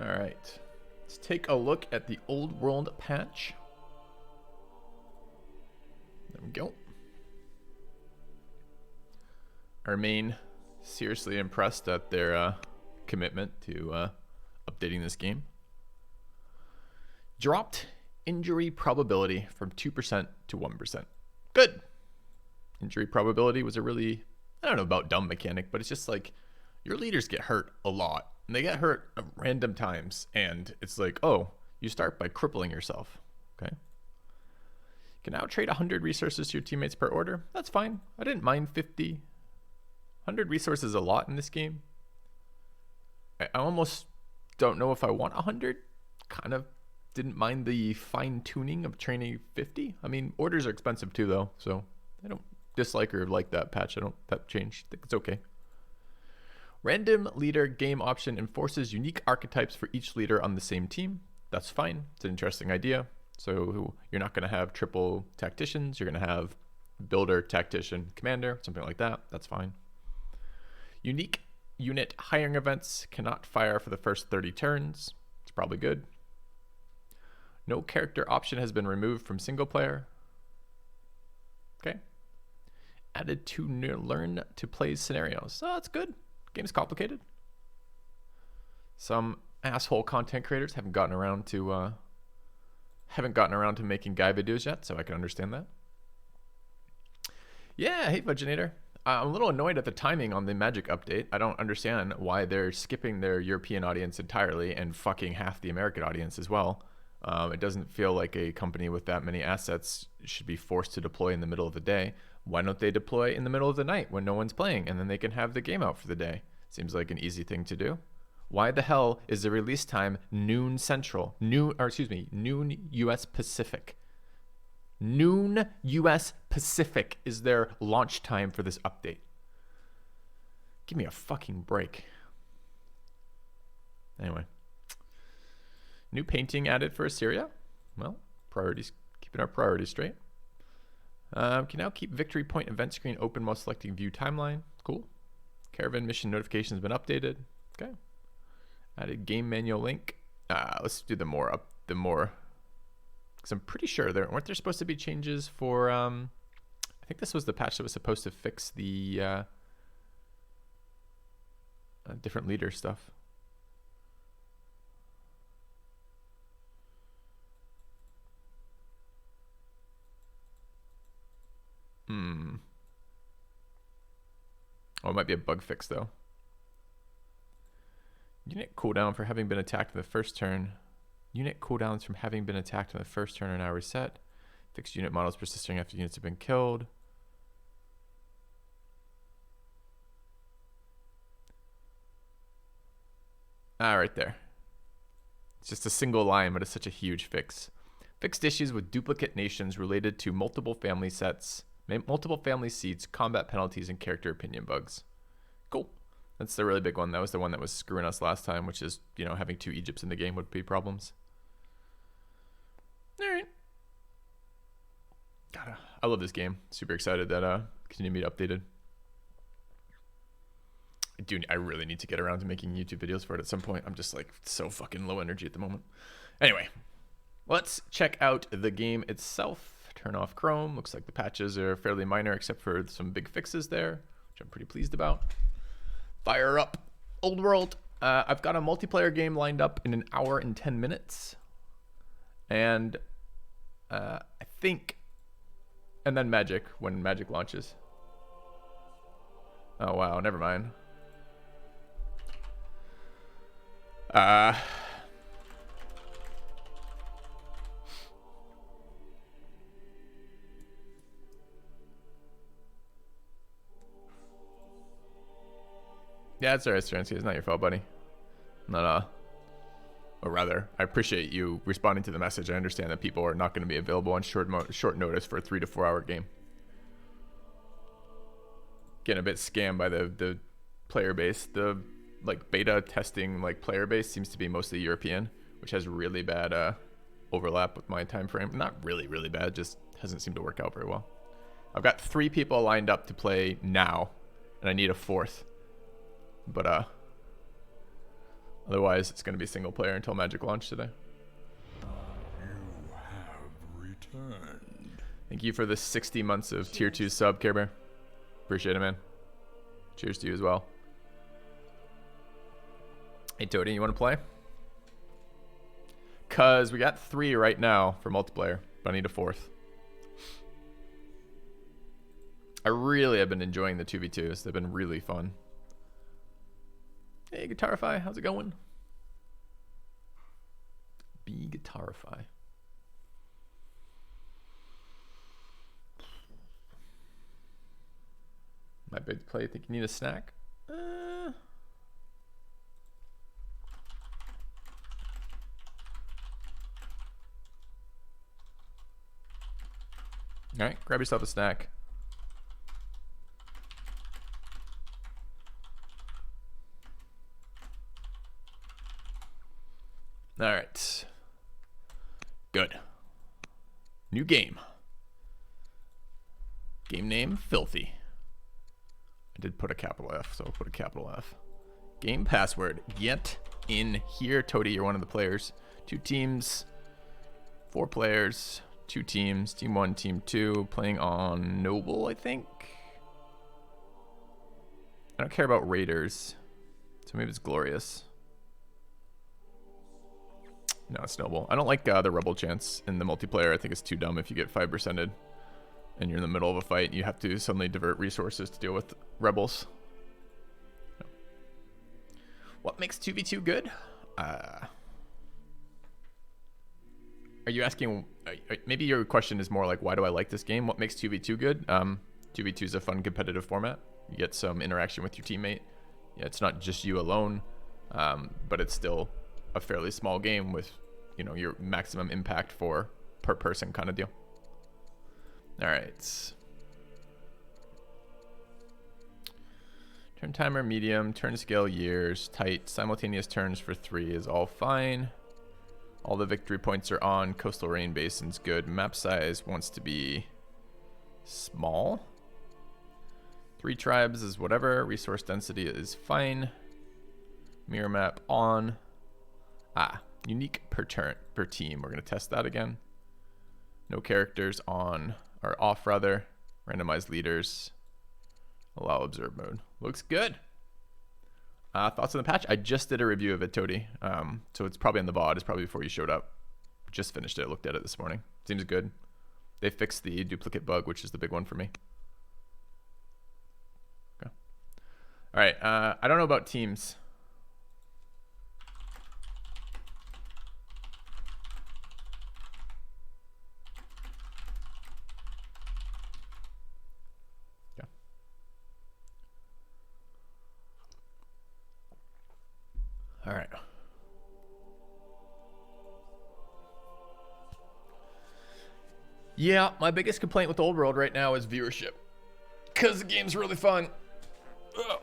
All right. Let's take a look at the old world patch. There we go. I remain seriously impressed at their commitment to updating this game. Dropped injury probability from 2% to 1%. Good. Injury probability was a really, I don't know about dumb mechanic, but it's just like your leaders get hurt a lot. And they get hurt at random times. And it's like, oh, you start by crippling yourself. Okay. You can now trade 100 resources to your teammates per order. That's fine. I didn't mind 50. 100 resources is a lot in this game. I almost don't know if I want 100. Kind of didn't mind the fine tuning of training 50. I mean, orders are expensive too, though. So I don't dislike or like that patch. That change. I think it's okay. Random leader game option enforces unique archetypes for each leader on the same team. That's fine. It's an interesting idea. So you're not going to have triple tacticians. You're going to have builder, tactician, commander, something like that. That's fine. Unique unit hiring events cannot fire for the first 30 turns. It's probably good. No character option has been removed from single player. Okay. Added to learn to play scenarios. Oh, that's good. Game's complicated. Some asshole content creators haven't gotten around to making guide videos yet, so I can understand that. Yeah, hey Vaginator. I'm a little annoyed at the timing on the Magic update. I don't understand why they're skipping their European audience entirely and fucking half the American audience as well. It doesn't feel like a company with that many assets should be forced to deploy in the middle of the day. Why don't they deploy in the middle of the night when no one's playing, and then they can have the game out for the day? Seems like an easy thing to do. Why the hell is the release time noon Central? Noon US Pacific. Noon US Pacific is their launch time for this update. Give me a fucking break. Anyway. New painting added for Assyria. Well, priorities, keeping our priorities straight. Can now keep victory point event screen open while selecting view timeline. Cool. Caravan mission notification has been updated. Okay. Added game manual link. Let's do the more. Because I'm pretty sure weren't there supposed to be changes for. I think this was the patch that was supposed to fix the different leader stuff. Oh, it might be a bug fix, though. Unit cooldown for having been attacked in the first turn. Unit cooldowns from having been attacked in the first turn are now reset. Fixed unit models persisting after units have been killed. Right there. It's just a single line, but it's such a huge fix. Fixed issues with duplicate nations related to multiple family sets. Multiple family seats, combat penalties, and character opinion bugs. Cool. That's the really big one. That was the one that was screwing us last time, which is, having 2 Egypts in the game would be problems. All right. God, I love this game. Super excited that continue to be updated. I really need to get around to making YouTube videos for it at some point. I'm just like so fucking low energy at the moment. Anyway, let's check out the game itself. Turn off Chrome. Looks like the patches are fairly minor except for some big fixes there, which I'm pretty pleased about. Fire up Old World. I've got a multiplayer game lined up in 1 hour and 10 minutes. And I think... And then Magic, when Magic launches. Oh, wow. Never mind. Yeah, it's alright, Stransky. It's not your fault, buddy. Not, or rather, I appreciate you responding to the message. I understand that people are not going to be available on short notice for a 3 to 4 hour game. Getting a bit scammed by the player base. The beta testing player base seems to be mostly European, which has really bad overlap with my time frame. Not really, really bad. Just hasn't seemed to work out very well. I've got 3 people lined up to play now, and I need a 4th. But Otherwise, it's going to be single player until Magic launch today. You have returned. Thank you for the 60 months of tier 2 sub, Care Bear. Appreciate it, man. Cheers to you as well. Hey, Toady, you want to play? Because we got 3 right now for multiplayer, but I need a 4th. I really have been enjoying the 2v2s. They've been really fun. Hey, Guitarify, how's it going? Be Guitarify. My big play, think you need a snack? All right, grab yourself a snack. All right. Good. New game. Game name, Filthy. I did put a capital F, so I'll put a capital F. Game password, get in here. Toady, you're one of the players. 2 teams, 4 players, 2 teams, team 1, team 2, playing on Noble, I think. I don't care about Raiders, so maybe it's Glorious. No, it's Noble. I don't like the Rebel chance in the multiplayer. I think it's too dumb if you get 5%ed and you're in the middle of a fight. You have to suddenly divert resources to deal with Rebels. No. What makes 2v2 good? Are you asking... maybe your question is more like, why do I like this game? What makes 2v2 good? 2v2 is a fun competitive format. You get some interaction with your teammate. Yeah, it's not just you alone, but it's still a fairly small game with, you know, your maximum impact per person kind of deal. All right. Turn timer medium, turn scale years, tight, simultaneous turns for 3 is all fine. All the victory points are on. Coastal rain basin's good. Map size wants to be small. 3 tribes is whatever. Resource density is fine. Mirror map on. Unique per turn per team. We're gonna test that again. No characters on or off rather. Randomized leaders. Allow observe mode. Looks good. Thoughts on the patch? I just did a review of it, Toady. So it's probably in the VOD. It's probably before you showed up. Just finished it. Looked at it this morning. Seems good. They fixed the duplicate bug, which is the big one for me. Okay. All right. I don't know about teams. All right. Yeah, my biggest complaint with Old World right now is viewership. Because the game's really fun. All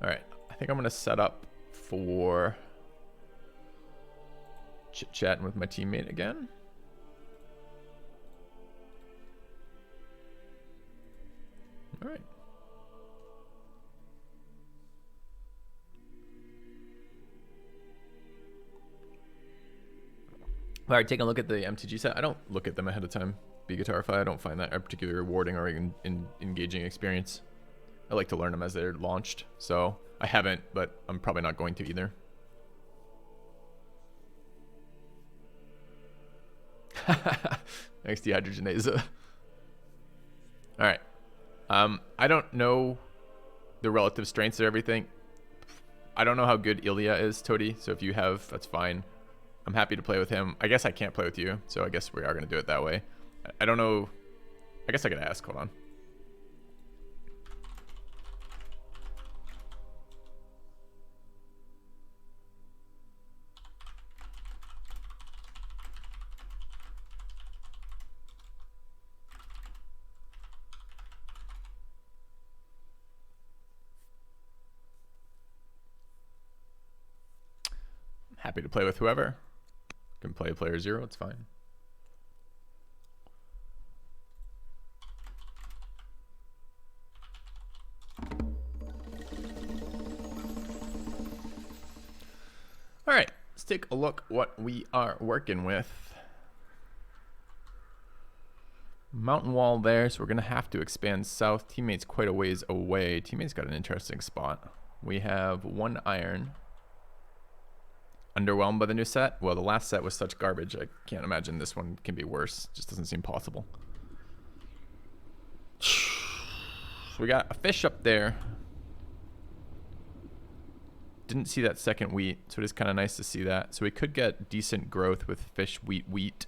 right. I think I'm going to set up for chit-chatting with my teammate again. All right. All right, taking a look at the MTG set. I don't look at them ahead of time. Be Guitarify. I don't find that a particularly rewarding or engaging experience. I like to learn them as they're launched. So I haven't, but I'm probably not going to either. Thanks, Dehydrogenase. All right. I don't know the relative strengths of everything. I don't know how good Ilya is, Toady. So if you have, that's fine. I'm happy to play with him. I guess I can't play with you, so I guess we are going to do it that way. I don't know. I guess I could ask. Hold on. Happy to play with whoever. Can play player 0, it's fine. take a look what we are working with. Mountain wall there, so we're going to have to expand south. Teammate's quite a ways away. Teammate's got an interesting spot. We have 1 iron. Underwhelmed by the new set? Well, the last set was such garbage. I can't imagine this one can be worse. Just doesn't seem possible. So we got a fish up there. Didn't see that second wheat, so it is kind of nice to see that. So we could get decent growth with fish, wheat.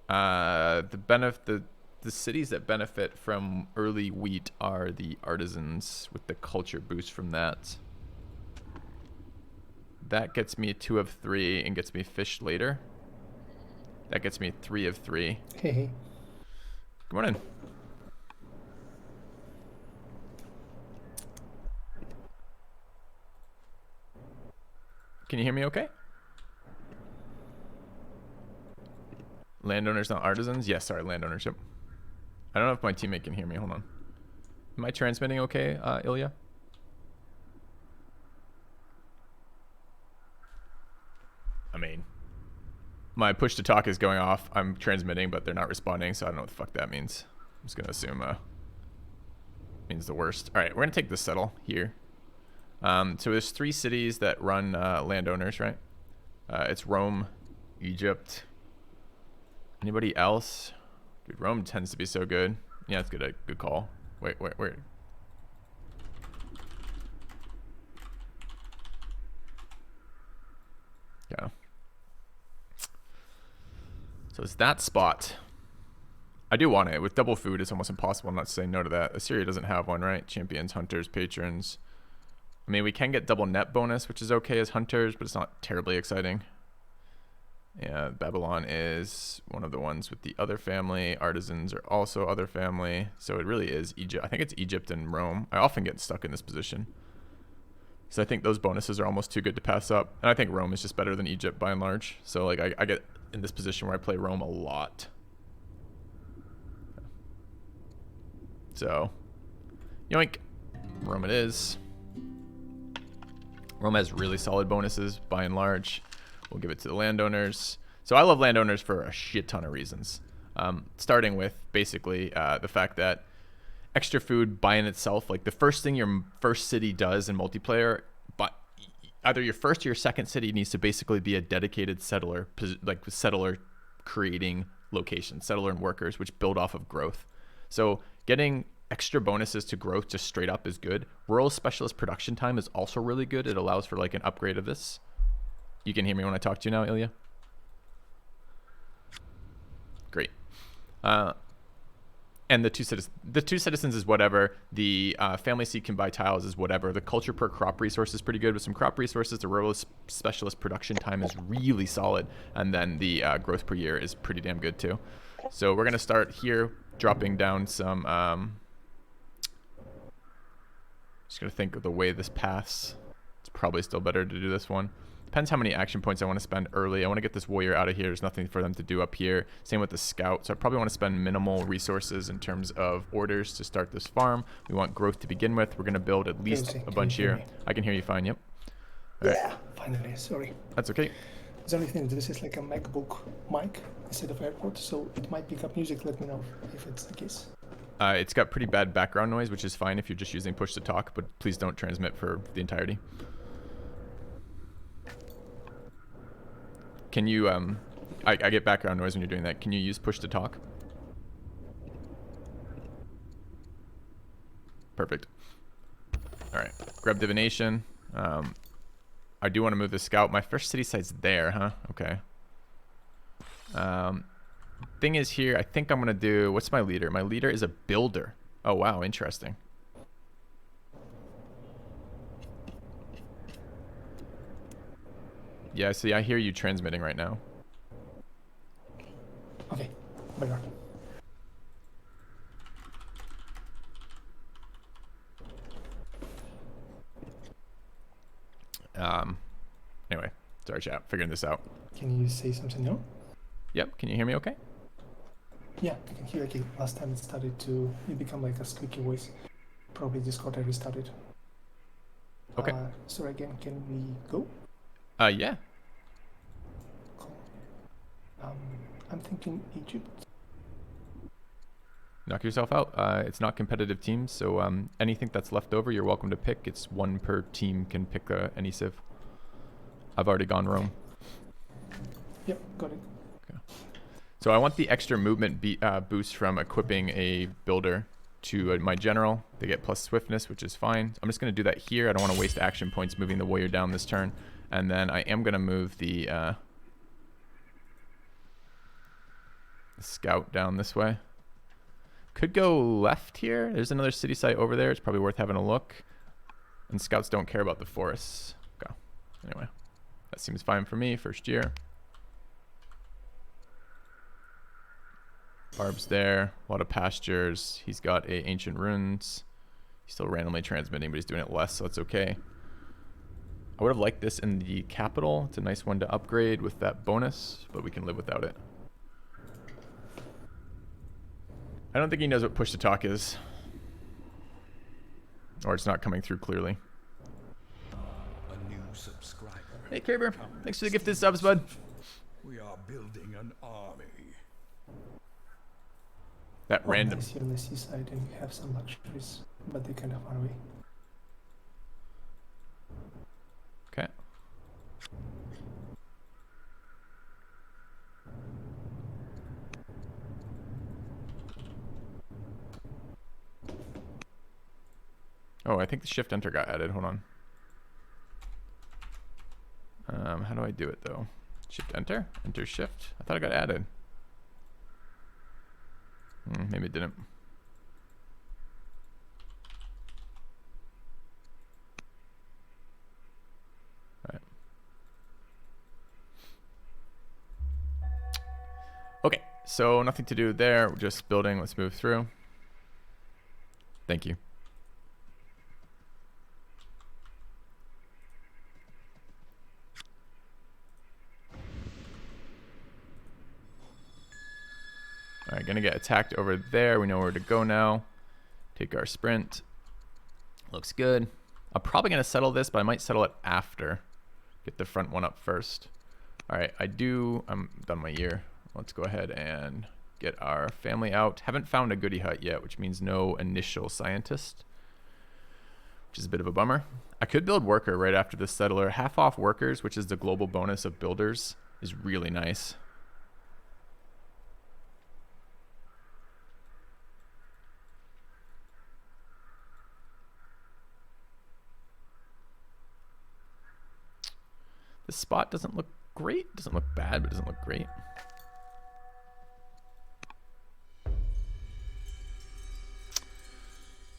The cities that benefit from early wheat are the artisans with the culture boost from that. That gets me 2 of 3 and gets me fish later. That gets me 3 of 3. Hey. Good morning. Can you hear me okay? Landowners, not artisans? Yes, sorry, landowners. Yep. I don't know if my teammate can hear me. Hold on. Am I transmitting okay, Ilya? I mean, my push to talk is going off. I'm transmitting, but they're not responding, so I don't know what the fuck that means. I'm just going to assume means the worst. All right, we're going to take the settle here. So there's 3 cities that run landowners, right? It's Rome, Egypt. Anybody else? Dude, Rome tends to be so good. Yeah, it's good. Good call. Wait. Yeah. So it's that spot. I do want it. With double food, it's almost impossible not to say no to that. Assyria doesn't have one, right? Champions, hunters, patrons. I mean, we can get double net bonus, which is okay as hunters, but it's not terribly exciting. Yeah, Babylon is one of the ones with the other family. Artisans are also other family. So it really is Egypt. I think it's Egypt and Rome. I often get stuck in this position. So I think those bonuses are almost too good to pass up. And I think Rome is just better than Egypt by and large. So like I get in this position where I play Rome a lot. So, yoink. Rome it is. Rome has really solid bonuses by and large. We'll give it to the landowners. So I love landowners for a shit ton of reasons. Starting with basically the fact that extra food by in itself, like the first thing your first city does in multiplayer, but either your first or your second city needs to basically be a dedicated settler, like settler creating location, settler and workers, which build off of growth. So getting extra bonuses to growth just straight up is good. Rural specialist production time is also really good. It allows for like an upgrade of this. You can hear me when I talk to you now, Ilya? Great. And the two citizens is whatever. The family seat can buy tiles is whatever. The culture per crop resource is pretty good. With some crop resources, the rural specialist production time is really solid. And then the growth per year is pretty damn good too. So we're going to start here, dropping down some... just going to think of the way this paths. It's probably still better to do this one. Depends how many action points I want to spend early. I want to get this warrior out of here. There's nothing for them to do up here. Same with the scout. So I probably want to spend minimal resources in terms of orders to start this farm. We want growth to begin with. We're going to build at least a bunch here. I can hear you fine. Yep. Yeah, finally. Sorry. That's okay. The only thing, this is like a MacBook mic instead of AirPod, so it might pick up music. Let me know if it's the case. It's got pretty bad background noise, which is fine if you're just using push to talk, but please don't transmit for the entirety. Can you, I get background noise when you're doing that. Can you use push to talk? Perfect. All right, grab divination. I do want to move the scout. My first city site's there, huh? Okay. Thing is here, I think I'm going to do, what's my leader? My leader is a builder. Oh, wow, interesting. Yeah, see, I hear you transmitting right now. Okay, better. Anyway, sorry chat, figuring this out. Can you say something now? Yep, can you hear me okay? Yeah, I can hear again. Last time it started to become like a squeaky voice. Probably Discord I restarted. Okay. So again, can we go? Yeah. Um, I'm thinking Egypt. Knock yourself out. It's not competitive teams, so anything that's left over, you're welcome to pick. It's one per team can pick any civ. I've already gone Rome. Yep, got it. Okay. So I want the extra movement boost from equipping a builder to my general. They get plus swiftness, which is fine. I'm just going to do that here. I don't want to waste action points moving the warrior down this turn. And then I am going to move the scout down this way. Could go left here. There's another city site over there. It's probably worth having a look. And scouts don't care about the forests. Okay. Anyway, that seems fine for me. First year. Barb's there. A lot of pastures. He's got a ancient runes. He's still randomly transmitting, but he's doing it less, so it's okay. I would have liked this in the capital. It's a nice one to upgrade with that bonus, but we can live without it. I don't think he knows what push to talk is. Or it's not coming through clearly. A new subscriber. Hey, Kraber. Thanks for the gifted subs, bud. We are building an army. That random. Nice, you're on the seaside and you have some luxuries, but they kind of far away. Okay. Oh, I think the shift enter got added. Hold on. How do I do it though? Shift enter? Enter shift? I thought it got added. Maybe it didn't. Alright. Okay, so nothing to do there. We're just building. Let's move through. Thank you. Alright, gonna get attacked over there. We know where to go now. Take our sprint. Looks good. I'm probably gonna settle this, but I might settle it after. Get the front one up first. Alright, I'm done my year. Let's go ahead and get our family out. Haven't found a goodie hut yet, which means no initial scientist, which is a bit of a bummer. I could build worker right after the settler. Half off workers, which is the global bonus of builders, is really nice. The spot doesn't look great. Doesn't look bad, but doesn't look great.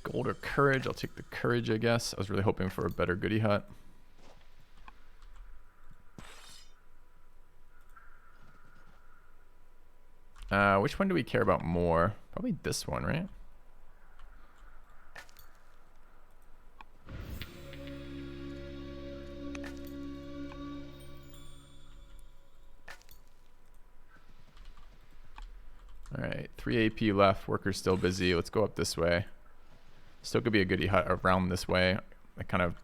Gold or courage? I'll take the courage, I guess. I was really hoping for a better goodie hut. Which one do we care about more? Probably this one, right? Alright, 3 AP left. Worker's still busy. Let's go up this way. Still could be a goodie hut around this way. I kind of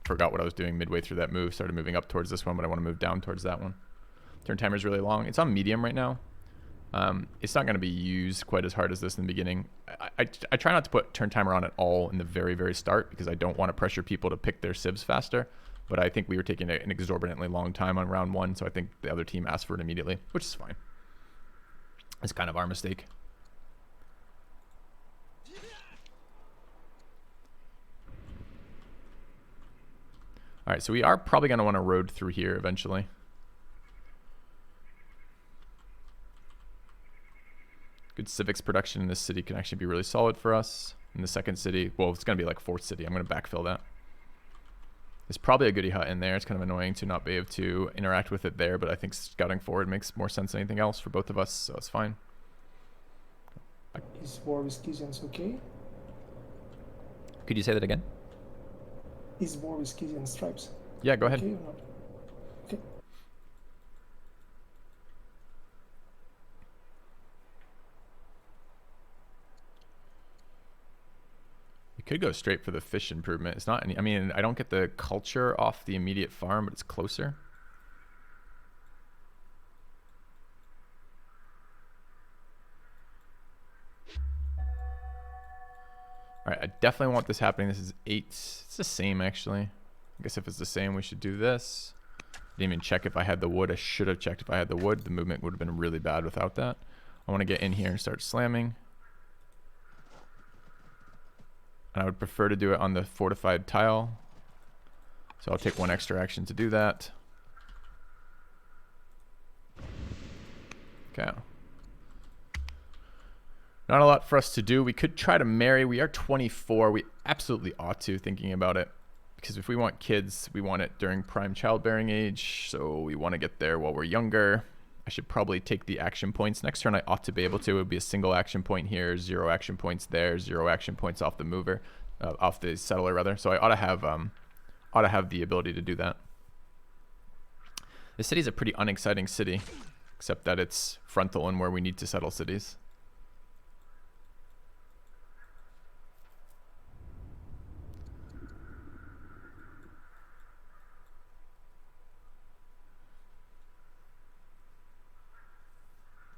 forgot what I was doing midway through that move. Started moving up towards this one, but I want to move down towards that one. Turn timer is really long. It's on medium right now. It's not going to be used quite as hard as this in the beginning. I try not to put turn timer on at all in the very, very start because I don't want to pressure people to pick their civs faster. But I think we were taking an exorbitantly long time on round 1, so I think the other team asked for it immediately, which is fine. It's kind of our mistake. All right, so we are probably going to want to road through here eventually. Good civics production in this city can actually be really solid for us. In the second city, well, it's going to be like fourth city. I'm going to backfill that. There's probably a goodie hut in there. It's kind of annoying to not be able to interact with it there, but I think scouting forward makes more sense than anything else for both of us, so it's fine. Is war with Scythians okay? Could you say that again? Is war with Scythian stripes Yeah, go ahead. okay or not? Okay. We could go straight for the fish improvement. It's not any, I mean, I don't get the culture off the immediate farm, but it's closer. All right, I definitely want this happening. This is 8. It's the same, actually. I guess if it's the same, we should do this. Didn't even check if I had the wood. I should have checked if I had the wood. The movement would have been really bad without that. I want to get in here and start slamming. And I would prefer to do it on the fortified tile. So I'll take 1 extra action to do that. Okay. Not a lot for us to do. We could try to marry. We are 24. We absolutely ought to, thinking about it. Because if we want kids, we want it during prime childbearing age. So we want to get there while we're younger. I should probably take the action points. Next turn I ought to be able to. It would be a single action point here, 0 action points there, 0 action points off the mover, off the settler rather. So I ought to have the ability to do that. This city is a pretty unexciting city, except that it's frontal and where we need to settle cities.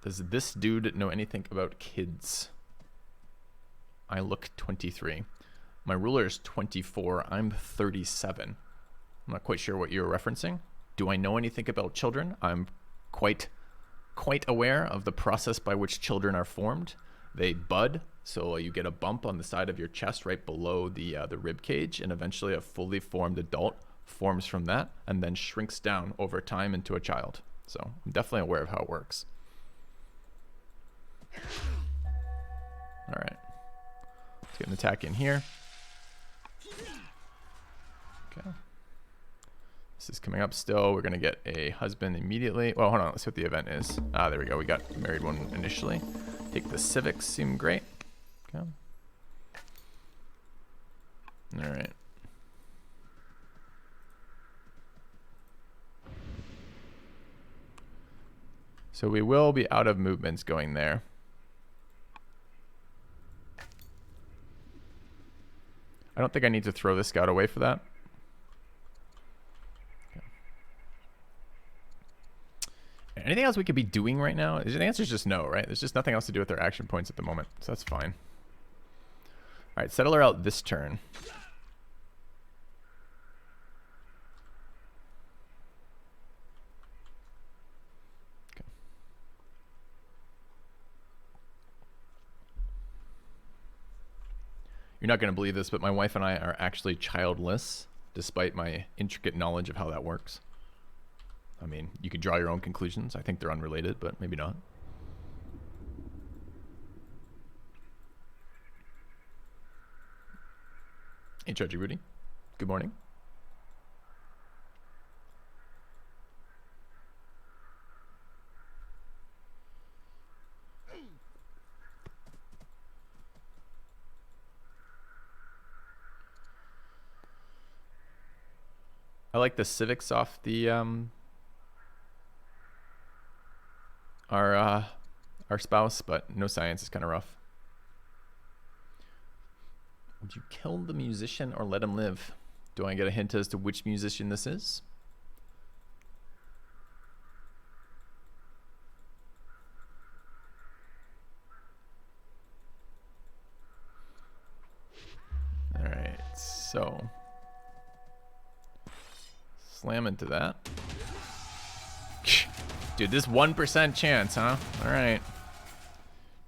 Does this dude know anything about kids? I look 23. My ruler is 24. I'm 37. I'm not quite sure what you're referencing. Do I know anything about children? I'm quite aware of the process by which children are formed. They bud, so you get a bump on the side of your chest right below the rib cage, and eventually a fully formed adult forms from that and then shrinks down over time into a child. So I'm definitely aware of how it works. All right, let's get an attack in here. Okay, this is coming up still. We're gonna get a husband immediately. Well, hold on, let's see what the event is. Ah, there we go. We got married one initially. Take the civics, seem great. Okay. All right. So we will be out of movements going there. I don't think I need to throw this scout away for that. Okay. Anything else we could be doing right now? The answer is just no, right? There's just nothing else to do with their action points at the moment, so that's fine. All right, settle her out this turn. Okay. You're not going to believe this, but my wife and I are actually childless, despite my intricate knowledge of how that works. I mean, you could draw your own conclusions. I think they're unrelated, but maybe not. Hey, Judge Rudy. Good morning. I like the civics off the our spouse, but no science is kind of rough. Would you kill the musician or let him live? Do I get a hint as to which musician this is? All right, so slam into that. Dude, this 1% chance, huh? All right.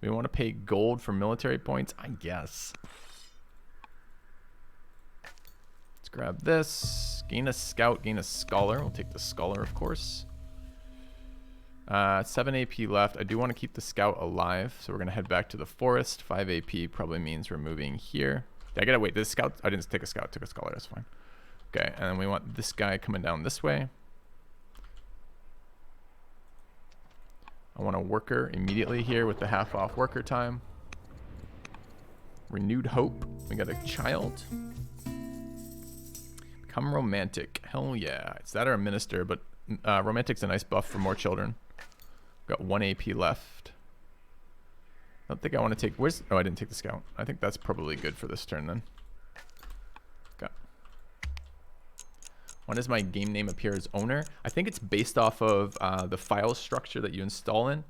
Do we want to pay gold for military points? I guess. Let's grab this. Gain a scout, gain a scholar. We'll take the scholar, of course. 7 AP left. I do want to keep the scout alive, so we're going to head back to the forest. 5 AP probably means we're moving here. I gotta wait. This scout, I didn't take a scout, took a scholar. That's fine. Okay, and then we want this guy coming down this way. I want a worker immediately here with the half off worker time. Renewed hope. We got a child. Become romantic. Hell yeah. It's that or a minister, but romantic's a nice buff for more children. Got 1 AP left. I don't think I want to take... Where's... Oh, I didn't take the scout. I think that's probably good for this turn then. Okay. When does my game name appear as owner? I think it's based off of the file structure that you install in.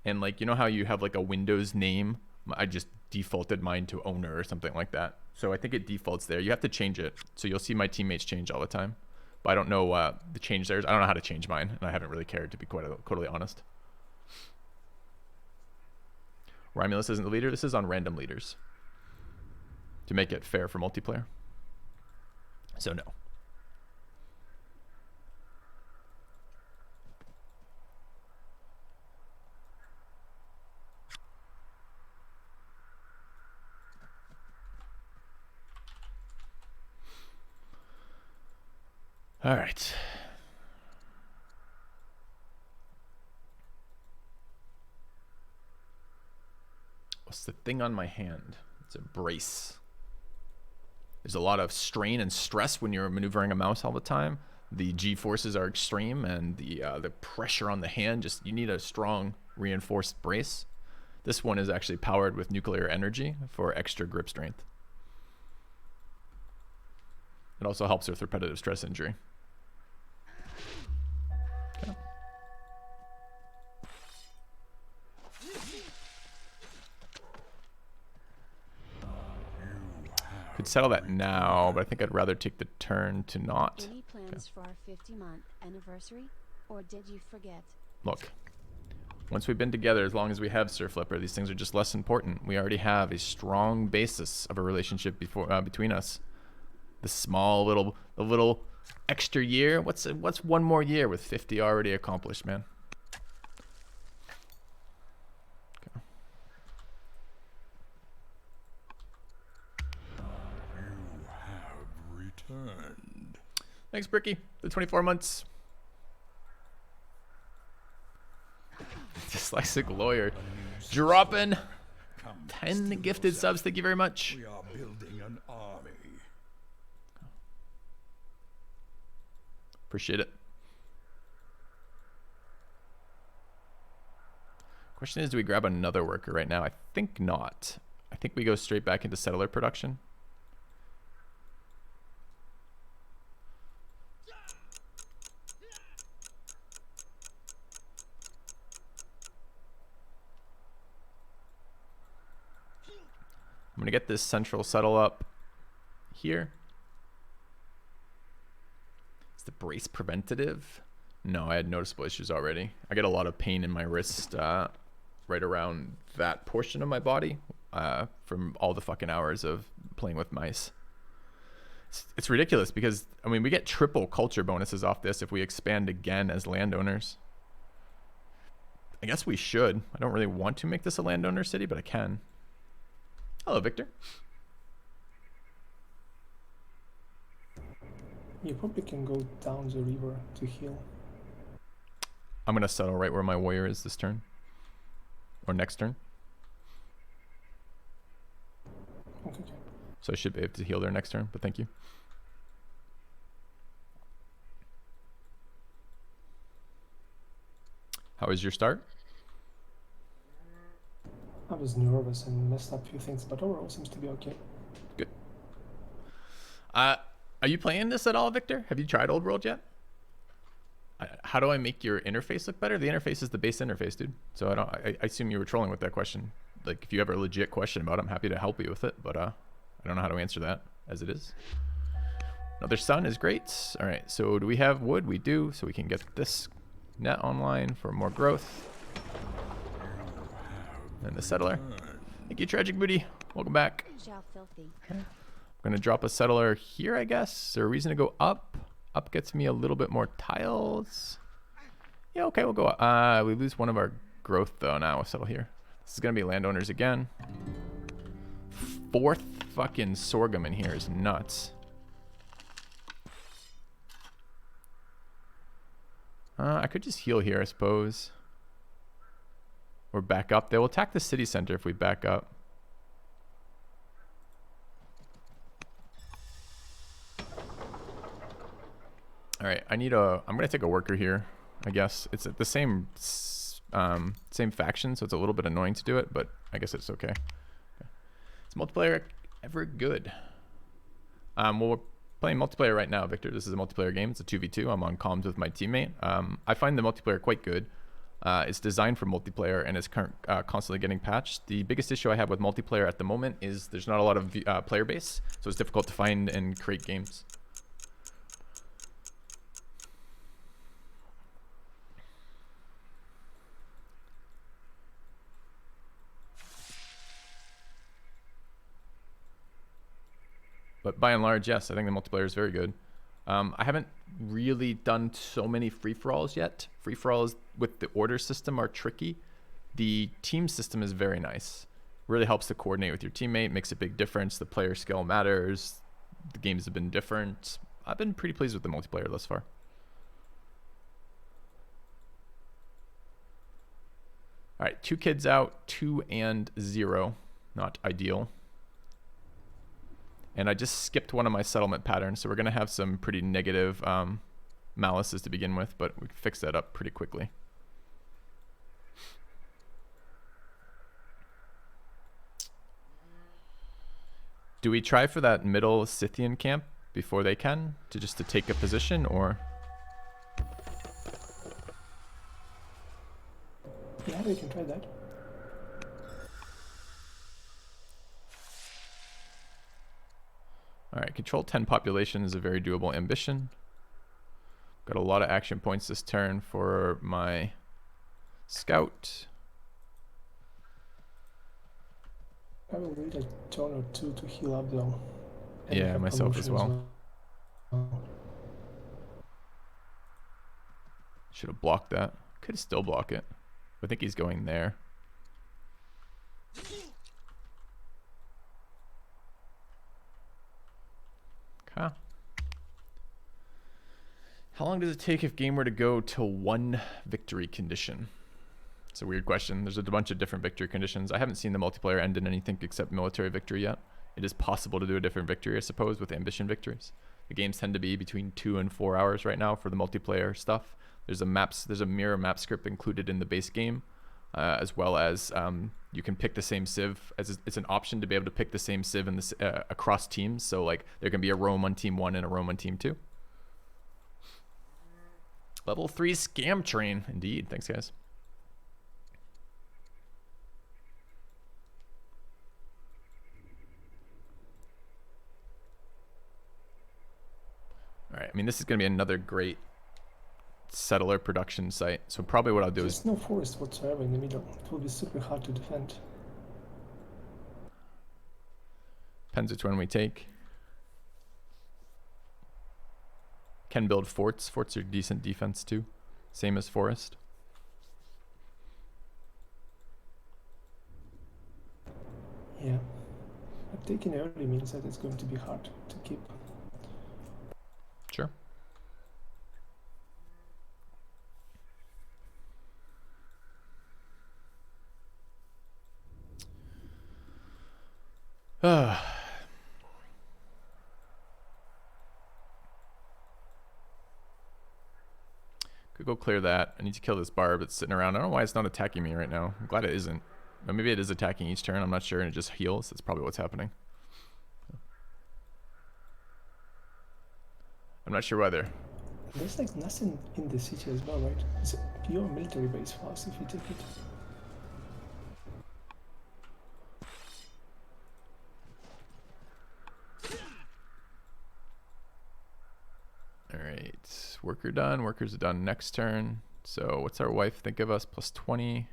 And like, you know how you have like a Windows name? I just defaulted mine to owner or something like that. So I think it defaults there. You have to change it. So you'll see my teammates change all the time. But I don't know the change there. I don't know how to change mine, and I haven't really cared, to be quite totally honest. Romulus isn't the leader. This is on random leaders to make it fair for multiplayer. So no. All right. What's the thing on my hand? It's a brace. There's a lot of strain and stress when you're maneuvering a mouse all the time. The G-forces are extreme, and the pressure on the hand, just you need a strong reinforced brace. This one is actually powered with nuclear energy for extra grip strength. It also helps with repetitive stress injury. Okay. Could settle that now, but I think I'd rather take the turn to not. Any plans for our 50-month anniversary, or did you forget? Look, once we've been together, as long as we have Sir Flipper, these things are just less important. We already have a strong basis of a relationship between us. The little extra year. What's one more year with 50 already accomplished, man? Okay. You have returned. Thanks, Bricky. The 24 months. Dyslexic lawyer dropping 10 gifted subs. Thank you very much. We are building an army. Appreciate it. Question is, do we grab another worker right now? I think not. I think we go straight back into settler production. I'm gonna get this central settle up here. Is the brace preventative? No, I had noticeable issues already. I get a lot of pain in my wrist right around that portion of my body from all the fucking hours of playing with mice. It's ridiculous because, I mean, we get triple culture bonuses off this if we expand again as landowners. I guess we should. I don't really want to make this a landowner city, but I can. Hello, Victor. You probably can go down the river to heal. I'm going to settle right where my warrior is this turn. Or next turn. Okay. So I should be able to heal there next turn, but thank you. How was your start? I was nervous and messed up a few things, but overall seems to be okay. Good. Are you playing this at all, Victor? Have you tried Old World yet? How do I make your interface look better? The interface is the base interface, dude. So I assume you were trolling with that question. Like, if you have a legit question about it, I'm happy to help you with it, but I don't know how to answer that as it is. Another sun is great. All right, so do we have wood? We do, so we can get this net online for more growth. And the settler. Thank you, Tragic Booty. Welcome back. Shall filthy. Okay. I'm going to drop a settler here, I guess. Is there a reason to go up? Up gets me a little bit more tiles. Yeah, okay, we'll go up. We lose one of our growth, though. Now we'll settle here. This is going to be landowners again. 4th fucking sorghum in here is nuts. I could just heal here, I suppose. Or back up. They will attack the city center if we back up. All right, I'm gonna take a worker here, I guess. It's the same faction, so it's a little bit annoying to do it, but I guess it's okay. Is multiplayer ever good? Well, we're playing multiplayer right now, Victor. This is a multiplayer game. It's a 2v2. I'm on comms with my teammate. I find the multiplayer quite good. It's designed for multiplayer and is constantly getting patched. The biggest issue I have with multiplayer at the moment is there's not a lot of player base, so it's difficult to find and create games. But by and large, yes, I think the multiplayer is very good. I haven't really done so many free-for-alls yet. Free-for-alls with the order system are tricky. The team system is very nice. Really helps to coordinate with your teammate, makes a big difference. The player skill matters. The games have been different. I've been pretty pleased with the multiplayer thus far. All right, 2 kids out, 2 and 0. Not ideal. And I just skipped one of my settlement patterns, so we're going to have some pretty negative malices to begin with, but we can fix that up pretty quickly. Do we try for that middle Scythian camp before they can, to take a position, or? Yeah, we can try that. All right, control 10 population is a very doable ambition. Got a lot of action points this turn for my scout. I will need a turn or two to heal up though. And Yeah, myself as well. Should have blocked that. Could still block it. I think he's going there. Okay. How long does it take if game were to go to 1 victory condition? It's a weird question. There's a bunch of different victory conditions. I haven't seen the multiplayer end in anything except military victory yet. It is possible to do a different victory, I suppose, with ambition victories. The games tend to be between 2 and 4 hours right now for the multiplayer stuff. There's a mirror map script included in the base game, as well as you can pick the same civ. It's an option to be able to pick the same civ in across teams. So like there can be a Rome on team 1 and a Rome on team 2. Level 3 scam train, indeed. Thanks, guys. All right, I mean, this is going to be another great settler production site. So probably what I'll do is... There's no forest whatsoever in the middle. It will be super hard to defend. Depends which one we take. Can build forts. Forts are decent defense too. Same as forest. Yeah. But taking early means that it's going to be hard to keep. Sure. Could go clear that. I need to kill this barb that's sitting around. I don't know why it's not attacking me right now. I'm glad it isn't. Or maybe it is attacking each turn. I'm not sure, and it just heals. That's probably what's happening. I'm not sure whether. There's like nothing in the city as well, right? It's a pure military base for us if you take it. All right, worker done. Workers are done next turn. So what's our wife think of us? Plus 20.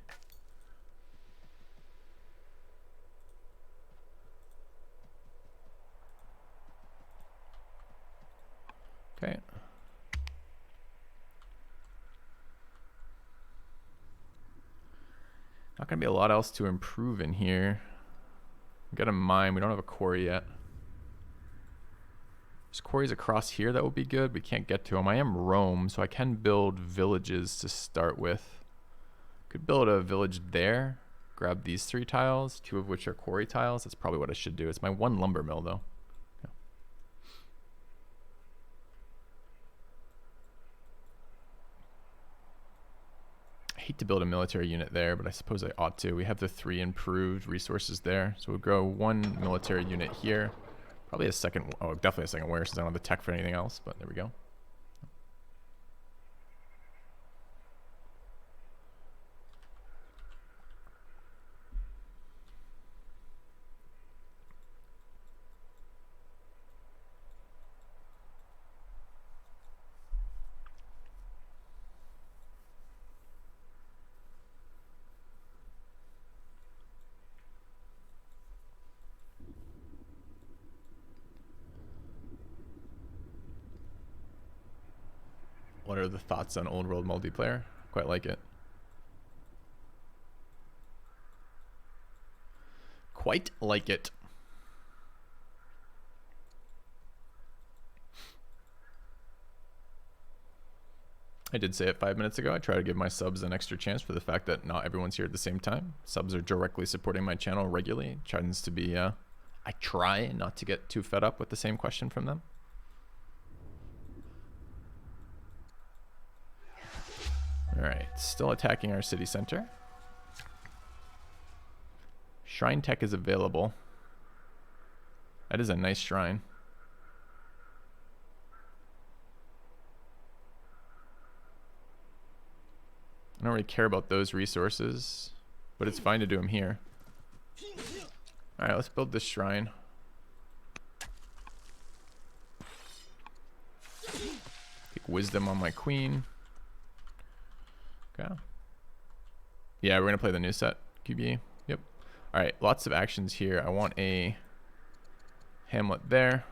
Okay. Not gonna be a lot else to improve in here. We got a mine. We don't have a quarry yet. There's quarries across here that would be good. We can't get to them. I am Rome, so I can build villages to start with. Could build a village there. Grab these 3 tiles, 2 of which are quarry tiles. That's probably what I should do. It's my 1 lumber mill, though. Yeah. I hate to build a military unit there, but I suppose I ought to. We have the 3 improved resources there. So we'll grow 1 military unit here. Probably a second, oh, definitely a second warrior since I don't have the tech for anything else, but there we go. What are the thoughts on old world multiplayer? Quite like it. Quite like it. I did say it 5 minutes ago. I try to give my subs an extra chance for the fact that not everyone's here at the same time. Subs are directly supporting my channel regularly. It tends to be, I try not to get too fed up with the same question from them. All right, still attacking our city center. Shrine tech is available. That is a nice shrine. I don't really care about those resources, but it's fine to do them here. All right, let's build this shrine. Take wisdom on my queen. Okay. Yeah, we're gonna play the new set, QBE. Yep. All right, lots of actions here. I want a hamlet there.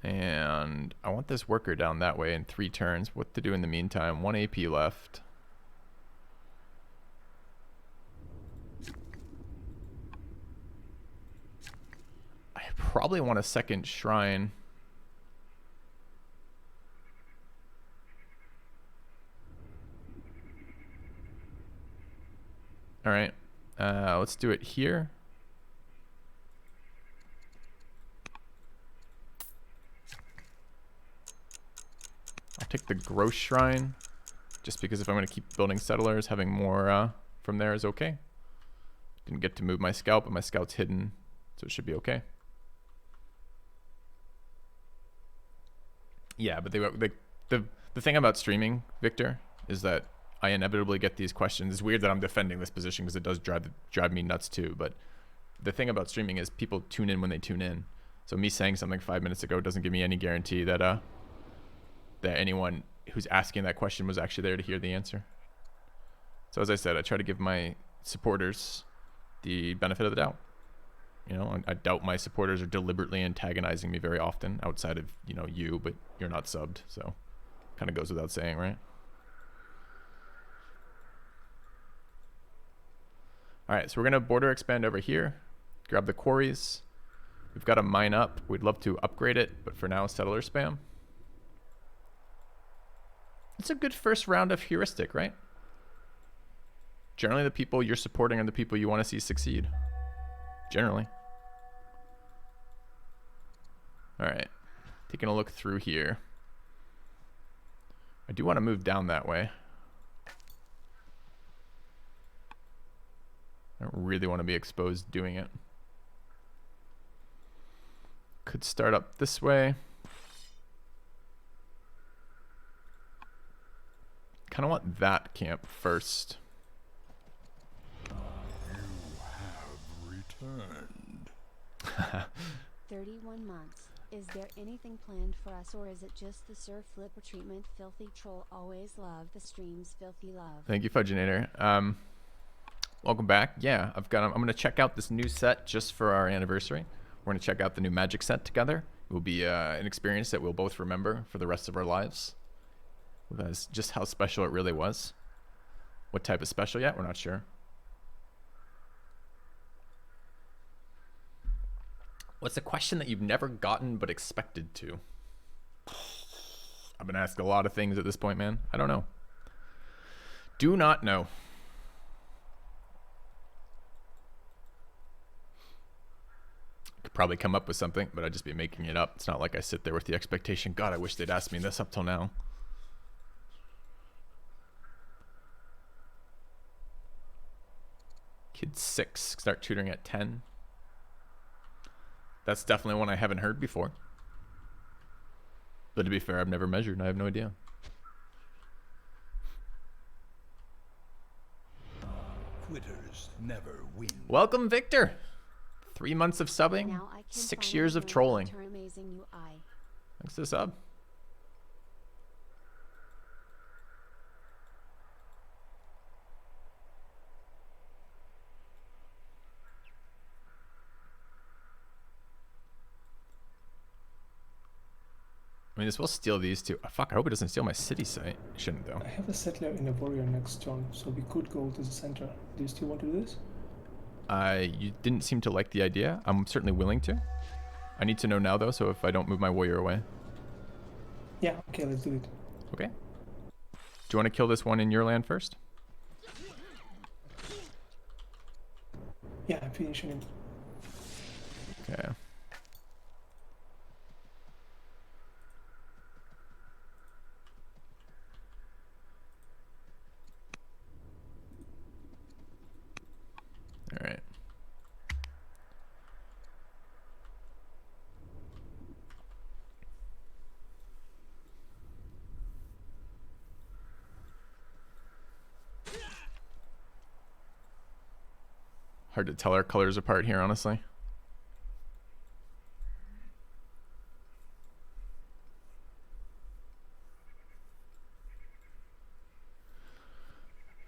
And I want this worker down that way in 3 turns. What to do in the meantime? 1 AP left. I probably want a second shrine. All right, let's do it here. I'll take the gross shrine, just because if I'm going to keep building settlers, having more from there is okay. Didn't get to move my scout, but my scout's hidden, so it should be okay. Yeah, but the thing about streaming, Victor, is that I inevitably get these questions. It's weird that I'm defending this position because it does drive me nuts too. But the thing about streaming is people tune in when they tune in. So me saying something 5 minutes ago doesn't give me any guarantee that that anyone who's asking that question was actually there to hear the answer. So as I said, I try to give my supporters the benefit of the doubt. You know, I doubt my supporters are deliberately antagonizing me very often outside of, you know, you, but you're not subbed. So kind of goes without saying, right? All right, so we're gonna border expand over here, grab the quarries. We've got a mine up. We'd love to upgrade it, but for now, settler spam. It's a good first round of heuristic, right? Generally, the people you're supporting are the people you want to see succeed. Generally. All right, taking a look through here. I do want to move down that way. I don't really want to be exposed doing it. Could start up this way. Kind of want that camp first. You have returned. 31 months. Is there anything planned for us, or is it just the Sir Flipper treatment? Filthy troll, always love the streams. Filthy love. Thank you, Fudginator. Welcome back. Yeah, I'm gonna check out this new set just for our anniversary. We're gonna check out the new Magic set together. It will be an experience that we'll both remember for the rest of our lives. That's just how special it really was. What type of special yet? We're not sure. What's a question that you've never gotten but expected to? I've been asked a lot of things at this point, man. I don't know. Do not know. Could probably come up with something, but I'd just be making it up. It's not like I sit there with the expectation, God, I wish they'd asked me this up till now. Kid 6, start tutoring at 10. That's definitely one I haven't heard before. But to be fair, I've never measured and I have no idea. Quitters never win. Welcome, Victor. 3 months of subbing, Now I can 6 finally years of learn about trolling. her amazing UI. Thanks for the sub. I mean, this will steal these two. Oh, fuck, I hope it doesn't steal my city site. It shouldn't, though. I have a settler in a warrior next turn, so we could go to the center. Do you still want to do this? You didn't seem to like the idea. I'm certainly willing to. I need to know now, though, so if I don't move my warrior away. Yeah, okay, let's do it. Okay. Do you want to kill this one in your land first? Yeah, I'm finishing him. Okay. All right. Hard to tell our colors apart here, honestly.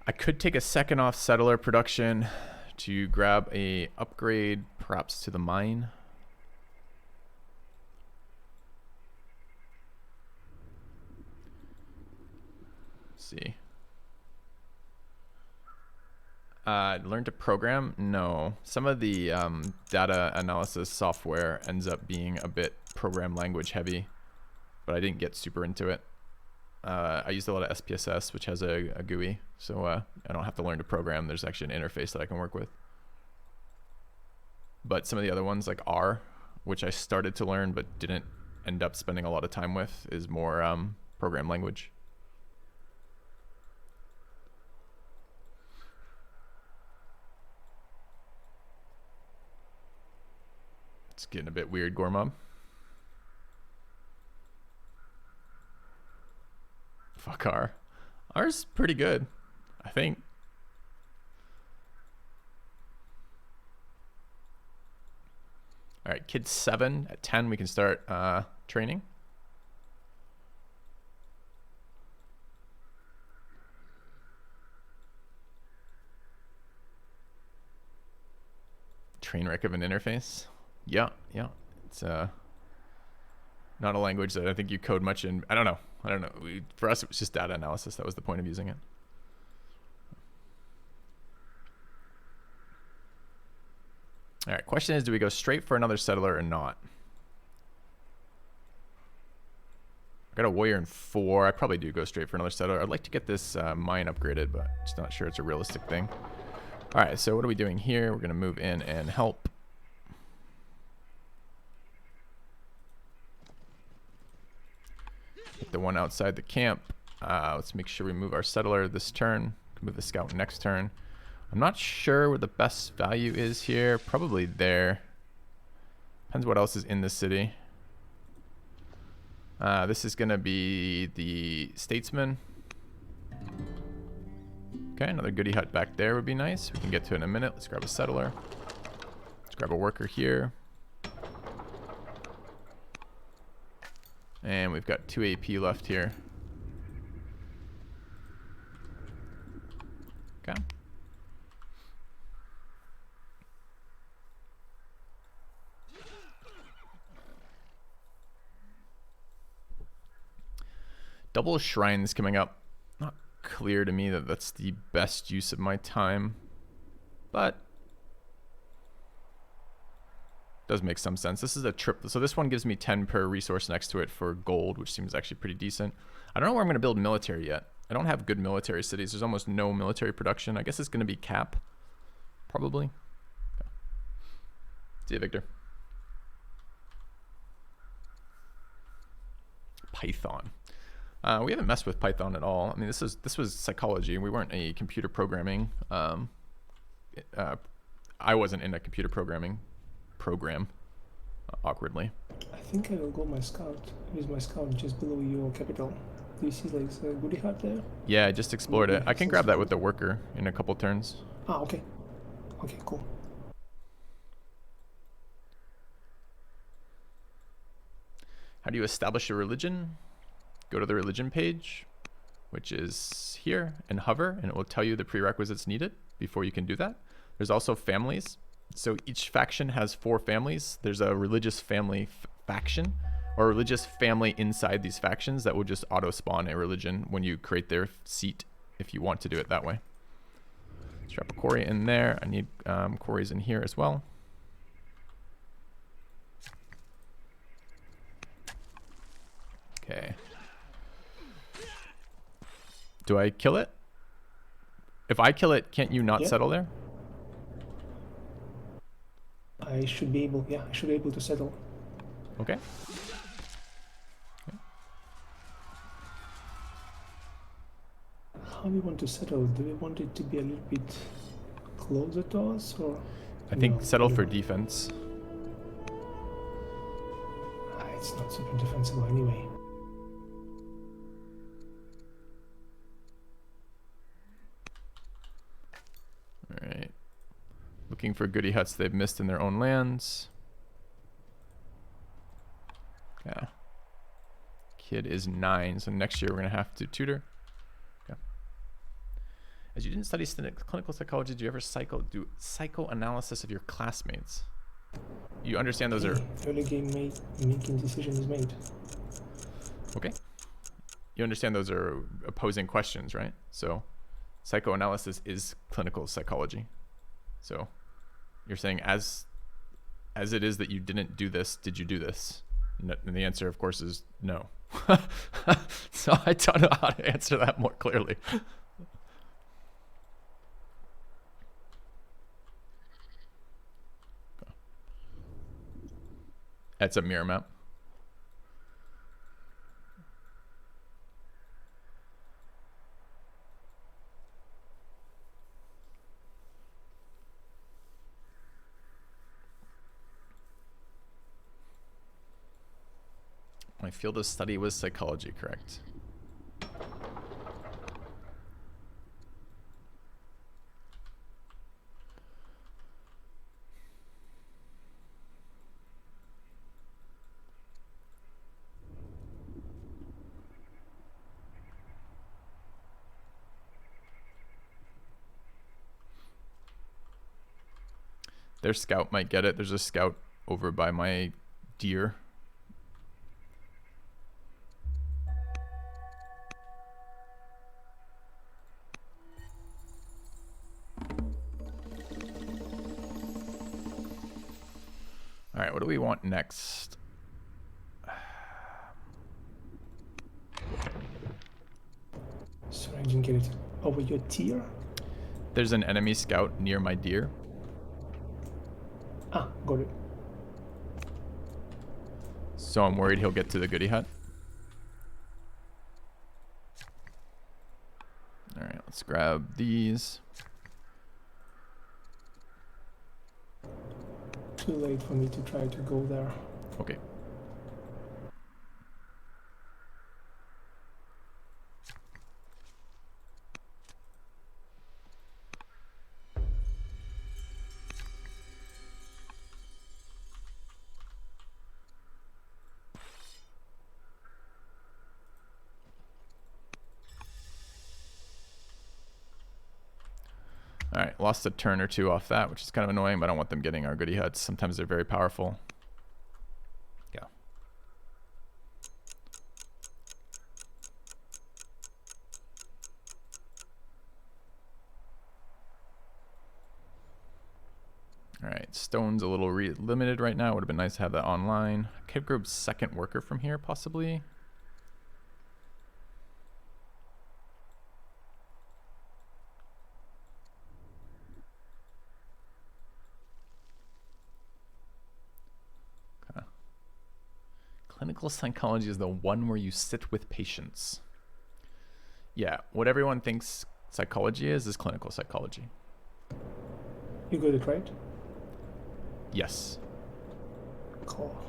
I could take a second off settler production to grab a upgrade, perhaps to the mine. Let's see. Learn to program? No. Some of the data analysis software ends up being a bit program language heavy, but I didn't get super into it. I used a lot of SPSS, which has a GUI, so I don't have to learn to program. There's actually an interface that I can work with. But some of the other ones, like R, which I started to learn but didn't end up spending a lot of time with, is more program language. It's getting a bit weird, Gormob. Fuck R. R's pretty good, I think. All right, kid 7 at 10, we can start training. Train wreck of an interface. Yeah. It's not a language that I think you code much in. I don't know. For us, it was just data analysis. That was the point of using it. All right, question is, do we go straight for another settler or not? I got a warrior in 4. I probably do go straight for another settler. I'd like to get this mine upgraded, but just not sure it's a realistic thing. All right, so what are we doing here? We're going to move in and help. Get the one outside the camp. Let's make sure we move our settler this turn. Move the scout next turn. I'm not sure where the best value is here. Probably there. Depends what else is in the city. This is going to be the statesman. Okay, another goodie hut back there would be nice. We can get to it in a minute. Let's grab a settler. Let's grab a worker here. And we've got 2 AP left here. Okay. Double shrines coming up. Not clear to me that that's the best use of my time, but does make some sense. This is a trip, so this one gives me 10 per resource next to it for gold, which seems actually pretty decent. I don't know where I'm going to build military yet. I don't have good military cities. There's almost no military production. I guess it's going to be Cap, probably. Okay. See you, Victor. Python. We haven't messed with Python at all. I mean, this was psychology. We weren't a computer programming. I wasn't in a computer programming program, awkwardly. I think I will go my scout. Use my scout just below your capital. Do you see like a goodie hut there? Yeah, I just explored it. I can grab that with the worker in a couple turns. Ah, okay. Okay, cool. How do you establish a religion? Go to the religion page, which is here, and hover, and it will tell you the prerequisites needed before you can do that. There's also families. So each faction has 4 families. There's a religious family faction, or a religious family inside these factions that will just auto spawn a religion when you create their seat if you want to do it that way. Let's drop a quarry in there. I need quarries in here as well. Okay. Do I kill it? If I kill it, can't you not settle there? I should be able, yeah, I should be able to settle. Okay. How do we want to settle? Do we want it to be a little bit closer to us, or? I think No, settle for no. defense. It's not super defensible anyway. Alright. Looking for goody huts they've missed in their own lands. Yeah. Kid is 9, so next year we're going to have to tutor. Okay. As you didn't study clinical psychology, do you ever do psychoanalysis of your classmates? You understand those are... Early game making decision is made. Okay. You understand those are opposing questions, right? So psychoanalysis is clinical psychology. So you're saying as it is that you didn't do this, did you do this? And the answer, of course, is no. So I don't know how to answer that more clearly. That's a mirror map. My field of study was psychology, correct? Their scout might get it. There's a scout over by my deer. All right, what do we want next? Sorry, I didn't get it. Over your tier? There's an enemy scout near my deer. Ah, got it. So I'm worried he'll get to the goody hut. All right, let's grab these. Too late for me to try to go there. Okay. All right, lost a turn or two off that, which is kind of annoying, but I don't want them getting our goody huts. Sometimes they're very powerful. Yeah. All right, stone's a little limited right now. Would have been nice to have that online. Kid Grove's second worker from here, possibly. Clinical psychology is the one where you sit with patients. Yeah, what everyone thinks psychology is clinical psychology. You got it right? Yes. Cool.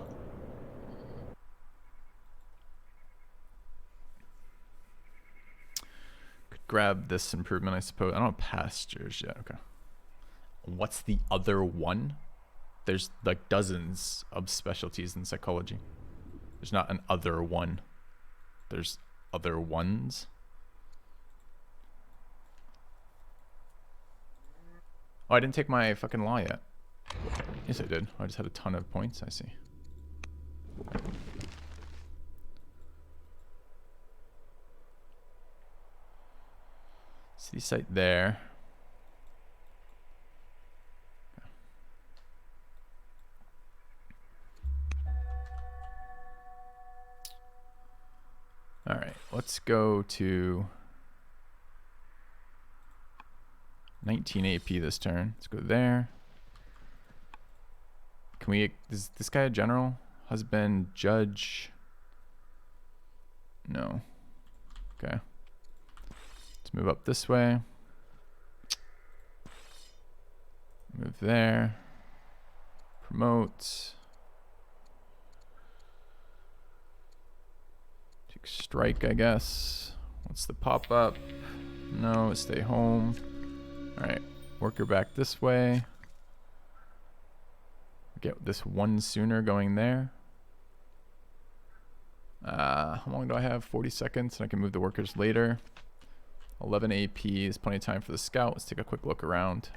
Could grab this improvement, I suppose. I don't have pastures yet. Okay. What's the other one? There's like dozens of specialties in psychology. There's not an other one. There's other ones. Oh, I didn't take my fucking law yet. Yes, I did. I just had a ton of points. I see. City site there. All right, let's go to 19 AP this turn. Let's go there. Can we, is this guy a general? Husband, judge? No. Okay. Let's move up this way. Move there. Promote. Take strike, I guess. What's the pop-up? No, stay home. Alright, worker back this way. Get this one sooner going there. How long do I have? 40 seconds, and I can move the workers later. 11 AP is plenty of time for the scout. Let's take a quick look around.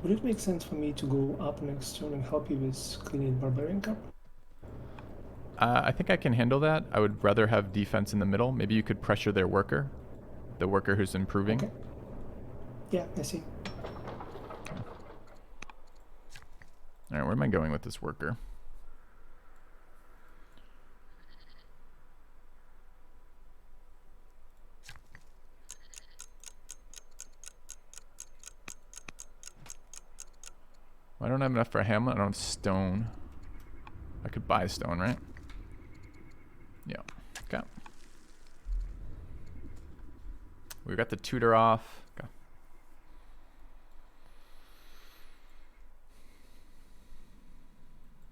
Would it make sense for me to go up next turn and help you with cleaning Barbarian Cup? I think I can handle that. I would rather have defense in the middle. Maybe you could pressure their worker. The worker who's improving. Okay. Yeah, I see. Alright, where am I going with this worker? I don't have enough for a hamlet. I don't have stone. I could buy stone, right? Yeah. Okay. We got the tutor off. Okay.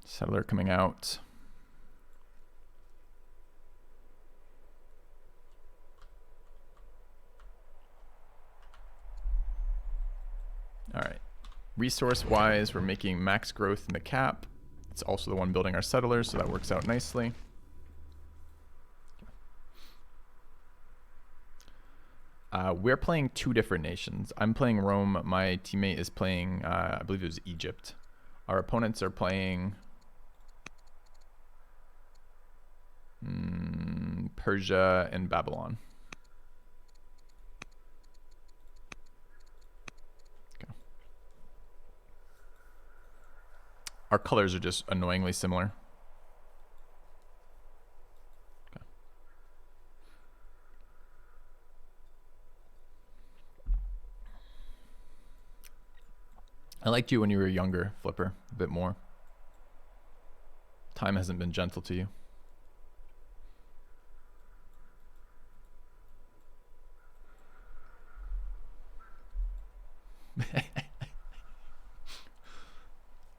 Settler coming out. All right. Resource-wise, we're making max growth in the cap. It's also the one building our settlers, so that works out nicely. We're playing two different nations. I'm playing Rome. My teammate is playing, I believe it was Egypt. Our opponents are playing Persia and Babylon. Okay. Our colors are just annoyingly similar. I liked you when you were younger, Flipper, a bit more. Time hasn't been gentle to you.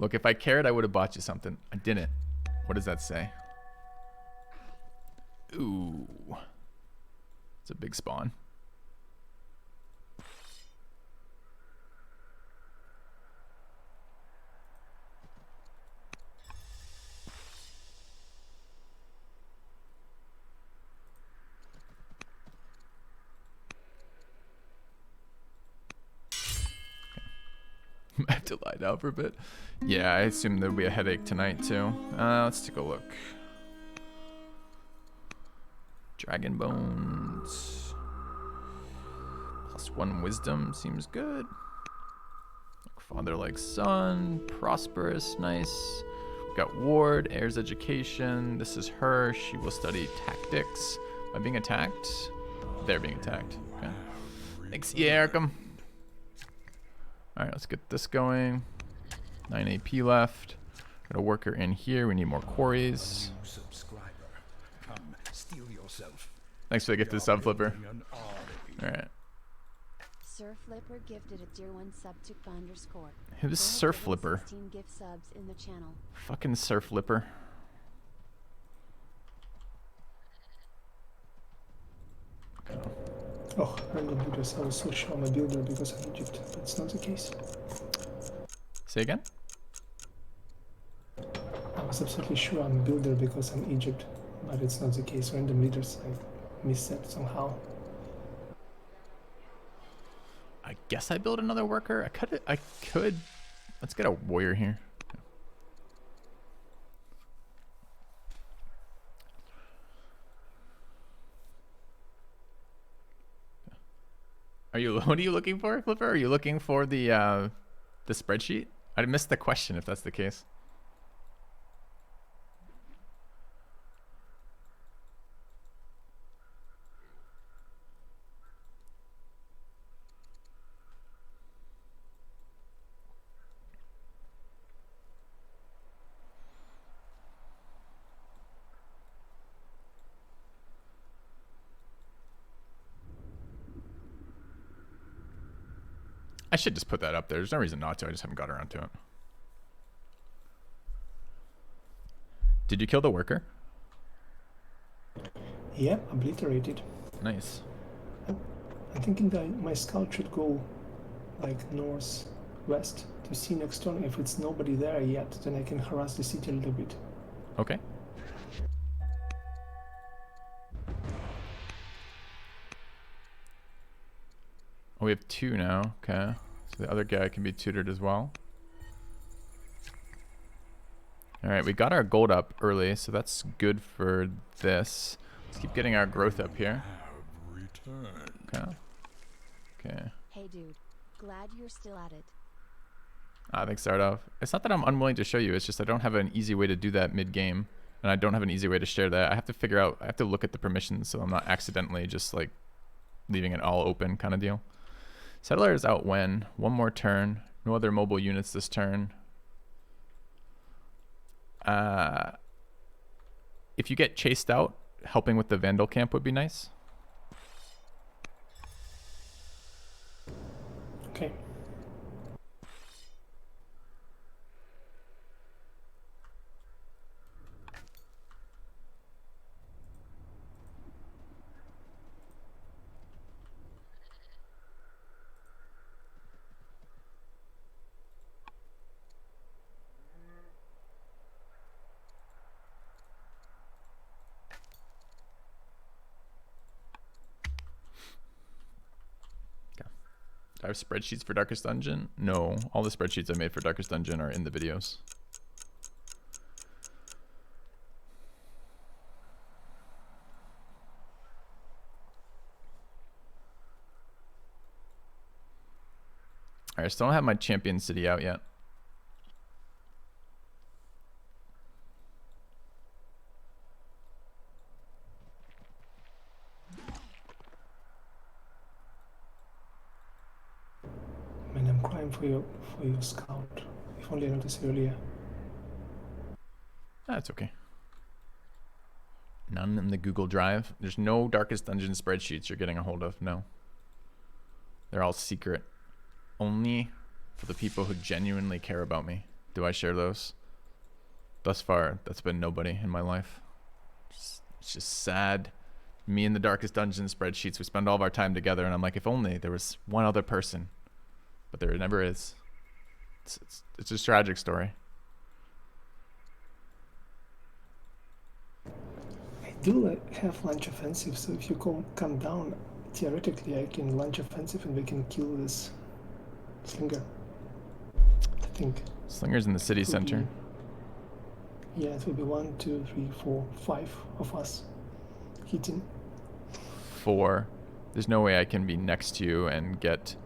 Look, if I cared, I would have bought you something. I didn't. What does that say? Ooh. It's a big spawn. I have to lie down for a bit. Yeah, I assume there'll be a headache tonight too. Let's take a look. Dragon bones. +1 wisdom seems good. Father like son. Prosperous, nice. We've got ward, heir's education. This is her. She will study tactics. Am I being attacked? They're being attacked. Okay. Thanks, Yarkum. Alright, let's get this going. 9 AP left. Got a worker in here. We need more quarries. Come, steal yourself. Thanks for the gift of the sub, Flipper. Alright. Sir Flipper gifted a tier 1 sub to _. Who's Sir Flipper? 16 gift subs in the channel. Fucking Sir Flipper. Oh, random builders. I was so sure I'm a builder because I'm Egypt. That's not the case. Say again? I was absolutely sure I'm a builder because I'm Egypt, but it's not the case. Random leaders, I missed that somehow. I guess I build another worker. I could. Let's get a warrior here. What are you looking for, Flipper? Are you looking for the spreadsheet? I missed the question if that's the case. I should just put that up there. There's no reason not to. I just haven't got around to it. Did you kill the worker? Yeah, obliterated. Nice. I'm thinking that my scout should go like northwest to see next turn. If it's nobody there yet, then I can harass the city a little bit. Okay. Oh, we have 2 now. Okay. So the other guy can be tutored as well. Alright, we got our gold up early, so that's good for this. Let's keep getting our growth up here. Okay. Okay. Hey dude, glad you're still at it. Thanks, Stardov. It's not that I'm unwilling to show you, it's just I don't have an easy way to do that mid-game. And I don't have an easy way to share that. I have to figure out, I have to look at the permissions so I'm not accidentally just like leaving it all open kind of deal. Settler is out when? 1 more turn. No other mobile units this turn. If you get chased out, helping with the Vandal camp would be nice. Okay. Do I have spreadsheets for Darkest Dungeon? No, all the spreadsheets I made for Darkest Dungeon are in the videos. Alright, I still don't have my champion city out yet. Man, I'm crying for your scout. If only I noticed earlier. That's okay. None in the Google Drive. There's no Darkest Dungeon spreadsheets you're getting a hold of. No. They're all secret. Only for the people who genuinely care about me do I share those. Thus far, that's been nobody in my life. It's just sad. Me and the Darkest Dungeon spreadsheets, we spend all of our time together, and I'm like, if only there was one other person. But there never is. It's a tragic story. I do have launch offensive, so if you come down, theoretically I can launch offensive and we can kill this slinger. I think. Slinger's in the city center. Yeah, it will be 1, 2, 3, 4, 5 of us hitting. 4. There's no way I can be next to you and get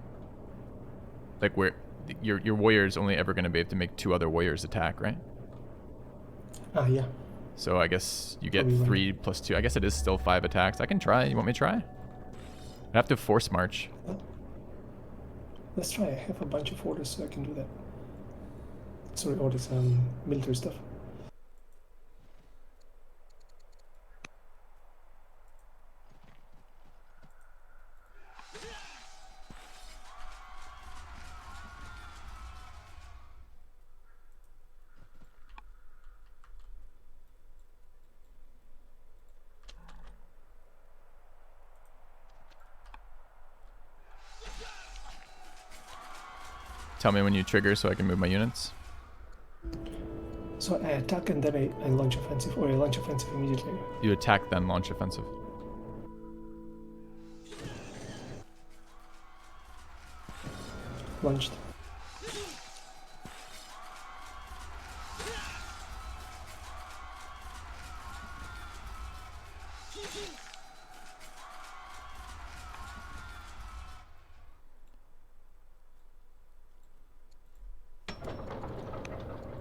like where your warrior is only ever going to be able to make 2 other warriors attack, right? Ah, yeah. So I guess you get Probably 3 plus 2. I guess it is still 5 attacks. I can try. You want me to try? I have to force march. Let's try. I have a bunch of orders, so I can do that. Sorry, orders, military stuff. Tell me when you trigger so I can move my units. So I attack and then I launch offensive, or I launch offensive immediately. You attack, then launch offensive. Launched.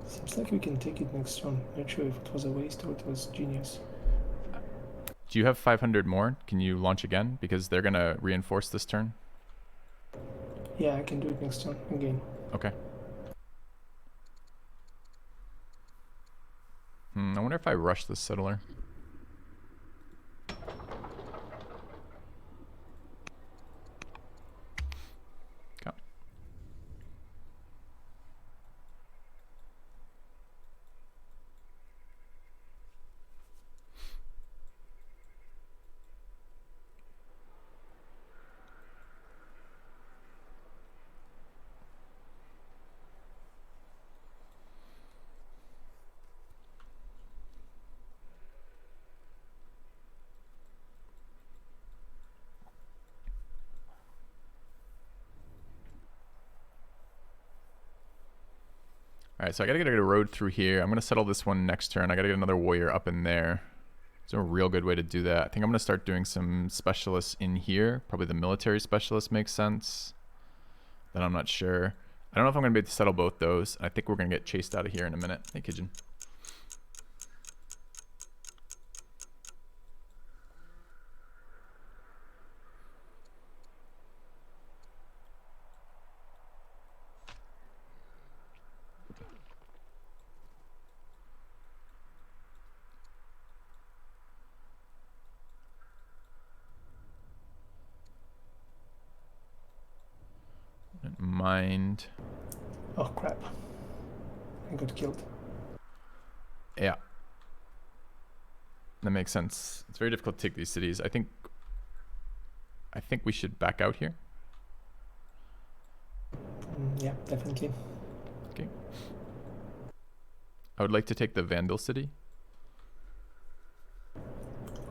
Seems like we can take it next turn. Not sure if it was a waste or it was genius. Do you have 500 more? Can you launch again? Because they're going to reinforce this turn. Yeah, I can do it next turn again. Okay. I wonder if I rush this settler. Okay. All right, so I got to get a road through here. I'm going to settle this one next turn. I got to get another warrior up in there. There's a real good way to do that. I think I'm going to start doing some specialists in here. Probably the military specialist makes sense. Then I'm not sure. I don't know if I'm going to be able to settle both those. I think we're going to get chased out of here in a minute. Hey, Kijin. Don't mind. Oh crap. I got killed. Yeah. That makes sense. It's very difficult to take these cities. I think we should back out here. Yeah, definitely. Okay. I would like to take the Vandal city.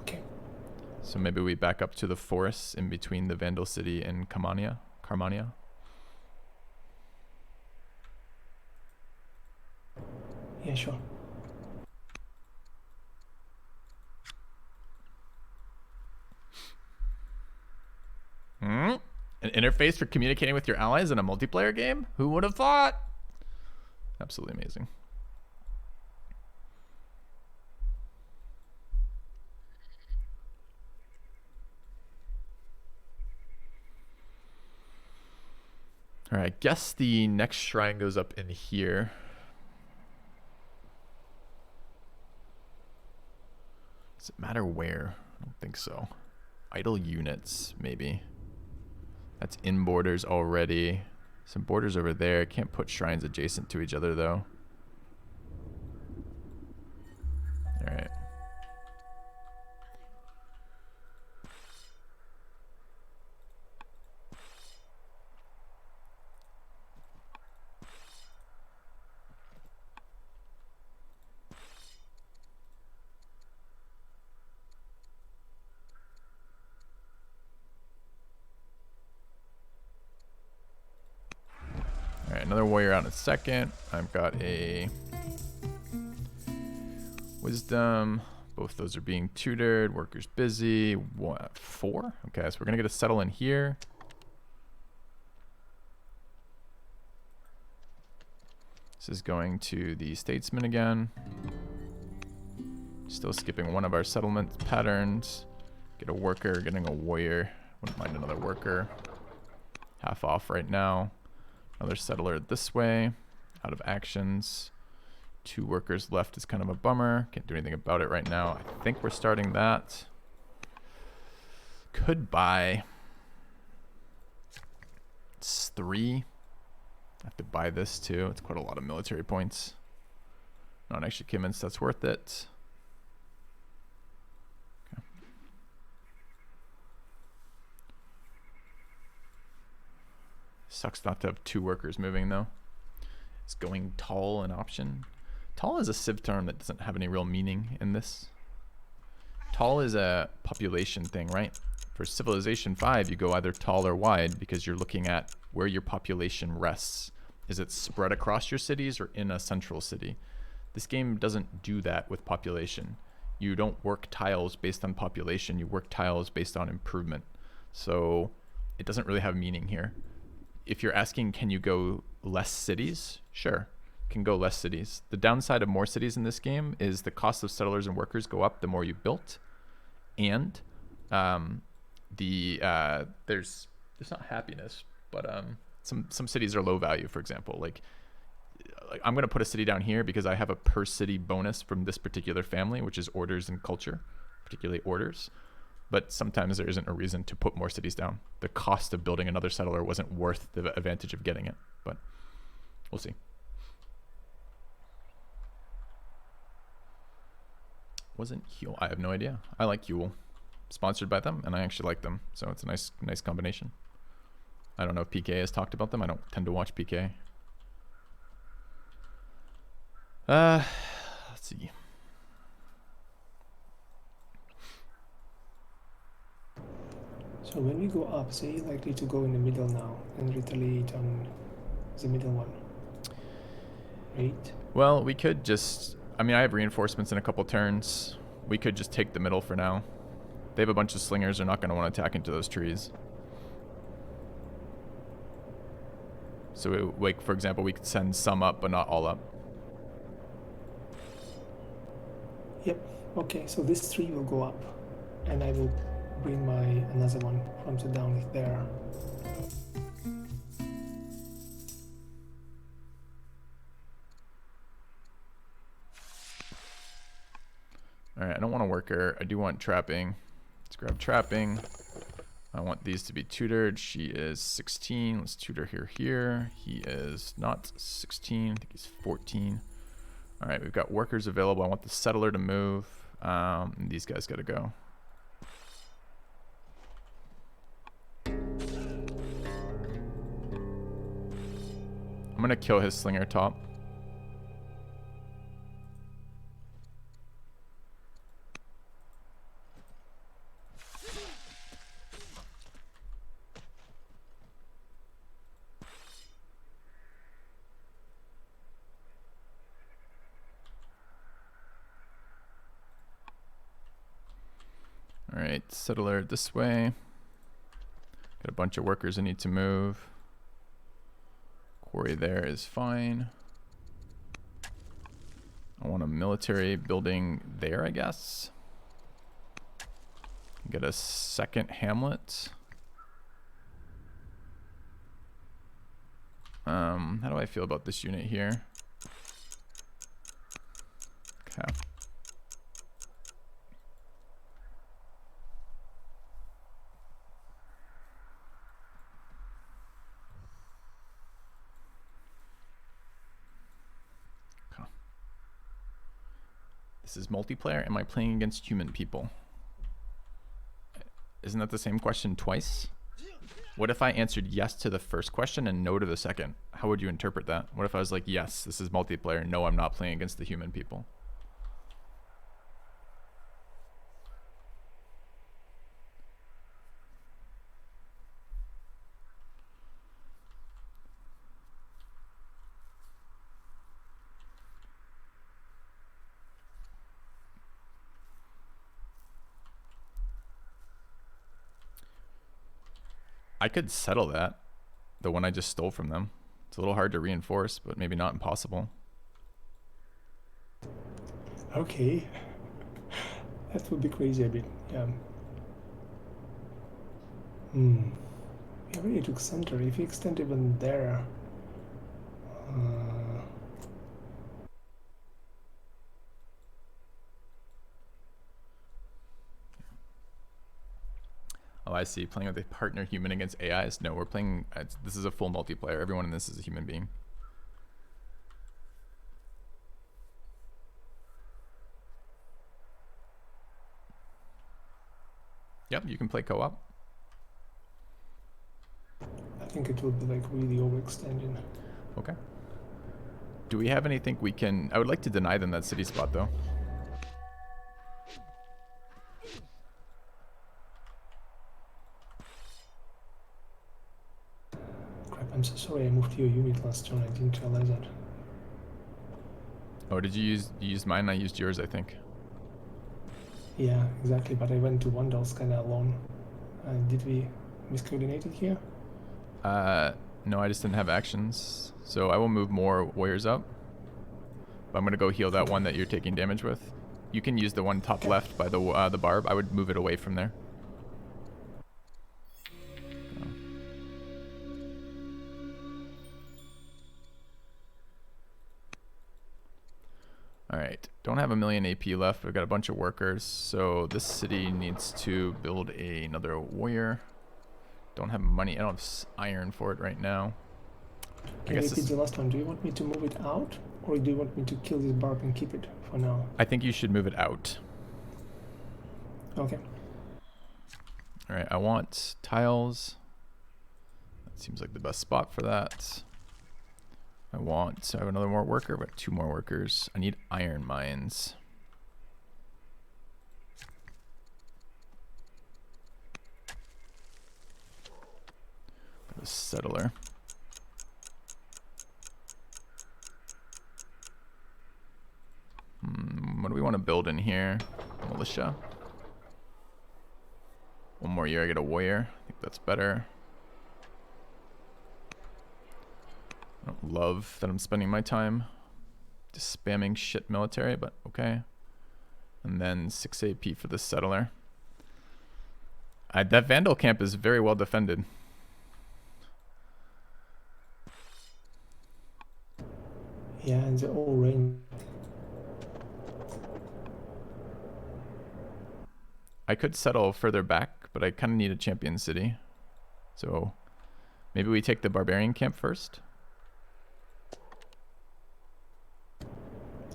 Okay. So maybe we back up to the forests in between the Vandal city and Carmania. Yeah, sure. An interface for communicating with your allies in a multiplayer game? Who would have thought? Absolutely amazing. All right, I guess the next shrine goes up in here. Does it matter where? I don't think so. Idle units, maybe. That's in borders already. Some borders over there. Can't put shrines adjacent to each other, though. All right. Alright, another warrior out in a second. I've got a wisdom. Both those are being tutored. Workers busy. What? 4? Okay, so we're gonna get a settle in here. This is going to the statesman again. Still skipping one of our settlement patterns. Get a worker, getting a warrior. Wouldn't mind another worker. Half off right now. Another settler this way. Out of actions. 2 workers left is kind of a bummer. Can't do anything about it right now. I think we're starting that. Could buy. It's 3. I have to buy this too. It's quite a lot of military points. Not actually convinced that's worth it. Okay. Sucks not to have 2 workers moving though. Is going tall an option? Tall is a civ term that doesn't have any real meaning in this. Tall is a population thing, right? For Civilization 5, you go either tall or wide because you're looking at where your population rests. Is it spread across your cities or in a central city? This game doesn't do that with population. You don't work tiles based on population, you work tiles based on improvement. So it doesn't really have meaning here. If you're asking, can you go less cities? Sure. can go less cities. The downside of more cities in this game is the cost of settlers and workers go up the more you built, and there's not happiness, but some cities are low value. For example, like I'm gonna put a city down here because I have a per city bonus from this particular family, which is orders and culture, particularly orders. But sometimes there isn't a reason to put more cities down. The cost of building another settler wasn't worth the advantage of getting it, but we'll see. Wasn't Huel? I have no idea. I like Huel. Sponsored by them, and I actually like them, so it's a nice combination. I don't know if PK has talked about them. I don't tend to watch PK. Let's see. So when we go up, say likely to go in the middle now and retaliate on the middle one, right? Well, we could just, I mean, I have reinforcements in a couple turns. We could just take the middle for now. They have a bunch of slingers. They're not going to want to attack into those trees. So, like, for example, we could send some up, but not all up. Yep. Okay, so this tree will go up, and I will bring my another one from the down there. All right, I don't want a worker. I do want trapping. Let's grab trapping. I want these to be tutored. She is 16. Let's tutor her here. He is not 16. I think he's 14. All right, we've got workers available. I want the settler to move. And these guys got to go. I'm going to kill his slinger top. All right, settler this way. Got a bunch of workers I need to move. Quarry there is fine. I want a military building there, I guess. Get a second hamlet. How do I feel about this unit here? Okay. This is multiplayer. Am I playing against human people? Isn't that the same question twice? What if I answered yes to the first question and no to the second? How would you interpret that? What if I was like, yes, this is multiplayer. No, I'm not playing against the human people. I could settle that, the one I just stole from them. It's a little hard to reinforce, but maybe not impossible. Okay. That would be crazy a bit, yeah. We already took center. If we extend even there... Oh, I see. Playing with a partner human against AIs. No, we're playing... this is a full multiplayer. Everyone in this is a human being. Yep, you can play co-op. I think it would be like really overextending. Okay. Do we have anything we can... I would like to deny them that city spot, though. I'm so sorry I moved your unit last turn. I didn't realize that. Oh, did you use mine? I used yours, I think. Yeah, exactly. But I went to Wandals kind of alone. Did we miscoordinate it here? No, I just didn't have actions. So I will move more warriors up. But I'm gonna go heal that one that you're taking damage with. You can use the one top left by the barb. I would move it away from there. Alright, don't have a million AP left. We've got a bunch of workers, so this city needs to build another warrior. Don't have money. I don't have iron for it right now. Can you repeat the last one? Do you want me to move it out, or do you want me to kill this barb and keep it for now? I think you should move it out. Okay. Alright, I want tiles. That seems like the best spot for that. I have another more worker, but 2 more workers. I need iron mines. A settler. What do we want to build in here? Militia. 1 more year, I get a warrior. I think that's better. I don't love that I'm spending my time just spamming shit military, but okay. And then 6 AP for the settler. That Vandal camp is very well defended. Yeah, and they're all rain. I could settle further back, but I kind of need a champion city. So maybe we take the barbarian camp first.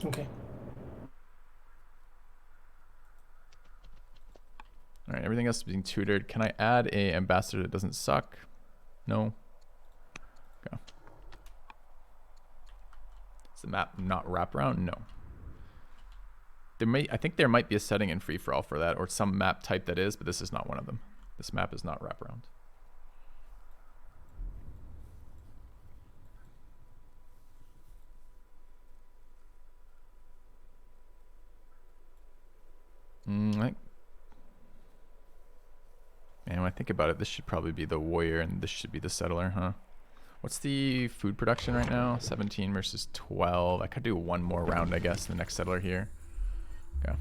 Okay. All right, everything else is being tutored. Can I add a ambassador that doesn't suck? No. Okay. Does the map not wrap around? No. I think there might be a setting in free for all for that, or some map type that is, but this is not one of them. This map is not wraparound. Man, when I think about it, this should probably be the warrior and this should be the settler, huh? What's the food production right now? 17 versus 12. I could do 1 more round, I guess, the next settler here. Okay.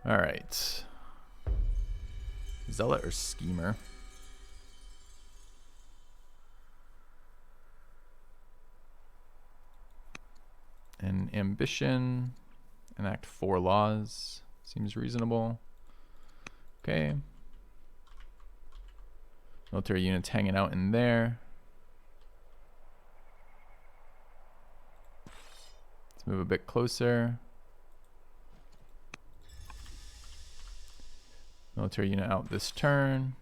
Alright. Zealot or schemer? And ambition. Enact 4 laws. Seems reasonable. Okay. Military units hanging out in there. Let's move a bit closer. Military unit out this turn.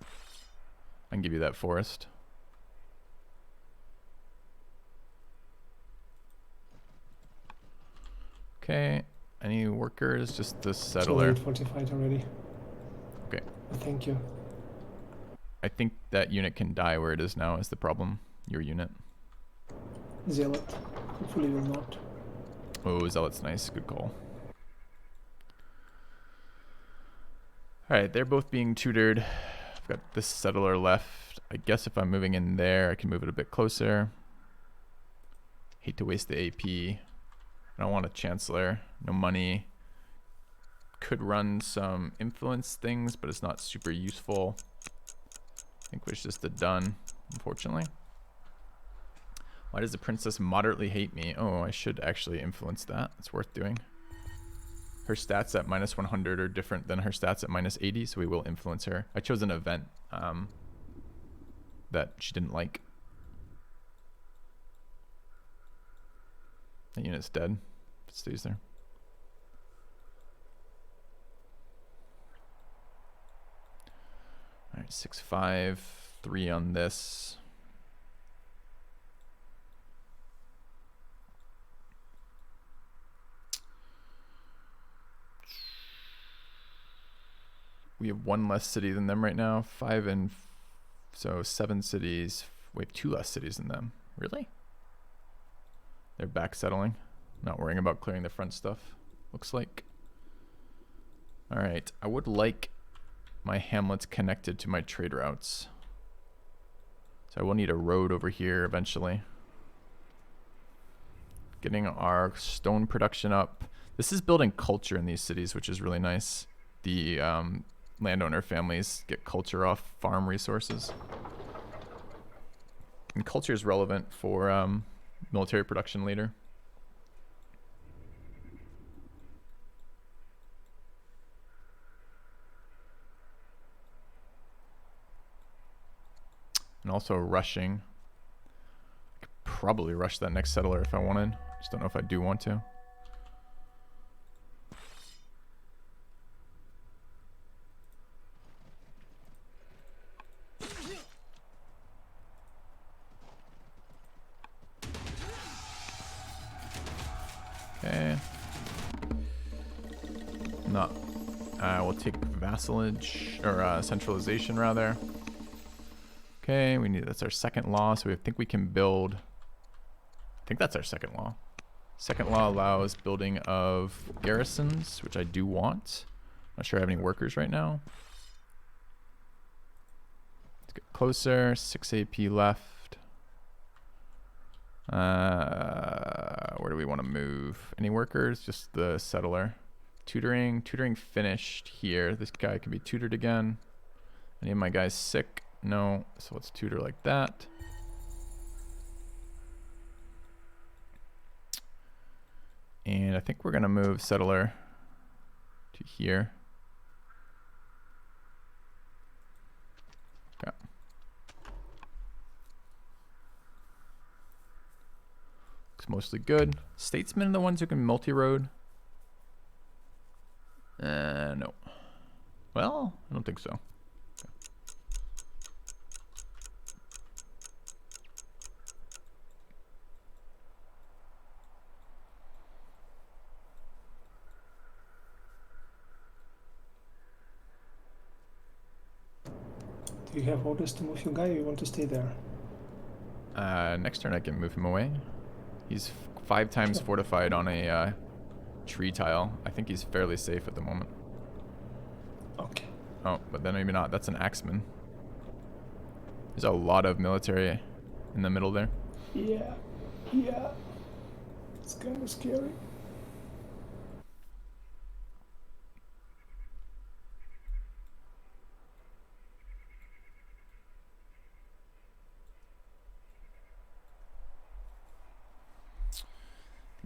I can give you that forest. Okay. Any workers? Just the settler. Fortified already. Okay. Thank you. I think that unit can die where it is now is the problem. Your unit. Zealot. Hopefully will not. Oh, Zealot's nice. Good call. Alright, they're both being tutored. I've got this settler left. I guess if I'm moving in there, I can move it a bit closer. Hate to waste the AP. I don't want a chancellor. No money. Could run some influence things, but it's not super useful. I think it's just a done, unfortunately. Why does the princess moderately hate me? Oh, I should actually influence that. It's worth doing. Her stats at minus 100 are different than her stats at minus 80, so we will influence her. I chose an event that she didn't like. That unit's dead. It stays there. All right, 6-5, 3 on this. We have 1 less city than them right now. 5 and so 7 cities. We have 2 less cities than them. Really? They're back settling. Not worrying about clearing the front stuff, looks like. All right, I would like my hamlets connected to my trade routes. So I will need a road over here eventually. Getting our stone production up. This is building culture in these cities, which is really nice. The landowner families get culture off farm resources. And culture is relevant for military production later. And also rushing. I could probably rush that next settler if I wanted. Just don't know if I do want to. Okay. No. We'll take vassalage, or centralization rather. Okay, that's our second law, so I think we can build, I think that's our second law. Second law allows building of garrisons, which I do want. Not sure I have any workers right now. Let's get closer, 6 AP left. Where do we want to move? Any workers? Just the settler. Tutoring finished here. This guy can be tutored again. Any of my guys sick? No, so let's tutor like that. And I think we're gonna move settler to here. Okay. Looks mostly good. Statesmen are the ones who can multi-road. No. Well, I don't think so. Do you have orders to move your guy or you want to stay there? Next turn I can move him away. He's 5 times fortified on a tree tile. I think he's fairly safe at the moment. Okay. Oh, but then maybe not. That's an axeman. There's a lot of military in the middle there. Yeah. It's kind of scary.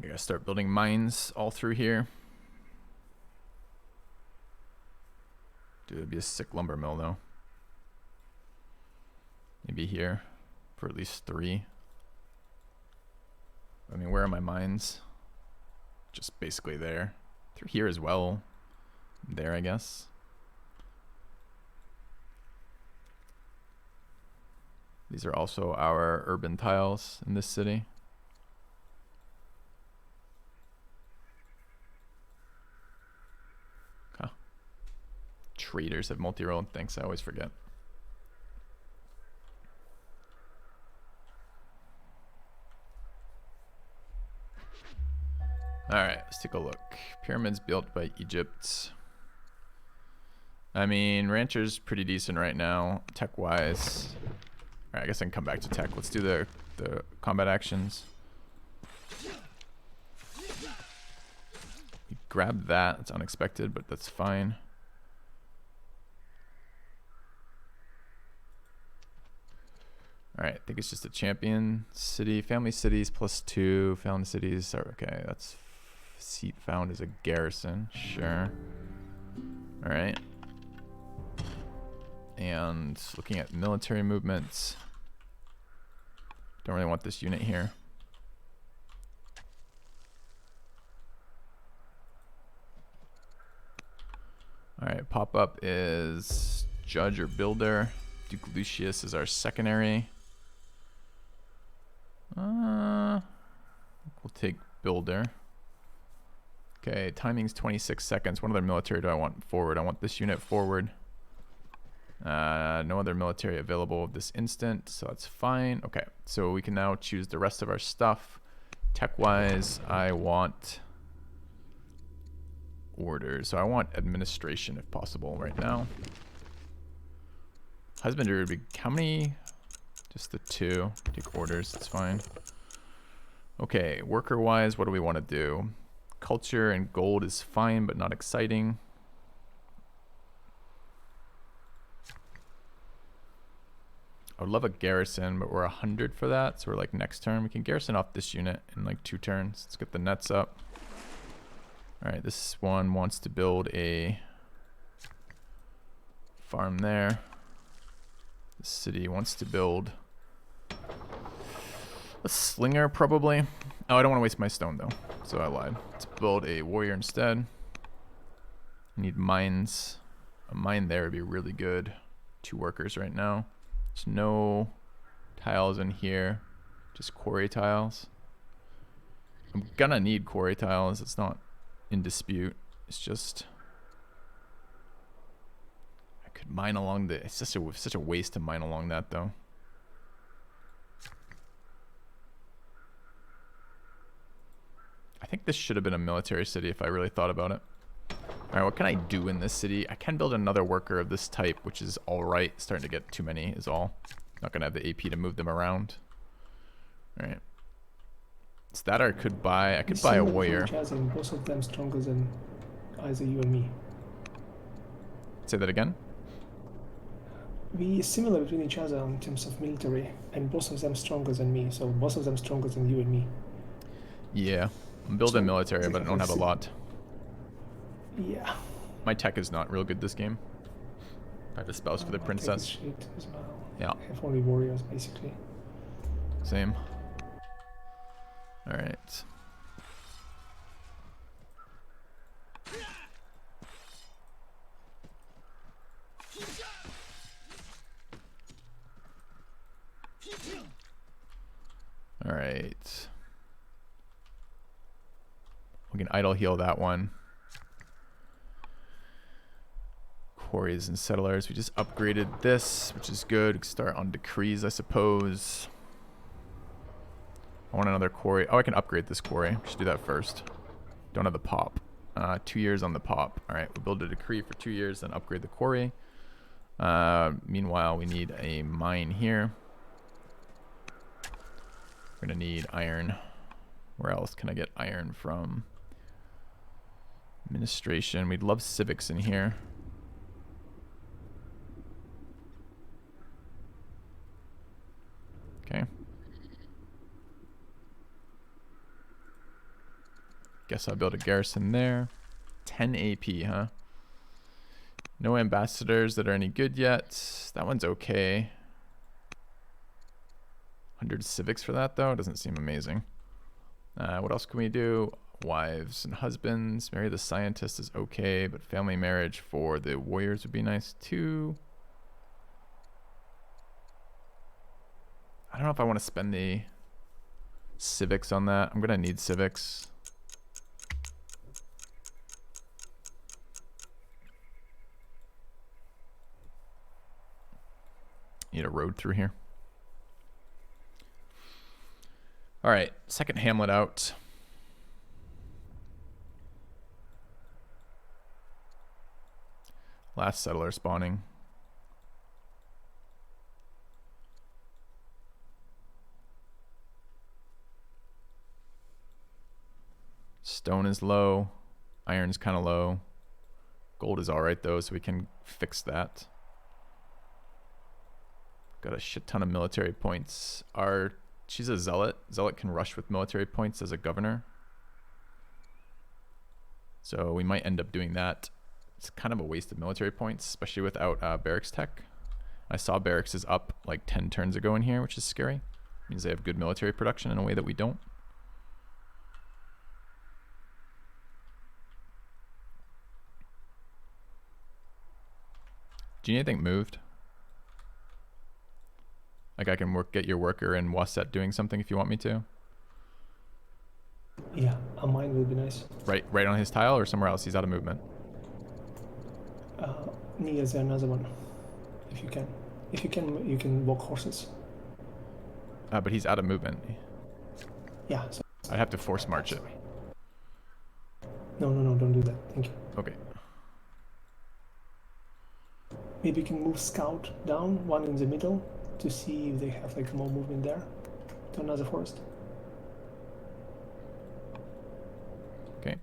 I gotta start building mines all through here. Dude, it'd be a sick lumber mill though. Maybe here for at least 3. I mean, where are my mines? Just basically there. Through here as well. There, I guess. These are also our urban tiles in this city. Okay. Traders have multi-road. Thanks, I always forget. Alright, let's take a look. Pyramids built by Egypt. I mean, Rancher's pretty decent right now, tech-wise. Alright, I guess I can come back to tech. Let's do the combat actions. We grabbed that. It's unexpected, but that's fine. Alright, I think it's just a champion city. Family cities +2. Found cities are okay. That's seat found is a garrison. Sure. Alright. And looking at military movements. Don't really want this unit here. Alright, pop up is judge or builder. Duke Lucius is our secondary. We'll take builder. Okay, timing's 26 seconds. What other military do I want forward? I want this unit forward. No other military available at this instant, so that's fine. Okay, so we can now choose the rest of our stuff. Tech-wise, I want orders. So I want administration if possible right now. Husbandry would be, how many Just the 2. Take orders, it's fine. Okay, worker-wise, what do we want to do? Culture and gold is fine, but not exciting. I would love a garrison, but we're 100 for that, so we're like next turn. We can garrison off this unit in like 2 turns. Let's get the nets up. Alright, this one wants to build a farm there. The city wants to build a slinger, probably. Oh, I don't want to waste my stone, though, so I lied. Let's build a warrior instead. I need mines. A mine there would be really good. 2 workers right now. There's no tiles in here, just quarry tiles. I'm gonna need quarry tiles. It's not in dispute. It's just I could mine along the. It's such a waste to mine along that though. I think this should have been a military city if I really thought about it. Alright, what can I do in this city? I can build another worker of this type, which is alright. Starting to get too many is all. Not going to have the AP to move them around. Alright. It's that or I could buy a warrior. Both of them stronger than either you or me. Say that again? We similar between each other in terms of military, and both of them stronger than me, so both of them stronger than you and me. Yeah. I'm building military, but I don't have a lot. Yeah. My tech is not real good this game. I have a spouse for the princess. Shit as well. Yeah. I have only warriors basically. Same. Alright. Alright. We can idle heal that one. Quarries and settlers. We just upgraded this, which is good. We can start on decrees, I suppose. I want another quarry. Oh, I can upgrade this quarry. We should do that first. Don't have the pop. 2 years on the pop. Alright, we'll build a decree for 2 years, then upgrade the quarry. Meanwhile, we need a mine here. We're going to need iron. Where else can I get iron from? Administration. We'd love civics in here. Okay. Guess I'll build a garrison there. 10 AP, huh? No ambassadors that are any good yet. That one's okay. 100 civics for that, though. Doesn't seem amazing. What else can we do? Wives and husbands. Marry the scientist is okay, but family marriage for the warriors would be nice, too. I don't know if I want to spend the civics on that. I'm going to need civics. Need a road through here. All right, second hamlet out. Last settler spawning. Stone is low. Iron's kind of low. Gold is all right though, so we can fix that. Got a shit ton of military points. She's a zealot. Zealot can rush with military points as a governor. So we might end up doing that. It's kind of a waste of military points, especially without barracks tech. I saw barracks is up like 10 turns ago in here, which is scary. Means they have good military production in a way that we don't. Do you need anything moved? Like I can get your worker in Wasset doing something if you want me to. Yeah, a mine will be nice. Right on his tile or somewhere else? He's out of movement. Near there another one, if you can. If you can, you can walk horses. But he's out of movement. Yeah. So I'd have to force march it. No, don't do that. Thank you. Okay. Maybe you can move scout down, one in the middle, to see if they have like more movement there to another forest. Okay.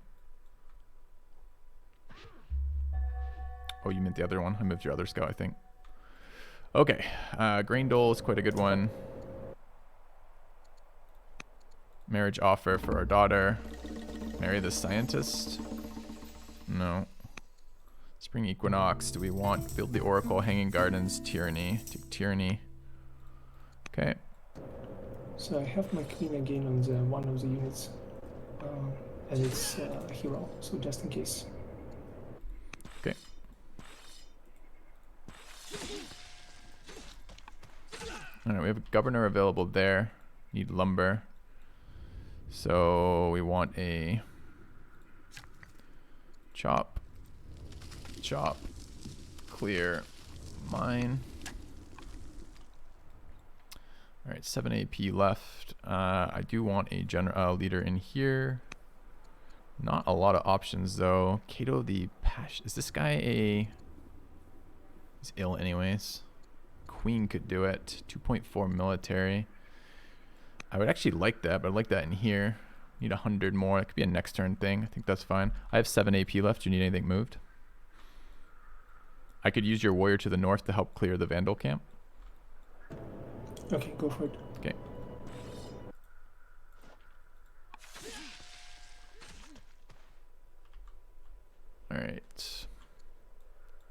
Oh, you meant the other one. I moved your other scout, I think. Okay. Grain Dole is quite a good one. Marriage offer for our daughter. Marry the scientist? No. Spring Equinox. Do we want build the Oracle, Hanging Gardens, Tyranny? Take Tyranny. Okay. So I have my queen again on the one of the units, and it's a hero, so just in case. Okay. Alright, we have a governor available there. Need lumber. So we want a chop, chop, clear, mine. All right, 7 AP left. I do want a leader in here. Not a lot of options though. Cato the Passion. Is this guy a? He's ill anyways. Queen could do it. 2.4 military. I would actually like that, but I'd like that in here. Need 100 more. It could be a next turn thing. I think that's fine. I have 7 AP left. Do you need anything moved? I could use your warrior to the north to help clear the Vandal camp. Okay, go for it. Okay. All right.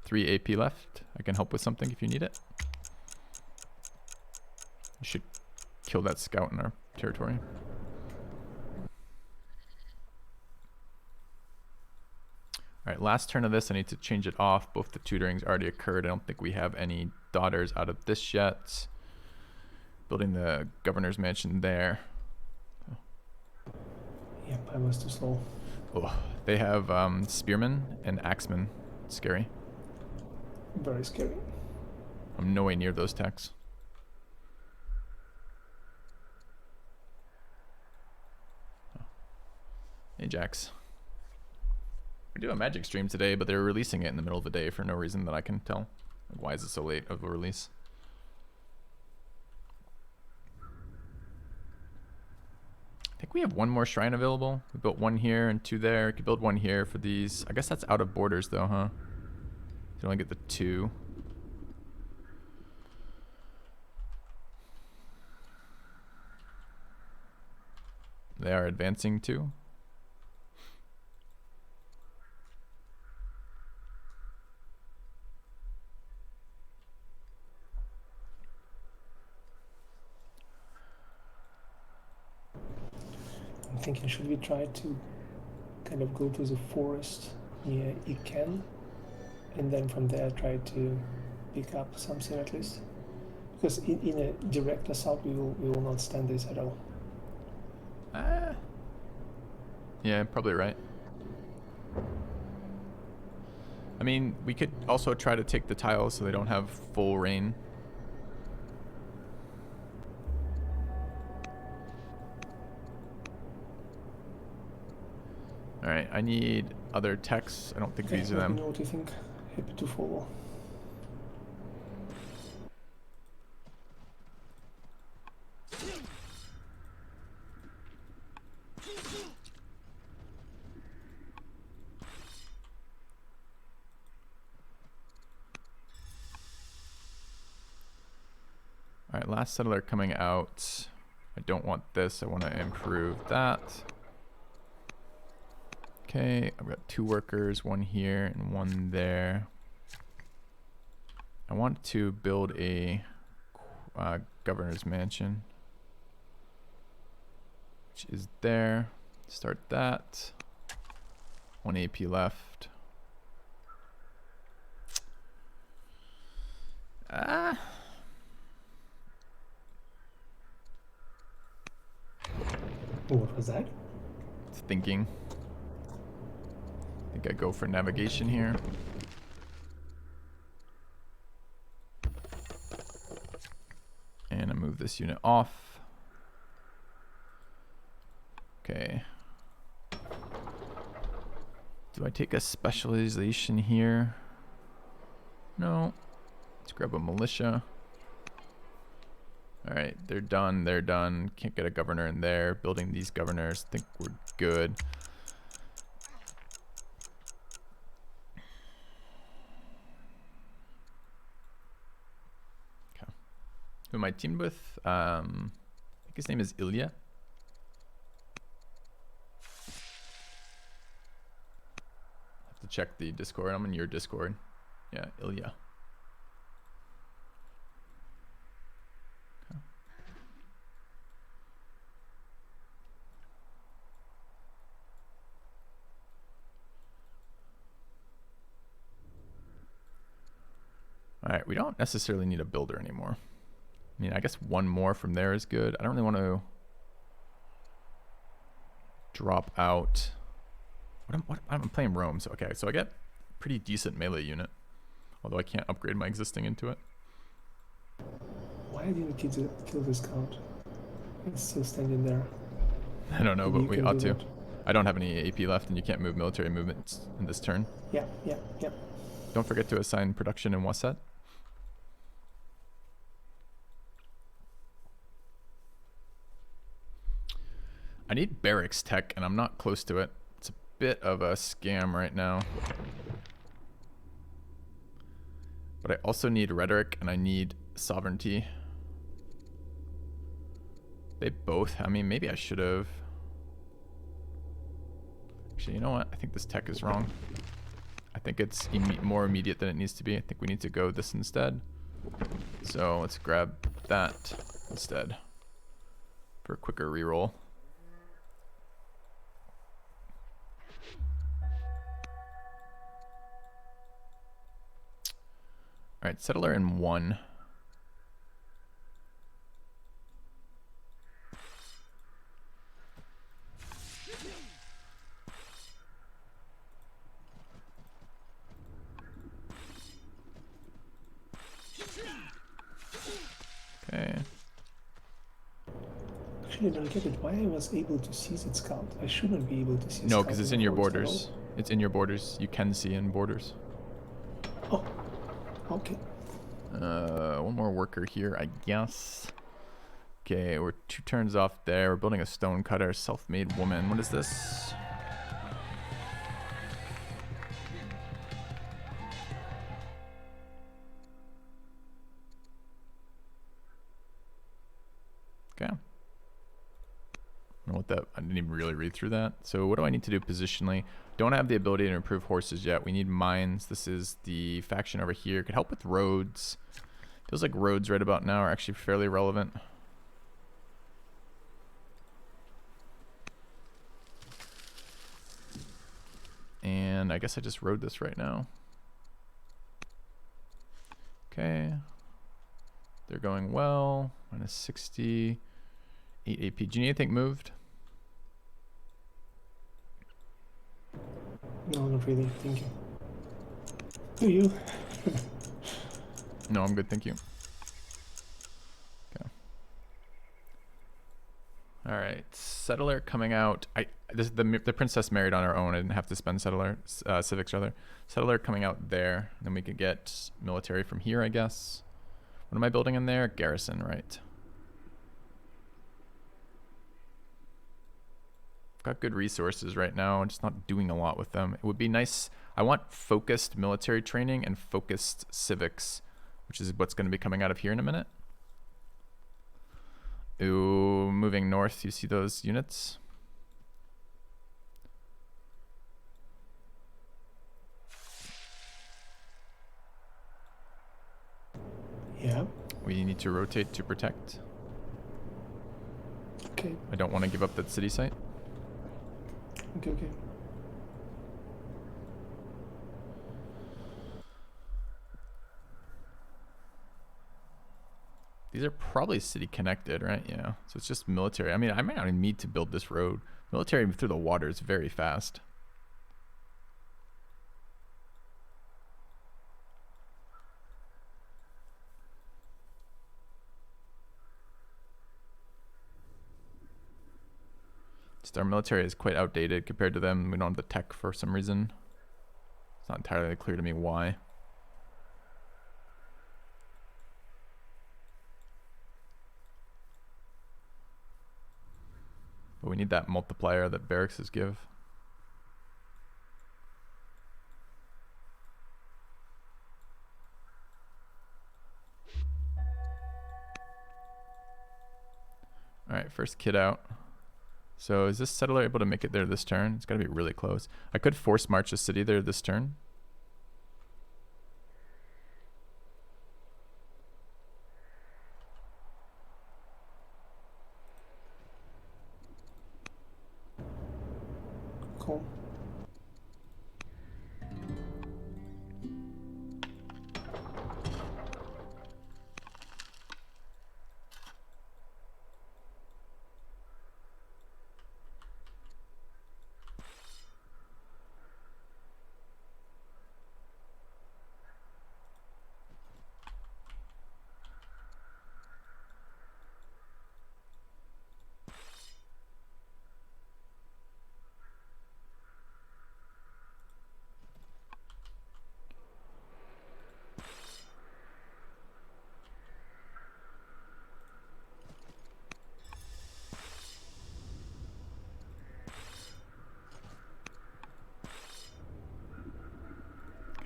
3 AP left. I can help with something if you need it. You should kill that scout in our territory. All right, last turn of this, I need to change it off. Both the tutoring's already occurred. I don't think we have any daughters out of this yet. Building the governor's mansion there. Yep, I was too slow. Oh, they have spearmen and axemen. Scary. Very scary. I'm no way near those techs. Ajax. We do a magic stream today, but they're releasing it in the middle of the day for no reason that I can tell. Like, why is it so late of a release? I think we have one more shrine available. We built one here and 2 there. We could build one here for these. I guess that's out of borders though, huh? You only get the 2. They are advancing too. I'm thinking, should we try to kind of go to the forest near Iken, and then from there try to pick up something at least? Because in a direct assault, we will not stand this at all. Yeah, probably right. I mean, we could also try to take the tiles so they don't have full rain. Alright, I need other texts. I don't think Okay, these are let them. me know what you think. Happy to follow. Alright, last settler coming out. I don't want this. I want to improve that. Okay, I've got 2 workers, 1 here and 1 there. I want to build a governor's mansion, which is there. Start that. 1 AP left. What was that? It's thinking. I think I go for navigation here. And I move this unit off. Okay. Do I take a specialization here? No. Let's grab a militia. All right, they're done. They're done. Can't get a governor in there. Building these governors. Think we're good. Okay. Who am I teamed with? I think his name is Ilya. Have to check the Discord. I'm in your Discord. Yeah, Ilya. All right, we don't necessarily need a builder anymore. I mean, I guess one more from there is good. I don't really want to drop out. I'm playing Rome, so okay. So I get pretty decent melee unit, although I can't upgrade my existing into it. Why didn't you kill this count? It's still standing there. I don't know, Maybe but you we can ought do to. that. I don't have any AP left, and you can't move military movements in this turn. Yeah. Don't forget to assign production in Wasset. I need barracks tech, and I'm not close to it. It's a bit of a scam right now. But I also need rhetoric, and I need sovereignty. They both, I mean, maybe I should have. Actually, you know what? I think this tech is wrong. I think it's more immediate than it needs to be. I think we need to go this instead. So let's grab that instead for a quicker reroll. All right, settler in 1. Okay. Actually, I don't get it. Why I was able to seize its count? I shouldn't be able to seize. No, because count it's in your forest at borders. It's in your borders. You can see in borders. all. Oh, okay. One more worker here, I guess. Okay, we're 2 turns off there. We're building a stone cutter, self-made woman. What is this? Okay. I don't know what that, I didn't even really read through that. So what do I need to do positionally? Don't have the ability to improve horses yet. We need mines. This is the faction over here. Could help with roads. Feels like roads right about now are actually fairly relevant. And I guess I just rode this right now. Okay. They're going well. Minus 60. 8 AP. Do you need anything moved? No, not really. Thank you. Do you? No, I'm good, thank you. Okay. All right, settler coming out. The princess married on her own. I didn't have to spend civics rather. Settler coming out there. Then we could get military from here, I guess. What am I building in there? Garrison, right? Got good resources right now. I'm just not doing a lot with them. It would be nice. I want focused military training and focused civics, which is what's going to be coming out of here in a minute. Ooh, moving north. You see those units? Yeah. We need to rotate to protect. Okay. I don't want to give up that city site. Okay. These are probably city connected, right? Yeah. So it's just military. I mean, I might not even need to build this road. Military through the water is very fast. Just our military is quite outdated compared to them. We don't have the tech for some reason. It's not entirely clear to me why. But we need that multiplier that barracks give. Alright, first kid out. So is this settler able to make it there this turn? It's got to be really close. I could force march a city there this turn. Cool.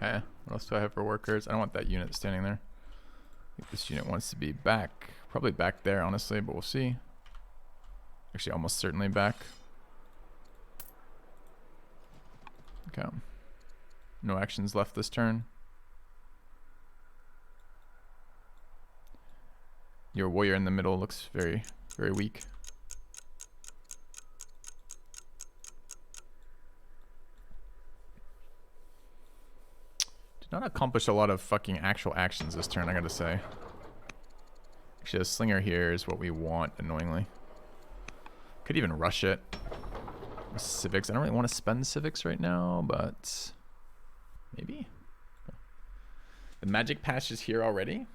Okay, what else do I have for workers? I don't want that unit standing there. I think this unit wants to be back. Probably back there, honestly, but we'll see. Actually, almost certainly back. Okay. No actions left this turn. Your warrior in the middle looks very, very weak. Did not accomplish a lot of fucking actual actions this turn, I gotta say. Actually, a slinger here is what we want, annoyingly. Could even rush it. With civics. I don't really want to spend civics right now, but maybe. The magic patch is here already.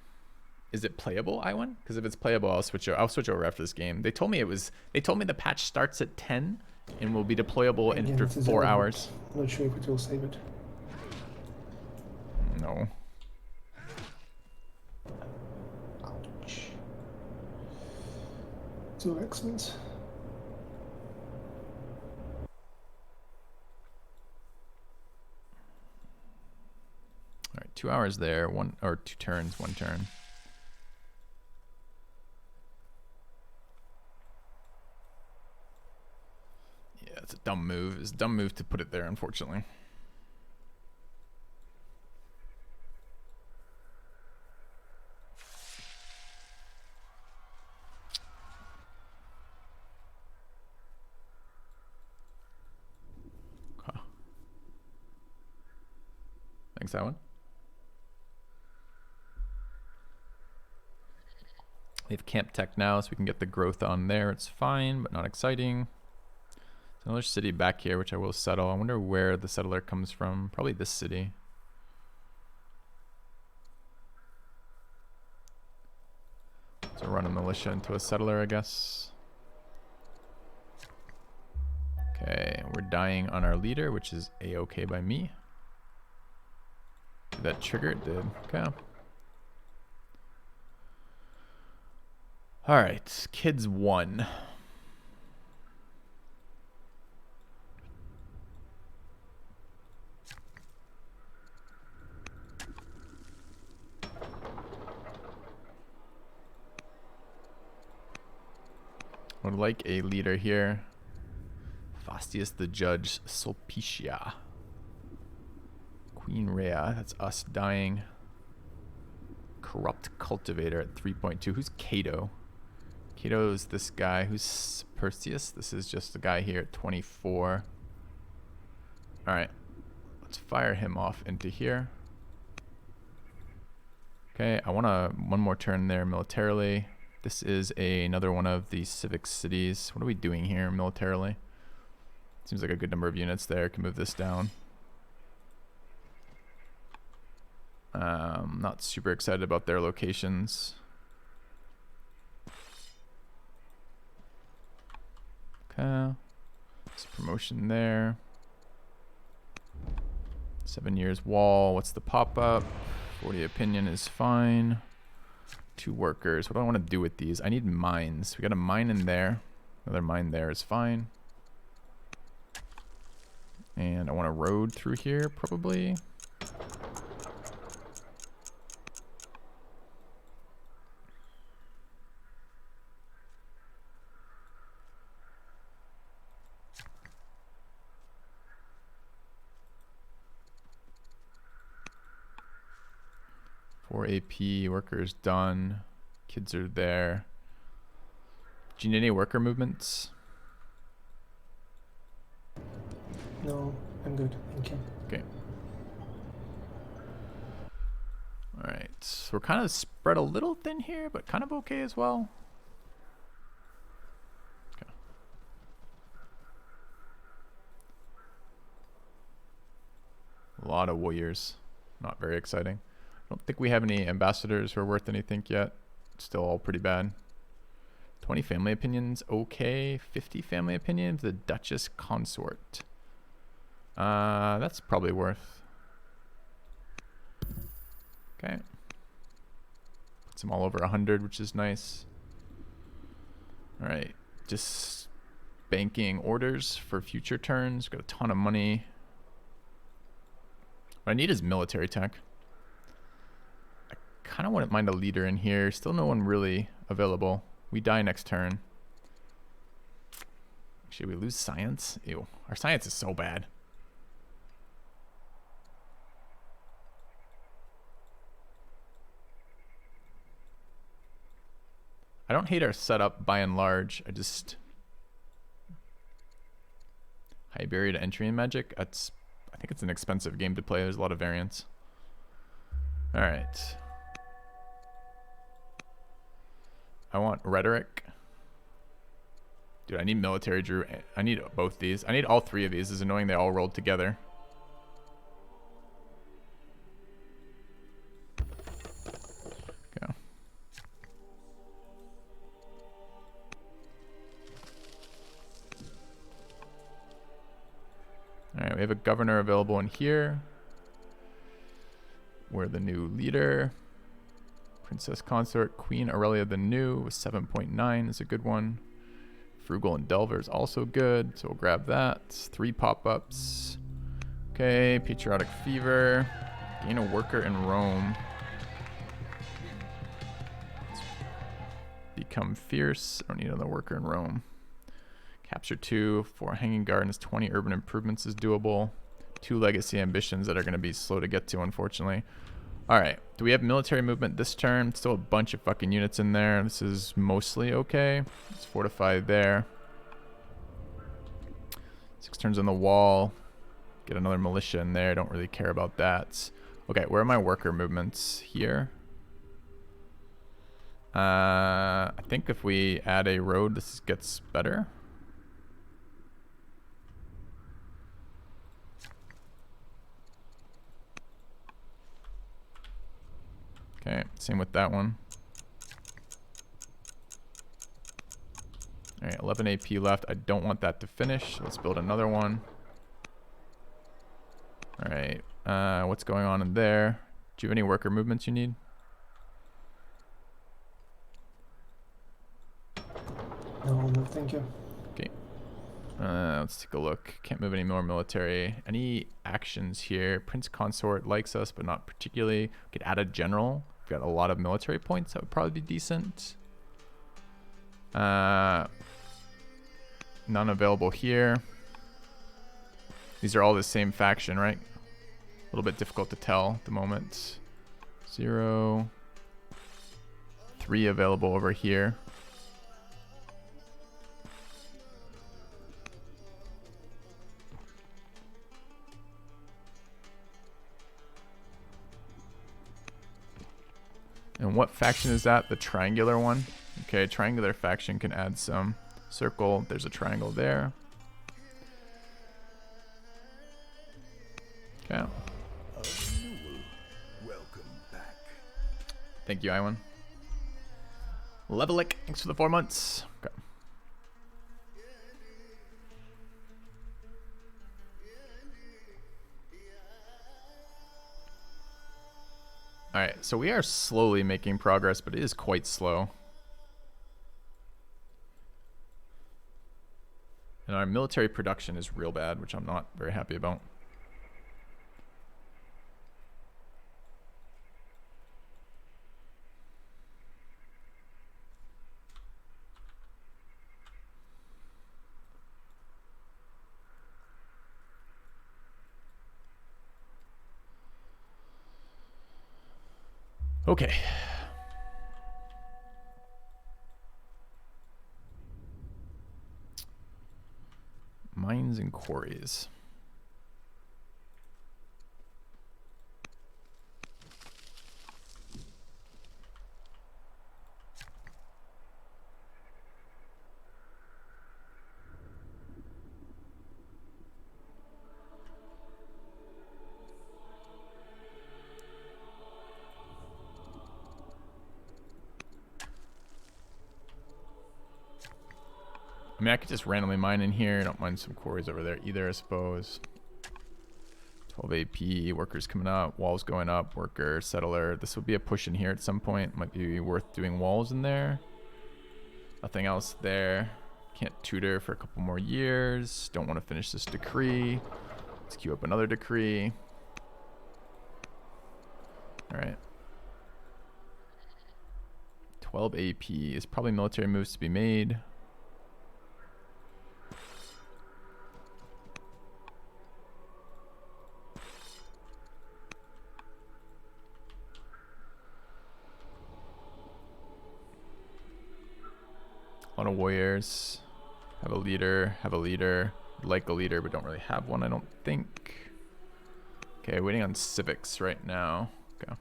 Is it playable, Iwan? Because if it's playable, I'll switch over after this game. They told me it was. They told me the patch starts at 10 and will be deployable in for 4 hours. I'm not sure if it will save it. No. Ouch. 2 excellent. All right, 2 hours there. 2 turns, 1 turn. Yeah, it's a dumb move. It's a dumb move to put it there, unfortunately. Thanks, that one. We have camp tech now, so we can get the growth on there. It's fine, but not exciting. There's another city back here, which I will settle. I wonder where the settler comes from. Probably this city. So run a militia into a settler, I guess. Okay, we're dying on our leader, which is a-okay by me. Did that trigger? It did. Okay. Alright, kids 1. Would like a leader here. Fastius the Judge, Sulpicia. Queen Rhea, that's us dying. Corrupt Cultivator at 3.2. Who's Cato? Cato is this guy. Who's Perseus? This is just the guy here at 24. Alright. Let's fire him off into here. Okay, I want one more turn there militarily. This is another one of the civic cities. What are we doing here militarily? Seems like a good number of units there. Can move this down. Not super excited about their locations. Okay. It's a promotion there. 7 years wall. What's the pop-up? 40 opinion is fine. 2 workers. What do I want to do with these? I need mines. We got a mine in there. Another mine there is fine. And I want a road through here, probably. Four AP, workers done. Kids are there. Do you need any worker movements? No, I'm good. Thank you. Okay. Alright, so we're kind of spread a little thin here, but kind of okay as well. Okay. A lot of warriors. Not very exciting. I don't think we have any ambassadors who are worth anything yet. Still all pretty bad. 20 family opinions, okay. 50 family opinions, the Duchess Consort. That's probably worth. Okay. Puts them all over 100, which is nice. All right, just banking orders for future turns. Got a ton of money. What I need is military tech. I kind of wouldn't mind a leader in here. Still no one really available. We die next turn. Actually, we lose science. Ew, our science is so bad. I don't hate our setup by and large. I just high barrier to entry in Magic. I think it's an expensive game to play. There's a lot of variance. All right. I want rhetoric. Dude, I need military drew. I need both these. I need all three of these. It's annoying they all rolled together. Go. Alright, we have a governor available in here. We're the new leader. Princess Consort, Queen Aurelia the New with 7.9 is a good one. Frugal and Delver is also good, so we'll grab that. 3 pop-ups. Okay, Patriotic Fever. Gain a worker in Rome. Become fierce. I don't need another worker in Rome. Capture 2, 4 Hanging Gardens, 20 urban improvements is doable. 2 legacy ambitions that are going to be slow to get to, unfortunately. Alright, do we have military movement this turn? Still a bunch of fucking units in there. This is mostly okay. Let's fortify there. 6 turns on the wall. Get another militia in there. Don't really care about that. Okay, where are my worker movements? Here. I think if we add a road, this gets better. Okay, same with that one. Alright, 11 AP left. I don't want that to finish. Let's build another one. Alright, what's going on in there? Do you have any worker movements you need? No, thank you. Okay. Let's take a look. Can't move any more military. Any actions here? Prince Consort likes us, but not particularly. We could add a general. We've got a lot of military points. That would probably be decent. None available here. These are all the same faction, right? A little bit difficult to tell at the moment. 0. 3 available over here. And what faction is that? The triangular one? Okay, triangular faction can add some. Circle, there's a triangle there. Okay. Welcome back. Thank you, Iwan. Levelick, thanks for the 4 months. Okay. Alright, so we are slowly making progress, but it is quite slow. And our military production is real bad, which I'm not very happy about. Okay. Mines and quarries. I mean, I could just randomly mine in here. I don't mind some quarries over there either, I suppose. 12 AP, workers coming up, walls going up, worker, settler. This would be a push in here at some point. Might be worth doing walls in there. Nothing else there. Can't tutor for a couple more years. Don't want to finish this decree. Let's queue up another decree. All right. 12 AP is probably military moves to be made. A lot of warriors. Have a leader. Have a leader. Like a leader, but don't really have one, I don't think. Okay, waiting on civics right now. Okay.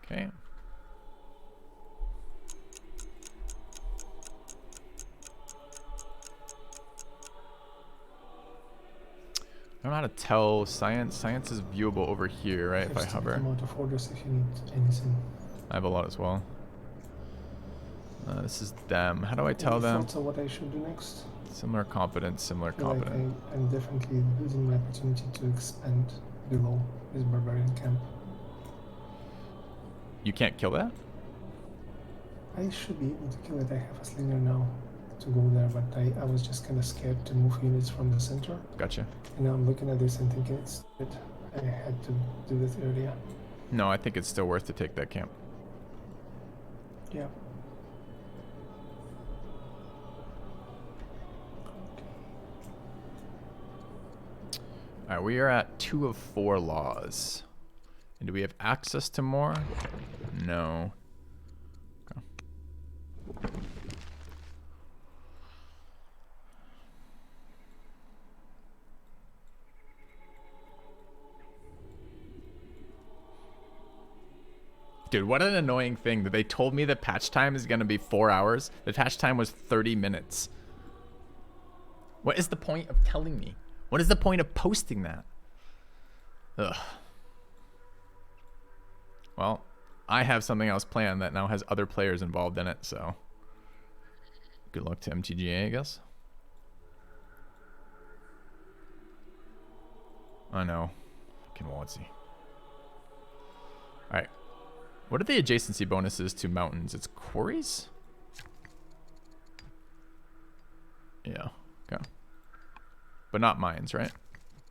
Okay. I don't know how to tell science. Science is viewable over here, right? If I hover. Out of orders if you need anything. I have a lot as well. This is them. How do I tell them? Thoughts on what I should do next? Similar competence, similar competence. Like I'm definitely losing my opportunity to expand below this barbarian camp. You can't kill that? I should be able to kill it. I have a slinger now to go there, but I was just kind of scared to move units from the center. Gotcha. And now I'm looking at this and thinking it's good. I had to do this earlier. No, I think it's still worth to take that camp. Yeah. Alright, we are at 2 of 4 laws. And do we have access to more? No. Okay. Dude, what an annoying thing that they told me the patch time is going to be 4 hours. The patch time was 30 minutes. What is the point of telling me? What is the point of posting that? Ugh. Well, I have something else planned that now has other players involved in it, so good luck to MTGA, I guess. I know. Fucking Wadsy. Alright. What are the adjacency bonuses to mountains? It's quarries? Yeah. Okay. But not mines, right?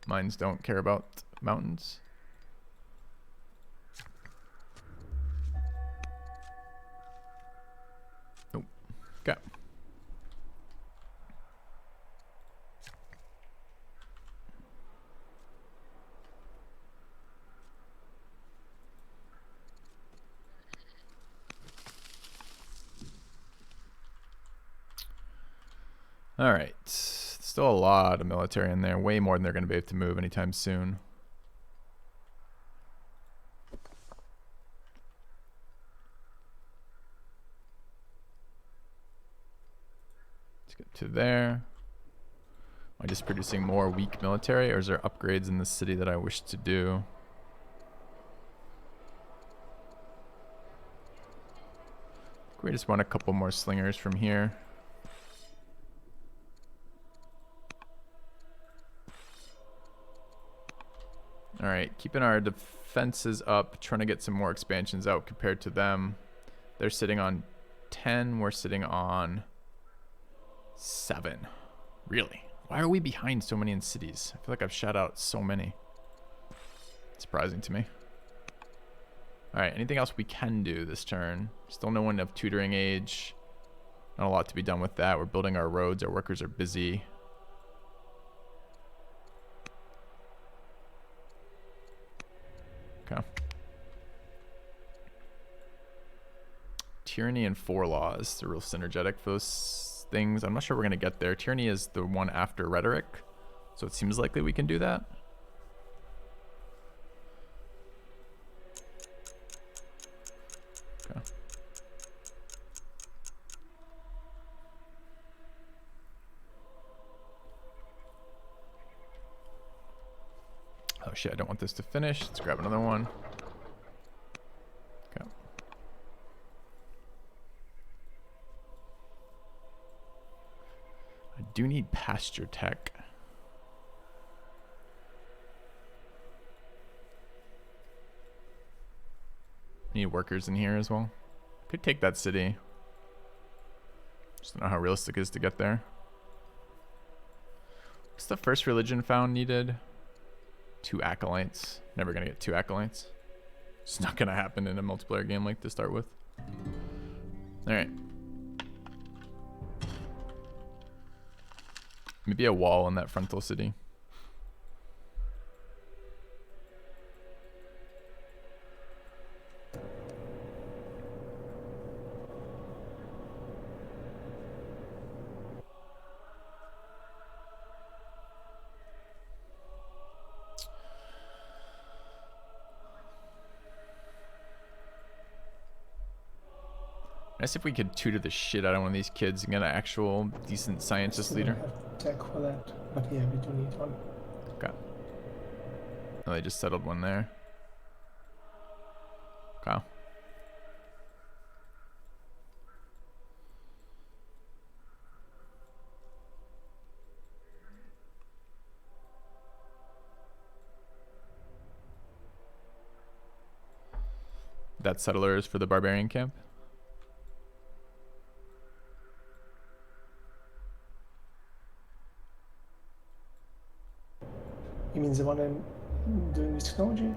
Mines don't care about mountains. Nope. Okay. All right. Still a lot of military in there. Way more than they're going to be able to move anytime soon. Let's get to there. Am I just producing more weak military, or is there upgrades in the city that I wish to do? We just run a couple more slingers from here. All right, keeping our defenses up, trying to get some more expansions out compared to them. They're sitting on 10. We're sitting on 7. Really? Why are we behind so many in cities? I feel like I've shot out so many. Surprising to me. All right, anything else we can do this turn? Still no one of tutoring age. Not a lot to be done with that. We're building our roads. Our workers are busy. Okay. Tyranny and 4 laws. They're real synergetic for those things. I'm not sure we're going to get there. Tyranny is the one after rhetoric. So it seems likely we can do that. Okay. Oh shit, I don't want this to finish. Let's grab another one. Okay. I do need pasture tech. Need workers in here as well. Could take that city. Just don't know how realistic it is to get there. What's the first religion found needed? 2 acolytes. Never gonna get 2 acolytes. It's not gonna happen in a multiplayer game like to start with. Alright. Maybe a wall in that frontal city. Nice if we could tutor the shit out of one of these kids and get an actual decent scientist Still leader. don't have tech for that, but yeah, we do need one. Okay. Oh, they just settled one there. Okay. That settler is for the barbarian camp. You mean the one I'm doing with technology?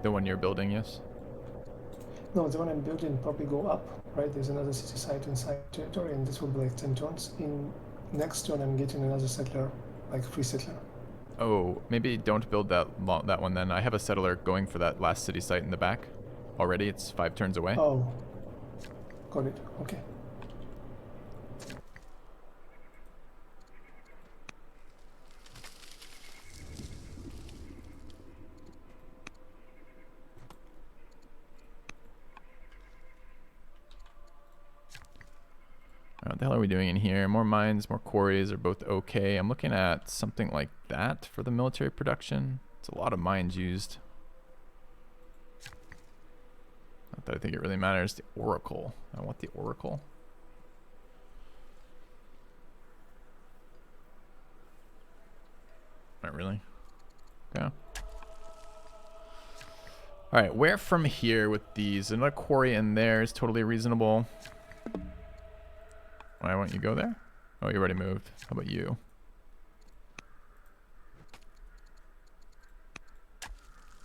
The one you're building, yes. No, the one I'm building probably go up, right? There's another city site inside territory, and this will be like 10 turns. In next turn, I'm getting another settler, like free settler. Oh, maybe don't build that one then. I have a settler going for that last city site in the back. Already, it's 5 turns away. Oh, got it. Okay. What the hell are we doing in here? More mines, more quarries are both okay. I'm looking at something like that for the military production. It's a lot of mines used. Not that I think it really matters. The Oracle. I want the Oracle. Not really. Okay. Alright, where from here with these? Another quarry in there is totally reasonable. Why won't you go there? Oh, you already moved. How about you?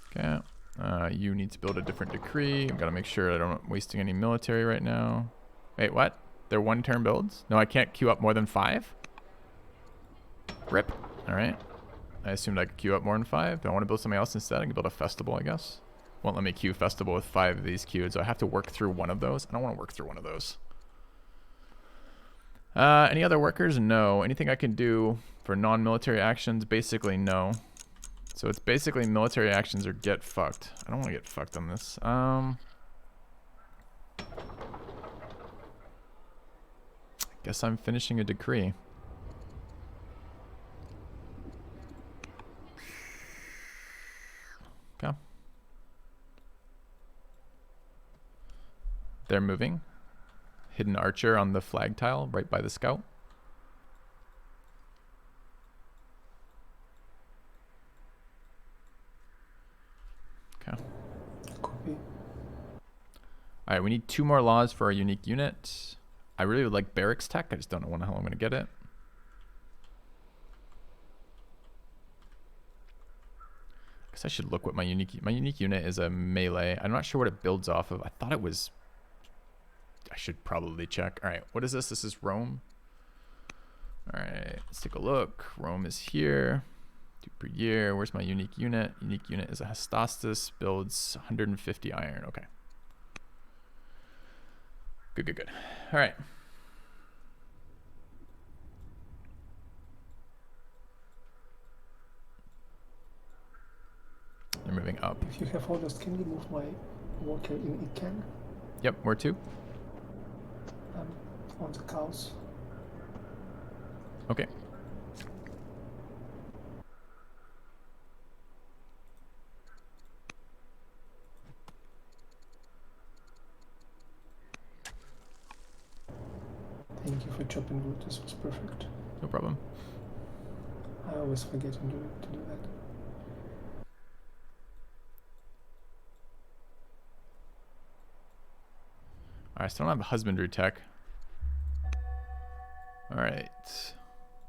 Okay. You need to build a different decree. I've got to make sure I don't wasting any military right now. Wait, what? They're 1-turn builds? No, I can't queue up more than 5? Rip. Alright. I assumed I could queue up more than 5. Do I want to build something else instead? I can build a festival, I guess. Won't let me queue festival with 5 of these queued, so I have to work through one of those. I don't want to work through one of those. Any other workers? No. Anything I can do for non-military actions? Basically, no. So it's basically military actions or get fucked. I don't want to get fucked on this. Guess I'm finishing a decree. Okay. They're moving. Hidden archer on the flag tile right by the scout. All right, we need 2 more laws for our unique unit. I really would like barracks tech. I just don't know when the hell I'm going to get it. I guess I should look what my unique unit is a melee. I'm not sure what it builds off of. I thought it was... I should probably check. All right, what is this? This is Rome. All right, let's take a look. Rome is here. 2 per year. Where's my unique unit? Unique unit is a Hestastus. Builds 150 iron. Okay. Good, good, good. All right. They're moving up. If you have orders, can you move my worker in Iken? Yep, where to? On the cows. Okay. Thank you for chopping wood. This was perfect. No problem. I always forget to do that. Alright, so I don't have husbandry tech. Alright.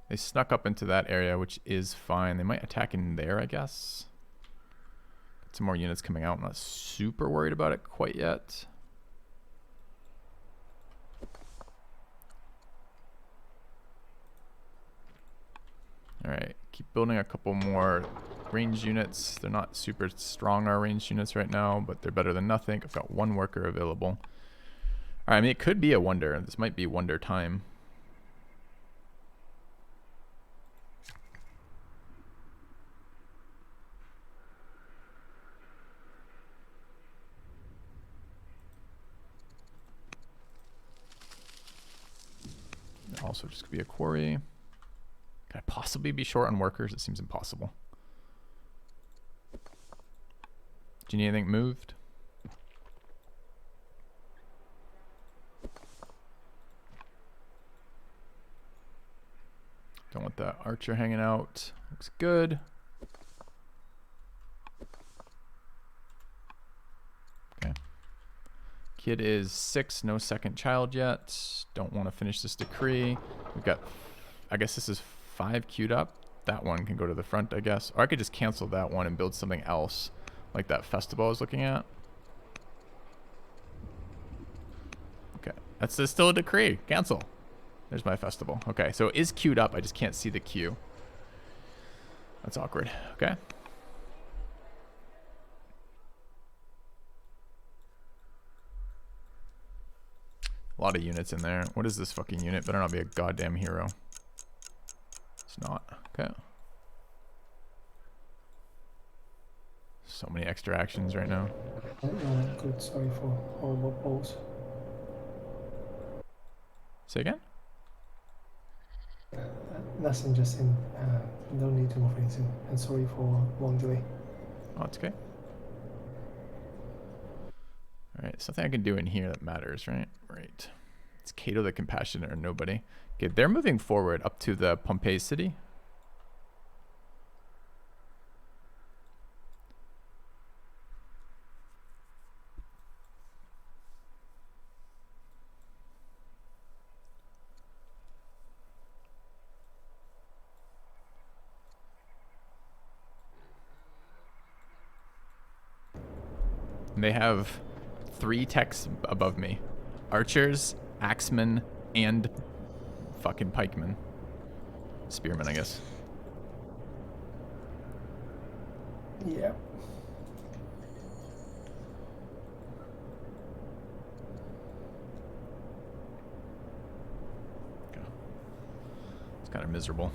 They snuck up into that area, which is fine. They might attack in there, I guess. Got some more units coming out. I'm not super worried about it quite yet. Alright, keep building a couple more range units. They're not super strong, our range units right now, but they're better than nothing. I've got 1 worker available. Alright, I mean, it could be a wonder. This might be wonder time. Also just could be a quarry. Could I possibly be short on workers? It seems impossible. Do you need anything moved? Don't want that archer hanging out. Looks good. Okay. Kid is 6, no second child yet. Don't want to finish this decree. We've got, I guess this is 5 queued up. That one can go to the front, I guess. Or I could just cancel that one and build something else, like that festival I was looking at. Okay, that's still a decree. Cancel. There's my festival. Okay, so it is queued up. I just can't see the queue. That's awkward. Okay. A lot of units in there. What is this fucking unit? Better not be a goddamn hero. It's not. Okay. So many extra actions right now. Good. Sorry for horrible pose. Say again? Nothing, just in. Don't need to move anything. And sorry for long delay. Oh, it's okay. Alright, something I can do in here that matters, right? Right. It's Cato the Compassionate or nobody. Okay, they're moving forward up to the Pompeii city. And they have 3 techs above me. Archers, axemen, and fucking pikemen. Spearmen, I guess. Yeah. Okay. It's kind of miserable.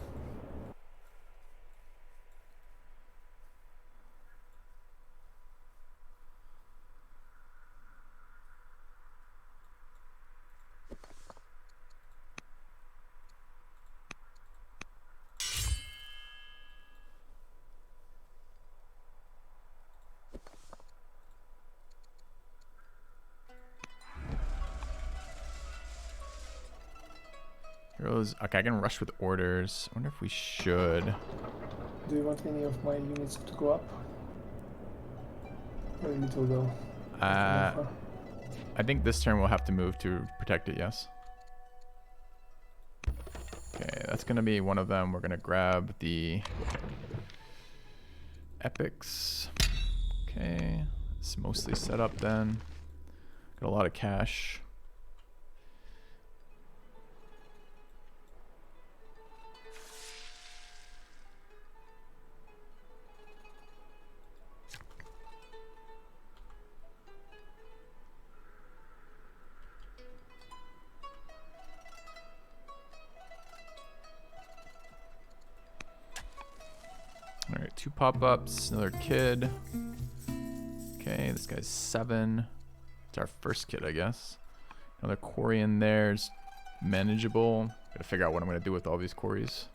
Heroes. Okay, I can rush with orders. I wonder if we should. Do you want any of my units to go up? Very little though. I think this turn we'll have to move to protect it, yes. Okay, that's gonna be one of them. We're gonna grab the epics. Okay, it's mostly set up then. Got a lot of cash. Alright, 2 pop-ups, another kid. Okay, this guy's 7. It's our first kid, I guess. Another quarry in there is manageable. Gotta figure out what I'm gonna do with all these quarries.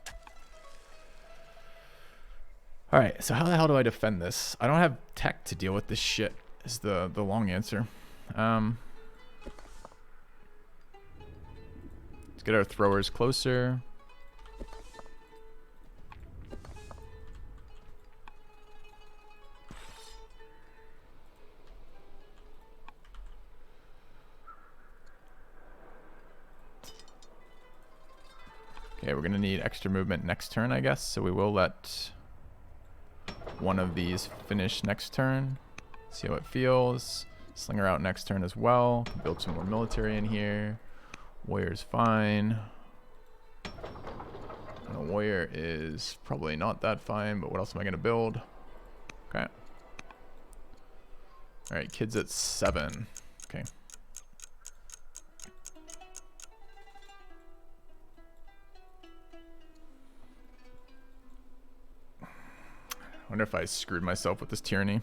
Alright, so how the hell do I defend this? I don't have tech to deal with this shit, is the long answer. Let's get our throwers closer. Okay, we're gonna need extra movement next turn, I guess. So we will let one of these finish next turn. See how it feels. Slinger out next turn as well. Build some more military in here. Warrior's fine. And a warrior is probably not that fine, but what else am I gonna build? Okay. Alright, kids at 7. Okay. I wonder if I screwed myself with this tyranny.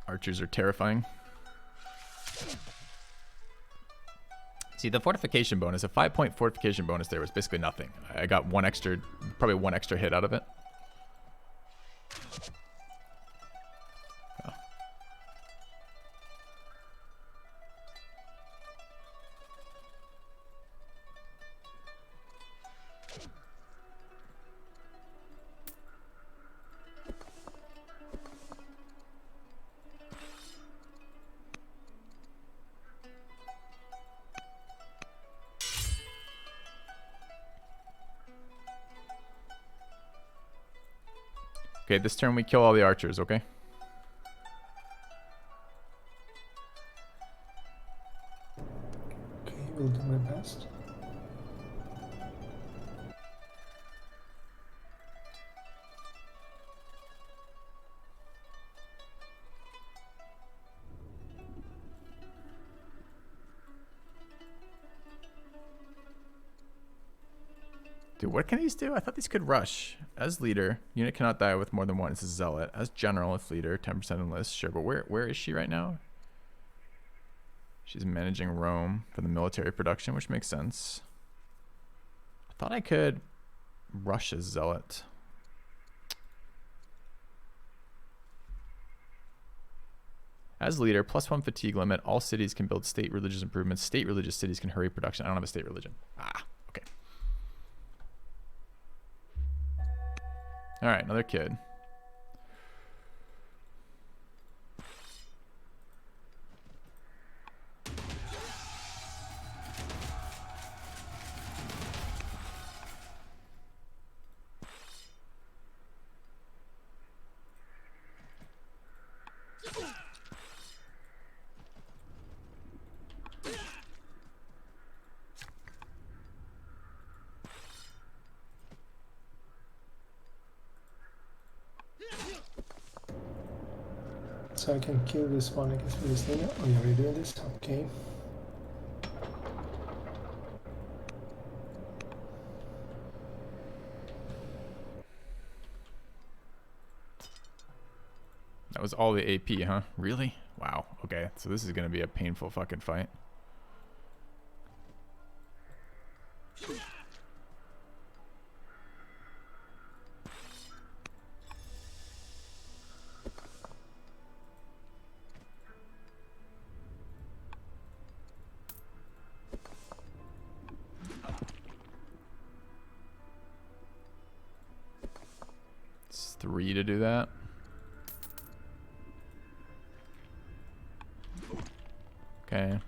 Archers are terrifying. See, the fortification bonus, a 5-point fortification bonus there was basically nothing. I got one extra, probably one extra hit out of it. Oh. Okay, this turn we kill all the archers, okay? Okay, will do my best. Dude, what can these do? I thought these could rush. As leader, unit cannot die with more than one. This is zealot. As general, if leader, 10% enlist. Sure, but where is she right now? She's managing Rome for the military production, which makes sense. I thought I could rush as zealot. As leader, +1 fatigue limit. All cities can build state religious improvements. State religious cities can hurry production. I don't have a state religion. Ah, okay. All right, another kid. So I can kill this one, I guess, with this slinger. Oh, you're already doing this? Okay. That was all the AP, huh? Really? Wow. Okay, so this is gonna be a painful fucking fight. 3 to do that. Okay.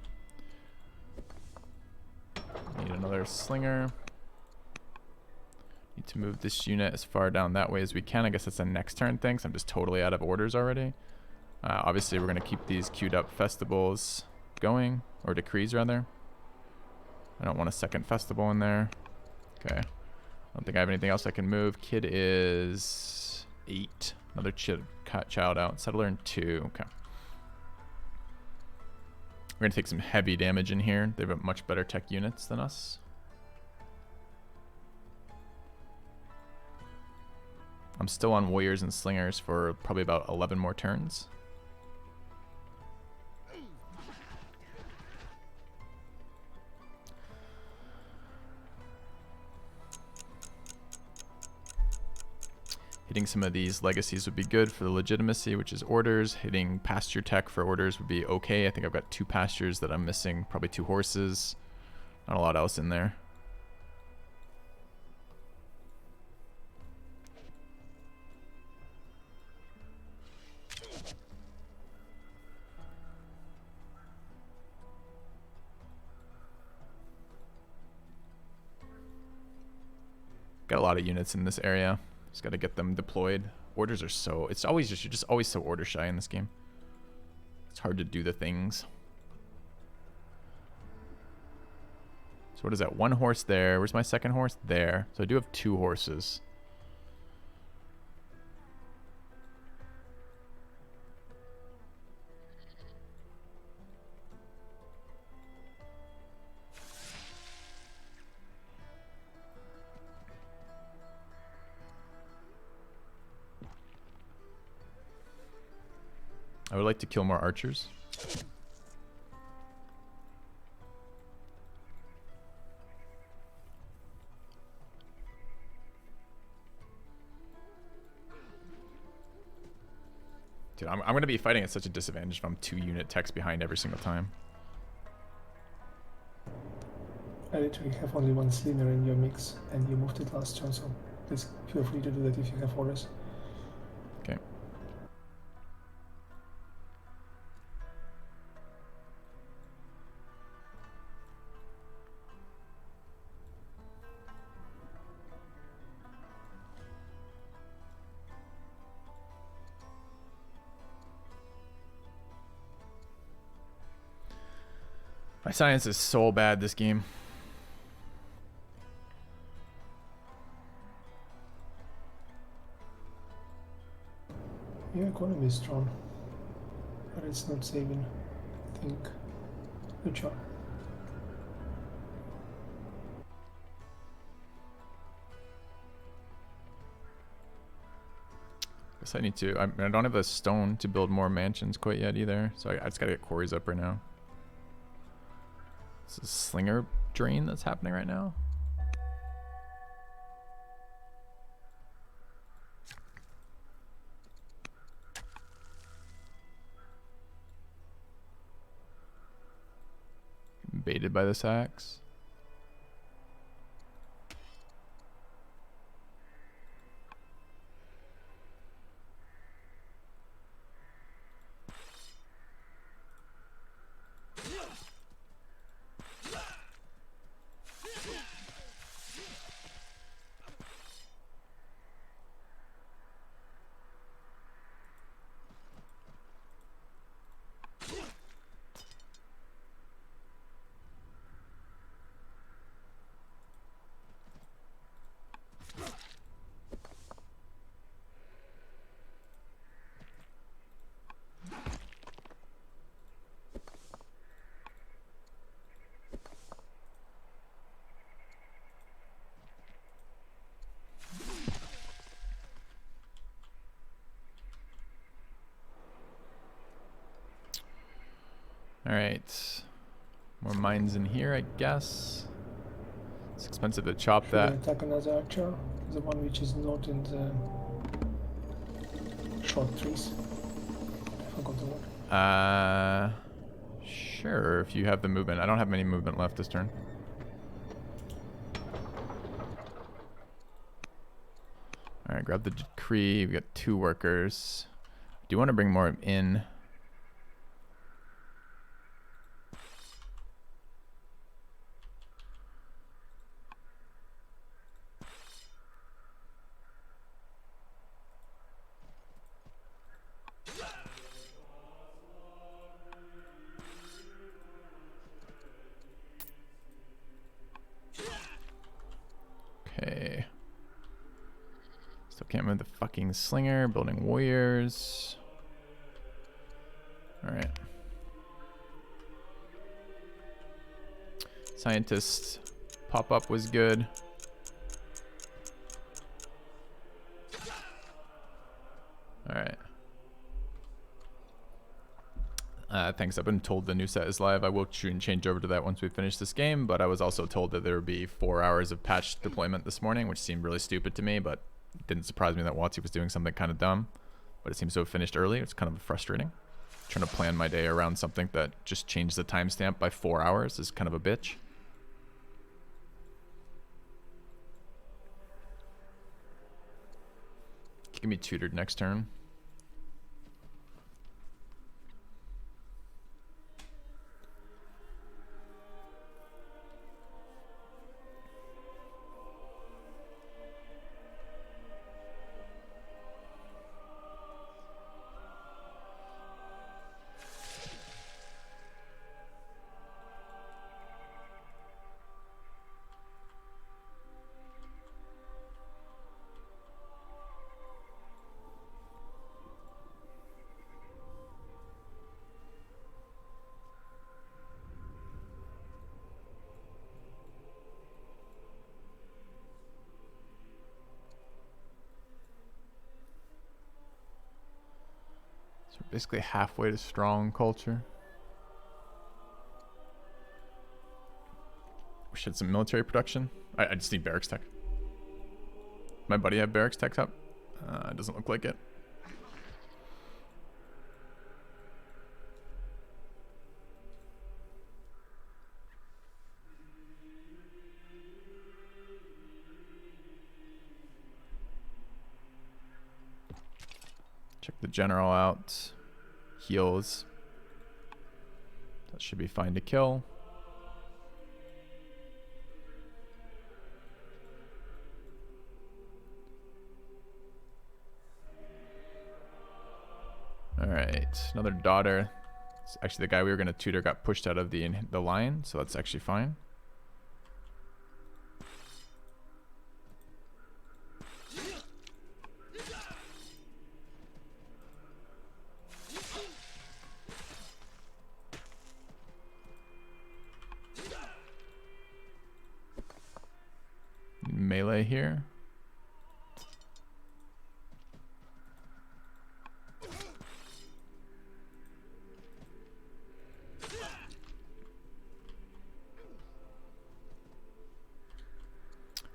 Need another slinger. Need to move this unit as far down that way as we can. I guess that's a next turn thing, so I'm just totally out of orders already. Obviously, we're going to keep these queued up festivals going, or decrees rather. I don't want a second festival in there. Okay. I don't think I have anything else I can move. Kid is 8. Another child out. Settler in 2. Okay. We're going to take some heavy damage in here. They have much better tech units than us. I'm still on warriors and slingers for probably about 11 more turns. Hitting some of these legacies would be good for the legitimacy, which is orders. Hitting pasture tech for orders would be okay. I think I've got 2 pastures that I'm missing, probably 2 horses. Not a lot else in there. Got a lot of units in this area. Just got to get them deployed. Orders are so... It's always just... You're just always so order shy in this game. It's hard to do the things. So what is that? 1 horse there. Where's my second horse? There. So I do have 2 horses. I would like to kill more archers. Dude, I'm going to be fighting at such a disadvantage if I'm 2 unit techs behind every single time. I literally have only 1 slinger in your mix, and you moved it last turn, so please feel free to do that if you have orders. Okay. My science is so bad this game. Your economy is strong, but it's not saving, I think. Good job. Guess I need to... I don't have a stone to build more mansions quite yet either, so I just gotta get quarries up right now. This is slinger drain that's happening right now. Baited by this axe. Alright. More mines in here, I guess. It's expensive to chop Should that. I attack another archer? The one which is not in the short trees. I forgot the word. Sure, if you have the movement. I don't have many movement left this turn. Alright, grab the decree. We got 2 workers. Do you want to bring more in? Okay. Still can't move the fucking slinger. Building warriors. Alright. Scientist pop-up was good. Alright. Thanks. I've been told the new set is live. I will change over to that once we finish this game, but I was also told that there would be 4 hours of patch deployment this morning, which seemed really stupid to me, but it didn't surprise me that WotC was doing something kind of dumb. But it seems to have finished early. It's kind of frustrating. Trying to plan my day around something that just changed the timestamp by 4 hours is kind of a bitch. Give me tutored next turn. So we're basically halfway to strong culture. We should have some military production. I just need barracks tech. My buddy have barracks tech up? It doesn't look like it. Check the general out. Heals. That should be fine to kill. Alright, another daughter. It's actually the guy we were going to tutor got pushed out of the line, so that's actually fine. Melee here.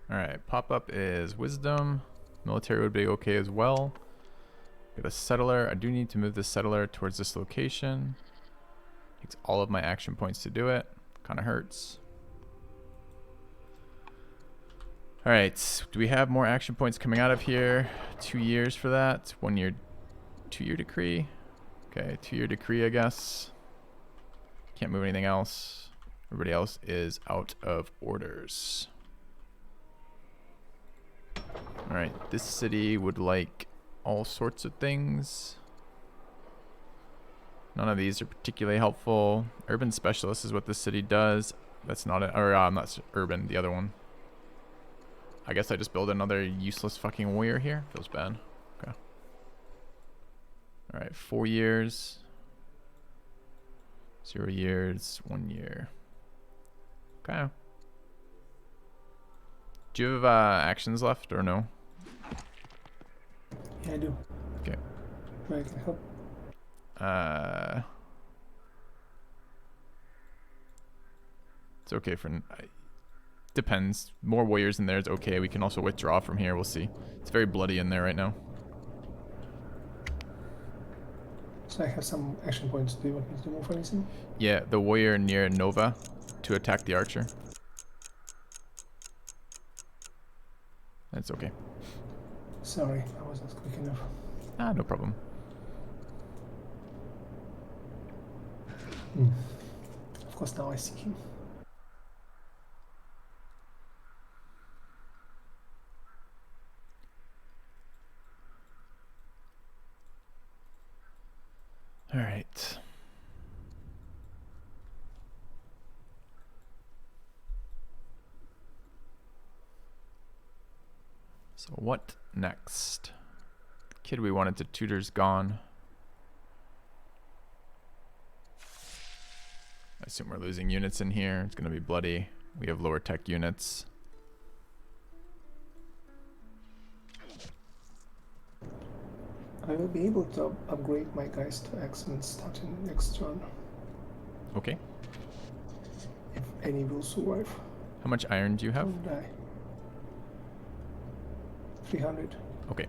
Alright, pop-up is wisdom. Military would be okay as well. Got a settler. I do need to move this settler towards this location. Takes all of my action points to do it. Kind of hurts. Alright, do we have more action points coming out of here? 2 years for that. 1 year, 2 year decree. Okay, 2 year decree, I guess. Can't move anything else. Everybody else is out of orders. Alright, this city would like all sorts of things. None of these are particularly helpful. Urban specialist is what this city does. That's not it. Or not urban, the other one. I guess I just build another useless fucking warrior here. Feels bad. Okay. Alright, 4 years. 0 years, 1 year. Okay. Do you have actions left or no? Yeah, I do. Okay. I can help. It's okay for... depends. More warriors in there is okay. We can also withdraw from here. We'll see. It's very bloody in there right now. So I have some action points. Do you want me to move anything? Yeah, the warrior near Nova to attack the archer. That's okay. Sorry, I wasn't quick enough. Ah, no problem. Of course, now I see him. All right. So what next? The kid we wanted to tutor's gone. I assume we're losing units in here. It's going to be bloody. We have lower tech units. I will be able to upgrade my guys to excellent starting next turn, Okay. if any will survive. How much iron do you have? Don't die. 300. Okay.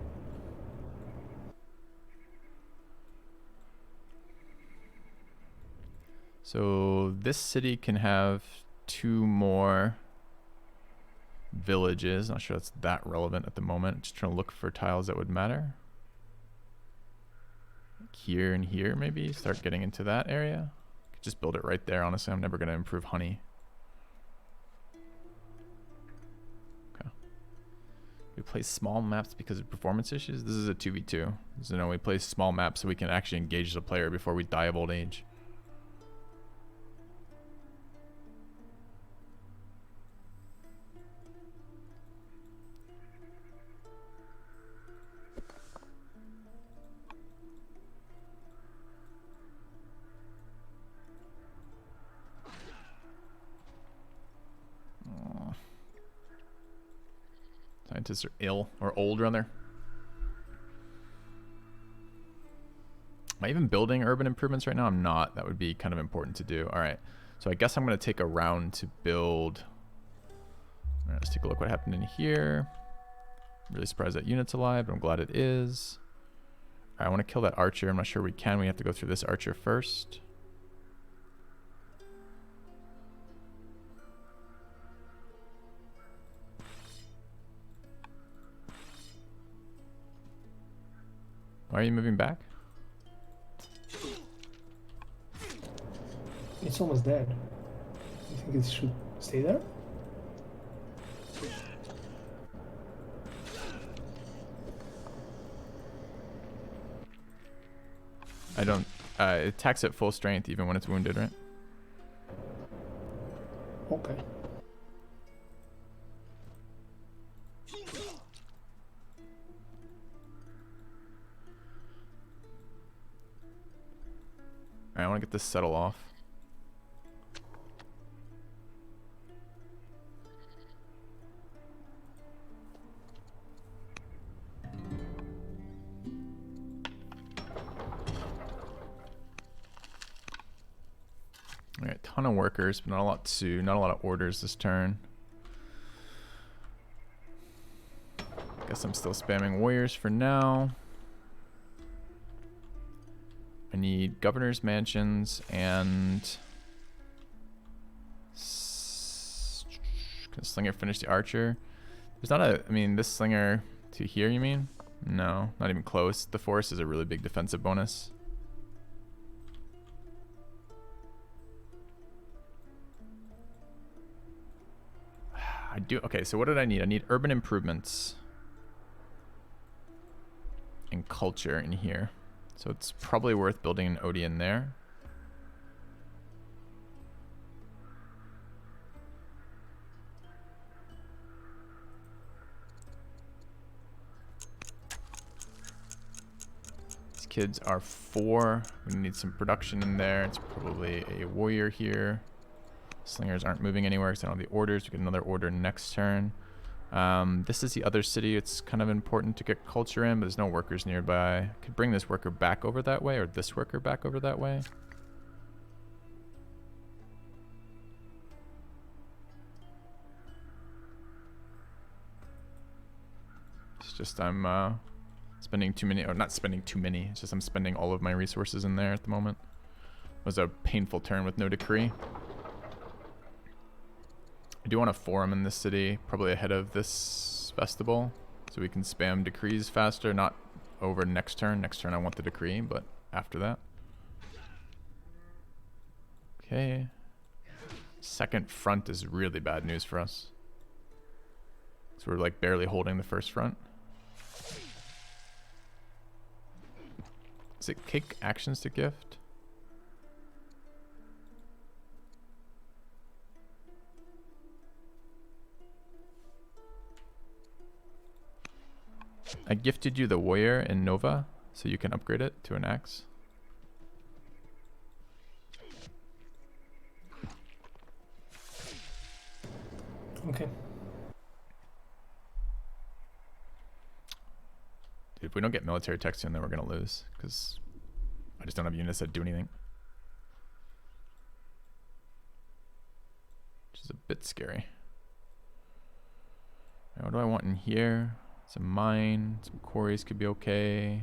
So this city can have 2 more villages. Not sure that's that relevant at the moment. Just trying to look for tiles that would matter. Like here and here, maybe start getting into that area. Could just build it right there. Honestly, I'm never going to improve honey. Okay. We play small maps because of performance issues. This is a 2v2. So no, we play small maps so we can actually engage the player before we die of old age. Scientists are ill, or old rather. Am I even building urban improvements right now? I'm not. That would be kind of important to do. All right. So I guess I'm going to take a round to build. All right, let's take a look what happened in here. I'm really surprised that unit's alive, but I'm glad it is. All right, I want to kill that archer. I'm not sure we can. We have to go through this archer first. Why are you moving back? It's almost dead. You think it should stay there? I don't... it attacks at full strength even when it's wounded, right? Okay. Alright, I want to get this settle off. Alright, ton of workers, but not a lot of orders this turn. Guess I'm still spamming warriors for now. I need governor's mansions and... Can Slinger finish the archer? There's not a... I mean, this Slinger to here, you mean? No, not even close. The forest is a really big defensive bonus. I do... Okay, so what did I need? I need urban improvements. And culture in here. So it's probably worth building an Odeon there. These kids are 4. We need some production in there. It's probably a warrior here. Slingers aren't moving anywhere because I don't have the orders. We get another order next turn. This is the other city. It's kind of important to get culture in, but there's no workers nearby. Could bring this worker back over that way, or this worker back over that way. It's just I'm spending too many, or not spending too many. It's just I'm spending all of my resources in there at the moment. It was a painful turn with no decree. I do want a forum in this city, probably ahead of this festival. So we can spam decrees faster, not over next turn. Next turn I want the decree, but after that. Okay. Second front is really bad news for us. So we're like barely holding the first front. Does it kick actions to gift? I gifted you the warrior in Nova, so you can upgrade it to an axe. Okay. Dude, if we don't get military tech soon, then we're gonna lose, because I just don't have units that do anything. Which is a bit scary. Now, what do I want in here? Some mine, some quarries could be okay.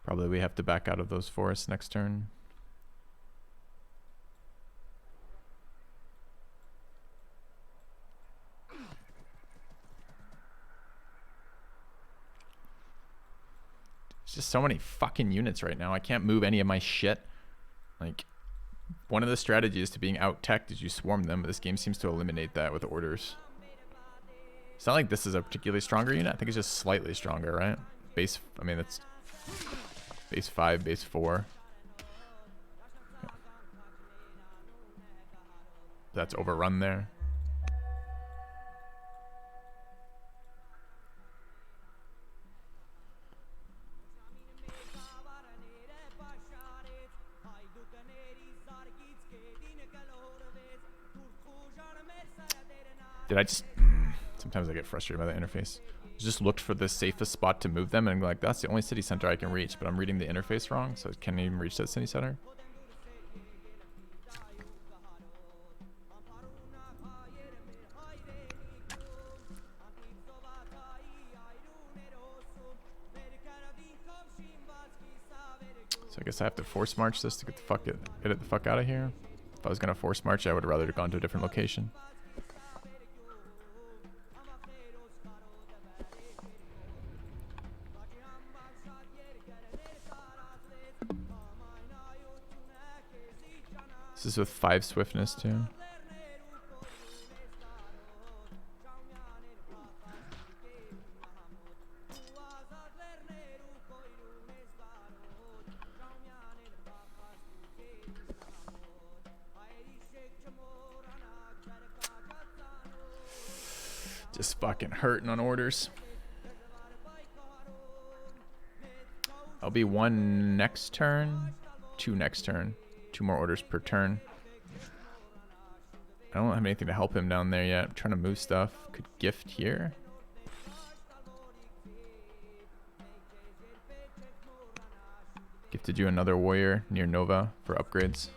Probably we have to back out of those forests next turn. There's just so many fucking units right now. I can't move any of my shit. Like, one of the strategies to being out-teched is you swarm them, but this game seems to eliminate that with orders. It's not like this is a particularly stronger unit. I think it's just slightly stronger, right? Base, I mean, that's base 5, base 4. Yeah. That's overrun there. Did I just... Sometimes I get frustrated by the interface. Just looked for the safest spot to move them, and I'm like, that's the only city center I can reach, but I'm reading the interface wrong, so I can't even reach that city center. So I guess I have to force march this to get it the fuck out of here. If I was gonna force march, I would have rather have gone to a different location. This is with 5 swiftness too. Just fucking hurting on orders. I'll be 1 next turn, 2 next turn. 2 more orders per turn. I don't have anything to help him down there yet. I'm trying to move stuff. Could gift here. Gifted you another warrior near Nova for upgrades.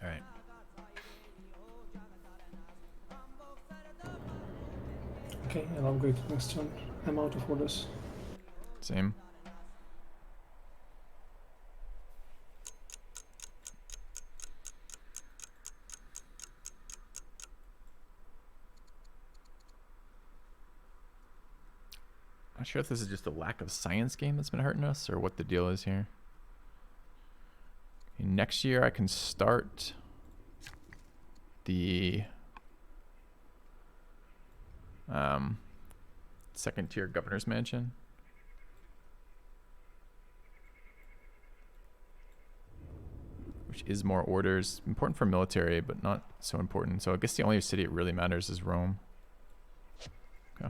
Alright. Okay, and I'll go to next turn. I'm out of orders. Same. Not sure if this is just a lack of science game that's been hurting us or what the deal is here. Okay, next year I can start the second tier governor's mansion. Which is more orders. Important for military, but not so important. So I guess the only city it really matters is Rome. Okay.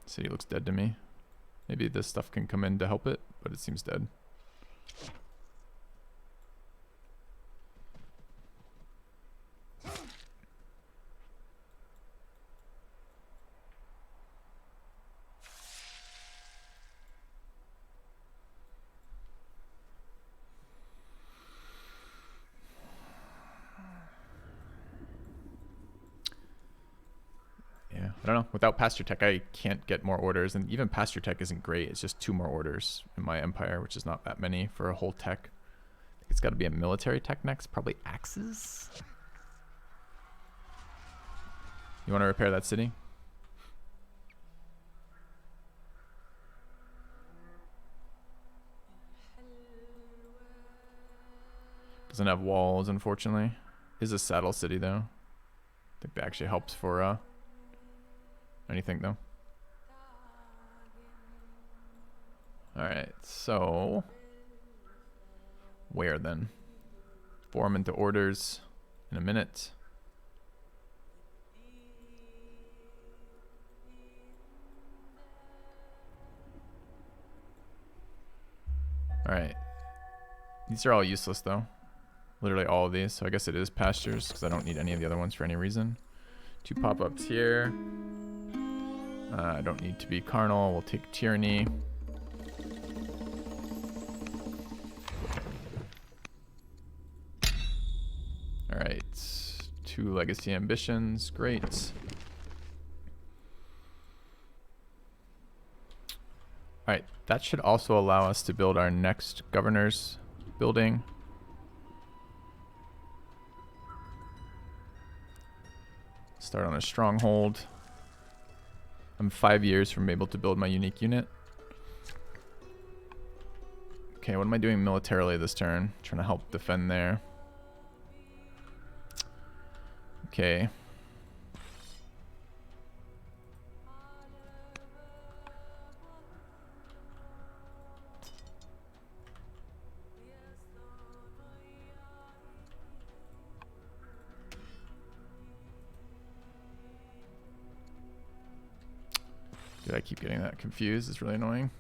City looks dead to me. Maybe this stuff can come in to help it, but it seems dead. I don't know. Without pasture tech, I can't get more orders, and even pasture tech isn't great. It's just 2 more orders in my empire, which is not that many for a whole tech. It's got to be a military tech next, probably axes. You want to repair that city? Doesn't have walls, unfortunately. Is a saddle city though. I think that actually helps for anything though. Alright, so where then? Form into orders in a minute. Alright. These are all useless though. Literally all of these. So I guess it is pastures because I don't need any of the other ones for any reason. 2 pop-ups here. I don't need to be carnal. We'll take tyranny. Alright. 2 legacy ambitions. Great. Alright. That should also allow us to build our next governor's building. Start on a stronghold. I'm 5 years from able to build my unique unit. Okay, what am I doing militarily this turn? Trying to help defend there. Okay. Dude, I keep getting that confused. It's really annoying.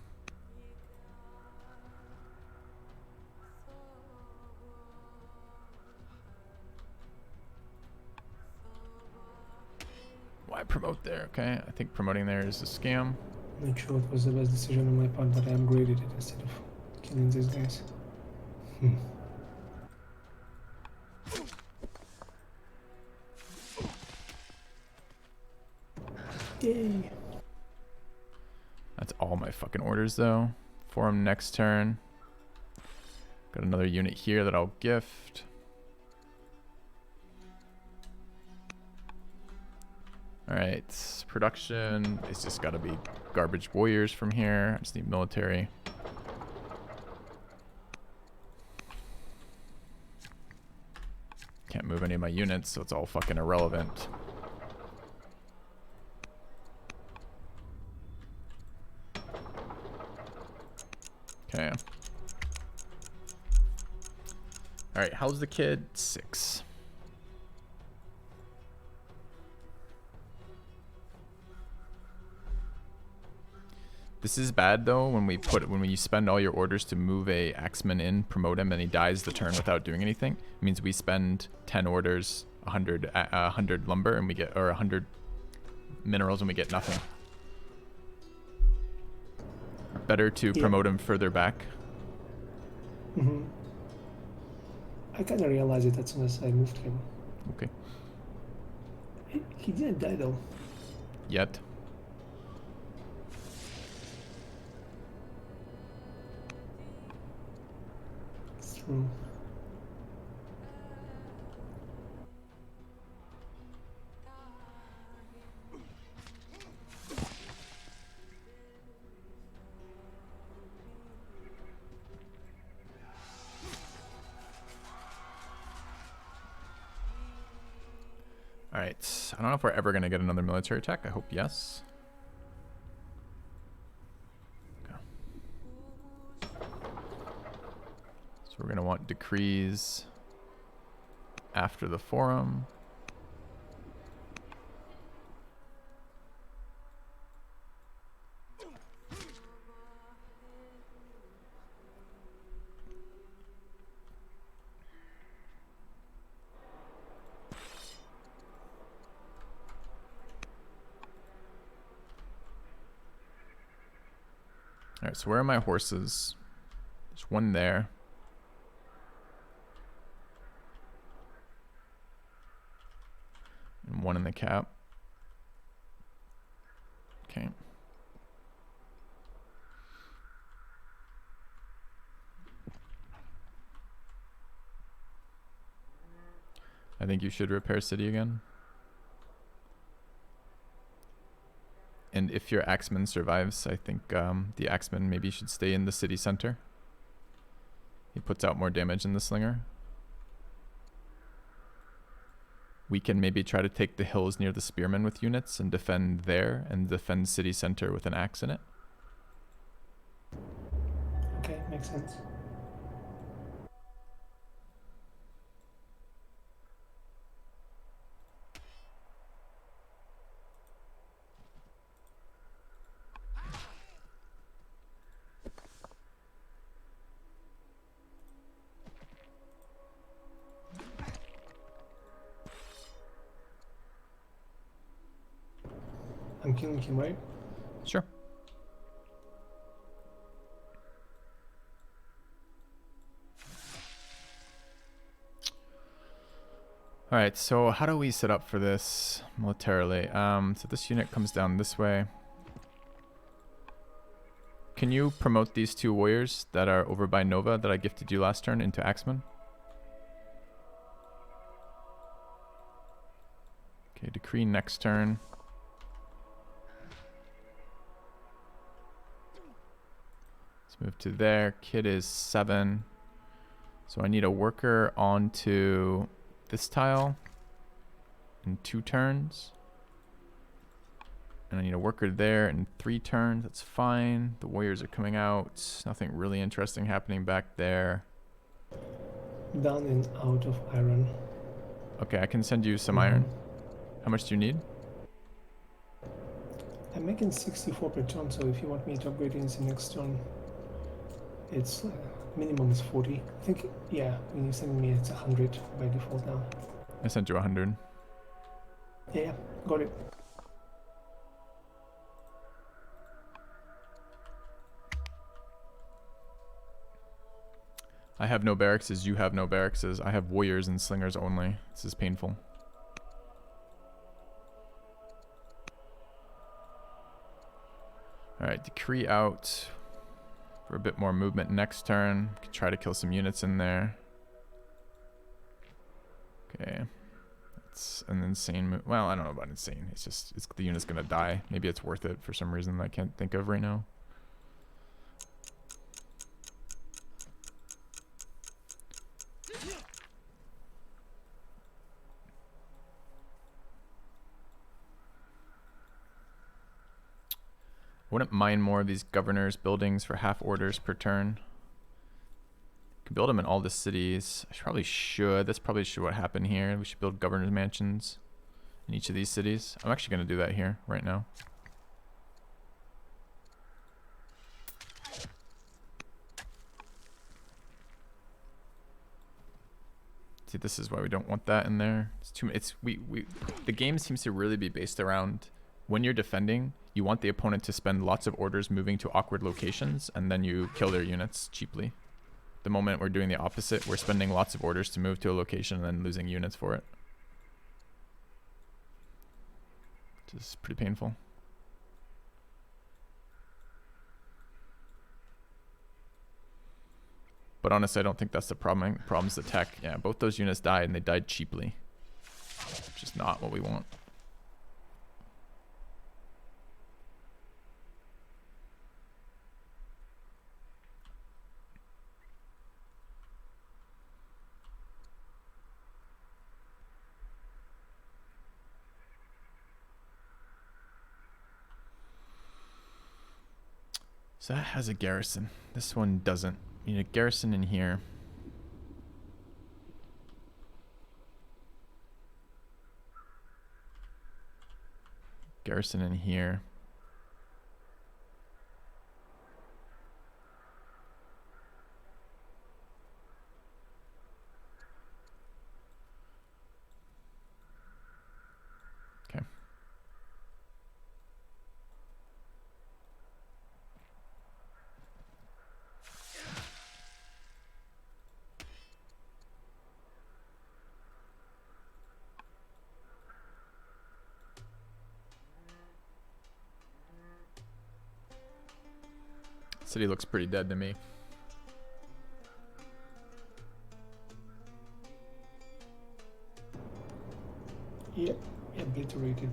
Why promote there? Okay, I think promoting there is a scam. Not sure it was the best decision on my part, but I upgraded it instead of killing these guys. Yay! That's all my fucking orders though. Forum next turn. Got another unit here that I'll gift. Alright, production. It's just gotta be garbage warriors from here. I just need military. Can't move any of my units, so it's all fucking irrelevant. Okay. Alright, how's the kid? 6. This is bad though when we spend all your orders to move a axeman in, promote him, and he dies the turn without doing anything. It means we spend 10 orders, 100 lumber, and we get, or 100 minerals, and we get nothing. Better to promote him further back. I kind of realized it as soon as I moved him. Okay. He didn't die though. Yet. It's true. Alright, I don't know if we're ever going to get another military attack. I hope yes. Okay. So we're going to want decrees after the forum. Alright, so where are my horses? There's one there. And one in the cap. Okay. I think you should repair city again. And if your axeman survives, I think the axeman maybe should stay in the city center. He puts out more damage than the slinger. We can maybe try to take the hills near the spearmen with units and defend there and defend city center with an axe in it. Okay, makes sense. I'm killing him, right? Sure. All right, so how do we set up for this militarily? So this unit comes down this way. Can you promote these 2 warriors that are over by Nova that I gifted you last turn into axemen? Okay, decree next turn. Let's move to there. Kid is 7. So I need a worker onto this tile in 2 turns. And I need a worker there in 3 turns. That's fine. The warriors are coming out. Nothing really interesting happening back there. Down and out of iron. Okay, I can send you some iron. How much do you need? I'm making 64 per turn, so if you want me to upgrade in the next turn, it's minimum is 40. I think, yeah, when you send me, it's 100 by default now. I sent you 100. Yeah, got it. I have no barracks, you have no barracks. I have warriors and slingers only. This is painful. Alright, decree out for a bit more movement next turn. Could try to kill some units in there. Okay. It's an insane move. Well, I don't know about insane. It's just, the unit's gonna die. Maybe it's worth it for some reason that I can't think of right now. I wouldn't mind more of these governors' buildings for half orders per turn. Can build them in all the cities. I probably should. That's probably what happened here. We should build governors' mansions in each of these cities. I'm actually going to do that here right now. See, this is why we don't want that in there. It's too. The game seems to really be based around when you're defending. You want the opponent to spend lots of orders moving to awkward locations, and then you kill their units cheaply. The moment we're doing the opposite, we're spending lots of orders to move to a location and then losing units for it. Which is pretty painful. But honestly, I don't think that's the problem. The problem's the tech. Yeah, both those units died, and they died cheaply. Which is not what we want. So that has a garrison. This one doesn't. You need a garrison in here. Garrison in here. Okay. City looks pretty dead to me. Yep, obliterated.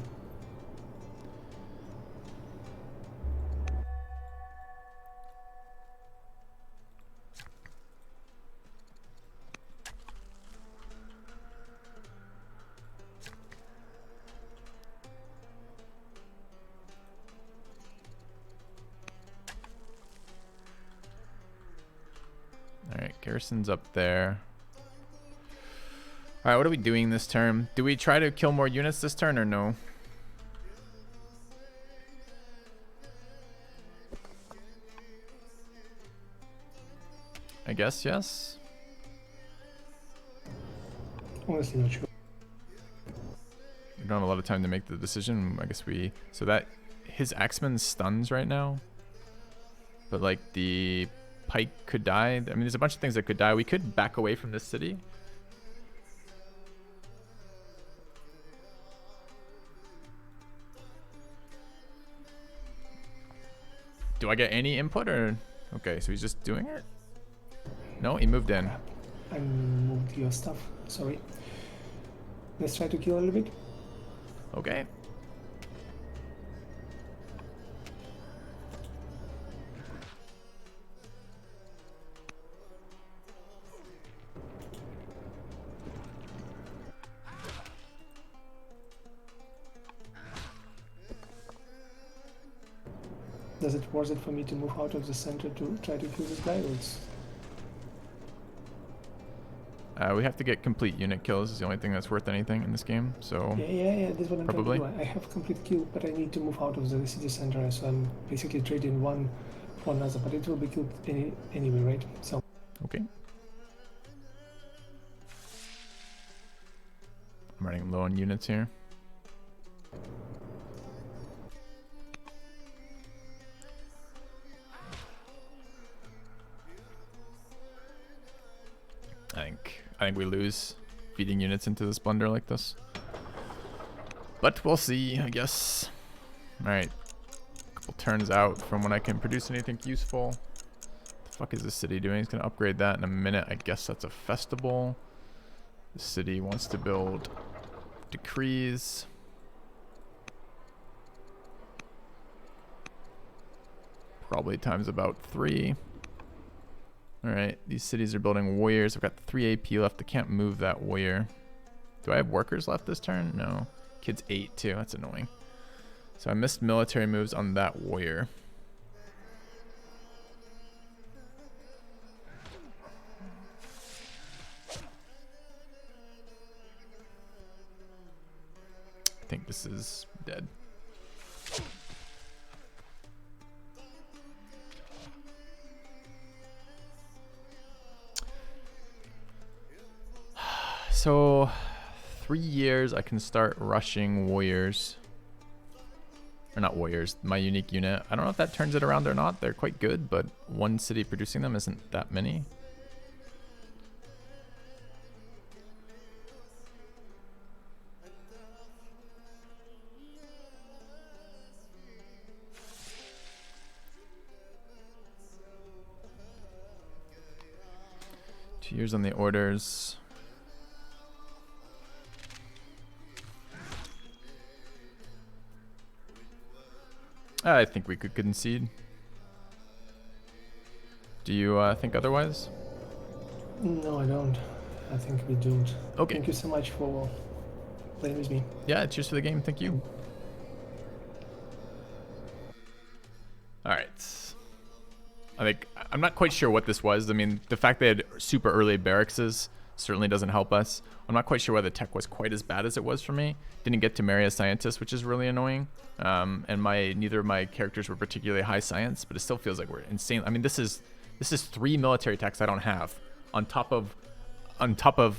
Alright, garrison's up there. Alright, what are we doing this turn? Do we try to kill more units this turn or no? I guess yes. Honestly, not sure. We don't have a lot of time to make the decision. I guess we... So that... His Axeman stuns right now. But like the pike could die. I mean, there's a bunch of things that could die. We could back away from this city. Do I get any input or... Okay, so he's just doing it? No, he moved in. I moved your stuff. Sorry. Let's try to kill a little bit. Okay. Does it worth it for me to move out of the center to try to kill this guy, or it's... We have to get complete unit kills. Is the only thing that's worth anything in this game. So Yeah, that's what I'm probably. trying to do. I have complete kill, but I need to move out of the city center, so I'm basically trading one for another, but it will be killed anyway, right? So... Okay. I'm running low on units here. I think we lose feeding units into this blunder like this. But we'll see, I guess. Alright. Couple turns out from when I can produce anything useful. What the fuck is this city doing? He's gonna upgrade that in a minute. I guess that's a festival. The city wants to build decrees. Probably times about 3. Alright, these cities are building warriors. I've got 3 AP left. I can't move that warrior. Do I have workers left this turn? No. Kid's 8 too. That's annoying. So I missed military moves on that warrior. I think this is dead. So 3 years I can start rushing warriors. Or not warriors, my unique unit. I don't know if that turns it around or not. They're quite good, but one city producing them isn't that many. Two years on the orders. I think we could concede. Do you think otherwise? No, I don't. I think we don't. Okay. Thank you so much for playing with me. Yeah, cheers for the game. Thank you. Alright. I'm not quite sure what this was. I mean, the fact they had super early barracks certainly doesn't help us. I'm not quite sure why the tech was quite as bad as it was for me. Didn't get to marry a scientist, which is really annoying. And neither of my characters were particularly high science, but it still feels like we're insane. I mean, this is 3 military techs I don't have on top of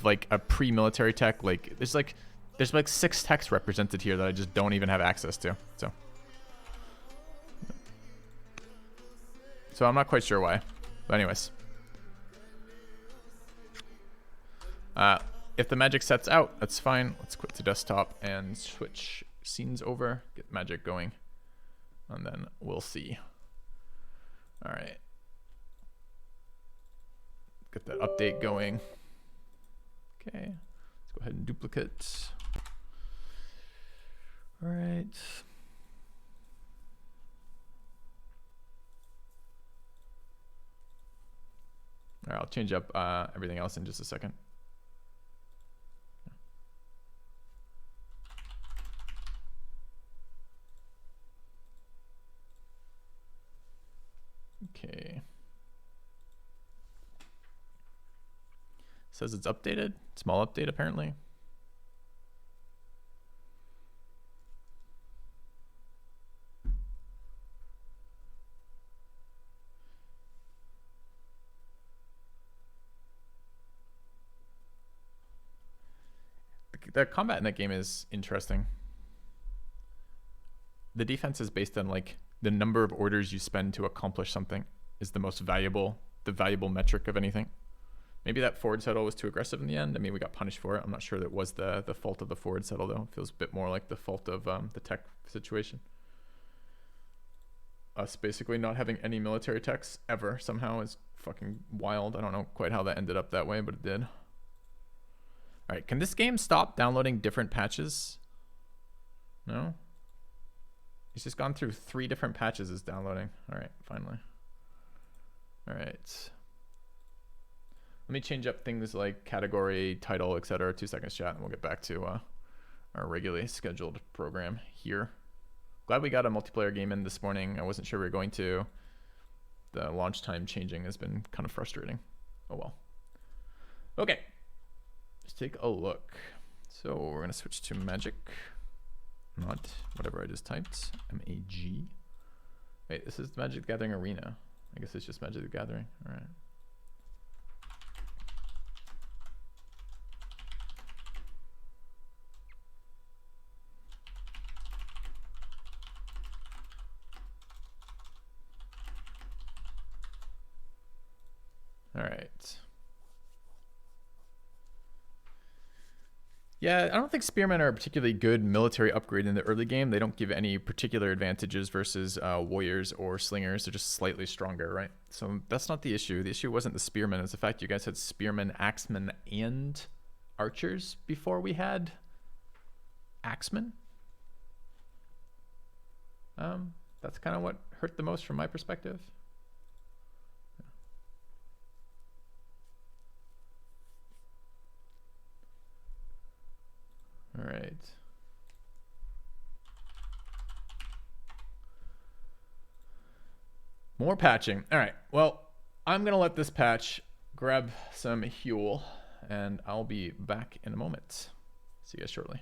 like a pre-military tech. Like there's like 6 techs represented here that I just don't even have access to. So I'm not quite sure why. But anyways. If the magic sets out, that's fine. Let's quit to desktop and switch scenes over. Get magic going. And then we'll see. Alright. that update going. Okay, let's go ahead and duplicate. All right. All right, I'll change up everything else in just a second. Okay. Says it's updated. Small update apparently. The combat in that game is interesting. The defense is based on like the number of orders you spend to accomplish something is the most valuable, the valuable metric of anything. Maybe that forward settle was too aggressive in the end. I mean, we got punished for it. I'm not sure that was the fault of the forward settle though. It feels a bit more like the fault of the tech situation. Us basically not having any military techs ever somehow is fucking wild. I don't know quite how that ended up that way, but it did. All right, can this game stop downloading different patches? No? It's just gone through 3 different patches is downloading. All right, finally. All right. Let me change up things like category, title, etc. 2 seconds chat, and we'll get back to our regularly scheduled program here. Glad we got a multiplayer game in this morning. I wasn't sure we were going to. The launch time changing has been kind of frustrating. Oh well. Okay. Let's take a look. So we're going to switch to magic. Not whatever I just typed. M-A-G. Wait, this is Magic the Gathering Arena. I guess it's just Magic the Gathering. All right. All right. Yeah, I don't think spearmen are a particularly good military upgrade in the early game. They don't give any particular advantages versus warriors or slingers. They're just slightly stronger, right? So that's not the issue. The issue wasn't the spearmen. It's the fact you guys had spearmen, axemen, and archers before we had axemen. That's kind of what hurt the most from my perspective. All right. More patching. All right. Well, I'm going to let this patch grab some fuel, and I'll be back in a moment. See you guys shortly.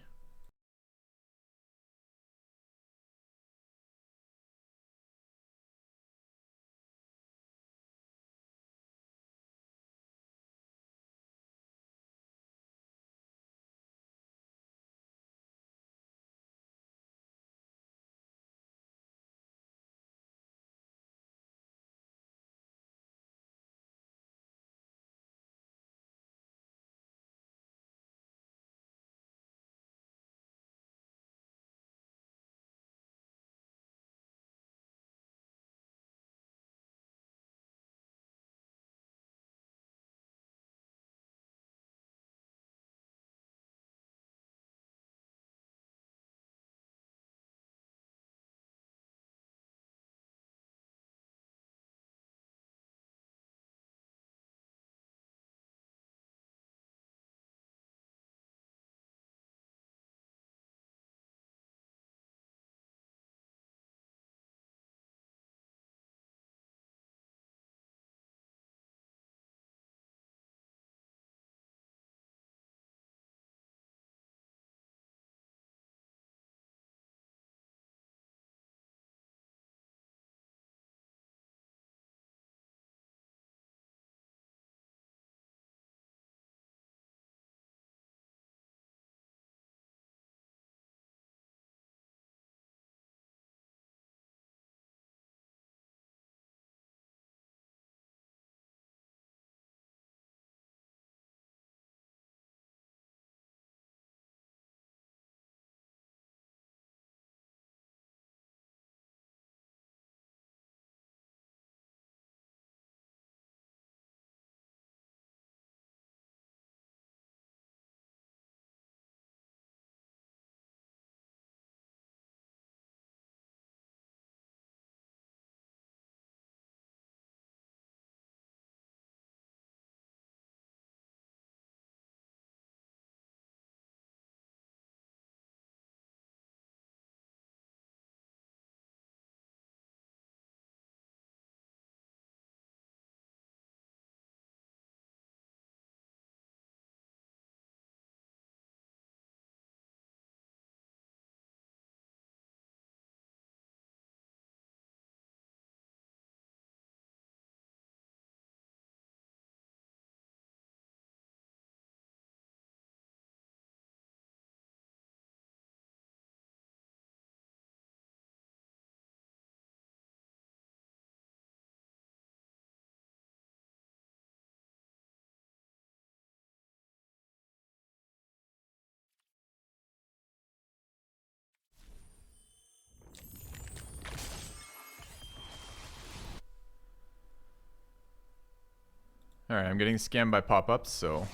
All right, I'm getting scammed by pop-ups, so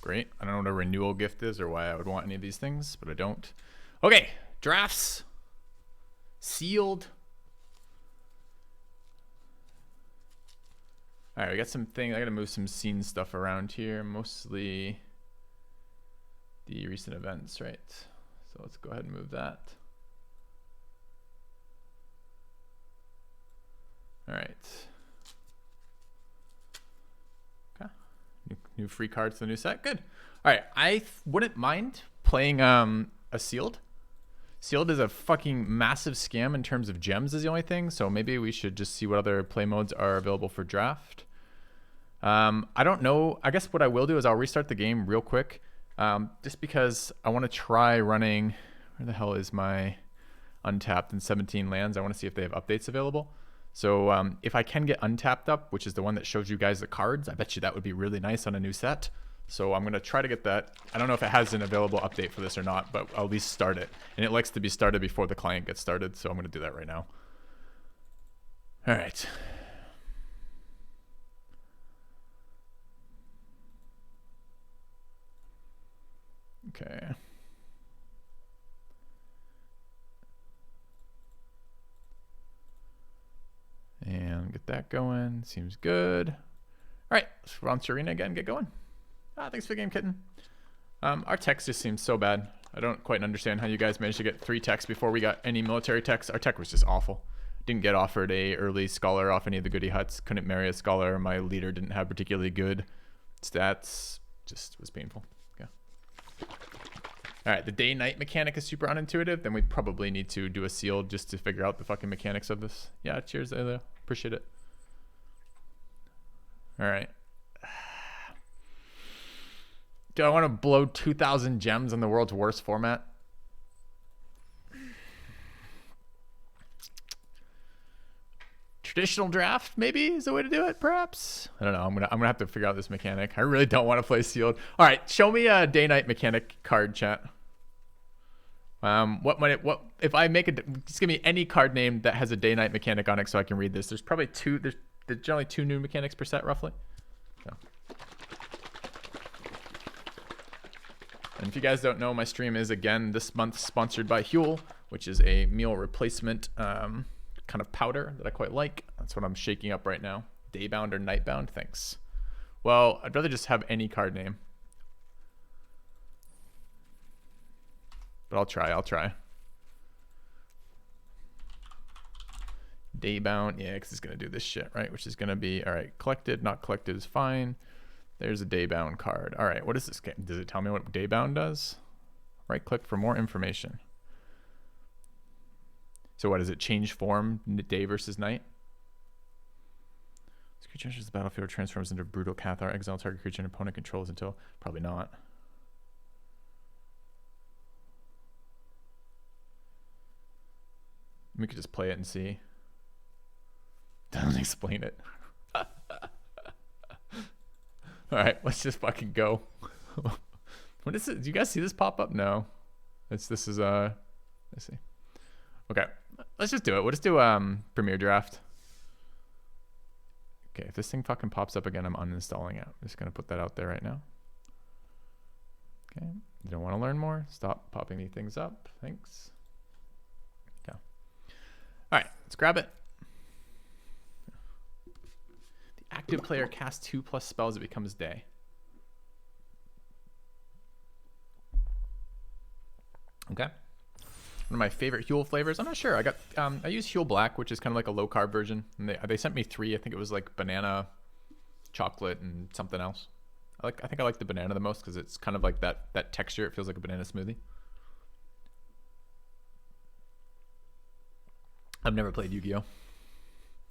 great. I don't know what a renewal gift is or why I would want any of these things, but I don't. Okay, drafts. Sealed. All right, we got some things. I got to move some scene stuff around here, mostly the recent events, right? So let's go ahead and move that. All right. Okay. New free cards to the new set. Good. All right. I wouldn't mind playing a sealed. Sealed is a fucking massive scam in terms of gems is the only thing. So maybe we should just see what other play modes are available for draft. I don't know. I guess what I will do is I'll restart the game real quick. Just because I want to try running, where the hell is my untapped and 17 lands? I want to see if they have updates available. So if I can get untapped up, which is the one that shows you guys the cards, I bet you that would be really nice on a new set. So I'm going to try to get that. I don't know if it has an available update for this or not, but I'll at least start it. And it likes to be started before the client gets started, so I'm going to do that right now. All right. Okay. And get that going. Seems good. All right, let's launch Arena again. Get going. Thanks for the game, Kitten. Our text just seems so bad. I don't quite understand how you guys managed to get 3 techs before we got any military techs. Our tech was just awful. Didn't get offered a early scholar off any of the goodie huts. Couldn't marry a scholar. My leader didn't have particularly good stats. Just was painful. Yeah. All right, the day-night mechanic is super unintuitive. Then we probably need to do a sealed just to figure out the fucking mechanics of this. Yeah, cheers, Ayla. Appreciate it. All right. Do I want to blow 2,000 gems on the world's worst format? Traditional draft maybe is the way to do it, perhaps. I don't know. I'm gonna have to figure out this mechanic. I really don't want to play sealed. All right, show me a day-night mechanic card, chat. What if I make just give me any card name that has a day-night mechanic on it so I can read this. There's probably there's generally 2 new mechanics per set roughly. So. And if you guys don't know, my stream is again this month sponsored by Huel, which is a meal replacement kind of powder that I quite like. That's what I'm shaking up right now. Daybound or Nightbound? Thanks. Well, I'd rather just have any card name. But I'll try. Daybound, yeah, because it's going to do this shit, right? Which is going to be, all right, collected, not collected is fine. There's a Daybound card. All right, what is this game? Does it tell me what Daybound does? Right click for more information. So what, does it change form day versus night? This creature enters the battlefield, transforms into brutal Cathar, exile target creature and opponent controls until, probably not. We could just play it and see. Doesn't explain it. All right, let's just fucking go. What is it? Do you guys see this pop up? No. This is let's see. Okay, let's just do it. We'll just do Premier Draft. Okay, if this thing fucking pops up again, I'm uninstalling it. I'm just gonna put that out there right now. Okay, you don't want to learn more? Stop popping these things up. Thanks. Okay. All right, let's grab it. The active player casts 2+ spells. It becomes day. Okay. One of my favorite Huel flavors. I'm not sure. I use Huel Black, which is kind of like a low carb version. And they sent me 3. I think it was like banana, chocolate, and something else. I think I like the banana the most because it's kind of like that texture. It feels like a banana smoothie. I've never played Yu-Gi-Oh.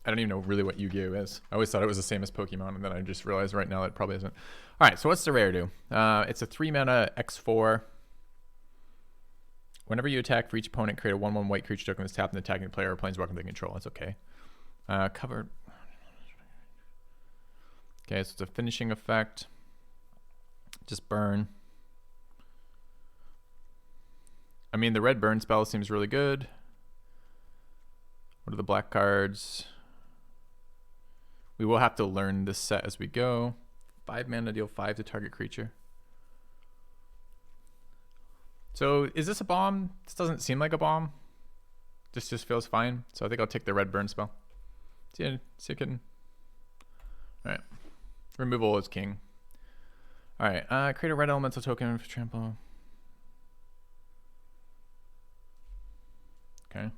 I don't even know really what Yu-Gi-Oh is. I always thought it was the same as Pokemon, and then I just realized right now that it probably isn't. All right, so what's the rare do? It's a 3-mana X4. Whenever you attack for each opponent, create a 1/1 white creature token that's tapped and attacking the player or planeswalker they control. That's okay. Covered. Okay, so it's a finishing effect. Just burn. I mean, the red burn spell seems really good. What are the black cards? We will have to learn this set as we go. 5 mana, deal 5 to target creature. So is this a bomb? This doesn't seem like a bomb. This just feels fine. So I think I'll take the red burn spell. See you kidding. Alright. Removal is king. Alright, create a red elemental token for trample. Okay.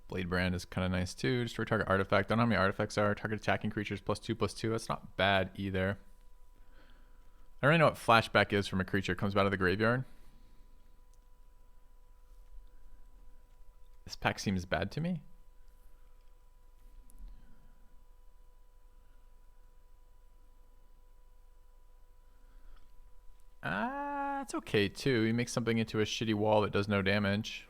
Blade Brand is kind of nice too. Destroy target artifact. Don't know how many artifacts are. Target attacking creatures +2/+2. That's not bad either. I don't really know what flashback is from a creature. It comes out of the graveyard. This pack seems bad to me. It's okay too. He makes something into a shitty wall that does no damage.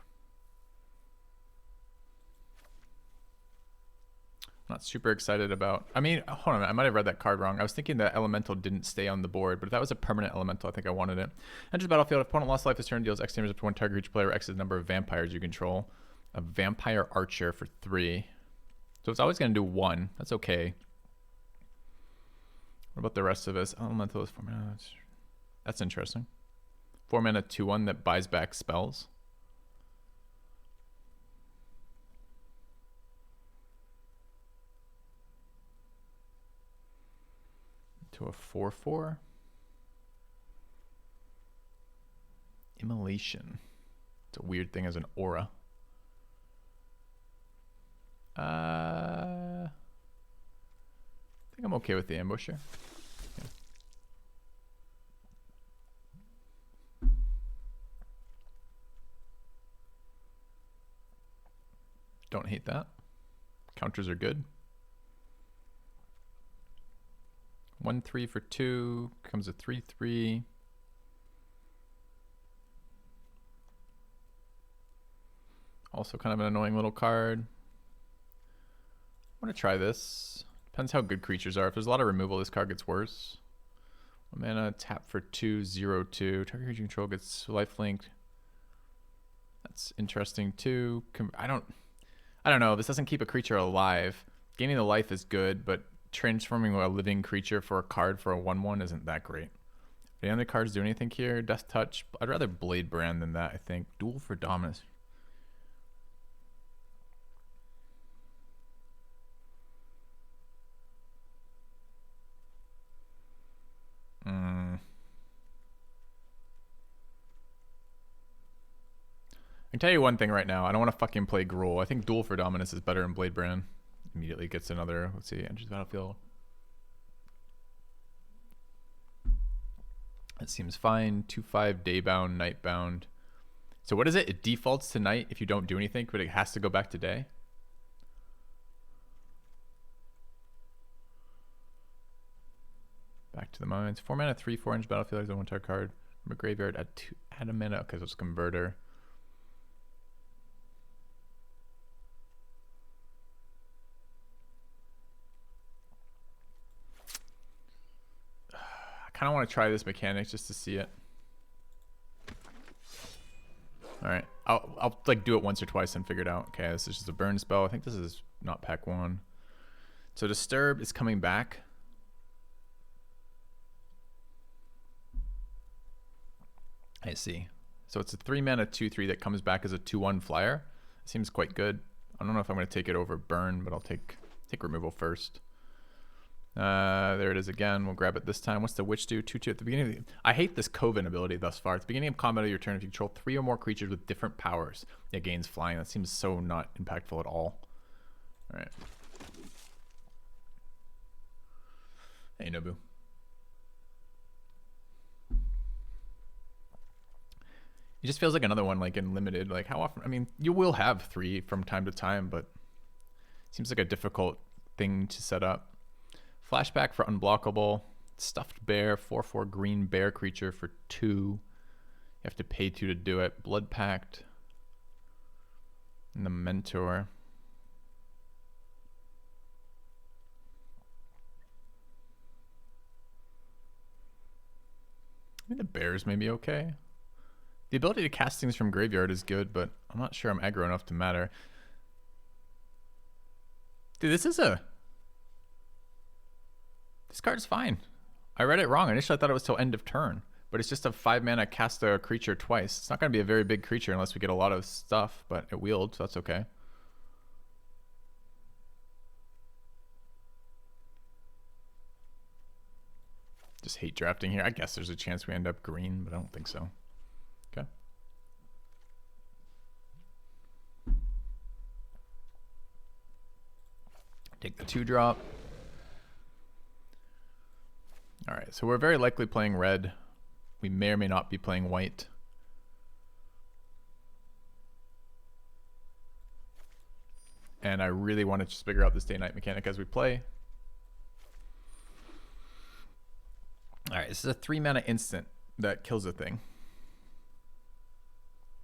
Not super excited about. I mean, hold on, I might have read that card wrong. I was thinking that elemental didn't stay on the board, but if that was a permanent elemental, I think I wanted it. Enters battlefield. If opponent lost life this turn, deals X damage up to 1 target creature player, X is the number of vampires you control. A vampire archer for 3. So it's always going to do 1. That's okay. What about the rest of us? Elemental is 4 mana. That's interesting. 4 mana 2/1 that buys back spells. To a 4/4. Immolation. It's a weird thing as an aura. I think I'm okay with the ambusher. Yeah. Don't hate that. Counters are good. 1/3 for 2 becomes a 3/3. Also kind of an annoying little card. I'm gonna try this. Depends how good creatures are. If there's a lot of removal, this card gets worse. 1 mana, tap for 2/0/2. Target creature control gets lifelink. That's interesting too. I don't know. This doesn't keep a creature alive. Gaining the life is good, but transforming a living creature for a card for a 1/1 isn't that great. Any other cards do anything here? Death Touch. I'd rather Blade Brand than that, I think. Duel for Dominus. I can tell you one thing right now. I don't want to fucking play Gruul. I think Duel for Dominus is better than Blade Brand. Immediately gets another, let's see, enters battlefield. That seems fine. 2/5 daybound, nightbound. So what is it? It defaults to night if you don't do anything, but it has to go back to day. Back to the mines. 4 mana, 3/4 enters battlefield. Exile 1 target card from a graveyard. Add a mana because it's converter. I kind of want to try this mechanic just to see it. All right, I'll like do it once or twice and figure it out. Okay, this is just a burn spell. I think this is not pack 1. So Disturb is coming back. I see. So it's a 3 mana 2/3 that comes back as a 2/1 flyer. It seems quite good. I don't know if I'm going to take it over burn, but I'll take removal first. There it is again. We'll grab it this time. What's the Witch do? 2/2 at the beginning of the... I hate this Coven ability thus far. At the beginning of combat of your turn, if you control 3 or more creatures with different powers, it gains flying. That seems so not impactful at all. All right. Hey, Nobu. It just feels like another one, like in limited. Like how often? I mean, you will have 3 from time to time, but it seems like a difficult thing to set up. Flashback for unblockable. Stuffed bear, 4/4 green bear creature for 2. You have to pay 2 to do it. Blood Pact. And the Mentor. mean, the bears may be okay. The ability to cast things from graveyard is good, but I'm not sure I'm aggro enough to matter. Dude, this card's fine. I read it wrong. Initially, I thought it was till end of turn, but it's just a 5 mana cast a creature twice. It's not going to be a very big creature unless we get a lot of stuff, but it wheeled, so that's okay. Just hate drafting here. I guess there's a chance we end up green, but I don't think so. Okay. Take the 2-drop. All right, so we're very likely playing red. We may or may not be playing white. And I really want to just figure out this day-night mechanic as we play. All right, this is a 3 mana instant that kills a thing.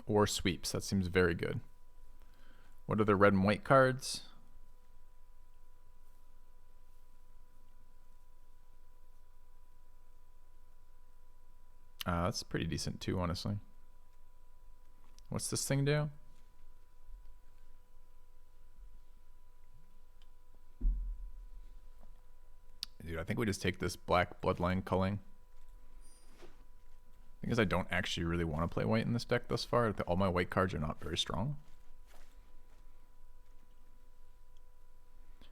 Or sweeps. That seems very good. What are the red and white cards? That's pretty decent too, honestly. What's this thing do? Dude, I think we just take this black bloodline culling. Because I don't actually really want to play white in this deck thus far. All my white cards are not very strong.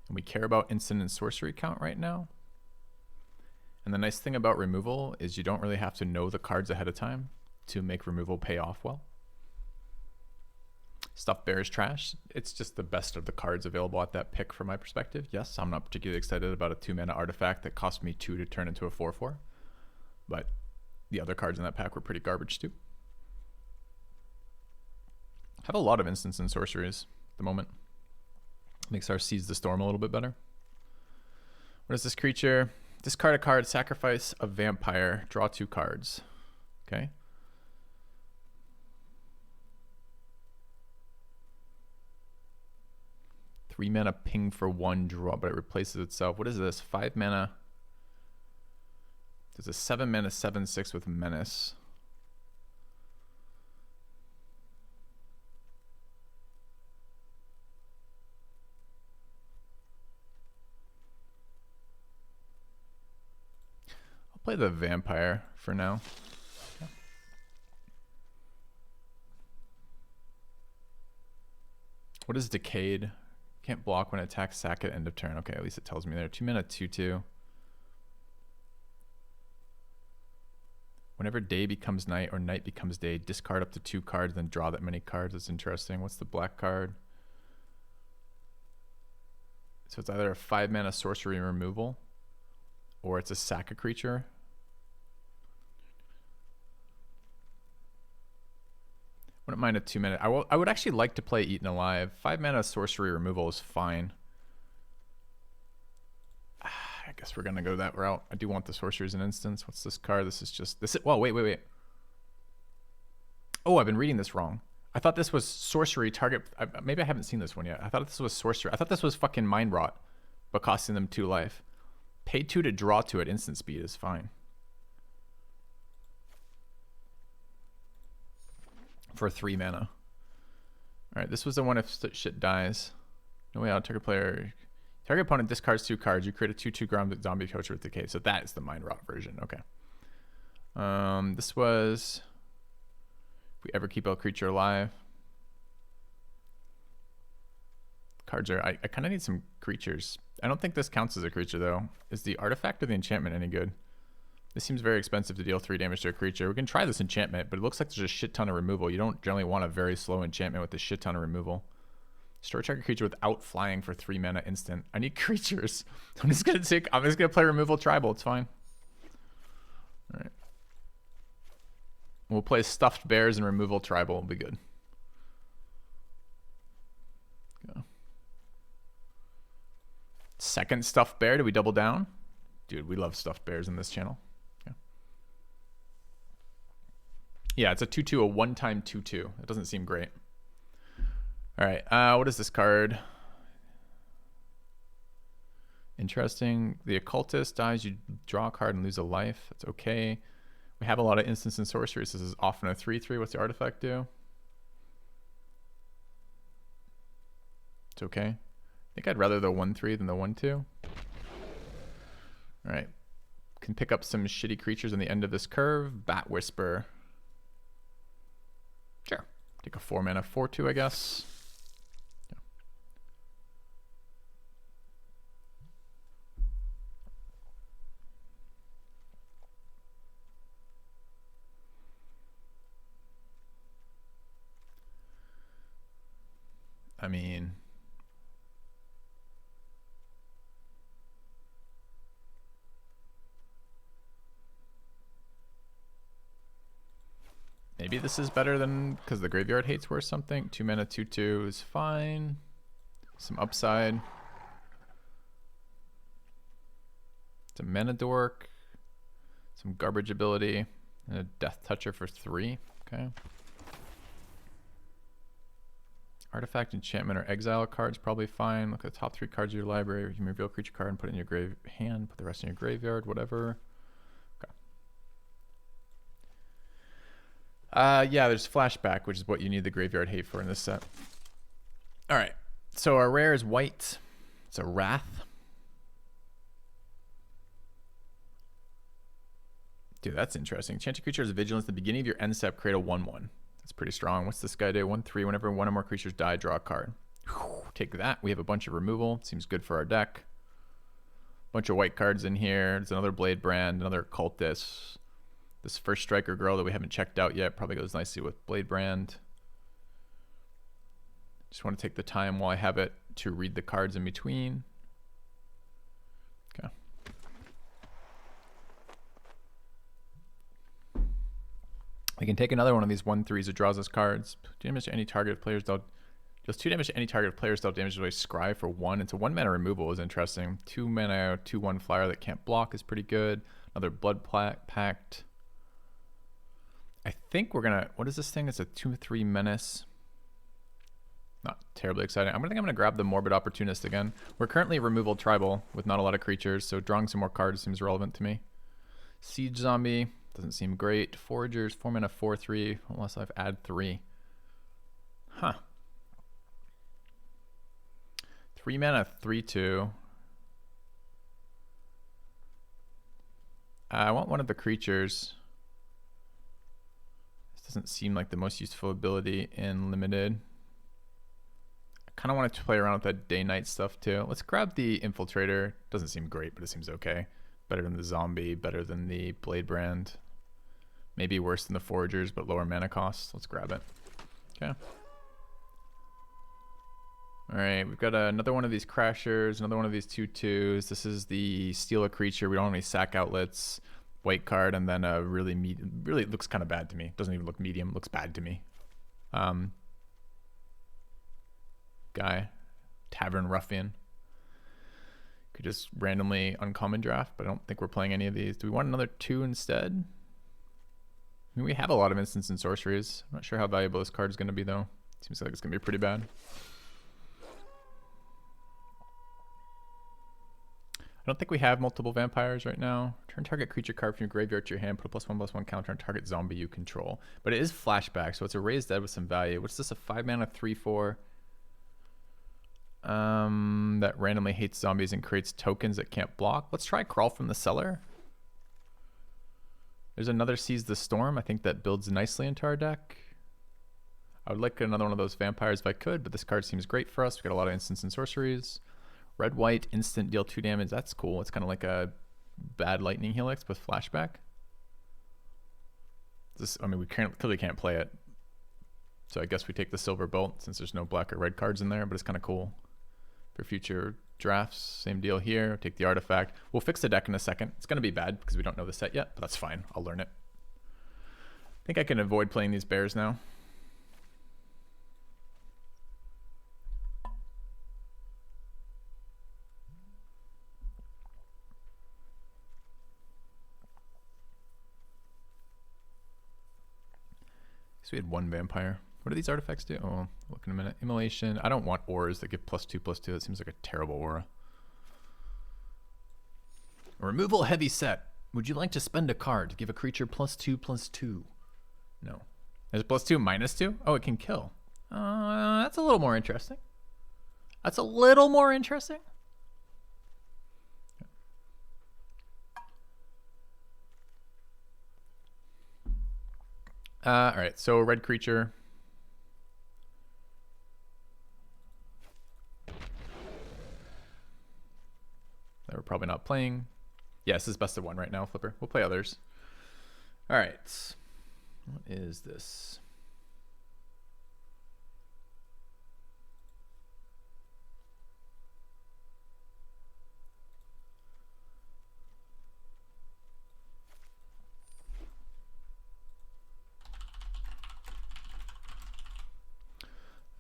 And we care about instant and sorcery count right now. And the nice thing about removal is you don't really have to know the cards ahead of time to make removal pay off well. Stuffed Bear is trash. It's just the best of the cards available at that pick from my perspective. Yes, I'm not particularly excited about a 2 mana artifact that cost me 2 to turn into a 4/4. But the other cards in that pack were pretty garbage too. Have a lot of instants and sorceries at the moment. Makes our Seize the Storm a little bit better. What is this creature? Discard a card, sacrifice a vampire, draw 2 cards. Okay. Three mana ping for 1 draw, but it replaces itself. What is this? 5 mana. There's a 7 mana 7/6 with menace. Play the vampire for now. Okay. What is Decayed? Can't block when it attacks, sack at end of turn. Okay, at least it tells me there. 2 mana 2/2. Whenever day becomes night or night becomes day, discard up to 2 cards, then draw that many cards. That's interesting. What's the black card? So it's either a 5 mana sorcery removal, or it's a sack a creature. Wouldn't mind a 2 minute. I would actually like to play Eaten Alive. 5 mana sorcery removal is fine. I guess we're gonna go that route. I do want the sorcery as an instance. What's this card? This is just this. Well, wait. Oh, I've been reading this wrong. I thought this was sorcery target. Maybe I haven't seen this one yet. I thought this was sorcery. I thought this was fucking Mind Rot, but costing them 2 life. Pay 2 to draw 2 at instant speed is fine. For 3 mana. Alright, this was the one if shit dies. No way out, target player. Target opponent discards 2 cards. You create a 2/2 ground zombie creature with decay. So that is the Mind Rot version. Okay. This was if we ever keep a creature alive. Cards are I kind of need some creatures. I don't think this counts as a creature though. Is the artifact or the enchantment any good? This seems very expensive to deal 3 damage to a creature. We can try this enchantment, but it looks like there's a shit ton of removal. You don't generally want a very slow enchantment with a shit ton of removal. Store target creature without flying for 3 mana instant. I need creatures. I'm just gonna play removal tribal. It's fine. All right. We'll play stuffed bears and removal tribal. Will be good. Go. Second stuffed bear. Do we double down? Dude, we love stuffed bears in this channel. Yeah, it's a 2/2, a 1-time 2/2. It doesn't seem great. All right, what is this card? Interesting. The occultist dies, you draw a card and lose a life. That's okay. We have a lot of instants and sorceries. This is often a 3/3. What's the artifact do? It's okay. I think I'd rather the 1/3 than the 1/2. All right. Can pick up some shitty creatures on the end of this curve. Bat Whisper. Sure. Take a 4 mana 4/2, I guess. Yeah. I mean, maybe this is better than, because the graveyard hates worse something. 2 mana 2/2 is fine. Some upside. Some mana dork. Some garbage ability. And a death toucher for 3. Okay. Artifact, enchantment, or exile cards probably fine. Look at the top 3 cards of your library. You can reveal a creature card and put it in your grave hand. Put the rest in your graveyard. Whatever. Okay. Yeah, there's flashback, which is what you need the graveyard hate for in this set. All right. So our rare is white. It's a Wrath. Dude, that's interesting. Enchanted creature has vigilance at the beginning of your end step. Create a 1/1. That's pretty strong. What's this guy do? 1/3. Whenever one or more creatures die, draw a card. Whew, take that. We have a bunch of removal. Seems good for our deck. Bunch of white cards in here. There's another Blade Brand, another Cultist. This first Striker Girl that we haven't checked out yet probably goes nicely with Blade Brand. Just want to take the time while I have it to read the cards in between. Okay. We can take another one of these 1/3s that draws us cards. 2 damage to any target of players dealt. Deals 2 damage to any target of players dealt damage to a Scry for 1. It's a 1 mana removal is interesting. 2 mana 2/1 flyer that can't block is pretty good. Another Blood Pact. I think we're gonna. What is this thing? It's a 2/3 menace. Not terribly exciting. I'm gonna grab the Morbid Opportunist again. We're currently removal tribal with not a lot of creatures, so drawing some more cards seems relevant to me. Siege Zombie. Doesn't seem great. Foragers, 4 mana 4/3, unless I've add 3. Huh. 3 mana 3/2. I want one of the creatures. This doesn't seem like the most useful ability in limited. I kind of want to play around with that day-night stuff too. Let's grab the Infiltrator. Doesn't seem great, but it seems okay. Better than the Zombie, better than the Blade Brand. Maybe worse than the Foragers, but lower mana cost. Let's grab it. Okay. All right, we've got another one of these Crashers, another one of these 2/2s. This is the Steal a Creature. We don't have any sack outlets. White card, and then a really it looks kind of bad to me. Doesn't even look medium. Looks bad to me. Guy, Tavern Ruffian. Could just randomly uncommon draft, but I don't think we're playing any of these. Do we want another 2 instead? I mean, we have a lot of instants and sorceries. I'm not sure how valuable this card is going to be, though. Seems like it's going to be pretty bad. I don't think we have multiple vampires right now. Turn target creature card from your graveyard to your hand. Put a +1/+1 counter on target zombie you control. But it is flashback, so it's a raised dead with some value. What's this? A 5 mana 3/4. That randomly hates zombies and creates tokens that can't block. Let's try Crawl from the Cellar. There's another Seize the Storm. I think that builds nicely into our deck. I would like another one of those vampires if I could, but this card seems great for us. We got a lot of instants and sorceries. Red white instant deal 2 damage. That's cool. It's kind of like a bad lightning helix with flashback. I mean, we clearly can't play it, so I guess we take the Silver Bolt since there's no black or red cards in there. But it's kind of cool for future drafts. Same deal here. Take the artifact. We'll fix the deck in a second. It's gonna be bad because we don't know the set yet, but that's fine. I'll learn it. I think I can avoid playing these bears now. So we had 1 vampire. What do these artifacts do? Oh, look in a minute. Immolation. I don't want auras that give +2/+2. That seems like a terrible aura. A removal heavy set. Would you like to spend a card to give a creature +2/+2? No. There's +2 -2? Oh, it can kill. That's a little more interesting. That's a little more interesting. All right, so red creature. That we're probably not playing. Yeah, this is best of one right now, Flipper. We'll play others. All right. What is this?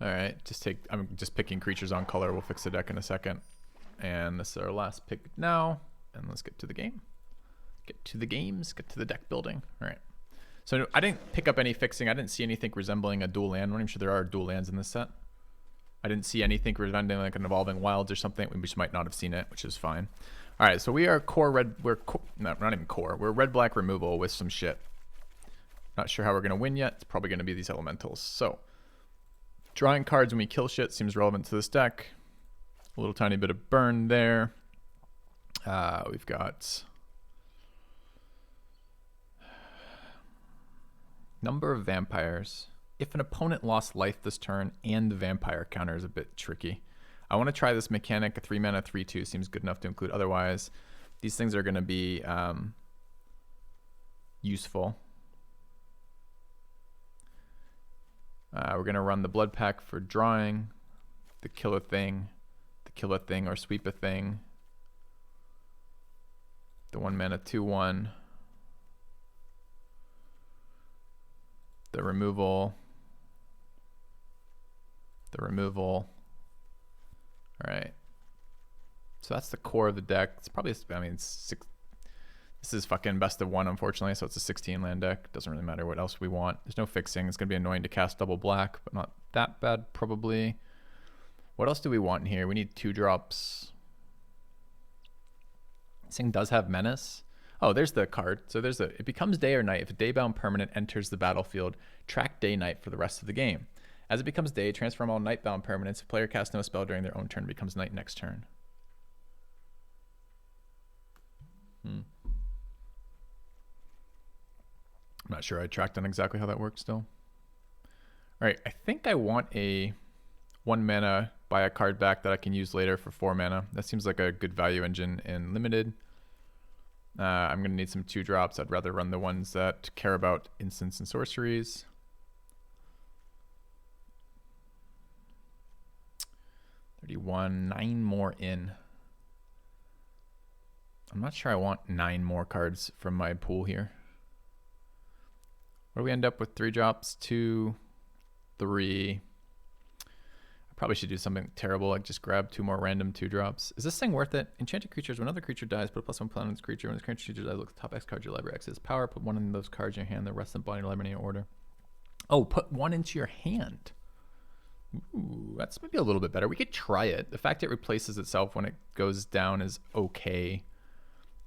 All right, I'm just picking creatures on color. We'll fix the deck in a second. And this is our last pick now. And let's get to the game. Get to the games, get to the deck building. All right. So I didn't pick up any fixing. I didn't see anything resembling a dual land. I'm not even sure there are dual lands in this set. I didn't see anything resembling like an Evolving Wilds or something. We just might not have seen it, which is fine. All right, so we are core red. Not even core. We're red-black removal with some shit. Not sure how we're going to win yet. It's probably going to be these elementals. So drawing cards when we kill shit seems relevant to this deck. A little tiny bit of burn there. We've got number of vampires. If an opponent lost life this turn and the vampire counter is a bit tricky. I want to try this mechanic. A 3-mana 3/2 seems good enough to include. Otherwise, these things are going to be useful. We're going to run the blood pack for drawing, the kill a thing or sweep a thing, the 1-mana 2/1, the removal. All right. So that's the core of the deck. It's probably, I mean, this is fucking best of one, unfortunately. So it's a 16 land deck. Doesn't really matter what else we want. There's no fixing. It's going to be annoying to cast double black, but not that bad, probably. What else do we want in here? We need 2-drops. This thing does have menace. Oh, there's the card. So it becomes day or night if a daybound permanent enters the battlefield. Track day-night for the rest of the game. As it becomes day, transform all nightbound permanents. If player casts no spell during their own turn, becomes night next turn. I'm not sure I tracked on exactly how that works still. All right, I think I want a 1-mana buy a card back that I can use later for 4 mana. That seems like a good value engine in limited. I'm going to need some 2-drops. I'd rather run the ones that care about instants and sorceries. $31, 9 more in. I'm not sure I want 9 more cards from my pool here. What do we end up with? 3-drops, 2, 3. I probably should do something terrible, like just grab 2 more random 2-drops. Is this thing worth it? Enchanted creatures. When another creature dies, put a +1 planet on this creature. When this creature dies, look at the top X card your library. X is power. Put 1 in those cards in your hand. The rest of the body in your library in your order. Oh, put 1 into your hand. Ooh, that's maybe a little bit better. We could try it. The fact it replaces itself when it goes down is okay.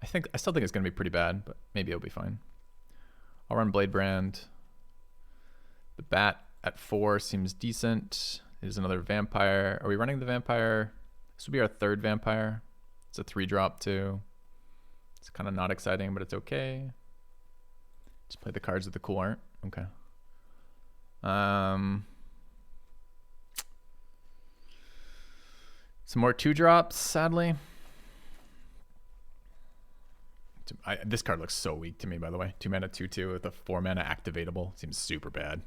I still think it's going to be pretty bad, but maybe it'll be fine. I'll run Blade Brand. The bat at 4 seems decent. There's another vampire. Are we running the vampire? This would be our 3rd vampire. It's a 3-drop too. It's kind of not exciting, but it's okay. Just play the cards with the cool art. Okay. Some more 2-drops, sadly. This card looks so weak to me, by the way. 2-mana 2/2 with a 4-mana activatable. Seems super bad.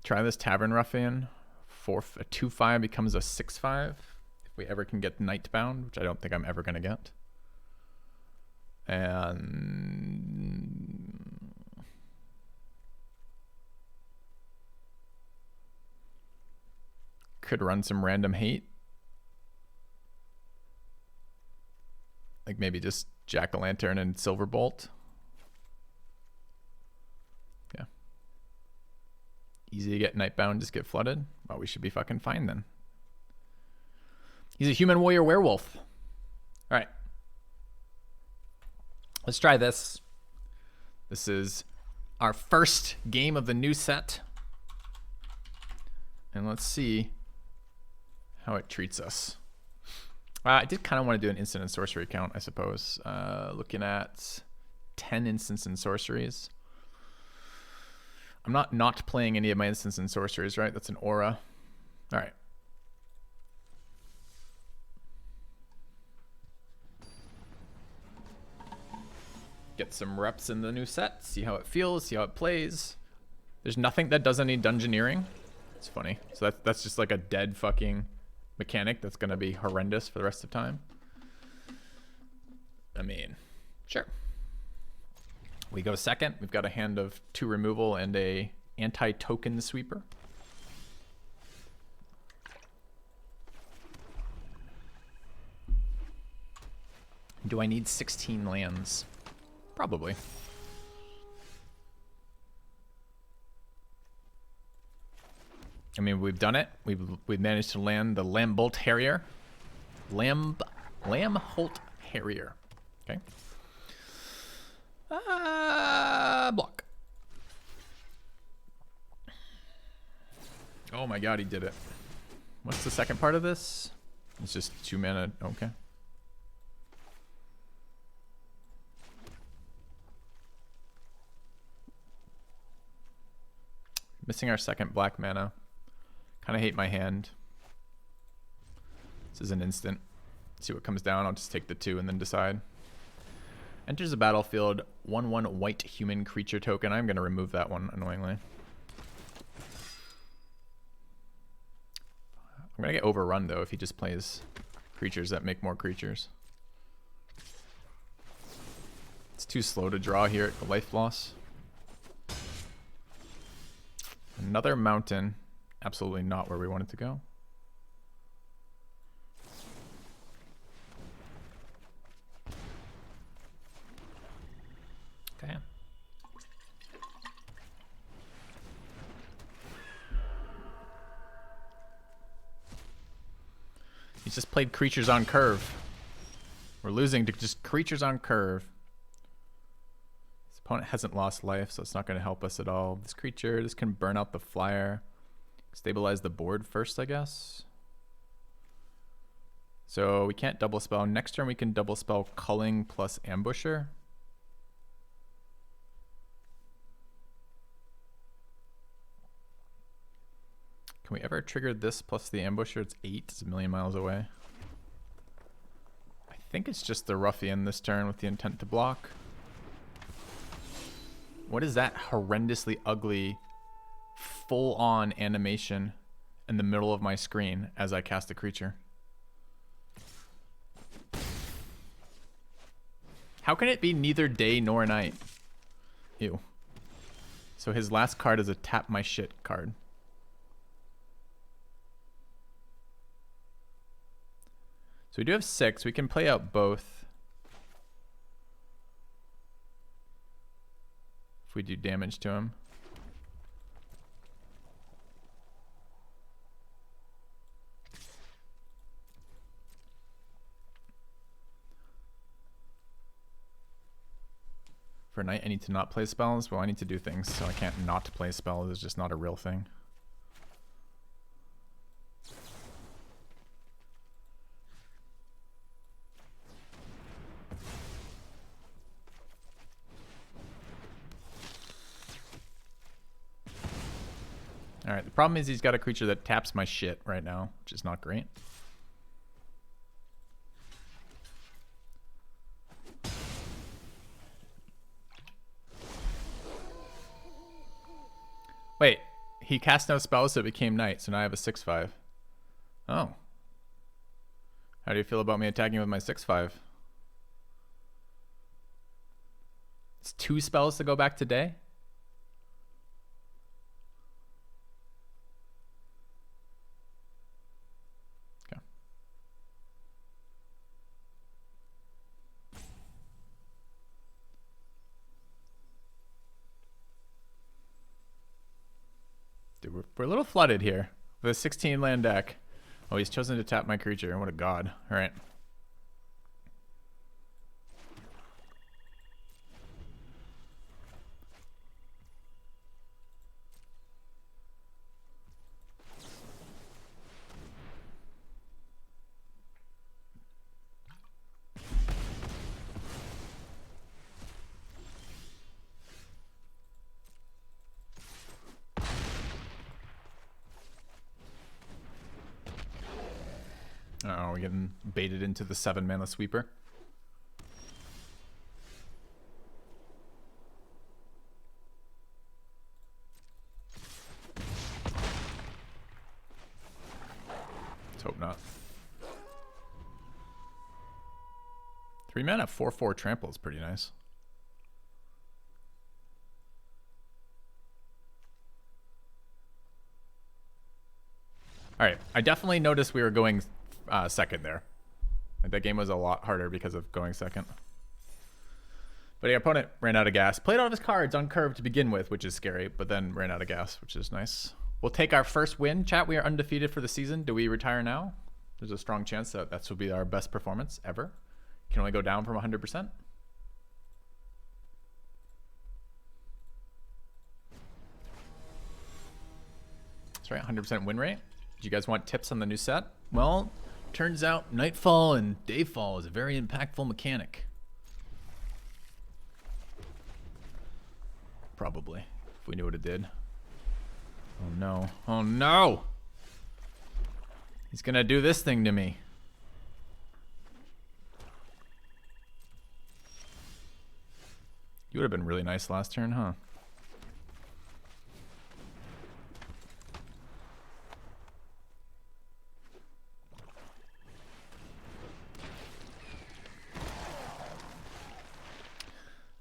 Try this Tavern Ruffian. A 2/5 becomes a 6/5. If we ever can get Nightbound, which I don't think I'm ever going to get. And could run some random hate. Like maybe just Jack-o'-lantern and Silverbolt. Yeah. Easy to get Nightbound, just get flooded. Well, we should be fucking fine then. He's a human warrior werewolf. All right. Let's try this. This is our first game of the new set. And let's see how it treats us. I did kind of want to do an instant and sorcery count, I suppose. Looking at 10 instants and sorceries. I'm not playing any of my instants and sorceries, right? That's an aura. All right. Get some reps in the new set, see how it feels, see how it plays. There's nothing that does any dungeoneering. It's funny. So that's just like a dead fucking mechanic that's going to be horrendous for the rest of time. I mean, sure. We go second. We've got a hand of 2 removal and a anti-token sweeper. Do I need 16 lands? Probably. I mean, we've done it. We've managed to land the Lambolt Harrier. Lamholt Harrier. Okay. Block. Oh my god, he did it. What's the second part of this? It's just 2 mana. Okay. Missing our second black mana. Kind of hate my hand. This is an instant. See what comes down. I'll just take the 2 and then decide. Enters the battlefield. 1/1 white human creature token. I'm going to remove that one, annoyingly. I'm going to get overrun, though, if he just plays creatures that make more creatures. It's too slow to draw here at the life loss. Another mountain. Absolutely not where we wanted to go. Okay. He's just played creatures on curve. We're losing to just creatures on curve. His opponent hasn't lost life, so it's not going to help us at all. This creature, this can burn out the flyer. Stabilize the board first, I guess. So we can't double spell. Next turn we can double spell Culling plus Ambusher. Can we ever trigger this plus the Ambusher? It's 8. It's a million miles away. I think it's just the Ruffian this turn with the intent to block. What is that horrendously ugly full-on animation in the middle of my screen as I cast a creature? How can it be neither day nor night? Ew. So his last card is a tap my shit card. So we do have 6. We can play out both. If we do damage to him. For night, I need to not play spells. Well, I need to do things, so I can't not play spells. It's just not a real thing. Alright, the problem is he's got a creature that taps my shit right now, which is not great. Wait, he cast no spells, so it became night, so now I have a 6/5. Oh. How do you feel about me attacking with my 6/5? It's 2 spells to go back to day? Okay. Dude, we're a little flooded here with a 16 land deck. Oh, he's chosen to tap my creature. What a god. All right. we're getting baited into the 7-mana sweeper. Let's hope not. 3 mana, 4/4 trample is pretty nice. All right, I definitely noticed we were going second there. Like that game was a lot harder because of going second. But the opponent ran out of gas. Played all of his cards on curve to begin with, which is scary, but then ran out of gas, which is nice. We'll take our first win. Chat, we are undefeated for the season. Do we retire now? There's a strong chance that this will be our best performance ever. Can only go down from 100%. That's right, 100% win rate. Do you guys want tips on the new set? Well, turns out Nightfall and Dayfall is a very impactful mechanic. Probably, if we knew what it did. Oh no, oh no! He's gonna do this thing to me. You would have been really nice last turn, huh?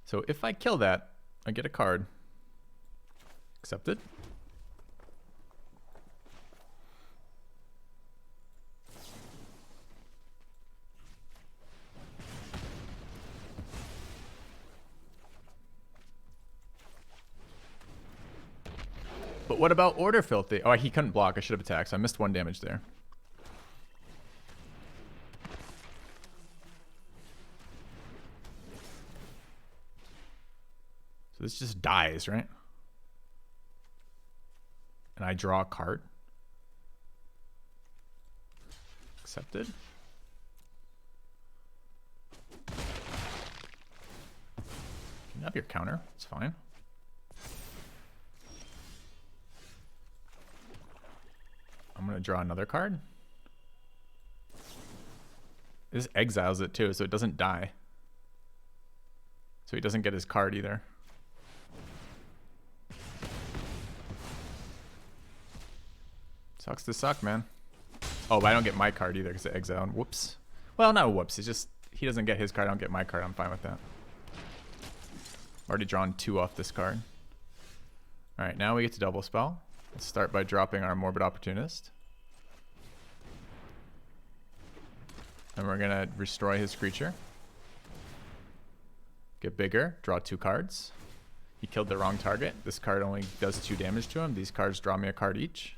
So if I kill that, I get a card. Accepted. But what about Order Filthy? Oh, he couldn't block. I should have attacked. So I missed 1 damage there. So this just dies, right? And I draw a card. Accepted. You can have your counter. It's fine. I'm going to draw another card. This exiles it too, so it doesn't die. So he doesn't get his card either. Sucks to suck, man. Oh, but I don't get my card either because it exiled. Whoops. Well, not whoops. It's just he doesn't get his card. I don't get my card. I'm fine with that. Already drawn 2 off this card. All right, now we get to double spell. Let's start by dropping our Morbid Opportunist. And we're going to destroy his creature. Get bigger. Draw 2 cards. He killed the wrong target. This card only does 2 damage to him. These cards draw me a card each.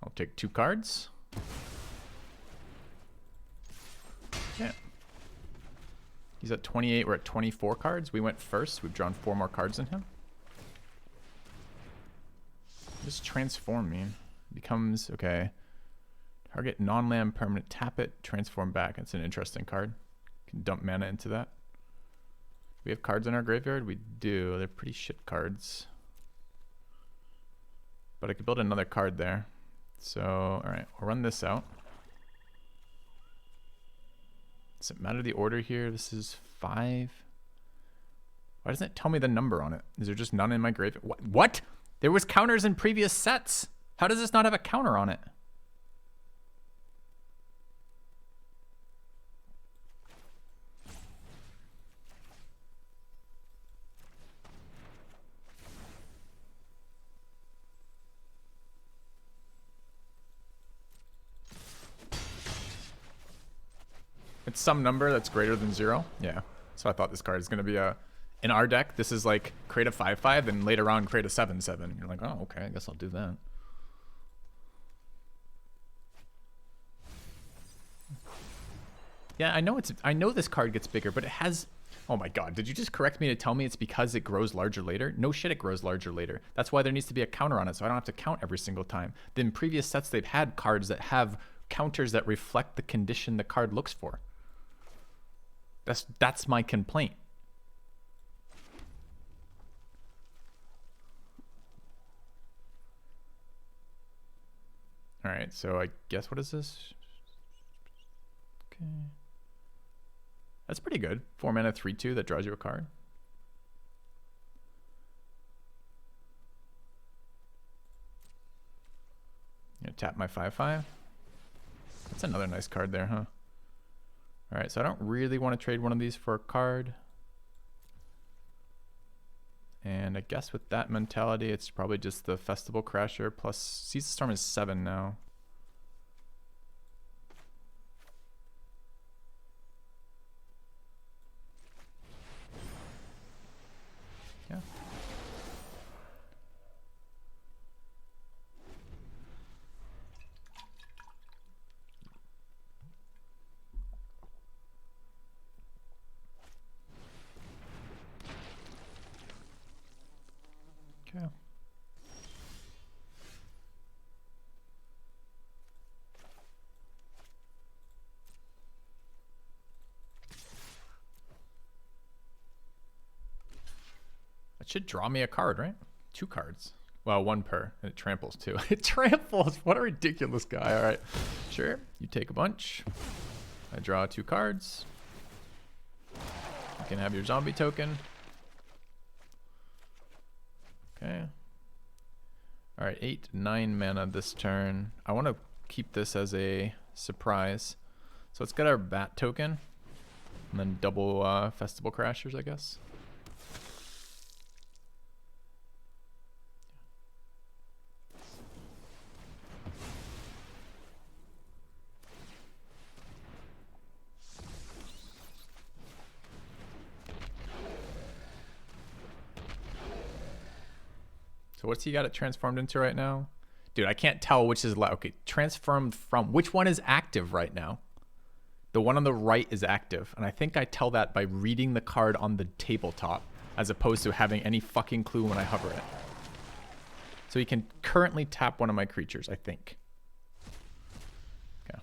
I'll take 2 cards. Yeah. He's at 28. We're at 24 cards. We went first. We've drawn 4 more cards than him. Just transform mean? Becomes, okay. Target non-land permanent. Tap it. Transform back. It's an interesting card. Can dump mana into that. We have cards in our graveyard? We do. They're pretty shit cards. But I could build another card there. So, alright, we'll run this out. Does it matter the order here? This is 5. Why doesn't it tell me the number on it? Is there just none in my graveyard? What? There was counters in previous sets. How does this not have a counter on it? It's some number that's greater than 0. Yeah. So I thought this card is going to be in our deck, this is like create a 5/5 and later on create a 7/7. You're like, oh, okay, I guess I'll do that. Yeah, I know this card gets bigger, but it has, oh my god, did you just correct me to tell me it's because it grows larger later? No shit, it grows larger later. That's why there needs to be a counter on it, so I don't have to count every single time. In previous sets, they've had cards that have counters that reflect the condition the card looks for. That's my complaint. All right, right, so I guess what is this? Okay. That's pretty good. 4 mana, 3/2 that draws you a card. You know, tap my 5/5. That's another nice card there, huh? All right, so I don't really want to trade one of these for a card. And I guess with that mentality, it's probably just the Festival Crasher plus Seize the Storm is 7 now. Yeah. Okay. That should draw me a card, right? 2 cards. Well, 1 per, and it tramples too. It tramples. What a ridiculous guy. All right, sure. You take a bunch. I draw 2 cards. You can have your zombie token. Okay. All right, 8, 9 mana this turn. I want to keep this as a surprise. So let's get our bat token. And then double Festival Crashers, I guess. So what's he got it transformed into right now? Dude, I can't tell which is okay, transformed from. Which one is active right now? The one on the right is active. And I think I tell that by reading the card on the tabletop as opposed to having any fucking clue when I hover it. So he can currently tap one of my creatures, I think. Okay.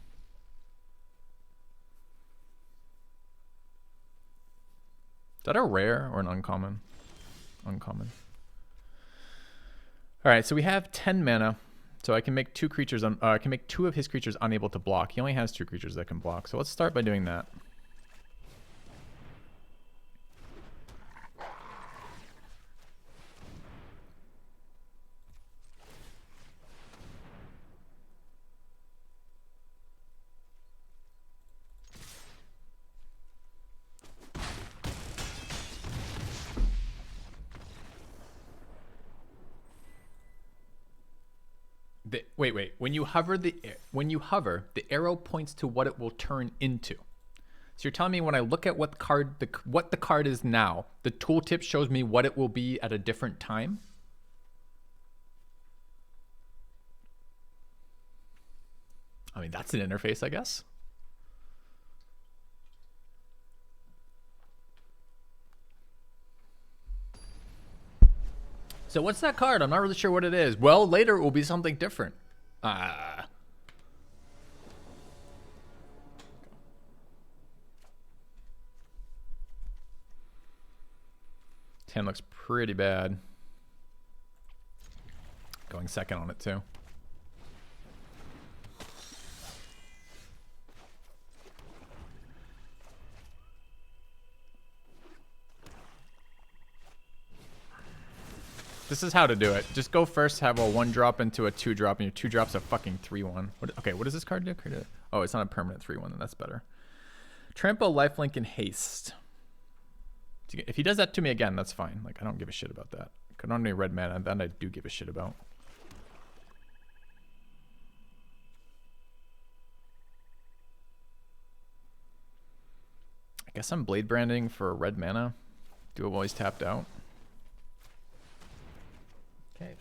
Is that a rare or an uncommon? Uncommon. All right, so we have 10 mana, so I can make 2 creatures. I can make 2 of his creatures unable to block. He only has 2 creatures that can block, so let's start by doing that. Wait. When you hover, the arrow points to what it will turn into. So you're telling me when I look at what the card is now, the tooltip shows me what it will be at a different time? I mean, that's an interface, I guess. So what's that card? I'm not really sure what it is. Well, later it will be something different. 10 looks pretty bad. Going second on it too. This is how to do it. Just go first, have a 1-drop into a 2-drop, and your 2-drop's a fucking 3/1. Okay, what does this card do? Oh, it's not a permanent 3/1, then that's better. Trample, lifelink, and haste. If he does that to me again, that's fine. Like, I don't give a shit about that. I don't need red mana, that I do give a shit about. I guess I'm blade branding for red mana. Do it while he's tapped out. Okay.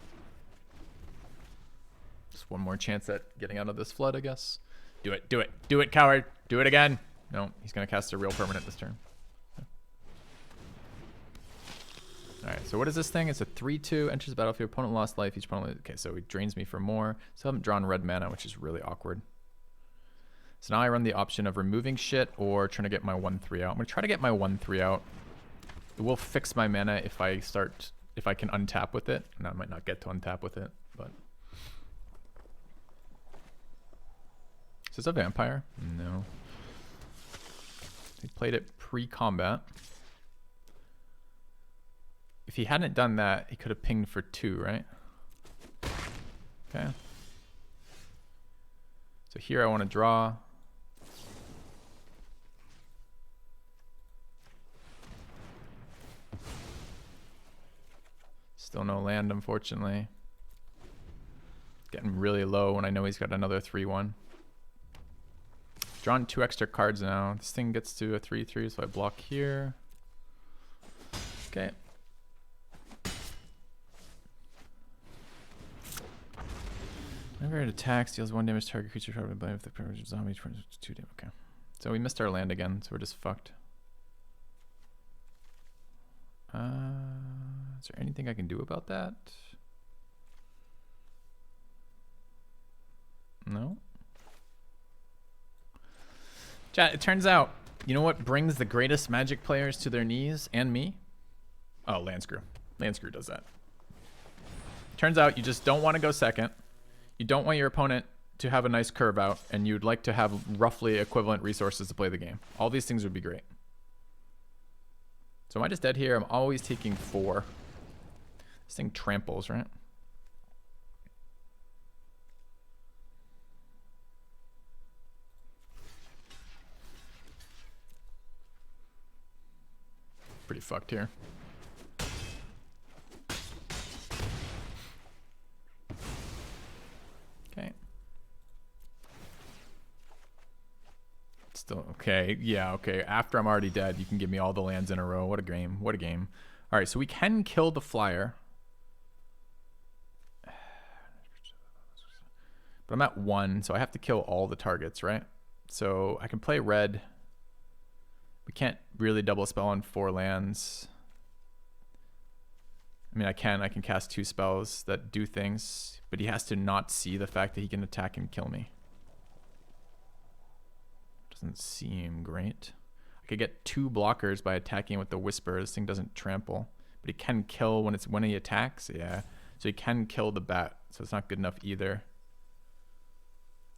Just one more chance at getting out of this flood, I guess. Do it, coward. Do it again. No, he's going to cast a real permanent this turn. Okay. Alright, so what is this thing? It's a 3/2, enters the battlefield, opponent lost life, each opponent... Okay, so he drains me for more. So I haven't drawn red mana, which is really awkward. So now I run the option of removing shit or trying to get my 1/3 out. I'm going to try to get my 1/3 out. It will fix my mana if I can untap with it. And I might not get to untap with it, but... Is this a vampire? No. He played it pre-combat. If he hadn't done that, he could have pinged for 2, right? Okay. So here I want to draw. Still no land, unfortunately. Getting really low when I know he's got another 3/1. Drawn 2 extra cards now. This thing gets to a 3/3, so I block here. Okay. Whenever it attacks, deals 1 damage to target creature targeted by if the privilege of zombie turns into 2 damage. Okay. So we missed our land again, so we're just fucked. Is there anything I can do about that? No. Chat, it turns out, you know what brings the greatest Magic players to their knees, and me? Oh, land screw. Land screw does that. Turns out you just don't want to go second. You don't want your opponent to have a nice curve out, and you'd like to have roughly equivalent resources to play the game. All these things would be great. So am I just dead here? I'm always taking 4. This thing tramples, right? Pretty fucked here. Okay. Still okay. Yeah, okay. After I'm already dead, you can give me all the lands in a row. What a game. What a game. All right, so we can kill the flyer. But I'm at 1, so I have to kill all the targets, right? So I can play red. We can't really double spell on 4 lands. I mean, I can cast 2 spells that do things, but he has to not see the fact that he can attack and kill me. Doesn't seem great. I could get 2 blockers by attacking with the Whisper. This thing doesn't trample, but he can kill when he attacks. Yeah, so he can kill the bat, so it's not good enough either.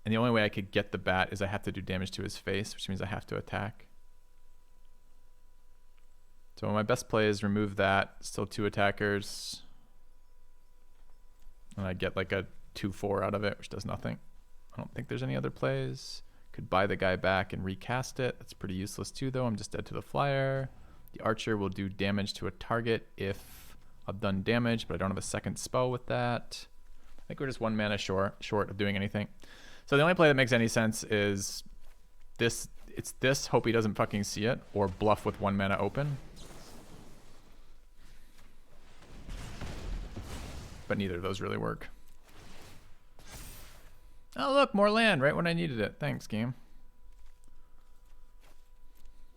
And the only way I could get the bat is I have to do damage to his face, which means I have to attack. So my best play is remove that. Still 2 attackers. And I get like a 2/4 out of it, which does nothing. I don't think there's any other plays. Could buy the guy back and recast it. That's pretty useless too, though. I'm just dead to the flyer. The archer will do damage to a target if I've done damage, but I don't have a second spell with that. I think we're just 1 mana short of doing anything. So the only play that makes any sense is this. It's this, hope he doesn't fucking see it, or bluff with 1 mana open. But neither of those really work. Oh look, more land right when I needed it. Thanks, game.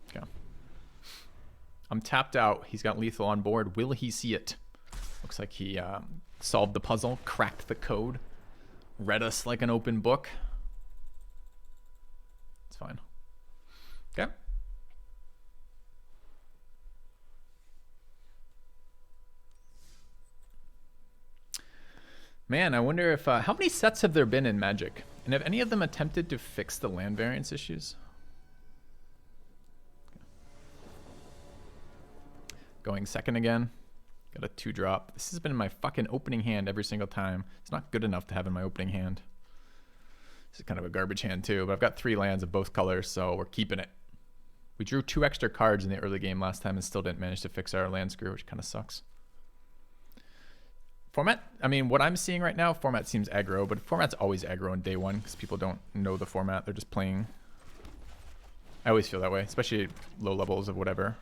Okay. I'm tapped out. He's got lethal on board. Will he see it? Looks like he solved the puzzle, cracked the code, read us like an open book. It's fine. Okay. Man, I wonder if how many sets have there been in Magic, and have any of them attempted to fix the land variance issues? Going second again. Got a 2-drop. This has been in my fucking opening hand every single time. It's not good enough to have in my opening hand. This is kind of a garbage hand too, but I've got 3 lands of both colors, so we're keeping it. We drew 2 extra cards in the early game last time and still didn't manage to fix our land screw, which kind of sucks. Format, I mean, what I'm seeing right now, format seems aggro, but format's always aggro on day 1 because people don't know the format. They're just playing. I always feel that way, especially at low levels of whatever.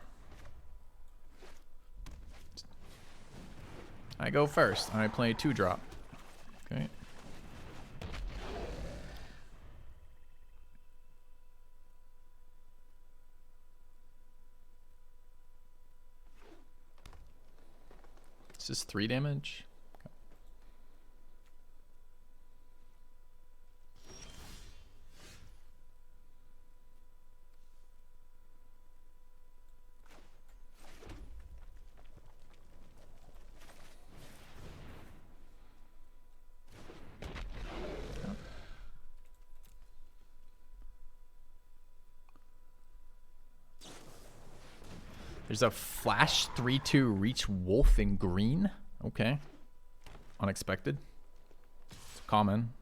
I go first. I play 2-drop. Okay. This is 3 damage. There's a flash 3/2 reach wolf in green. Okay. Unexpected. It's common.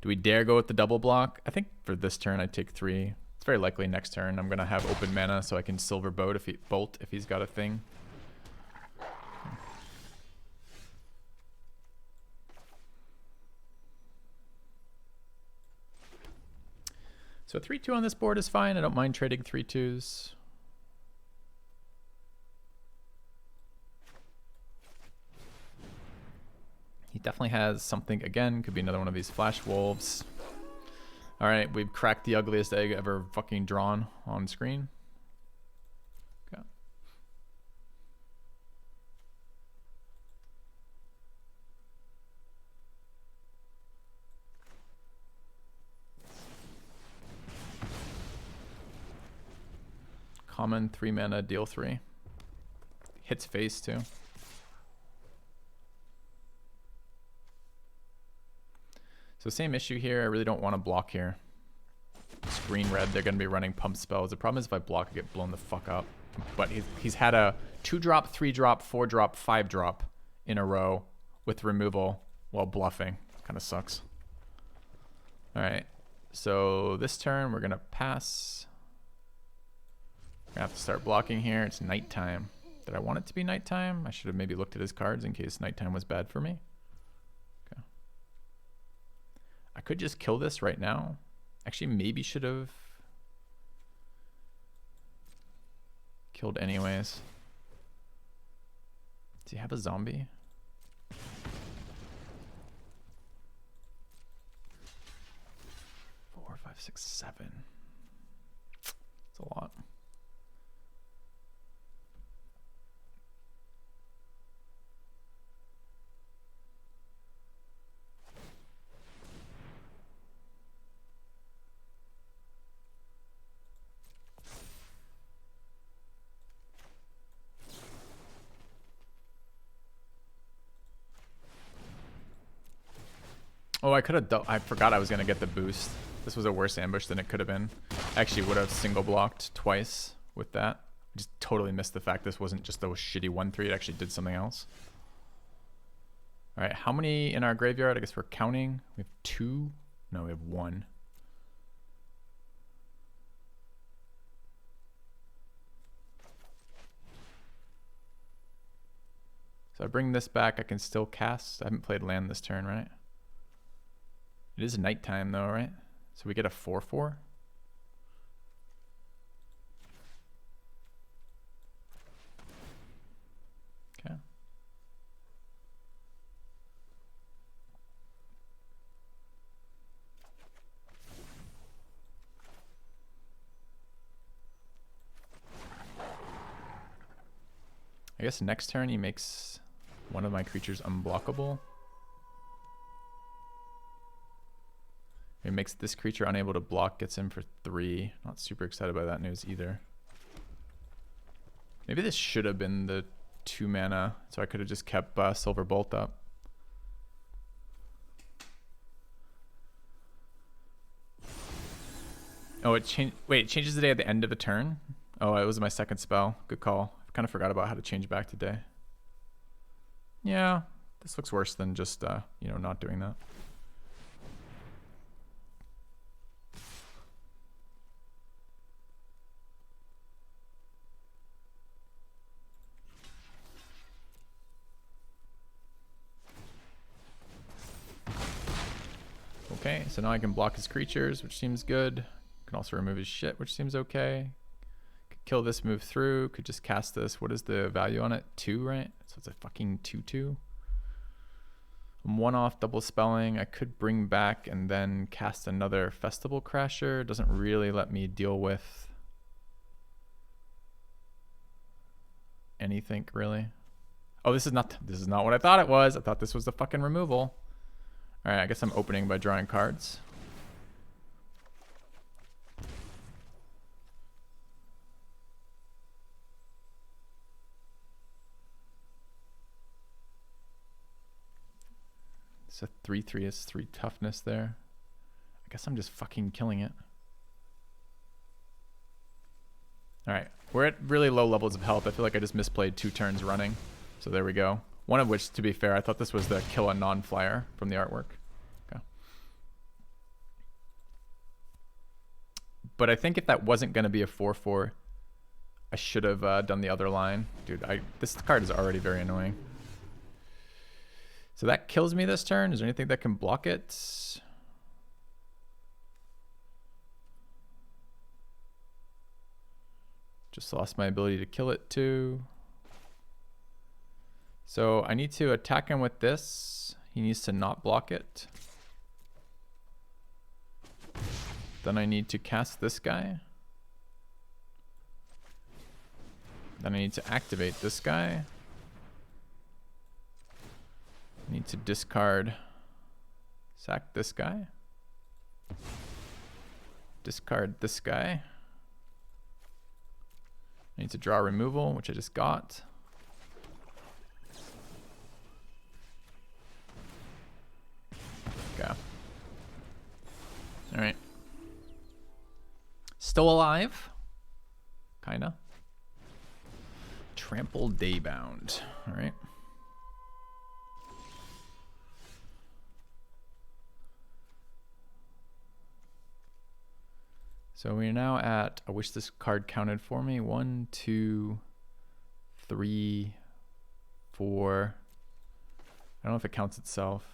Do we dare go with the double block? I think for this turn I'd take 3. It's very likely next turn I'm gonna have open mana so I can silver bolt if he's got a thing. So 3/2 on this board is fine. I don't mind trading 3/2s. He definitely has something again. Could be another one of these flash wolves. All right, we've cracked the ugliest egg ever fucking drawn on screen. Okay. Common 3 mana, deal 3. Hits face too. So same issue here. I really don't want to block here. It's green red. They're going to be running pump spells. The problem is if I block, I get blown the fuck up. But he's had a 2-drop, 3-drop, 4-drop, 5-drop in a row with removal while bluffing. Kind of sucks. All right. So this turn we're going to pass. We're going to have to start blocking here. It's nighttime. Did I want it to be nighttime? I should have maybe looked at his cards in case nighttime was bad for me. I could just kill this right now. Actually, maybe should have killed anyways. Does he have a zombie? 4, 5, 6, 7. It's a lot. Oh, I could have. I forgot I was gonna get the boost. This was a worse ambush than it could have been. I actually would have single blocked twice with that. I just totally missed the fact this wasn't just a shitty 1/3. It actually did something else. All right, how many in our graveyard? I guess we're counting. We have 2. No, we have 1. So I bring this back. I can still cast. I haven't played land this turn, right? It is nighttime though, right? So we get a 4/4. Okay. I guess next turn he makes one of my creatures unblockable. It makes this creature unable to block, gets him for 3. Not super excited by that news either. Maybe this should have been the 2 mana, so I could have just kept Silver Bolt up. Oh, it changed. Wait, it changes the day at the end of the turn? Oh, it was my second spell. Good call. I kind of forgot about how to change back to day. Yeah, this looks worse than just, you know, not doing that. Okay, so now I can block his creatures, which seems good. Can also remove his shit, which seems okay. Could kill this, move through. Could just cast this. What is the value on it? 2, right? So it's a fucking 2/2. I'm 1 off double spelling. I could bring back and then cast another Festival Crasher. It doesn't really let me deal with anything really. Oh, this is not what I thought it was. I thought this was the fucking removal. All right, I guess I'm opening by drawing cards. It's a 3/3. It's 3 toughness there. I guess I'm just fucking killing it. All right, We're at really low levels of health. I feel like I just misplayed 2 turns running. So there we go. One of which, to be fair, I thought this was the kill a non-flyer from the artwork. Okay. But I think if that wasn't going to be a 4/4, I should have done the other line. Dude, this card is already very annoying. So that kills me this turn. Is there anything that can block it? Just lost my ability to kill it too. So I need to attack him with this. He needs to not block it. Then I need to cast this guy. Then I need to activate this guy. I need to discard, sack this guy. Discard this guy. I need to draw removal, which I just got. Okay. All right. Still alive. Kinda. Trample Daybound. All right. So we're now at, I wish this card counted for me. 1, 2, 3, 4. I don't know if it counts itself.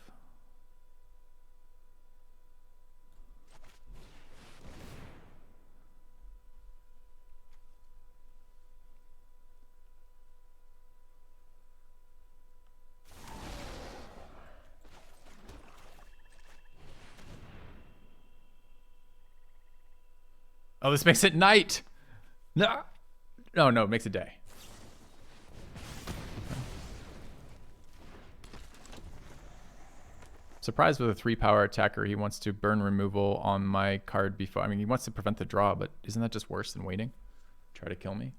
Oh, this makes it night. No, it makes it day. Surprised with a 3-power attacker, he wants to burn removal on my card before. I mean, he wants to prevent the draw, but isn't that just worse than waiting? Try to kill me.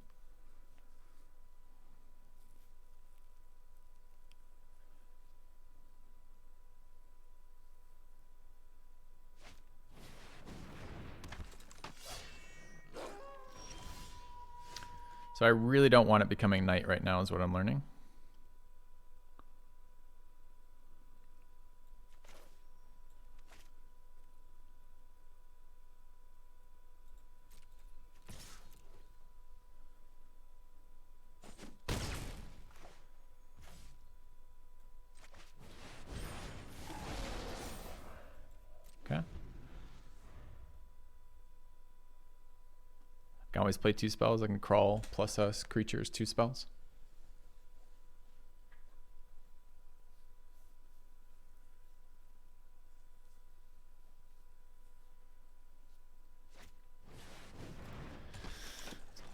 So I really don't want it becoming night right now is what I'm learning. Okay. I can always play 2 spells. I can crawl plus us creatures 2 spells.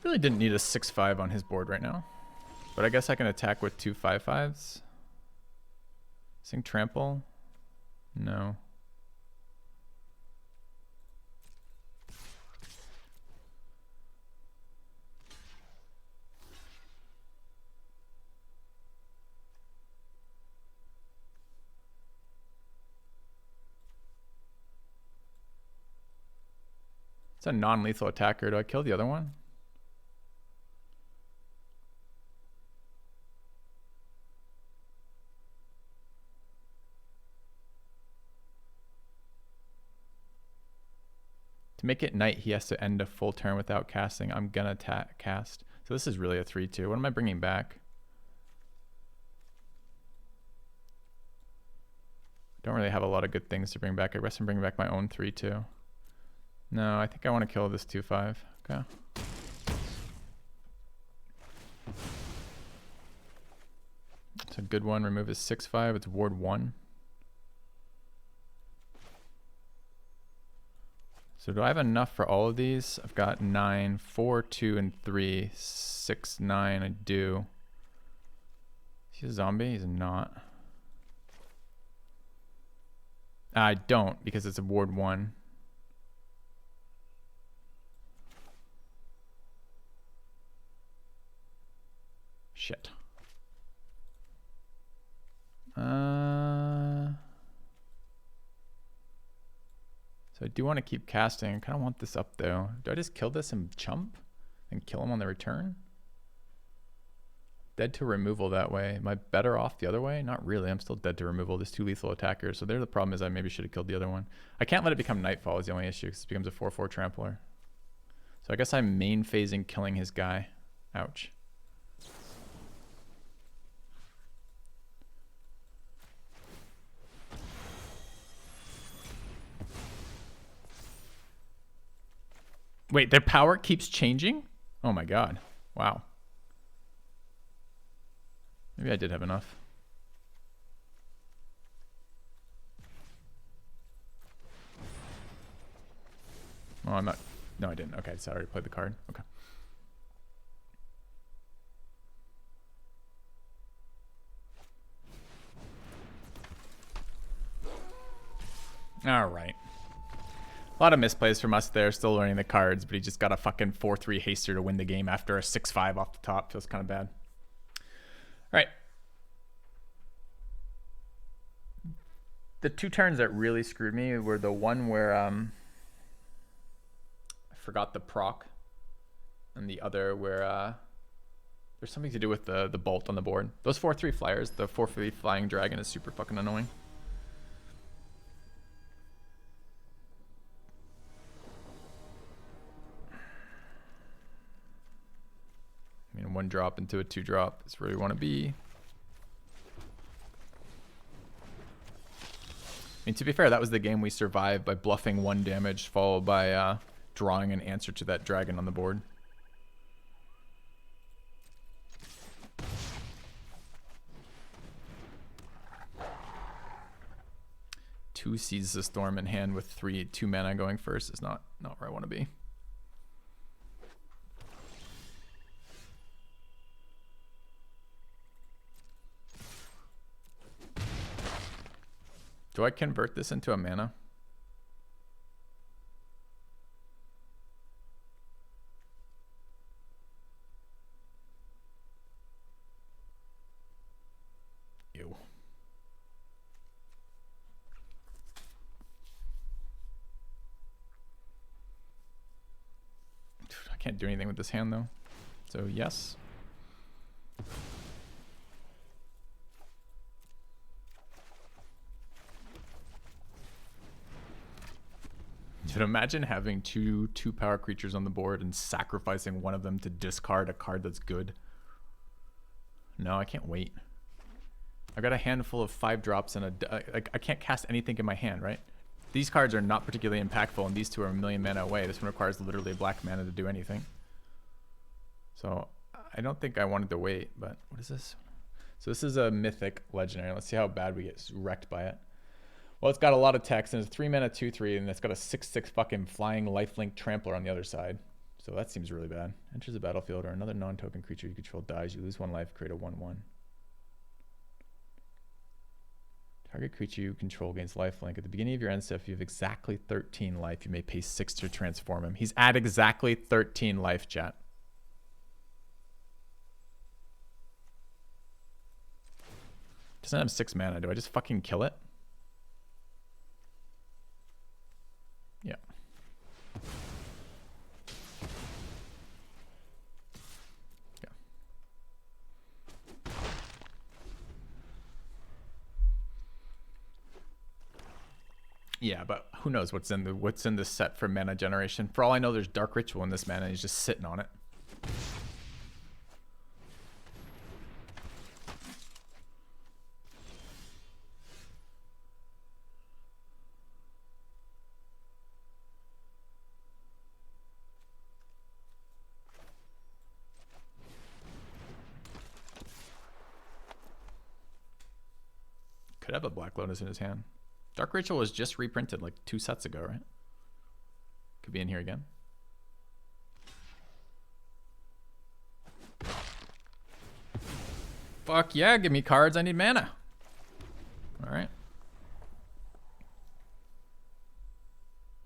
Really didn't need a 6/5 on his board right now. But I guess I can attack with 2 5/5s. Sing Trample? No. It's a non-lethal attacker. Do I kill the other one? To make it night, he has to end a full turn without casting. I'm gonna cast. So this is really a 3/2. What am I bringing back? Don't really have a lot of good things to bring back. I guess I'm bringing back my own 3/2. No, I think I want to kill this 2/5. Okay. It's a good one. Remove his 6/5. It's ward 1. So do I have enough for all of these? I've got 9, 4, 2, and 3, 6, 9. I do. Is he a zombie? He's not. I don't because it's a ward 1. Shit. So I do want to keep casting. I kind of want this up though. Do I just kill this and chump? and kill him on the return? Dead to removal that way. Am I better off the other way? Not really. I'm still dead to removal. There's 2 lethal attackers. So there the problem is I maybe should have killed the other one. I can't let it become Nightfall is the only issue because it becomes a 4/4 trampler. So I guess I'm main phasing killing his guy. Ouch. Wait, their power keeps changing? Oh my god. Wow. Maybe I did have enough. Oh, I'm not. No, I didn't. Okay, so I already played the card. Okay. All right. A lot of misplays from us there. Still learning the cards, but he just got a fucking 4/3 haster to win the game after a 6/5 off the top. Feels kind of bad. All right. The 2 turns that really screwed me were the one where I forgot the proc, and the other where there's something to do with the bolt on the board. Those 4/3 flyers, the 4/3 flying dragon is super fucking annoying. I mean, 1 drop into a 2 drop is where you want to be. I mean, to be fair, that was the game we survived by bluffing 1 damage followed by drawing an answer to that dragon on the board. Two Seizes the Storm in hand with 2 mana going first is not where I want to be. Do I convert this into a mana? Ew. I can't do anything with this hand though. So yes. Dude, imagine having two power creatures on the board and sacrificing one of them to discard a card that's good. No, I can't wait. I got a handful of 5 drops and I can't cast anything in my hand, right? These cards are not particularly impactful, and these 2 are a million mana away. This one requires literally black mana to do anything. So I don't think I wanted to wait, but what is this? So this is a mythic legendary. Let's see how bad we get wrecked by it. Well, it's got a lot of text, and it's 3 mana 2/3, and it's got a 6/6 fucking flying lifelink trampler on the other side. So that seems really bad. Enters the battlefield, or another non-token creature you control dies. You lose 1 life, create a 1/1. Target creature you control gains lifelink. At the beginning of your end step, if you have exactly 13 life, you may pay 6 to transform him. He's at exactly 13 life, chat. Doesn't have 6 mana. Do I just fucking kill it? Yeah. Yeah. Yeah, but who knows what's in the set for mana generation? For all I know, there's Dark Ritual in this mana, and he's just sitting on it. Could have a Black Lotus in his hand. Dark Ritual was just reprinted like 2 sets ago, right? Could be in here again. Fuck yeah, give me cards. I need mana. All right.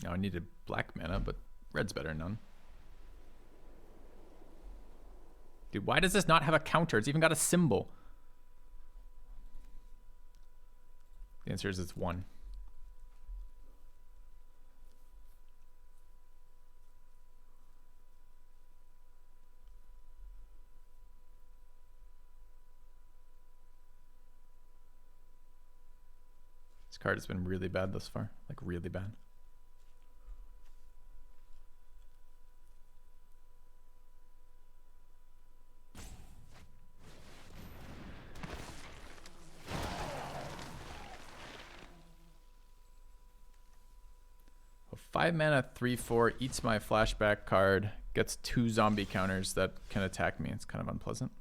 Now I needed black mana, but red's better than none. Dude, why does this not have a counter? It's even got a symbol. The answer is it's 1. card has been really bad thus far. Like, really bad. A 5 mana 3/4 eats my flashback card, gets 2 zombie counters that can attack me. It's kind of unpleasant.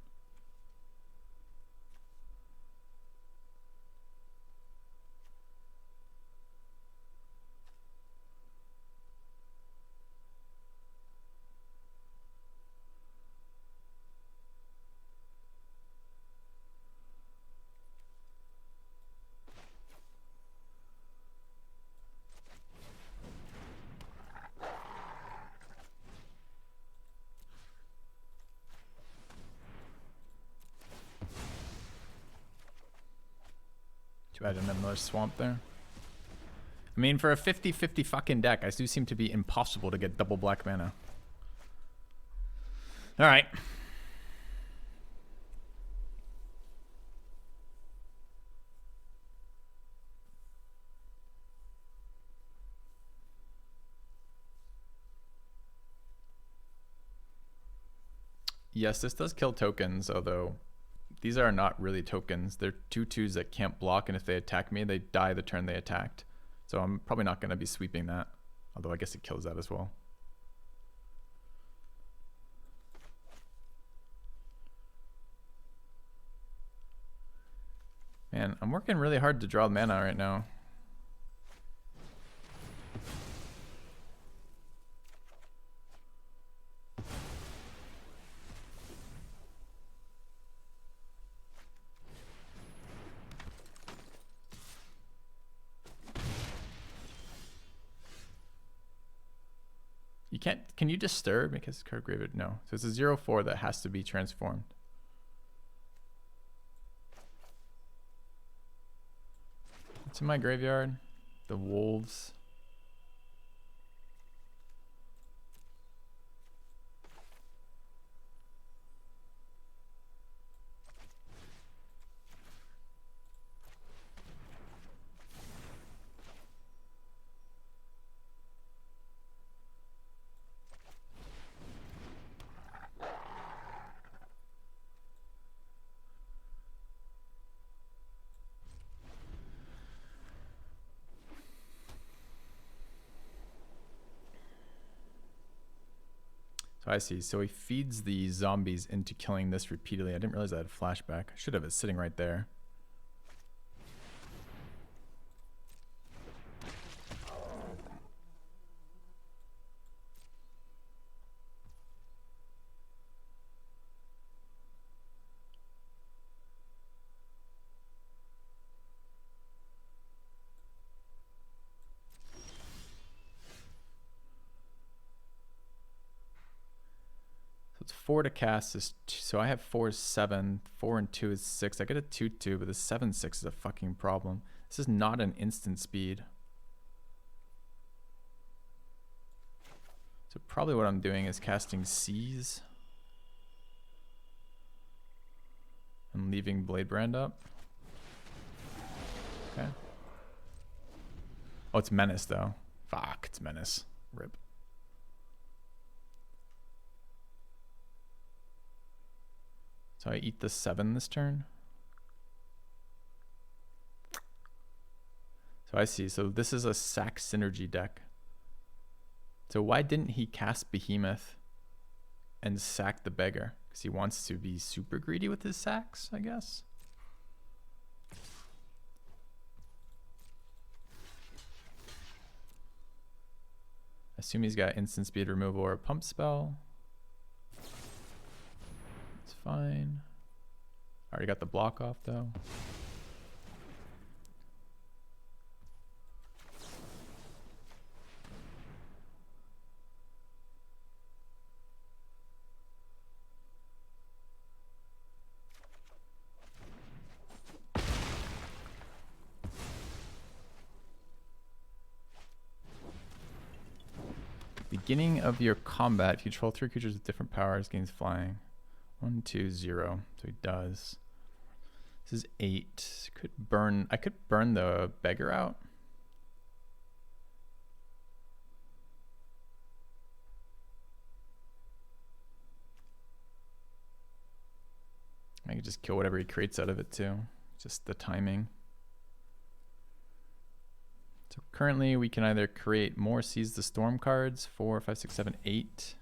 I didn't have another swamp there. I mean, for a 50-50 fucking deck, I do seem to be impossible to get double black mana. All right. Yes, this does kill tokens, although these are not really tokens. They're 2/2s that can't block, and if they attack me, they die the turn they attacked. So I'm probably not going to be sweeping that, although I guess it kills that as well. Man, I'm working really hard to draw mana right now. You can't, can you disturb? Because card graveyard, no. So it's a 0/4 that has to be transformed. What's in my graveyard? The wolves. So I see. So he feeds the zombies into killing this repeatedly. I didn't realize I had flashback. I should have it sitting right there. It's 4 to cast. So I have 4 is 7. 4 and 2 is 6. I get a 2/2, but the 7/6 is a fucking problem. This is not an instant speed. So probably what I'm doing is casting Seize and leaving Bladebrand up. Okay. Oh, it's Menace though. Fuck, it's Menace. Rip. So I eat the 7 this turn. So I see. So this is a sack synergy deck. So why didn't he cast Behemoth and sack the beggar? Because he wants to be super greedy with his sacks, I guess. Assume he's got instant speed removal or a pump spell. Fine. Already got the block off though. Beginning of your combat, if you control 3 creatures with different powers, gains flying. 1, 2, 0. So he does. This is 8. Could burn. I could burn the beggar out. I could just kill whatever he creates out of it too. Just the timing. So currently we can either create more Seize the Storm cards, 4, 5, 6, 7, 8.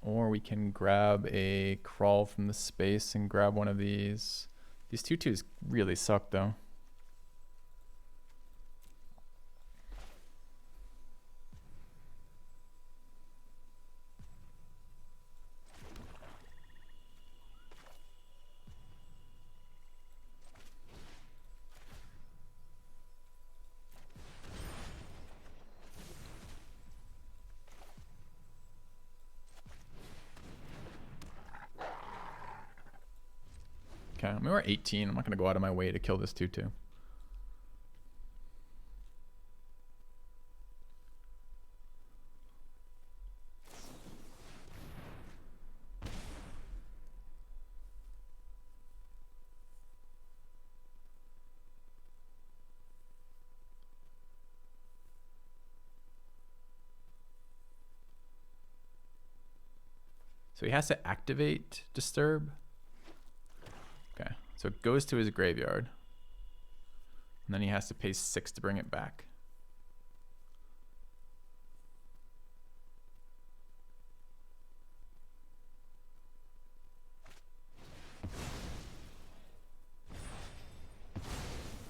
Or we can grab a Crawl from the space and grab one of these. These 2/2s really suck though. Okay, I mean, we're 18. I'm not going to go out of my way to kill this 2/2. So he has to activate Disturb. Okay, so it goes to his graveyard. And then he has to pay 6 to bring it back.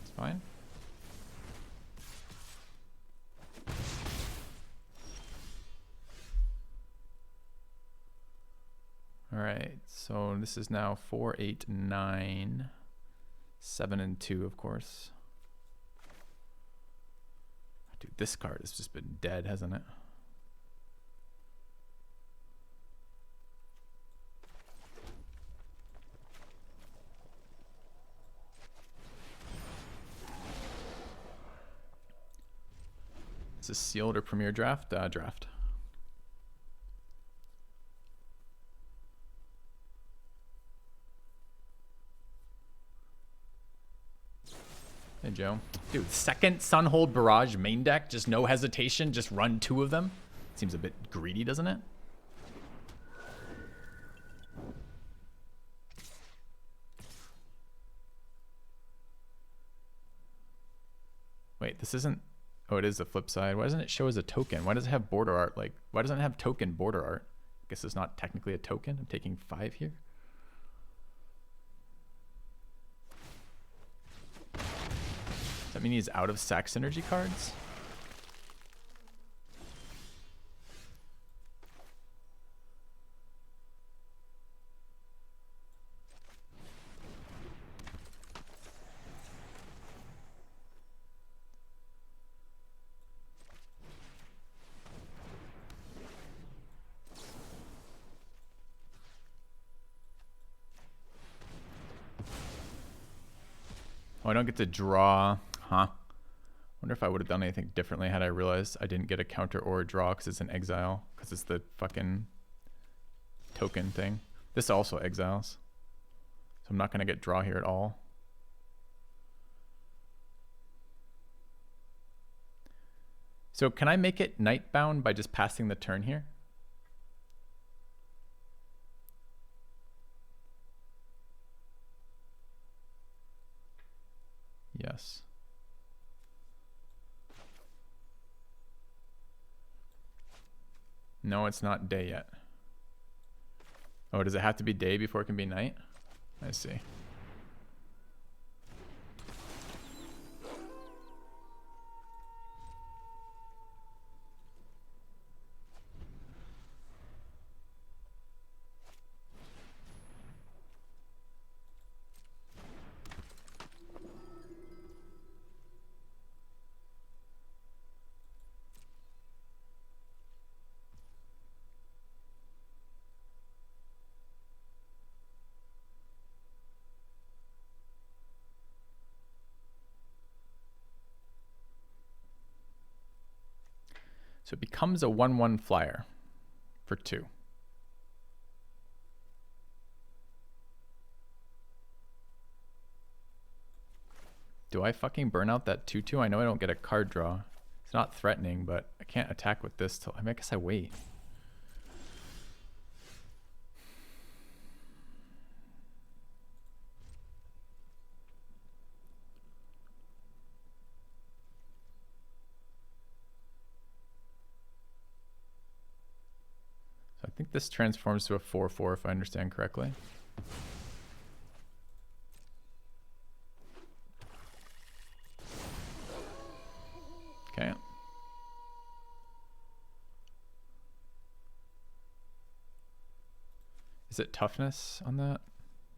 It's fine. All right, so this is now 4, 8, 9, 7, and 2, of course. Dude, this card has just been dead, hasn't it? Is this sealed or premier draft? Draft. Hey, Joe. Dude, second Sunhold Barrage main deck, just no hesitation, just run 2 of them. Seems a bit greedy, doesn't it? Wait, this isn't... Oh, it is the flip side. Why doesn't it show as a token? Why does it have border art? Like, why doesn't it have token border art? I guess it's not technically a token. I'm taking 5 here. Does that mean he's out of sack synergy cards? Oh, I don't get to draw. Huh. Wonder if I would have done anything differently had I realized I didn't get a counter or a draw because it's an exile. Because it's the fucking token thing. This also exiles. So I'm not going to get draw here at all. So can I make it Nightbound by just passing the turn here? Yes. No, it's not day yet. Oh, does it have to be day before it can be night? I see. So it becomes a 1/1 flyer for 2. Do I fucking burn out that 2/2? I know I don't get a card draw. It's not threatening, but I can't attack with this till... I mean, I guess I wait. So I think this transforms to a 4/4 if I understand correctly. Okay. Is it toughness on that?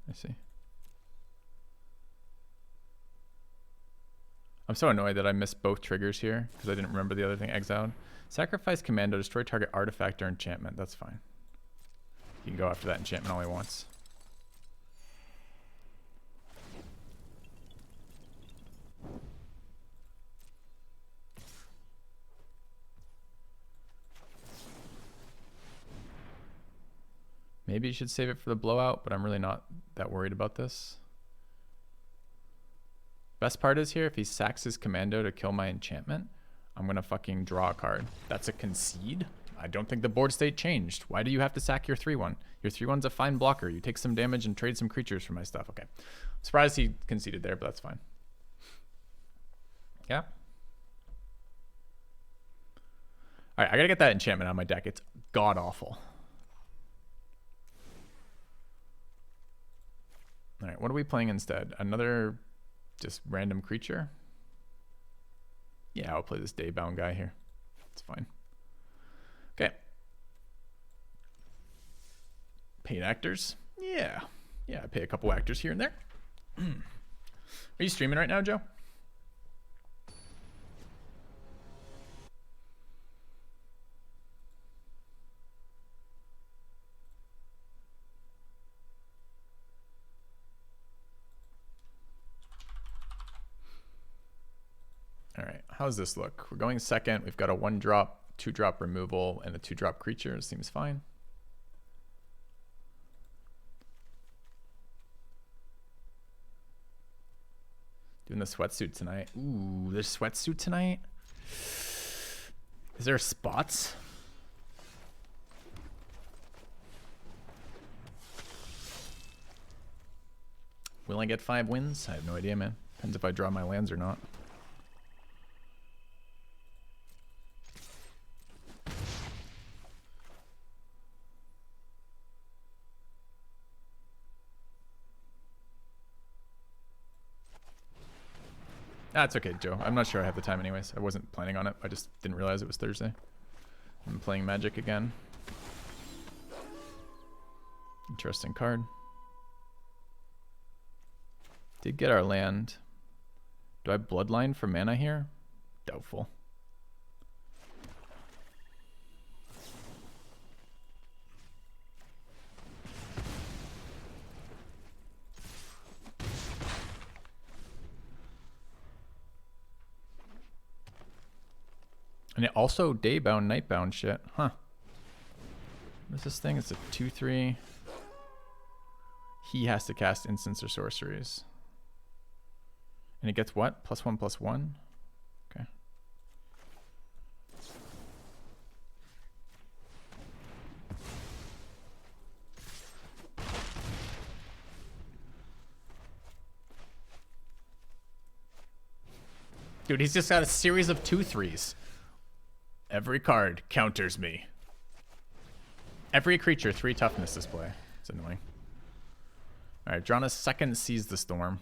I see. I'm so annoyed that I missed both triggers here because I didn't remember the other thing exiled. Sacrifice commando, destroy target artifact or enchantment. That's fine. He can go after that enchantment all he wants. Maybe you should save it for the blowout, but I'm really not that worried about this. Best part is here, if he sacks his commando to kill my enchantment, I'm gonna fucking draw a card. That's a concede? I don't think the board state changed. Why do you have to sack your 3/1? Your 3/1's a fine blocker. You take some damage and trade some creatures for my stuff. Okay. Surprised he conceded there, but that's fine. Yeah. Alright, I gotta get that enchantment on my deck. It's god awful. Alright, what are we playing instead? Another just random creature? Yeah, I'll play this Daybound guy here. It's fine. Okay. Paid actors? Yeah. Yeah, I pay a couple actors here and there. Are you streaming right now, Joe? All right, how's this look? We're going second. We've got a 1-drop, 2-drop removal, and a 2-drop creature. Seems fine. Doing the sweatsuit tonight. Ooh, there's sweatsuit tonight? Is there spots? Will I get 5 wins? I have no idea, man. Depends if I draw my lands or not. That's okay, Joe. I'm not sure I have the time anyways. I wasn't planning on it. I just didn't realize it was Thursday. I'm playing Magic again. Interesting card. Did get our land. Do I bloodline for mana here? Doubtful. And it also daybound, nightbound shit. Huh. What is this thing? It's a 2/3. He has to cast instants or sorceries. And it gets what? +1/+1? Okay. Dude, he's just got a series of 2/3s. Every card counters me. Every creature, 3 toughness display. It's annoying. Alright, drawn a second Seize the Storm.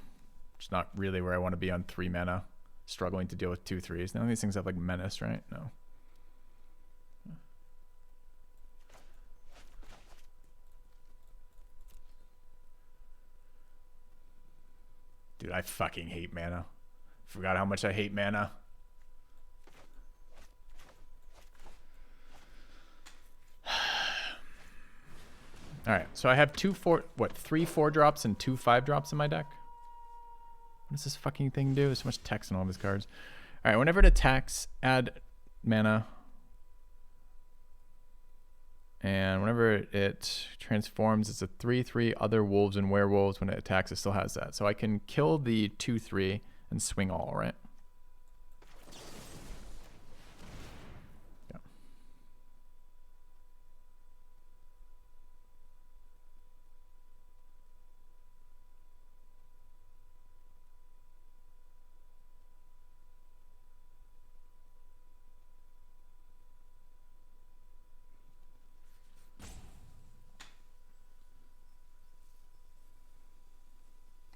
Which is not really where I want to be on 3 mana. Struggling to deal with 2/3s. None of these things have like menace, right? No. Dude, I fucking hate mana. Forgot how much I hate mana. All right, so I have 3 4-drops and 2 5-drops in my deck. What does this fucking thing do? There's so much text in all of his cards. All right, whenever it attacks, add mana. And whenever it transforms, it's a 3/3 other wolves and werewolves. When it attacks, it still has that. So I can kill the 2/3, and swing all, right? Yeah.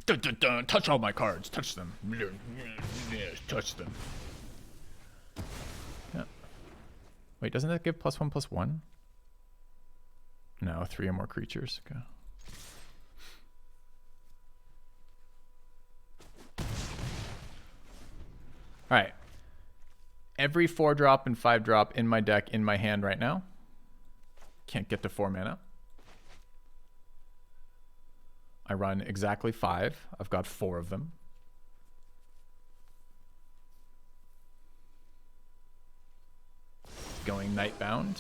Dun, dun, dun. Touch all my cards. Touch them. Yes, touch them. Yeah. Wait, doesn't that give +1/+1? No, 3 or more creatures. Okay. All right. Every 4-drop and 5-drop in my deck in my hand right now. Can't get to 4 mana. I run exactly 5. I've got 4 of them. Going Nightbound.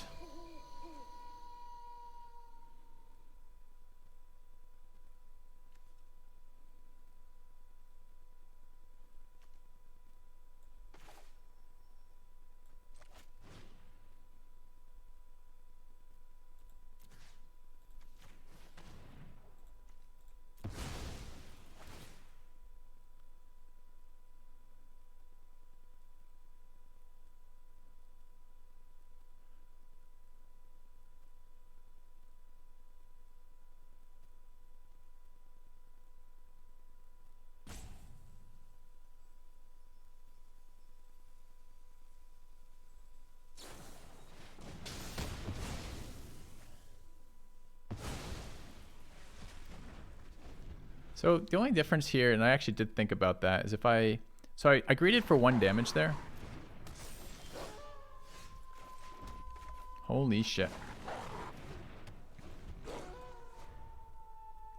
So the only difference here, and I actually did think about that, is if I greeted for 1 damage there. Holy shit.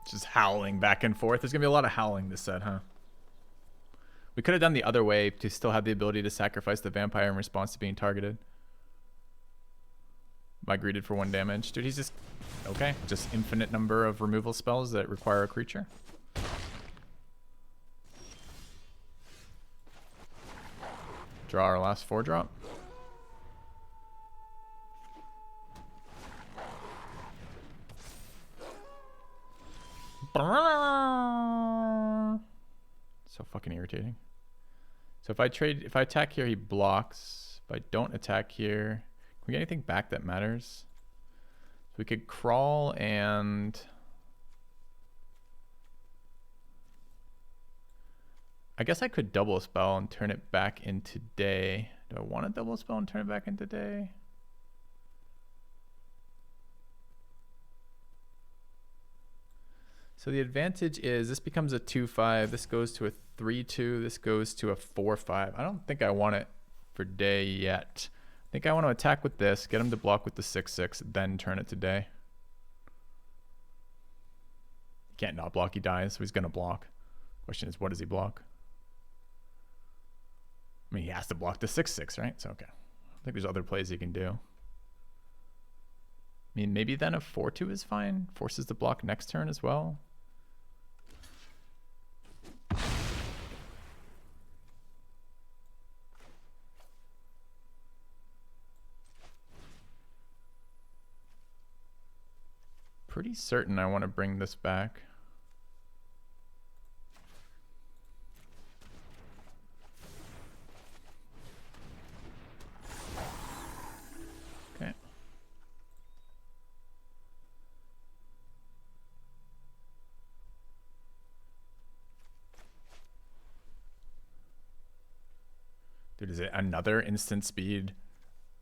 Just howling back and forth. There's going to be a lot of howling this set, huh? We could have done the other way to still have the ability to sacrifice the vampire in response to being targeted. I greeted for 1 damage. Dude, he's just... Okay. Just infinite number of removal spells that require a creature. Draw our last 4-drop. So fucking irritating. So if I attack here, he blocks. If I don't attack here, can we get anything back that matters? So we could crawl and... I guess I could double spell and turn it back into day. Do I want to double spell and turn it back into day? So the advantage is this becomes a 2/5. This goes to a 3/2. This goes to a 4/5. I don't think I want it for day yet. I think I want to attack with this, get him to block with the 6/6, then turn it to day. He can't not block. He dies, so he's going to block. Question is, what does he block? I mean, he has to block the 6/6, right? So, okay. I think there's other plays he can do. I mean, maybe then a 4/2 is fine. Forces the block next turn as well. Pretty certain I want to bring this back. Okay. Dude, is it another instant speed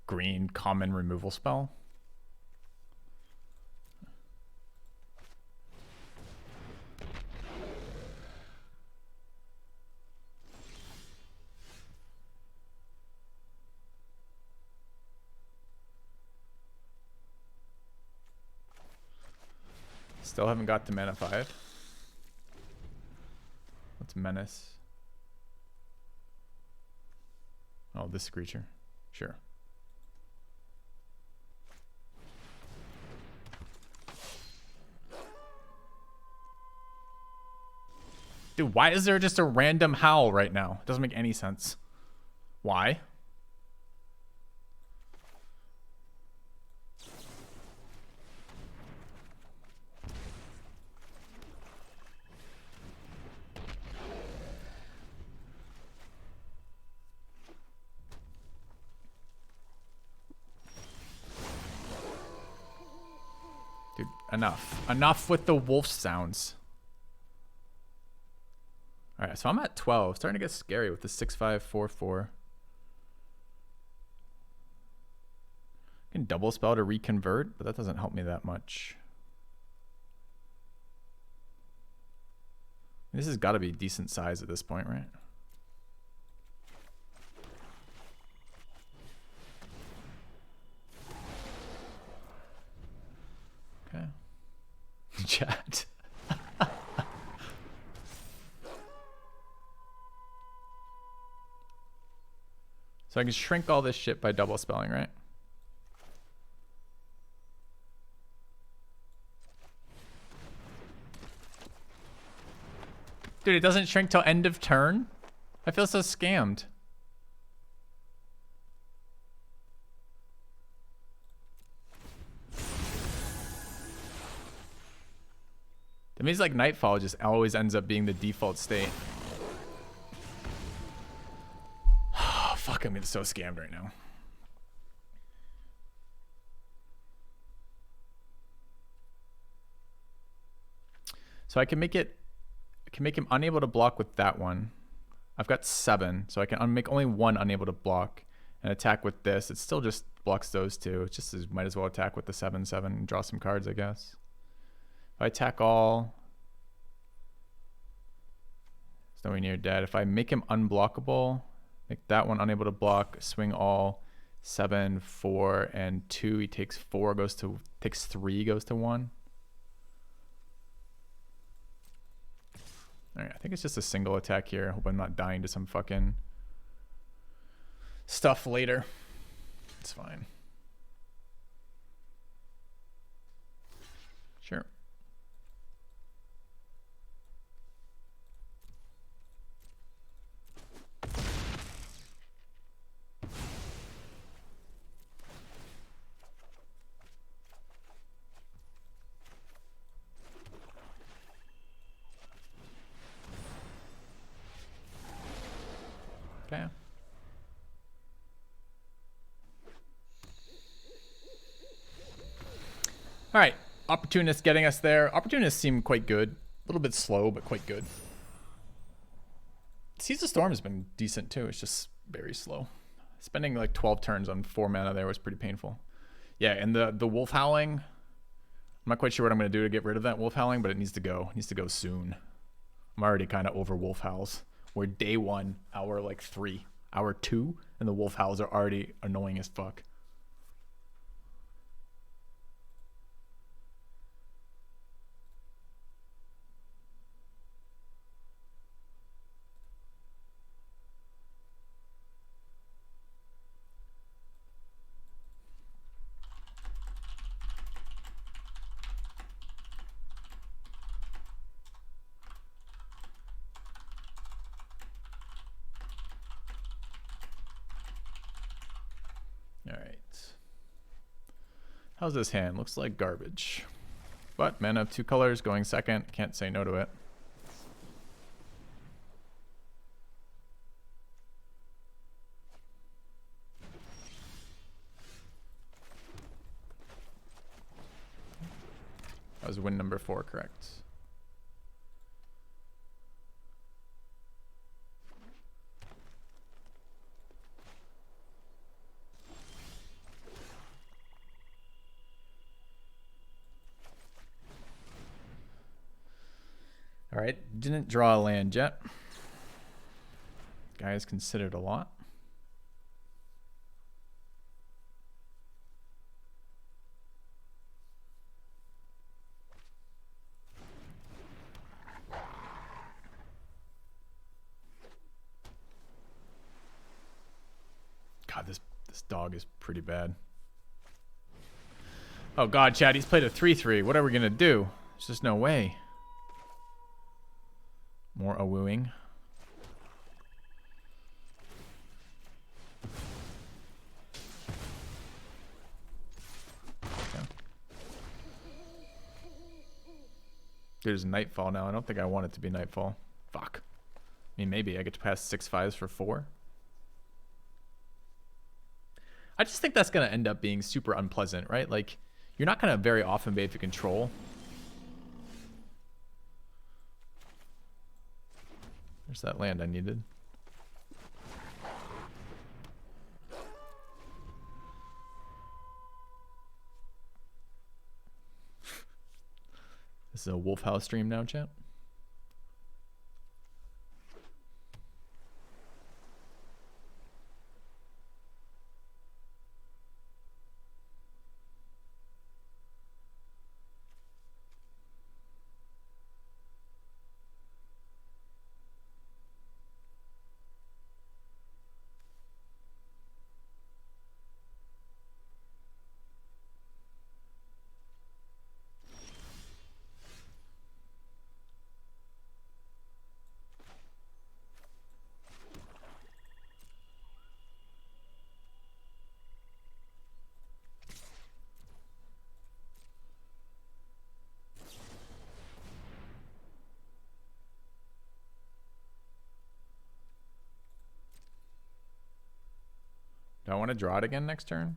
green common removal spell? Still haven't got to mana 5. What's menace? Oh, this creature. Sure. Dude, why is there just a random howl right now? It doesn't make any sense. Why? Dude, enough. Enough with the wolf sounds. Alright, so I'm at 12. Starting to get scary with the 6544. I can double spell to reconvert, but that doesn't help me that much. This has got to be decent size at this point, right? Okay. Chat. So I can shrink all this shit by double spelling, right? Dude, it doesn't shrink till end of turn? I feel so scammed. That means like Nightfall just always ends up being the default state. Fuck, I'm so scammed right now. So I can make him unable to block with that one. I've got 7, so I can make only one unable to block and attack with this. It still just blocks those two. It just might as well attack with the 7/7 and draw some cards, I guess. If I attack all, it's nowhere near dead. If I make him unblockable, make that one unable to block, swing all, 7, 4, and 2. He takes 4, takes 3, goes to 1. All right, I think it's just a single attack here. I hope I'm not dying to some fucking stuff later. It's fine. Sure. Okay. All right. Opportunist getting us there. Opportunists seem quite good. A little bit slow, but quite good. Seize the Storm has been decent too. It's just very slow. Spending like 12 turns on 4 mana there was pretty painful. Yeah, and the wolf howling. I'm not quite sure what I'm going to do to get rid of that wolf howling, but it needs to go. It needs to go soon. I'm already kind of over wolf howls. We're day 1, hour like 3. Hour 2, and the wolf howls are already annoying as fuck. How's this hand? Looks like garbage. But mana of 2 colors going second. Can't say no to it. That was win number 4, correct? All right, didn't draw a land yet. Guy is considered a lot. God, this dog is pretty bad. Oh God, Chad, he's played a 3/3. What are we gonna do? There's just no way. More a wooing. Okay. There's nightfall now. I don't think I want it to be nightfall. Fuck. I mean, maybe I get to pass 6 5s for 4. I just think that's going to end up being super unpleasant, right? Like, you're not going to very often be able to control. There's that land I needed. This is a Wolf House stream now, chat. Do I want to draw it again next turn?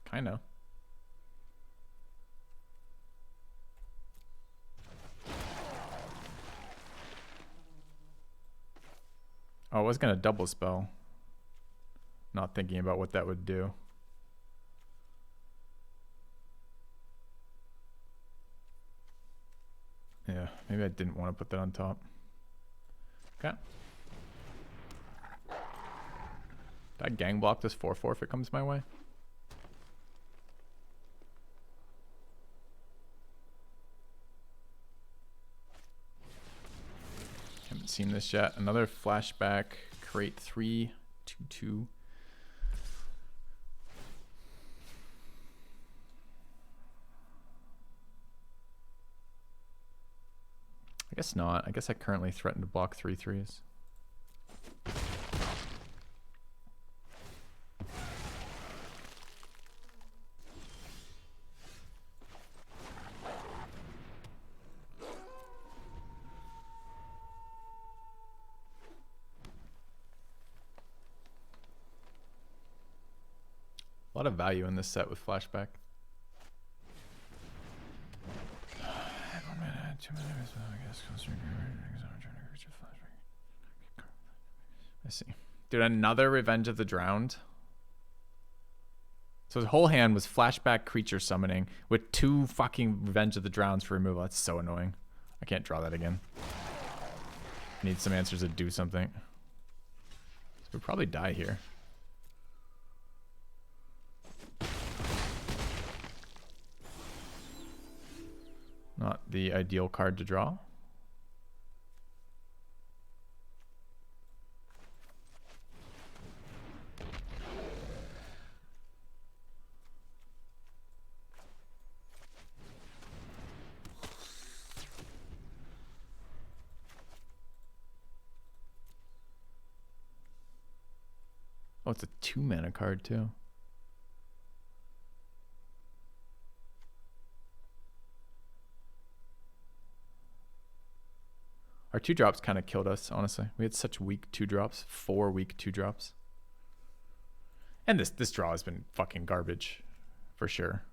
Kind of. Oh, I was going to double spell. Not thinking about what that would do. Yeah, maybe I didn't want to put that on top. Okay. Did I gang block this 4/4 if it comes my way? Haven't seen this yet. Another flashback. Create 3/2/2. I guess not. I guess I currently threaten to block 3/3s. A lot of value in this set with flashback. 1 minute, 2 minutes, I guess. I see. Dude, another Revenge of the Drowned. So his whole hand was flashback creature summoning with 2 fucking Revenge of the Drowns for removal. That's so annoying. I can't draw that again. I need some answers to do something. So we'll probably die here. Not the ideal card to draw. Oh, it's a 2-mana card too. Our 2-drops kind of killed us, honestly. We had such weak 2-drops. 4 weak 2-drops. And this draw has been fucking garbage, for sure.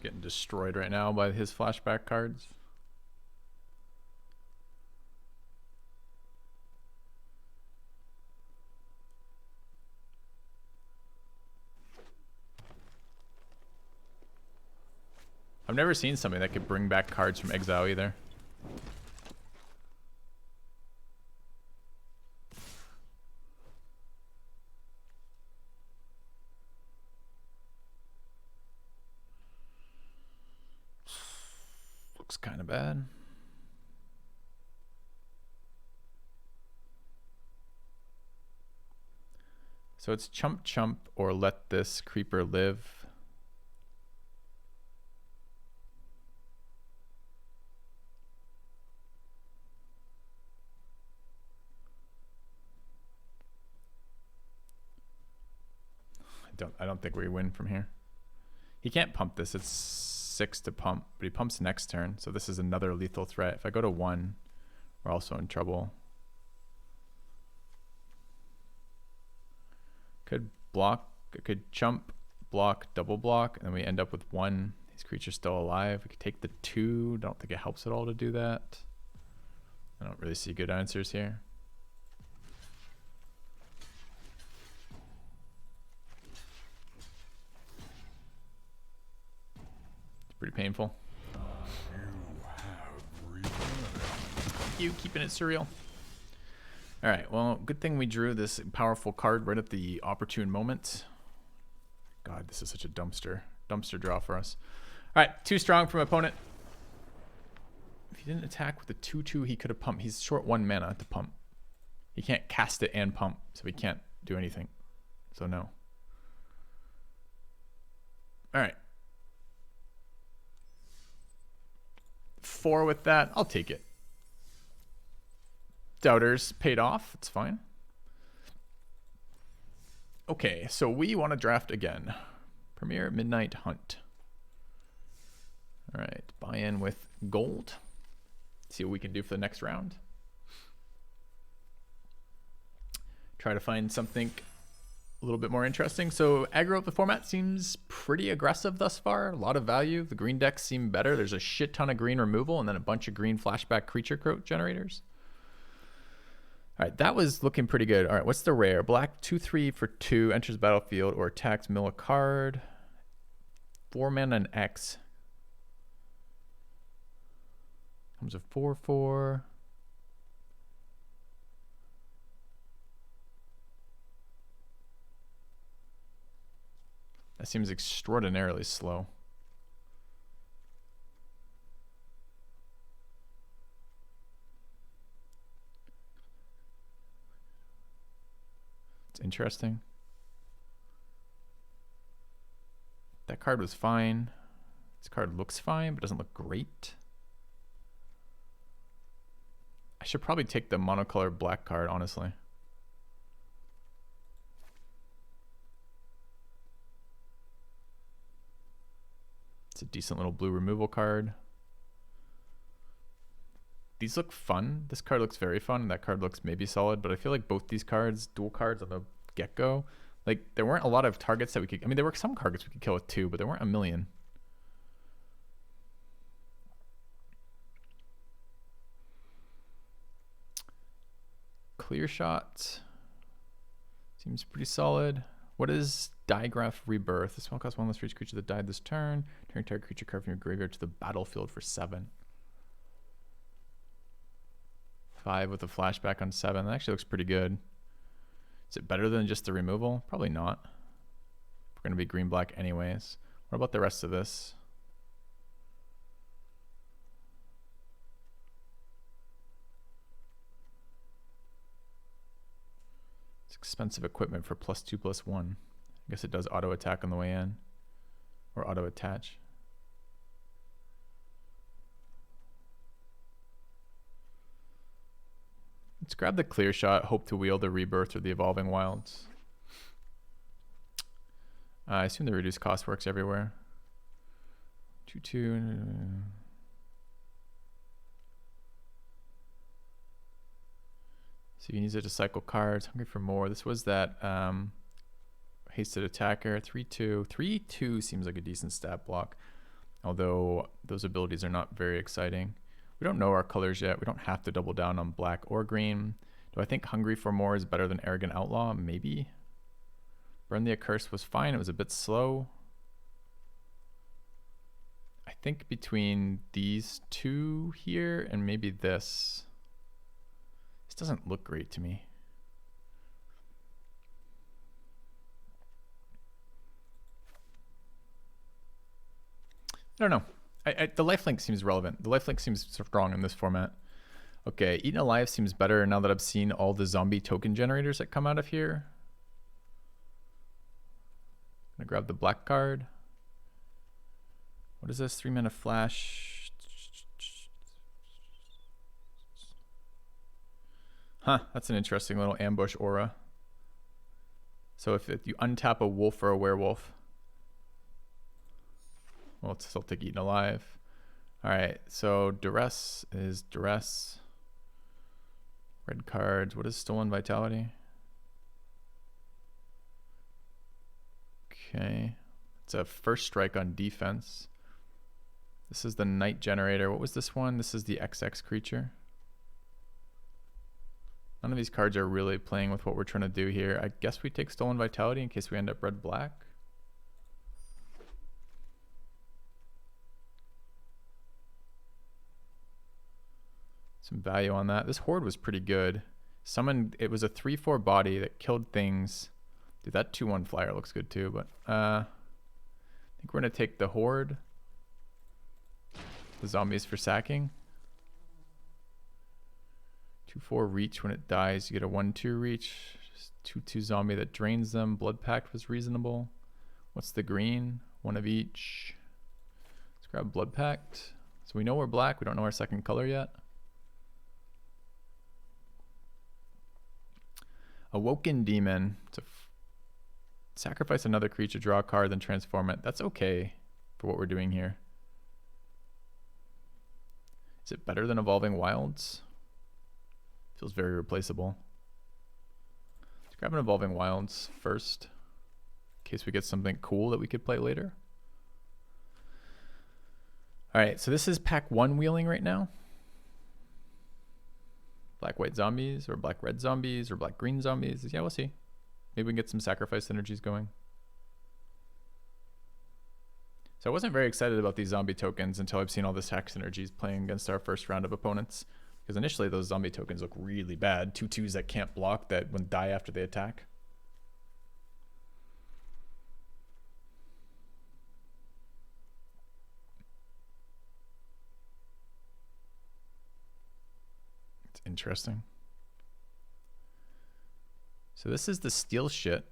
getting destroyed right now by his flashback cards. I've never seen somebody that could bring back cards from exile either. Looks kind of bad. So it's chump chump or let this creeper live. I don't think we win from here. He can't pump this. It's 6 to pump, but he pumps next turn. So this is another lethal threat. If I go to 1, we're also in trouble. Could block, could chump, block, double block, and then we end up with 1. These creatures still alive. We could take the 2. Don't think it helps at all to do that. I don't really see good answers here. Pretty painful. You keeping it surreal. All right, well, good thing we drew this powerful card right at the opportune moment. God, this is such a dumpster draw for us. All right, 2 strong from opponent. If he didn't attack with the 2/2, he could have pumped. He's short 1 mana to pump. He can't cast it and pump, so he can't do anything. So no. All right. 4 with that. I'll take it. Doubters paid off. It's fine. Okay, so we want to draft again. Premier Midnight Hunt. All right, buy in with gold. See what we can do for the next round. Try to find something a little bit more interesting. So aggro of the format seems pretty aggressive thus far. A lot of value. The green decks seem better. There's a shit ton of green removal and then a bunch of green flashback creature generators. All right, that was looking pretty good. All right, what's the rare? Black 2/3 for 2, enters battlefield or attacks, mill a card. 4 mana and X. Comes a 4/4. That seems extraordinarily slow. It's interesting. That card was fine. This card looks fine, but doesn't look great. I should probably take the monocolor black card, honestly. It's a decent little blue removal card. These look fun. This card looks very fun. That card looks maybe solid, but I feel like both these cards, dual cards on the get-go, like there weren't a lot of targets that we could, I mean, there were some targets we could kill with 2, but there weren't a million. Clear shot. Seems pretty solid. What is Digraph Rebirth? This one costs 1 less for each creature that died this turn. Turn target creature card from your graveyard to the battlefield for 7. 5 with a flashback on 7. That actually looks pretty good. Is it better than just the removal? Probably not. We're going to be green-black anyways. What about the rest of this? It's expensive equipment for +2/+1. I guess it does auto attack on the way in. Or auto attach. Let's grab the clear shot, hope to wield the rebirth or the evolving wilds. I assume the reduced cost works everywhere. 2/2. So you can use it to cycle cards. Hungry for more. This was that hasted attacker. 3/2. 3/2 seems like a decent stat block. although those abilities are not very exciting. We don't know our colors yet. We don't have to double down on black or green. Do I think Hungry for More is better than Arrogant Outlaw? Maybe. Burn the Accursed was fine. It was a bit slow. I think between these two here and maybe this. This doesn't look great to me. I don't know. The lifelink seems relevant. The lifelink seems strong in this format. Okay, Eaten Alive seems better now that I've seen all the zombie token generators that come out of here. I'm gonna grab the black card. What is this? 3 mana flash. Huh, that's an interesting little ambush aura. So if you untap a wolf or a werewolf, well, it's still take Eaten Alive. All right, so Duress is Duress. Red cards. What is Stolen Vitality? Okay, it's a first strike on defense. This is the Night Generator. What was this one? This is the XX creature. None of these cards are really playing with what we're trying to do here. I guess we take Stolen Vitality in case we end up red-black. Some value on that. This Horde was pretty good. It was a 3/4 body that killed things. Dude, that 2/1 flyer looks good too, but I think we're gonna take the Horde. The zombies for sacking. 2/4 reach. When it dies, you get a 1/2 reach. 2/2 zombie that drains them. Blood Pact was reasonable. What's the green? One of each. Let's grab Blood Pact. So we know we're black. We don't know our second color yet. Awoken Demon. Sacrifice another creature, draw a card, then transform it. That's okay for what we're doing here. Is it better than Evolving Wilds? Feels very replaceable. Let's grab an Evolving Wilds first, in case we get something cool that we could play later. All right, so this is pack 1 wheeling right now. Black-white zombies, or black-red zombies, or black-green zombies. Yeah, we'll see. Maybe we can get some sacrifice synergies going. So I wasn't very excited about these zombie tokens until I've seen all the sack synergies playing against our first round of opponents. Because initially those zombie tokens look really bad. 2/2s that can't block that when die after they attack. It's interesting. So this is the steal shit.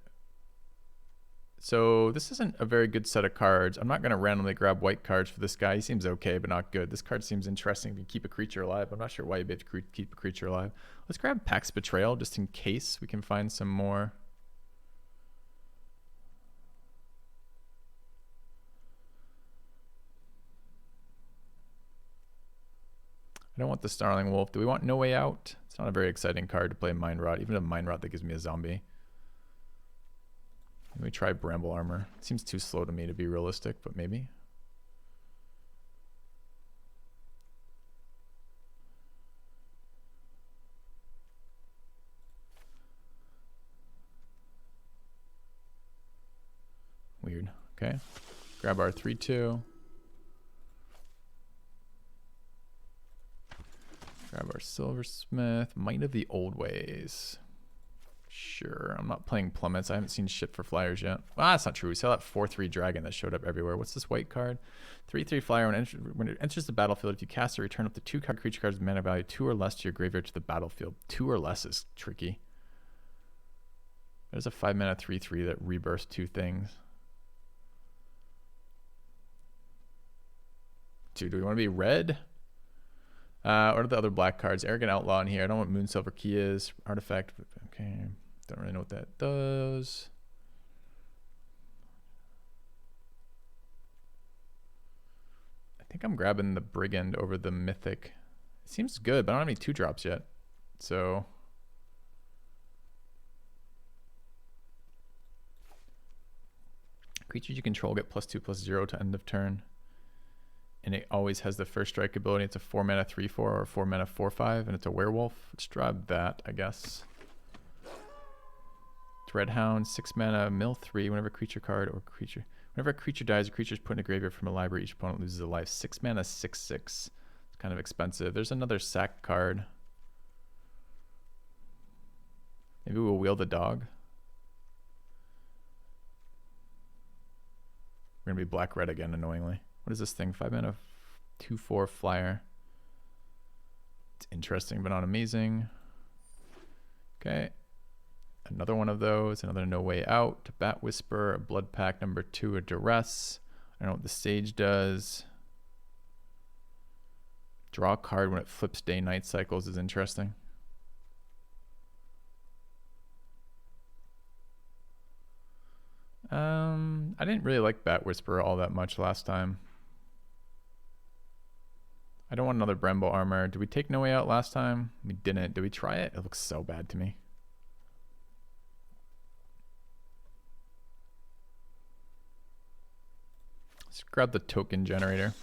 So this isn't a very good set of cards. I'm not going to randomly grab white cards for this guy. He seems okay, but not good. This card seems interesting to keep a creature alive. I'm not sure why you'd be able to keep a creature alive. Let's grab Pax Betrayal just in case we can find some more. I don't want the Snarling Wolf. Do we want No Way Out? It's not a very exciting card to play Mind Rot. Even a Mind Rot that gives me a zombie. Let me try Bramble Armor. It seems too slow to me to be realistic, but maybe. Weird. Okay. Grab our 3/2. Grab our Silversmith. Might of the Old Ways. Sure. I'm not playing Plummets. I haven't seen shit for flyers yet. Ah, that's not true. We saw that 4/3 dragon that showed up everywhere. What's this white card? 3/3 flyer. When it enters the battlefield, if you cast it, return up to 2 card creature cards with mana value 2 or less to your graveyard to the battlefield. 2 or less is tricky. There's a 5 mana 3/3 that rebirths 2 things. Do we want to be red? What are the other black cards? Arrogant Outlaw in here. I don't know what Moonsilver Key is. Artifact. Okay. Don't really know what that does. I think I'm grabbing the Brigand over the Mythic. It seems good, but I don't have any 2-drops yet. So creatures you control get +2/+0 to end of turn. and it always has the first strike ability. It's a 4 mana 3/4 or a 4 mana 4/5, and it's a werewolf. Let's grab that, I guess. Dreadhound, 6 mana, mill 3. Whenever a creature dies, a creature is put in a graveyard from a library. Each opponent loses a life. 6 mana, 6/6. It's kind of expensive. There's another sack card. Maybe we'll wheel the dog. We're gonna be black-red again, annoyingly. What is this thing? 5 mana, 2/4 flyer. It's interesting, but not amazing. Okay. Another one of those. Another No Way Out. Bat Whisper. A Blood Pact number 2. A Duress. I don't know what the stage does. Draw a card when it flips day-night cycles is interesting. I didn't really like Bat Whisper all that much last time. I don't want another Brembo armor. Did we take No Way Out last time? We didn't. Did we try it? It looks so bad to me. Let's grab the token generator.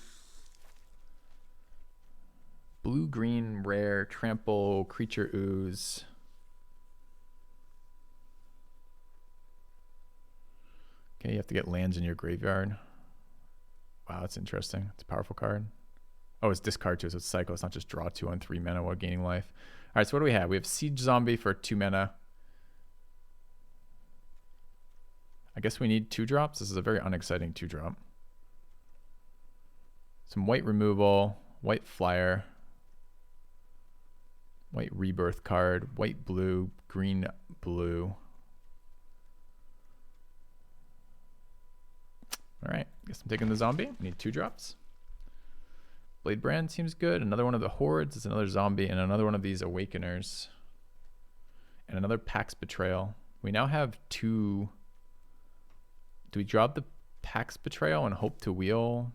Blue, green, rare, trample, creature ooze. Okay, you have to get lands in your graveyard. Wow, that's interesting. It's a powerful card. Oh, it's discard 2, so it's cycle. It's not just draw 2 on 3 mana while gaining life. All right, so what do we have? We have Siege Zombie for 2 mana. I guess we need 2 drops. This is a very unexciting 2 drop. Some white removal, white flyer, white rebirth card, white blue, green blue. All right, guess I'm taking the zombie. We need 2 drops. Blade Brand seems good. Another one of the Hordes is another zombie, and another one of these Awakeners. And another Pax Betrayal. We now have 2. Do we drop the Pax Betrayal and hope to wheel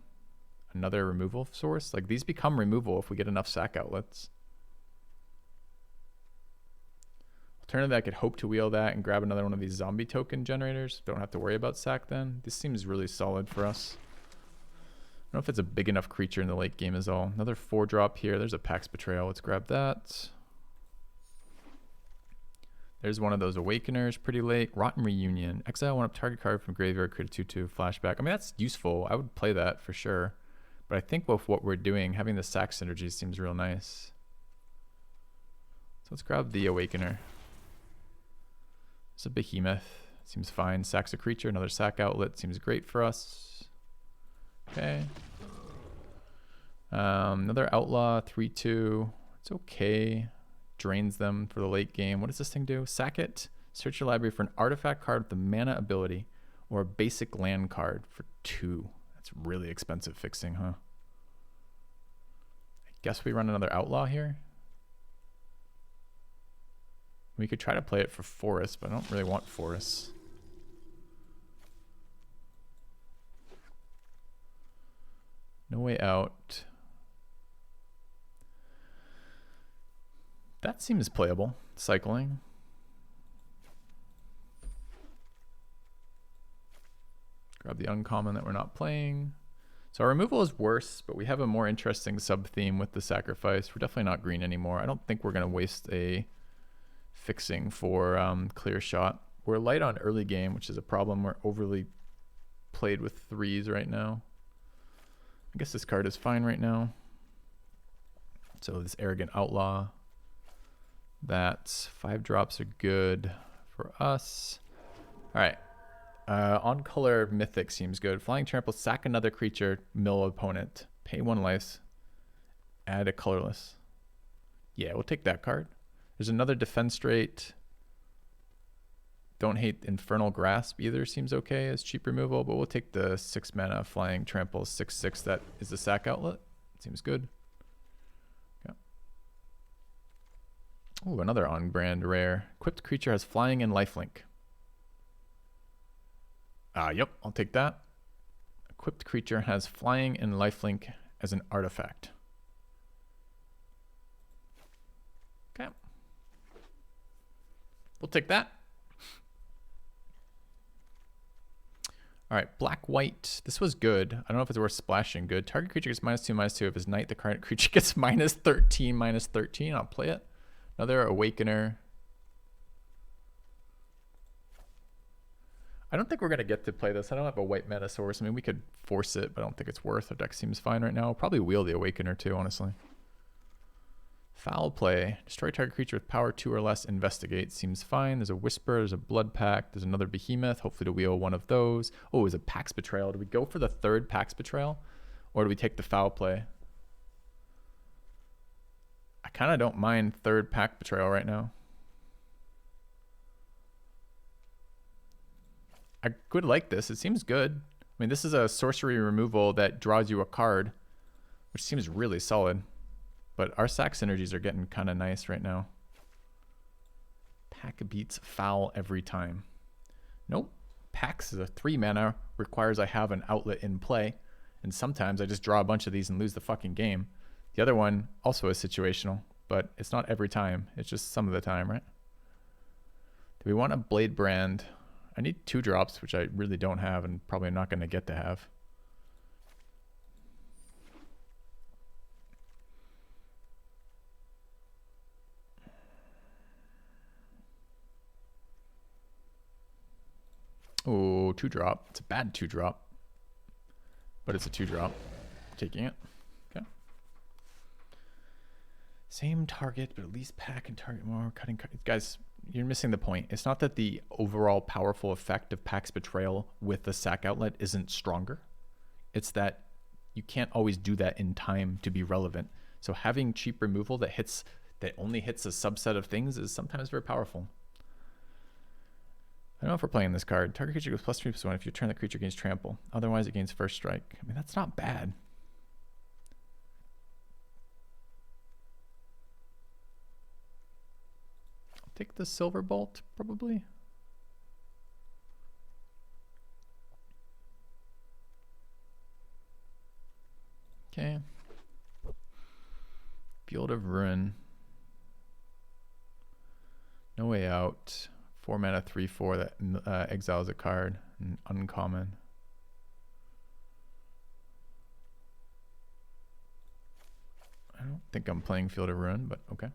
another removal source? Like, these become removal if we get enough sack outlets. Alternatively, I could hope to wheel that and grab another one of these zombie token generators. Don't have to worry about sack then. This seems really solid for us. I don't know if it's a big enough creature in the late game is all. Another 4-drop here. There's a Pax Betrayal. Let's grab that. There's one of those Awakeners pretty late. Rotten Reunion. Exile 1 up target card from graveyard, create a 2/2 flashback. I mean, that's useful. I would play that for sure. But I think with what we're doing, having the sack synergy seems real nice. So let's grab the Awakener. It's a Behemoth. Seems fine. Sack's a creature. Another sack outlet. Seems great for us. Okay. Another Outlaw. 3/2. It's okay. Drains them for the late game. What does this thing do? Sack it. Search your library for an artifact card with the mana ability or a basic land card for 2. That's really expensive fixing, huh? I guess we run another Outlaw here. We could try to play it for Forest, but I don't really want Forest. No Way Out. That seems playable. Cycling. Grab the uncommon that we're not playing. So our removal is worse, but we have a more interesting sub-theme with the sacrifice. We're definitely not green anymore. I don't think we're going to waste a fixing for clear shot. We're light on early game, which is a problem. We're overly played with 3s right now. I guess this card is fine right now. So this Arrogant Outlaw. That 5 drops are good for us. All right. On color Mythic seems good. Flying Trample, sack another creature, mill opponent. Pay 1 life. Add a colorless. Yeah, we'll take that card. There's another Defense Rate. Don't hate Infernal Grasp either. Seems okay as cheap removal, but we'll take the 6 mana Flying Trample 6/6. That is the sack outlet. Seems good. Okay. Ooh, another on-brand rare. Equipped creature has flying and lifelink. Yep, I'll take that. Equipped creature has flying and lifelink as an artifact. Okay. We'll take that. All right, black, white. This was good. I don't know if it's worth splashing. Good. Target creature gets -2/-2. If his knight, the current creature gets -13/-13. I'll play it. Another awakener. I don't think we're going to get to play this. I don't have a white mana source. I mean, we could force it, but I don't think it's worth. Our deck seems fine right now. I'll probably wheel the awakener too, honestly. Foul play. Destroy target creature with power 2 or less. Investigate. Seems fine. There's a Whisper. There's a Blood Pact. There's another Behemoth. Hopefully to wheel one of those. Oh, is a Pax Betrayal. Do we go for the third Pax Betrayal? Or do we take the foul play? I kind of don't mind third Pax Betrayal right now. I could like this. It seems good. I mean, this is a sorcery removal that draws you a card, which seems really solid. But our sack synergies are getting kind of nice right now. Pack beats foul every time. Nope. Pax is a 3 mana, requires I have an outlet in play. And sometimes I just draw a bunch of these and lose the fucking game. The other one also is situational, but it's not every time. It's just some of the time, right? Do we want a Blade Brand? I need 2 drops, which I really don't have and probably not going to get to have. Oh, 2 drop. It's a bad 2 drop, but it's a 2 drop. Taking it. Okay. Same target, but at least pack and target more. Cutting. Guys, you're missing the point. It's not that the overall powerful effect of Pax Betrayal with the sack outlet isn't stronger. It's that you can't always do that in time to be relevant. So having cheap removal that only hits a subset of things is sometimes very powerful. I don't know if we're playing this card. Target creature goes +3/+1 if you turn the creature gains trample. Otherwise, it gains first strike. I mean, that's not bad. I'll take the Silver Bolt, probably. Okay. Field of Ruin. No Way Out. 4 mana, 3/4 that exiles a card. Uncommon. I don't think I'm playing Field of Ruin, but okay.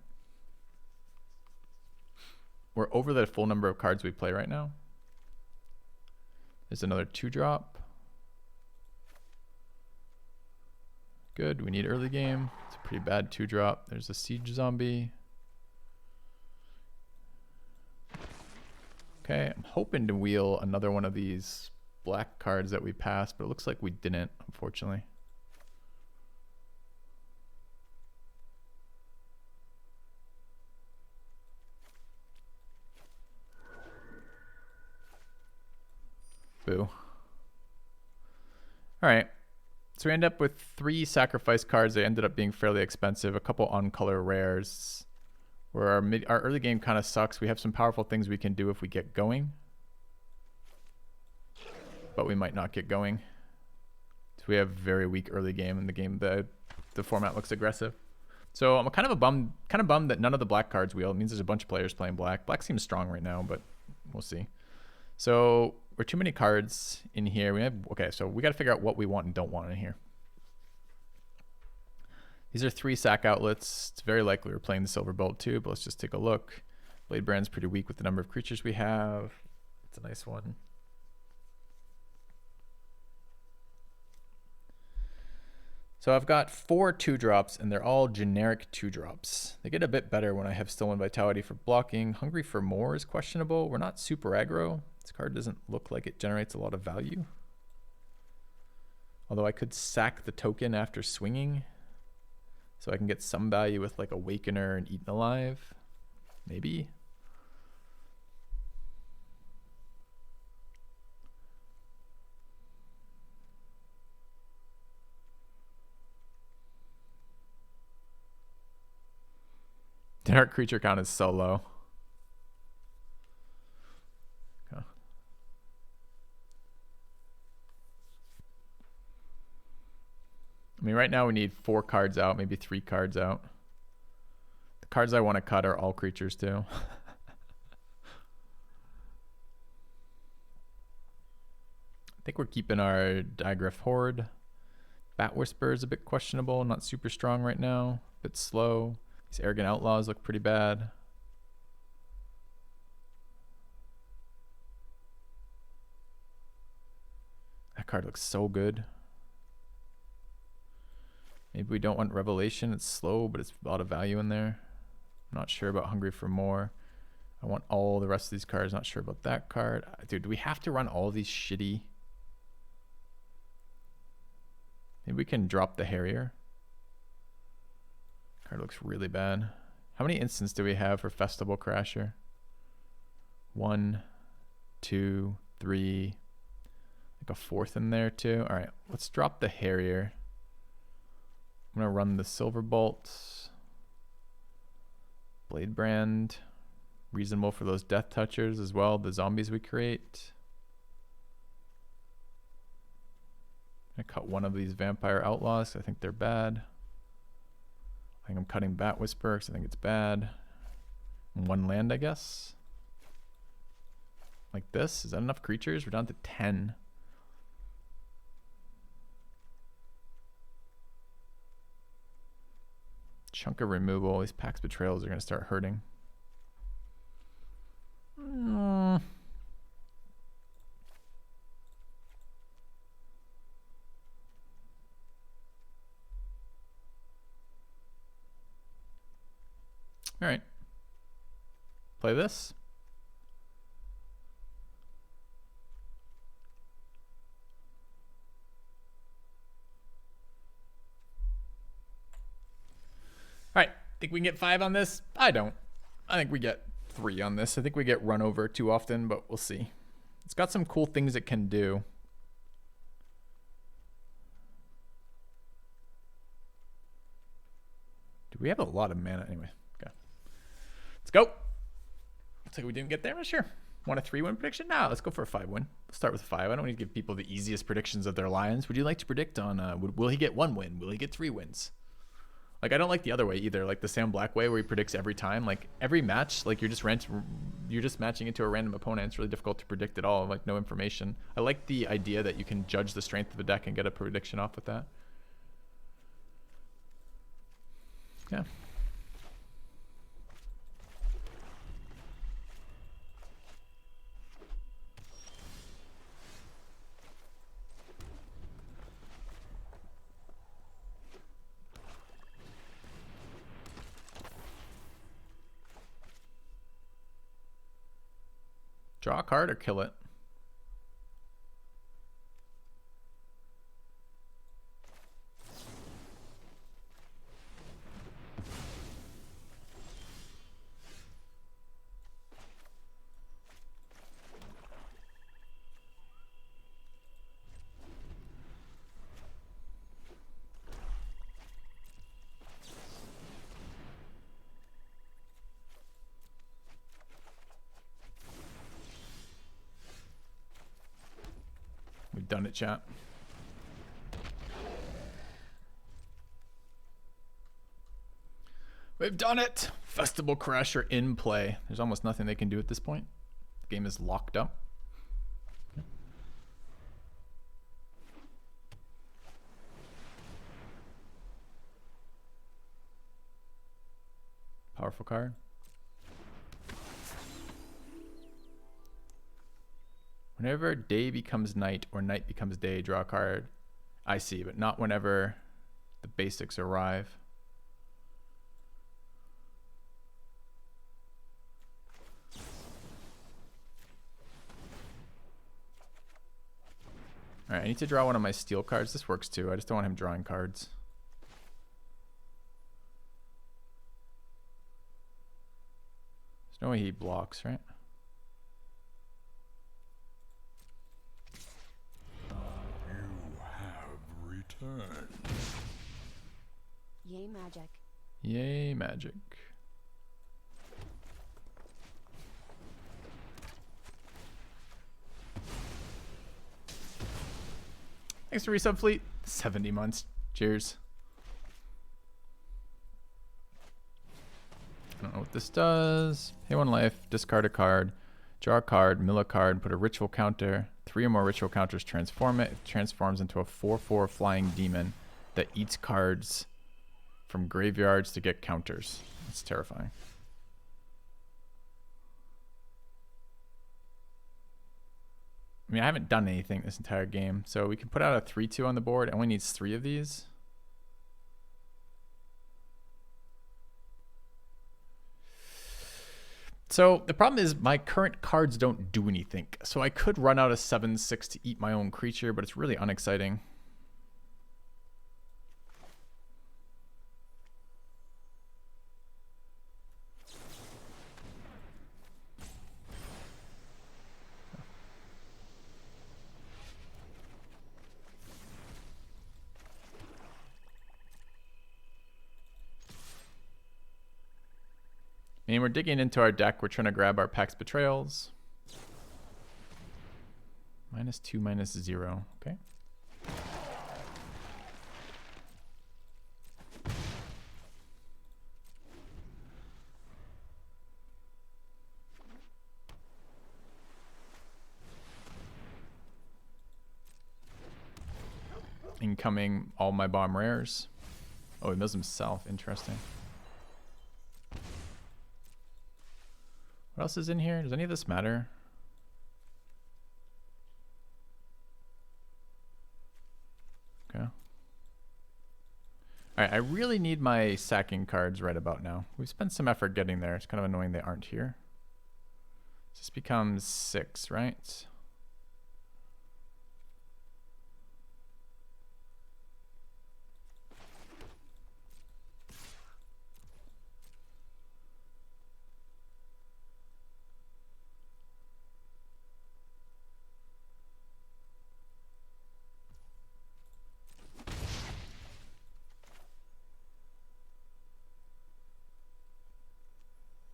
We're over the full number of cards we play right now. There's another 2-drop. Good. We need early game. It's a pretty bad 2-drop. There's a Siege Zombie. Okay, I'm hoping to wheel another one of these black cards that we passed, but it looks like we didn't, unfortunately. Boo. All right, so we end up with 3 sacrifice cards. They ended up being fairly expensive, a couple on-color rares. Where our early game kind of sucks. We have some powerful things we can do if we get going. But we might not get going. So we have very weak early game in the game. The format looks aggressive. So I'm kind of bummed that none of the black cards wheel. It means there's a bunch of players playing black. Black seems strong right now, but we'll see. So we're too many cards in here. Okay, so we got to figure out what we want and don't want in here. These are 3 sack outlets. It's very likely we're playing the Silver Bolt too, but let's just take a look. Blade Brand's pretty weak with the number of creatures we have. It's a nice one. So I've got 4 2-drops, and they're all generic 2-drops. They get a bit better when I have Stolen Vitality for blocking. Hungry for More is questionable. We're not super aggro. This card doesn't look like it generates a lot of value. Although I could sack the token after swinging. So I can get some value with like Awakener and Eaten Alive. Maybe. Our creature count is so low. Okay. I mean, right now we need 4 cards out, maybe 3 cards out. The cards I want to cut are all creatures too. I think we're keeping our Digraph Horde. Bat Whisper is a bit questionable, not super strong right now, a bit slow. These Arrogant Outlaws look pretty bad. That card looks so good. Maybe we don't want Revelation. It's slow, but it's a lot of value in there. I'm not sure about Hungry for More. I want all the rest of these cards. Not sure about that card. Dude, do we have to run all these shitty? Maybe we can drop the Harrier. Card looks really bad. How many instants do we have for Festival Crasher? 1, 2, 3. Like a fourth in there too. All right, let's drop the Harrier. I'm gonna run the Silver Bolt. Blade Brand. Reasonable for those Death Touchers as well, the zombies we create. I cut one of these Vampire Outlaws. I think they're bad. I think I'm cutting Bat Whisper because I think it's bad. And one land, I guess. Like this. Is that enough creatures? We're down to 10. Chunk of removal. These Pax Betrayals are going to start hurting. All right. Play this. All right. Think we can get 5 on this? I don't. I think we get 3 on this. I think we get run over too often, but we'll see. It's got some cool things it can do. Do we have a lot of mana anyway? Okay. Let's go. Looks like we didn't get there, but sure. Want a 3-win prediction? No, let's go for a 5-win. Let's start with 5. I don't need to give people the easiest predictions of their lions. Would you like to predict on, will he get 1 win? Will he get 3 wins? Like, I don't like the other way either, like the Sam Black way where he predicts every time. Like, every match, like, you're just matching into a random opponent. It's really difficult to predict at all, like, no information. I like the idea that you can judge the strength of the deck and get a prediction off with that. Yeah. Draw a card or kill it. We've done it, chat. We've done it! Festival Crasher in play. There's almost nothing they can do at this point. The game is locked up. Powerful card. Whenever day becomes night or night becomes day, draw a card. I see, but not whenever the basics arrive. All right, I need to draw one of my steel cards. This works too. I just don't want him drawing cards. There's no way he blocks, right? Yay, magic. Yay, magic. Thanks for resub fleet. 70 months. Cheers. I don't know what this does. Pay 1 life, discard a card. Draw a card, mill a card, put a ritual counter. 3 or more ritual counters, transform it. It transforms into a 4/4 flying demon that eats cards from graveyards to get counters. It's terrifying. I mean, I haven't done anything this entire game, so we can put out a 3/2 on the board. It only needs 3 of these. So the problem is my current cards don't do anything. So I could run out a 7/6 to eat my own creature, but it's really unexciting. And we're digging into our deck. We're trying to grab our Pax Betrayals. -2, -0. Okay. Incoming all my bomb rares. Oh, he mills himself. Interesting. What else is in here? Does any of this matter? Okay. Alright, I really need my sacking cards right about now. We've spent some effort getting there. It's kind of annoying they aren't here. This becomes 6, right?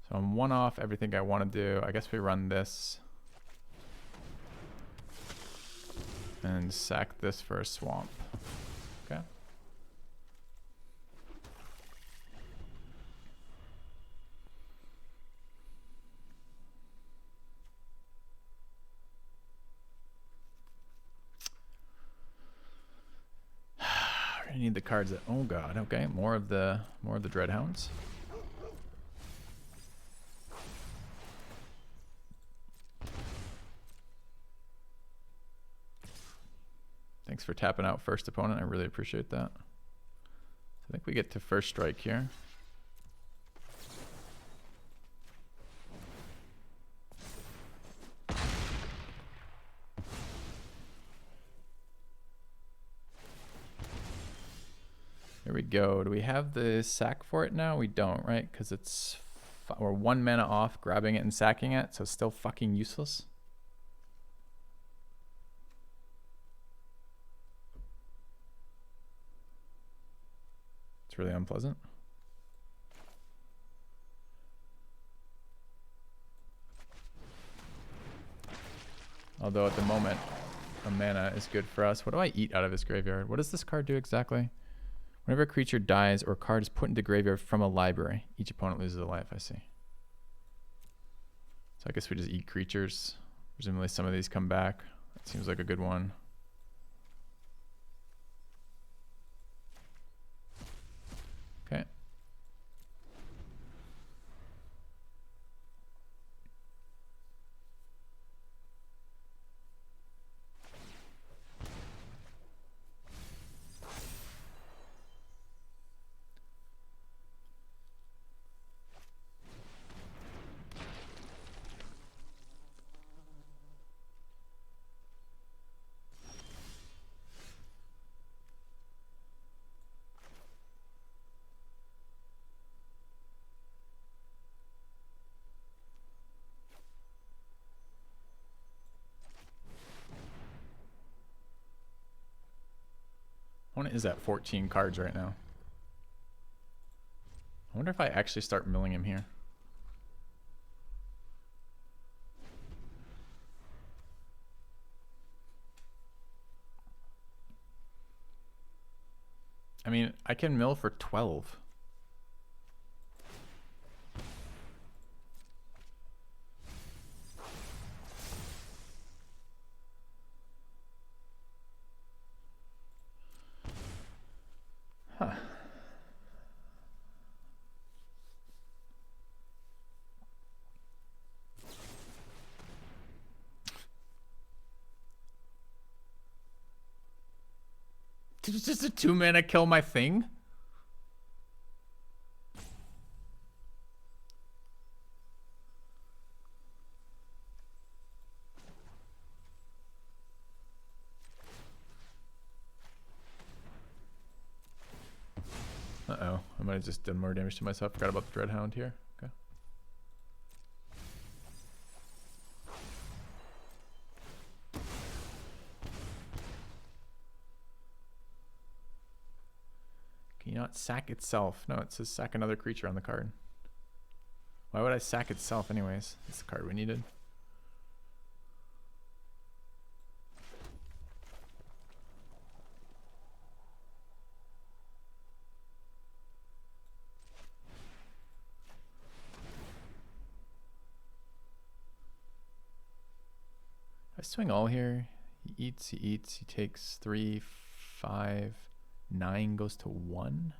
So I'm 1 off everything I want to do. I guess we run this. And sack this for a swamp. Okay. I need the cards that, oh god, okay. More of the Dreadhounds. Thanks for tapping out first opponent. I really appreciate that. I think we get to first strike here. There we go. Do we have the sack for it now? We don't, right? Because it's we're 1 mana off grabbing it and sacking it, so it's still fucking useless. Really unpleasant. Although at the moment, a mana is good for us. What do I eat out of this graveyard? What does this card do exactly? Whenever a creature dies or a card is put into graveyard from a library, each opponent loses a life. I see. So I guess we just eat creatures. Presumably some of these come back. That seems like a good one. Okay. Opponent is at 14 cards right now. I wonder if I actually start milling him here. I mean, I can mill for 12. It's just a 2-mana kill my thing? Uh-oh. I might have just done more damage to myself. Forgot about the Dreadhound here. Okay. Can you not sack itself? No, it says sack another creature on the card. Why would I sack itself anyways? That's the card we needed. I swing all here. He eats, he takes 3, 5, 9 goes to 1.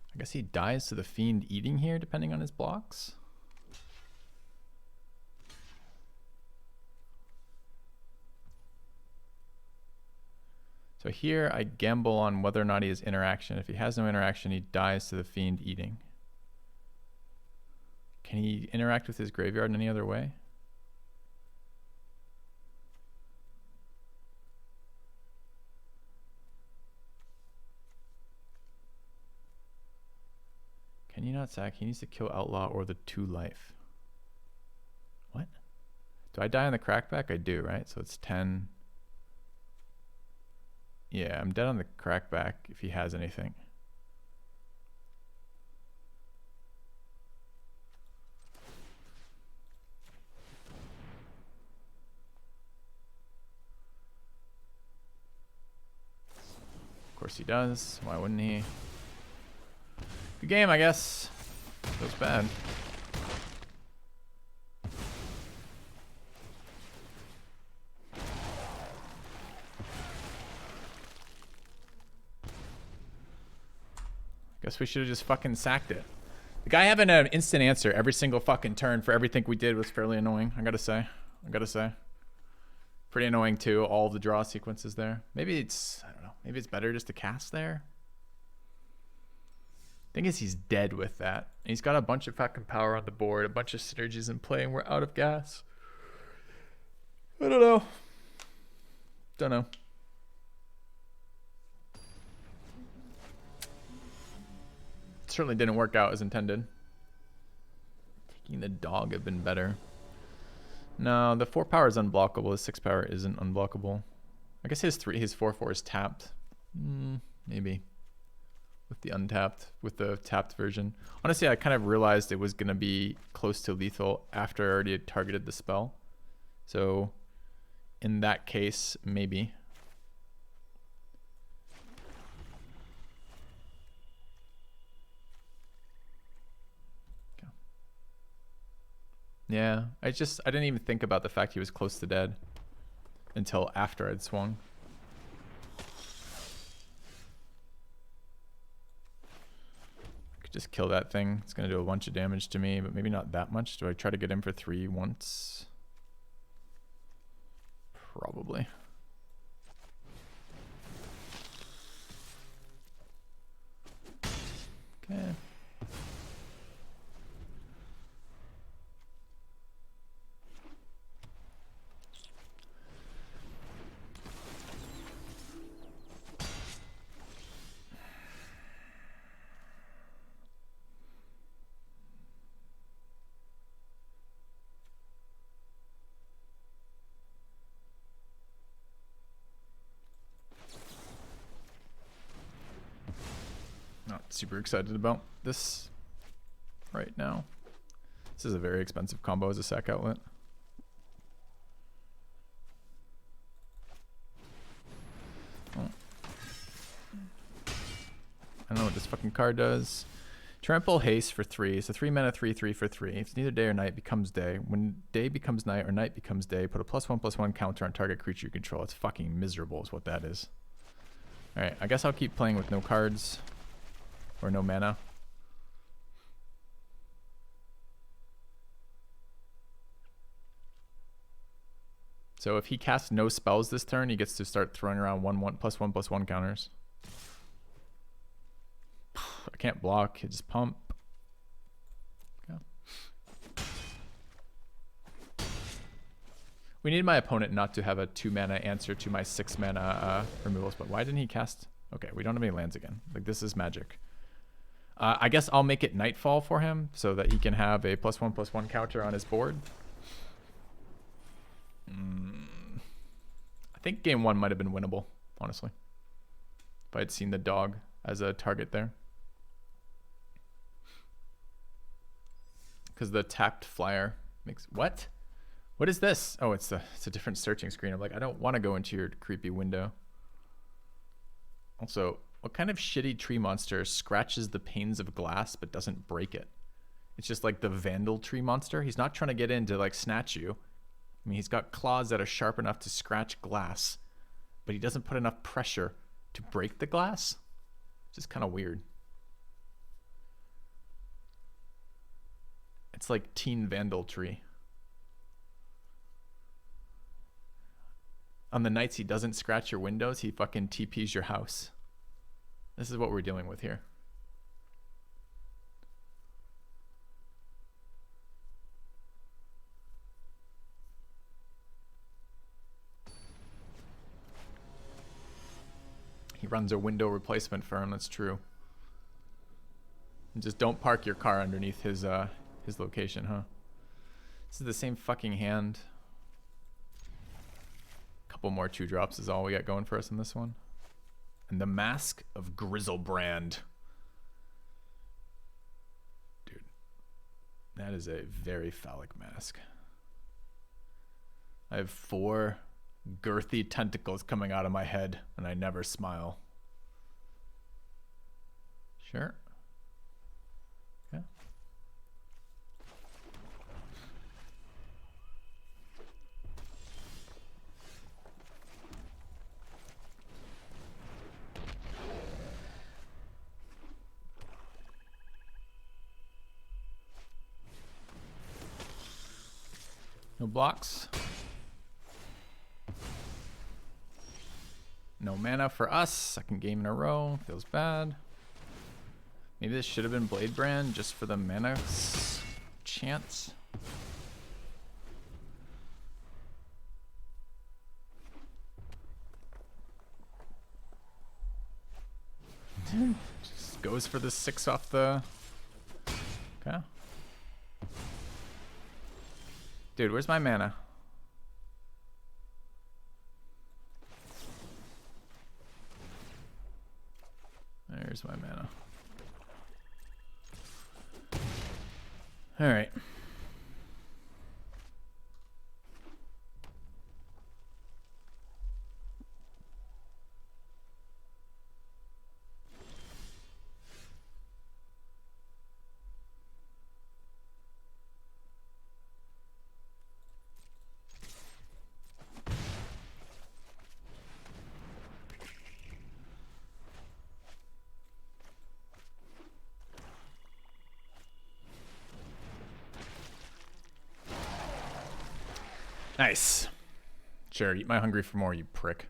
I guess he dies to the Fiend eating here, depending on his blocks. So here I gamble on whether or not he has interaction. If he has no interaction, he dies to the Fiend eating. Can he interact with his graveyard in any other way? Can you not sack? He needs to kill Outlaw or the 2 life. What? Do I die on the crackback? I do, right? So it's 10. Yeah, I'm dead on the crackback if he has anything. Of course he does. Why wouldn't he? Good game, I guess. Feels bad. Guess we should have just fucking sacked it. The guy having an instant answer every single fucking turn for everything we did was fairly annoying, I gotta say. Pretty annoying too, all the draw sequences there. Maybe it's, I don't know, maybe it's better just to cast there. Thing is, he's dead with that. And he's got a bunch of fucking power on the board, a bunch of synergies in play, and we're out of gas. I don't know. Certainly didn't work out as intended. Taking the dog have been better. No, the 4 power is unblockable. His 6 power isn't unblockable. I guess his 4/4 is tapped. Maybe. With the untapped, with the tapped version. Honestly, I kind of realized it was going to be close to lethal after I already had targeted the spell. So in that case, maybe. Okay. Yeah, I didn't even think about the fact he was close to dead until after I'd swung. Just kill that thing. It's going to do a bunch of damage to me, but maybe not that much. Do I try to get him for 3 once? Probably. Okay. Not super excited about this right now. This is a very expensive combo as a sack outlet. Oh. I don't know what this fucking card does. Trample haste for 3. So 3 mana, 3/3 for 3. If it's neither day or night, becomes day. When day becomes night or night becomes day, put a +1/+1 counter on target creature you control. It's fucking miserable is what that is. Alright, I guess I'll keep playing with no cards. Or no mana. So if he casts no spells this turn, he gets to start throwing around +1/+1 counters. I can't block, I just pump. Okay. We need my opponent not to have a 2 mana answer to my 6 mana removals, but why didn't he cast? Okay, we don't have any lands again. Like, this is magic. I guess I'll make it Nightfall for him so that he can have a +1/+1 counter on his board. I think game 1 might have been winnable, honestly. If I had seen the dog as a target there. Because the tapped flyer makes... What? What is this? Oh, it's a different searching screen. I'm like, I don't want to go into your creepy window. Also, what kind of shitty tree monster scratches the panes of glass but doesn't break it? It's just like the Vandal tree monster. He's not trying to get in to like snatch you. I mean, he's got claws that are sharp enough to scratch glass, but he doesn't put enough pressure to break the glass. It's just kind of weird. It's like Teen Vandal Tree. On the nights he doesn't scratch your windows, he fucking TPs your house. This is what we're dealing with here. He runs a window replacement firm, that's true. And just don't park your car underneath his location, huh? This is the same fucking hand. Couple more 2-drops is all we got going for us in this one. And the Mask of Grizzlebrand. Dude, that is a very phallic mask. I have 4 girthy tentacles coming out of my head, and I never smile. Sure. Okay. No blocks. No mana for us. Second game in a row. Feels bad. Maybe this should have been Blade Brand just for the mana chance. Just goes for the 6 off the... Okay. Dude, where's my mana? There's my mana. All right. Nice. Sure, eat my hungry for more, you prick.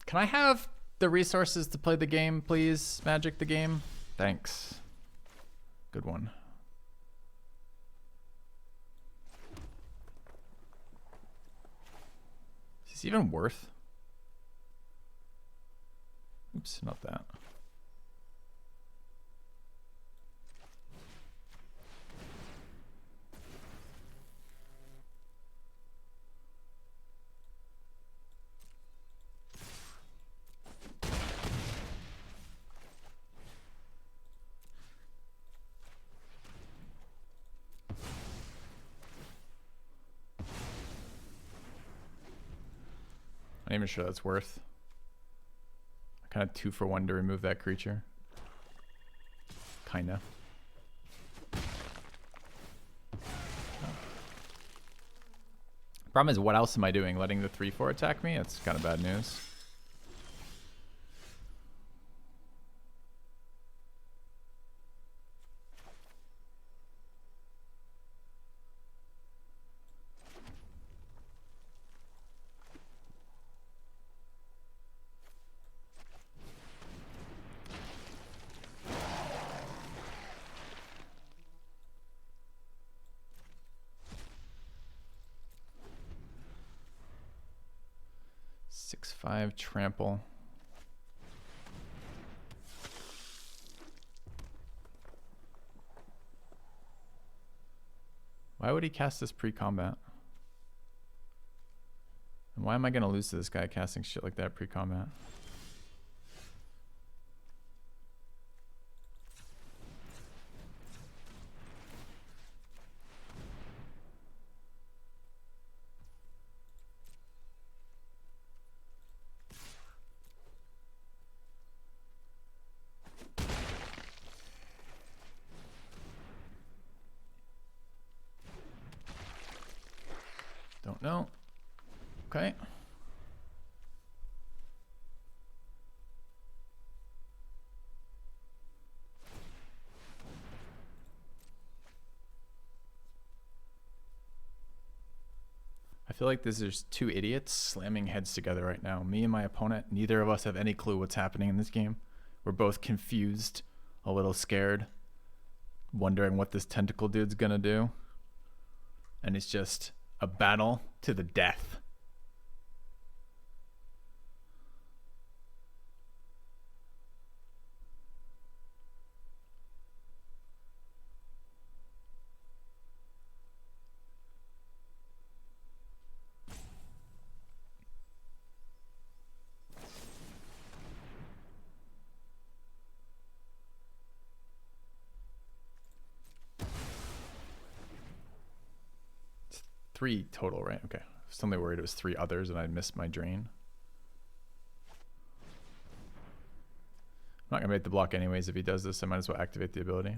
Can I have the resources to play the game, please? Magic the game? Thanks. Good one. Is this even worth? Oops, not that. I'm not even sure that's worth. I Kind of 2-for-1 to remove that creature. Kinda. Problem is, what else am I doing? Letting the 3/4 attack me? That's kind of bad news. Five trample. Why would he cast this pre-combat? And why am I gonna lose to this guy casting shit like that pre-combat? Don't know. Okay. I feel like there's two idiots slamming heads together right now. Me and my opponent, neither of us have any clue what's happening in this game. We're both confused, a little scared, wondering what this tentacle dude's gonna do. And it's just a battle to the death. Three total, right? Okay. I was suddenly worried it was three others and I missed my drain. I'm not gonna make the block anyways. If he does this, I might as well activate the ability.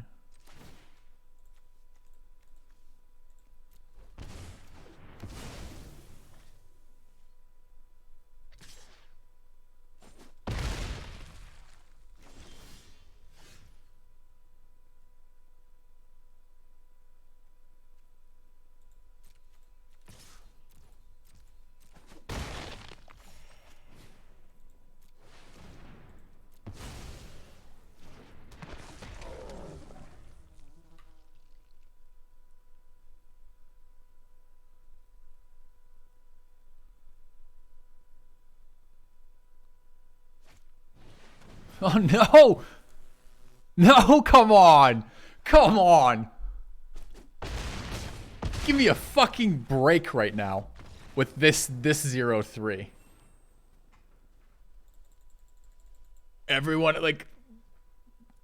Oh no! No, come on! Come on! Give me a fucking break right now with this 0-3. Everyone, like,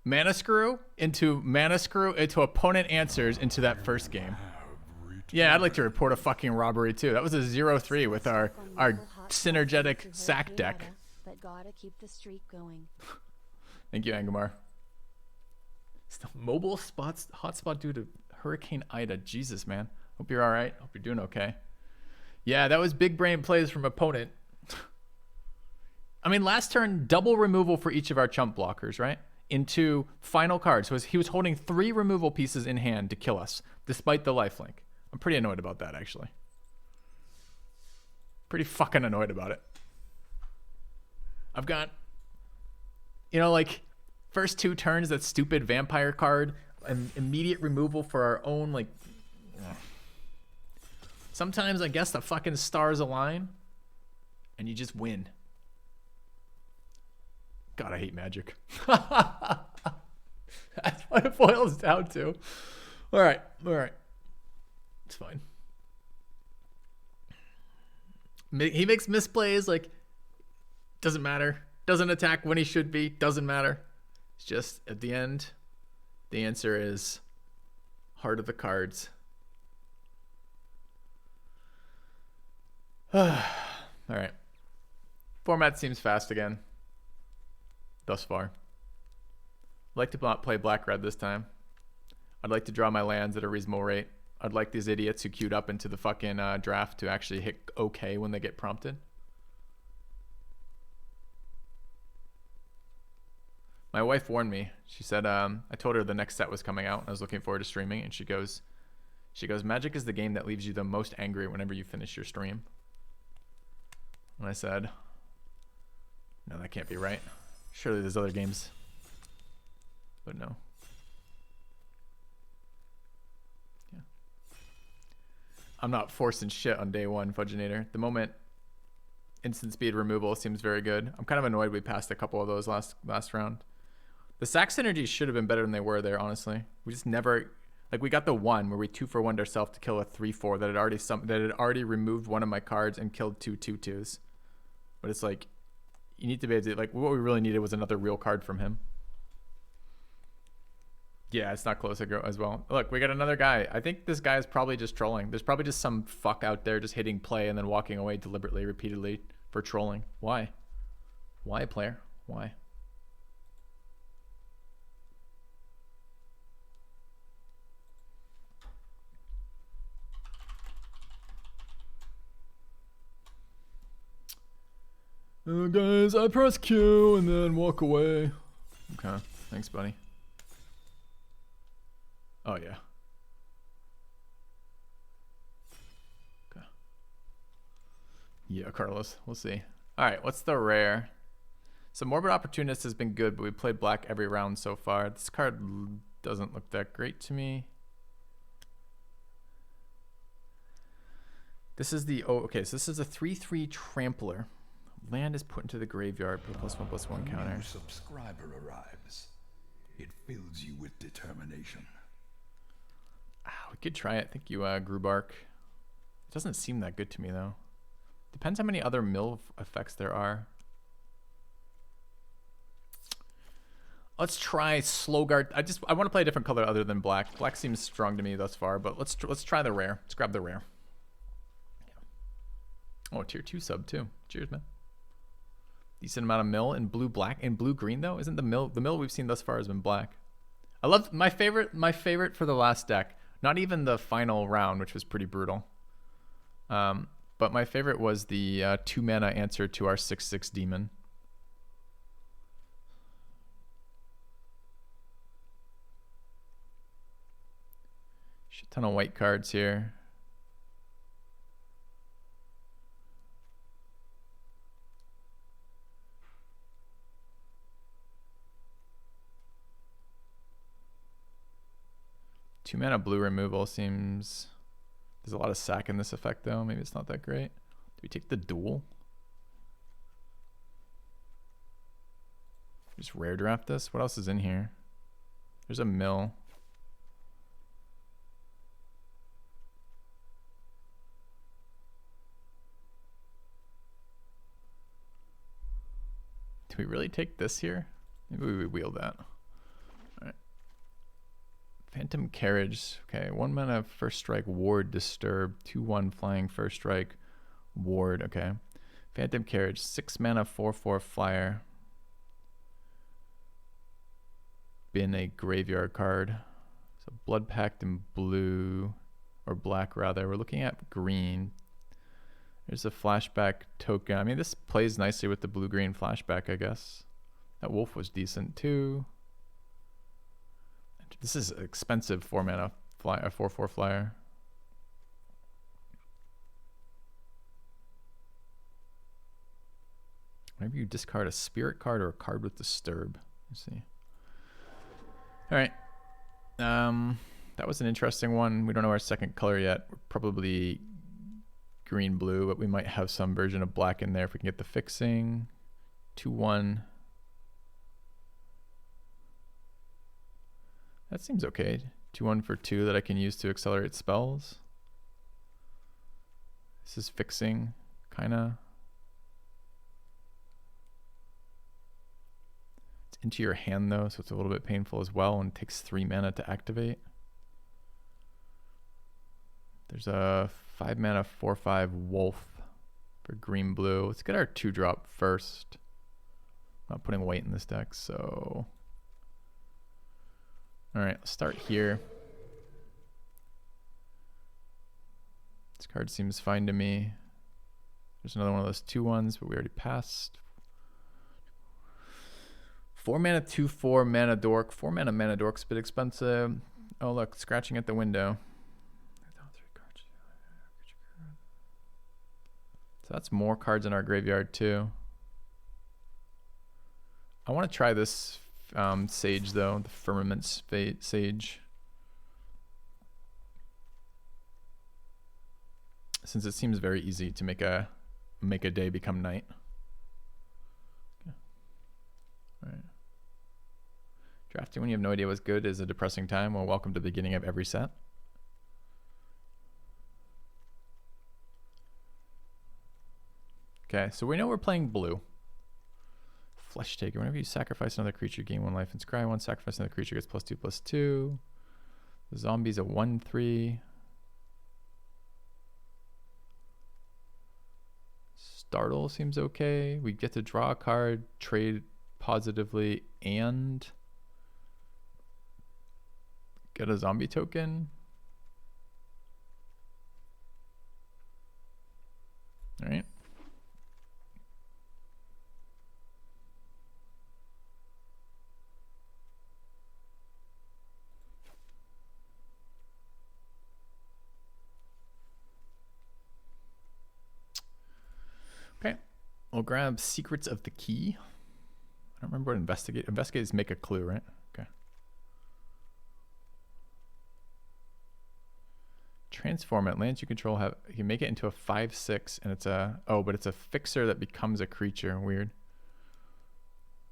mana screw into opponent answers into that first game. Yeah, I'd like to report a fucking robbery too. That was a 0-3 with our synergetic sack deck. But gotta keep the streak going. Thank you, Angmar. It's the mobile spots hotspot due to Hurricane Ida. Jesus, man. Hope you're all right. Hope you're doing okay. Yeah, that was big brain plays from opponent. I mean, last turn, double removal for each of our chump blockers, right? Into final card. So he was holding 3 removal pieces in hand to kill us, despite the lifelink. I'm pretty annoyed about that, actually. Pretty fucking annoyed about it. I've got, you know, like, first 2 turns, that stupid vampire card, and immediate removal for our own, like... Sometimes I guess the fucking stars align, and you just win. God, I hate Magic. That's what it boils down to. All right. It's fine. He makes misplays, like, doesn't matter. Doesn't attack when he should be. Doesn't matter. It's just, at the end, the answer is heart of the cards. All right. Format seems fast again. thus far. I'd like to not play black-red this time. I'd like to draw my lands at a reasonable rate. I'd like these idiots who queued up into the fucking draft to actually hit okay when they get prompted. My wife warned me. She said, I told her the next set was coming out. I was looking forward to streaming, and she goes, Magic is the game that leaves you the most angry whenever you finish your stream. And I said, no, that can't be right. Surely there's other games. But no. Yeah. I'm not forcing shit on day one, Fudginator. The moment instant speed removal seems very good. I'm kind of annoyed we passed a couple of those last round. The sack synergies should have been better than they were there, honestly. We just never... Like, we got the one where we 2-for-1'd ourselves to kill a 3-4 that had already removed one of my cards and killed 2/2/2s. But it's like, you need to be able to... Like, what we really needed was another real card from him. Yeah, it's not close as well. Look, we got another guy. I think this guy is probably just trolling. There's probably just some fuck out there just hitting play and then walking away deliberately, repeatedly for trolling. Why? Why, player? Why? Guys, I press Q and then walk away. Okay, thanks, buddy. Oh, yeah. Okay. Yeah, Carlos, we'll see. All right, what's the rare? So Morbid Opportunist has been good, but we played black every round so far. This card doesn't look that great to me. This is the... Oh, okay, so this is a 3/3 Trampler. Land is put into the graveyard, put +1/+1 counter. A new subscriber arrives. It fills you with determination. We could try it. Thank you, Grubark. It doesn't seem that good to me, though. Depends how many other mill effects there are. Let's try Slowguard. I want to play a different color other than black. Black seems strong to me thus far, but let's try the rare. Let's grab the rare. Yeah. Oh, tier 2 sub too. Cheers, man. Decent amount of mill in blue-black. In blue-green, though? Isn't the mill we've seen thus far has been black. I love my favorite for the last deck. Not even the final round, which was pretty brutal. But my favorite was the 2-mana answer to our 6/6 demon. Shit ton of white cards here. Two-mana blue removal seems... There's a lot of sack in this effect, though. Maybe it's not that great. Do we take the duel? Just rare draft this? What else is in here? There's a mill. Do we really take this here? Maybe we wheel that. Phantom Carriage. Okay, 1 mana first strike, ward, disturb. 2/1 flying first strike, ward. Okay. Phantom Carriage, 6 mana 4/4 flyer. Been a graveyard card. So Blood Pact in blue, or black rather. We're looking at green. There's a flashback token. I mean, this plays nicely with the blue-green flashback, I guess. That wolf was decent too. This is expensive 4-mana flyer, 4/4 flyer. Maybe you discard a spirit card or a card with disturb. Let's see. All right. That was an interesting one. We don't know our second color yet. We're probably green-blue, but we might have some version of black in there if we can get the fixing. 2/1. That seems okay. 2/1 for 2 that I can use to accelerate spells. This is fixing, kinda. It's into your hand though, so it's a little bit painful as well, and it takes 3 mana to activate. There's a 5 mana 4/5 wolf for green blue. Let's get our 2-drop first. not putting weight in this deck, so... Alright, let's start here. This card seems fine to me. There's another one of those 2/1s, but we already passed. 4 mana, 2/4 mana dork. 4 mana mana dork's a bit expensive. Oh look, scratching at the window. So that's more cards in our graveyard too. I want to try this Sage though, the Firmament Sage. Since it seems very easy to make a day become night. Okay. All right. Drafting when you have no idea what's good is a depressing time. Well, welcome to the beginning of every set. Okay, so we know we're playing blue. Flesh Taker. Whenever you sacrifice another creature, gain 1 life and scry 1. Sacrifice another creature gets +2/+2. The zombie's a 1/3. Startle seems okay. We get to draw a card, trade positively, and get a zombie token. All right. Okay, we'll grab Secrets of the Key. I don't remember what investigate. Investigate is make a clue, right? Okay. Transform it. Lands you control have you can make it into a 5/6, and it's a but it's a fixer that becomes a creature. Weird.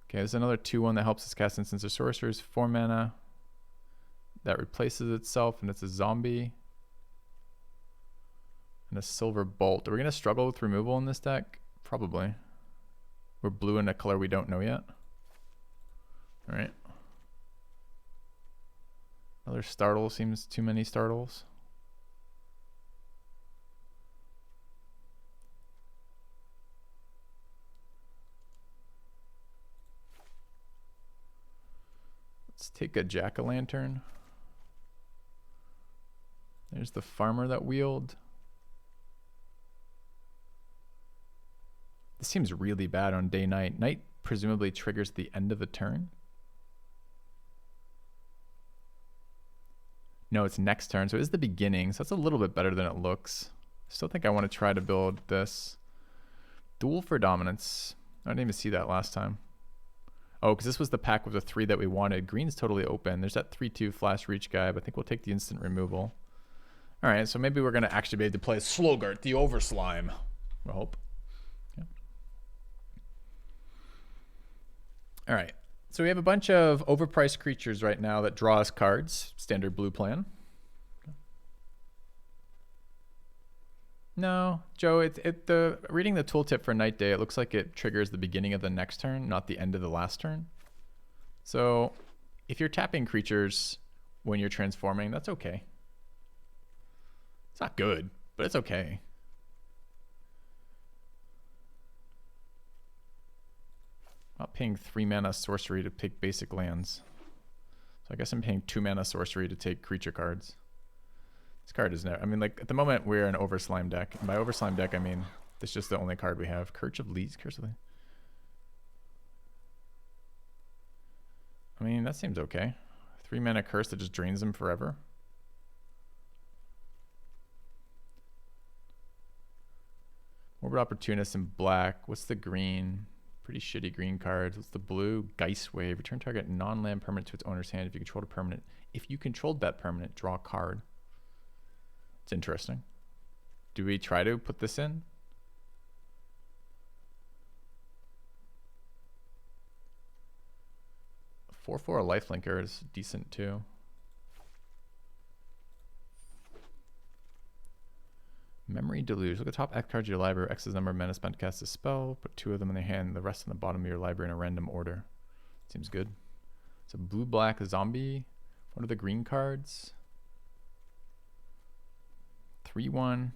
Okay, there's another 2/1 that helps us cast instants or sorcerers. 4 mana. That replaces itself, and it's a zombie. And a Silver Bolt. Are we gonna struggle with removal in this deck? Probably. We're blue in a color we don't know yet. All right. Another Startle seems too many Startles. Let's take a Jack-o'-lantern. There's the farmer that wheeled. This seems really bad on day night. Night presumably triggers the end of the turn. No, it's next turn, so it is the beginning. So that's a little bit better than it looks. I still think I want to try to build this. Duel for Dominance. I didn't even see that last time. Oh, because this was the pack with the 3 that we wanted. Green's totally open. There's that 3/2 flash reach guy, but I think we'll take the instant removal. All right, so maybe we're going to actually be able to play Slogart, the Overslime. I hope. All right, so we have a bunch of overpriced creatures right now that draw us cards. Standard blue plan. No, Joe, reading the tooltip for Night Day, it looks like it triggers the beginning of the next turn, not the end of the last turn. So if you're tapping creatures when you're transforming, that's okay. It's not good, but it's okay. Not paying 3 mana sorcery to pick basic lands. So I guess I'm paying 2 mana sorcery to take creature cards. This card is never, I mean, like at the moment we're an Overslime deck. And by Overslime deck, I mean, this is just the only card we have. Curse of Leeds, Curse of Leeds. I mean, that seems okay. 3 mana curse that just drains them forever. Morbid Opportunist in black. What's the green? Pretty shitty green cards. What's the blue? Geist Wave. Return target non-land permanent to its owner's hand if you controlled a permanent. If you controlled that permanent, draw a card. It's interesting. Do we try to put this in? A 4/4 lifelinker is decent too. Memory Deluge. Look at the top X cards of your library. X is the number of mana spent to cast a spell. Put 2 of them in their hand. The rest on the bottom of your library in a random order. Seems good. It's a blue-black zombie. What are the green cards? 3/1.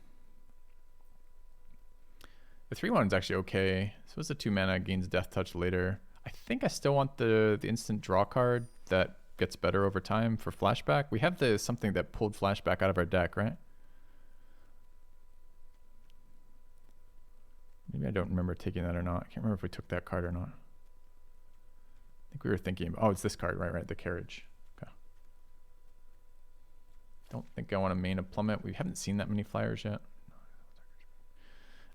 The 3/1 is actually okay. So it's a 2 mana, gains Death Touch later. I think I still want the instant draw card that gets better over time for flashback. We have the something that pulled flashback out of our deck, right? Maybe I don't remember taking that or not. I can't remember if we took that card or not. I think we were thinking, oh, it's this card, right, the carriage. Okay. Don't think I want to main a plummet. We haven't seen that many flyers yet.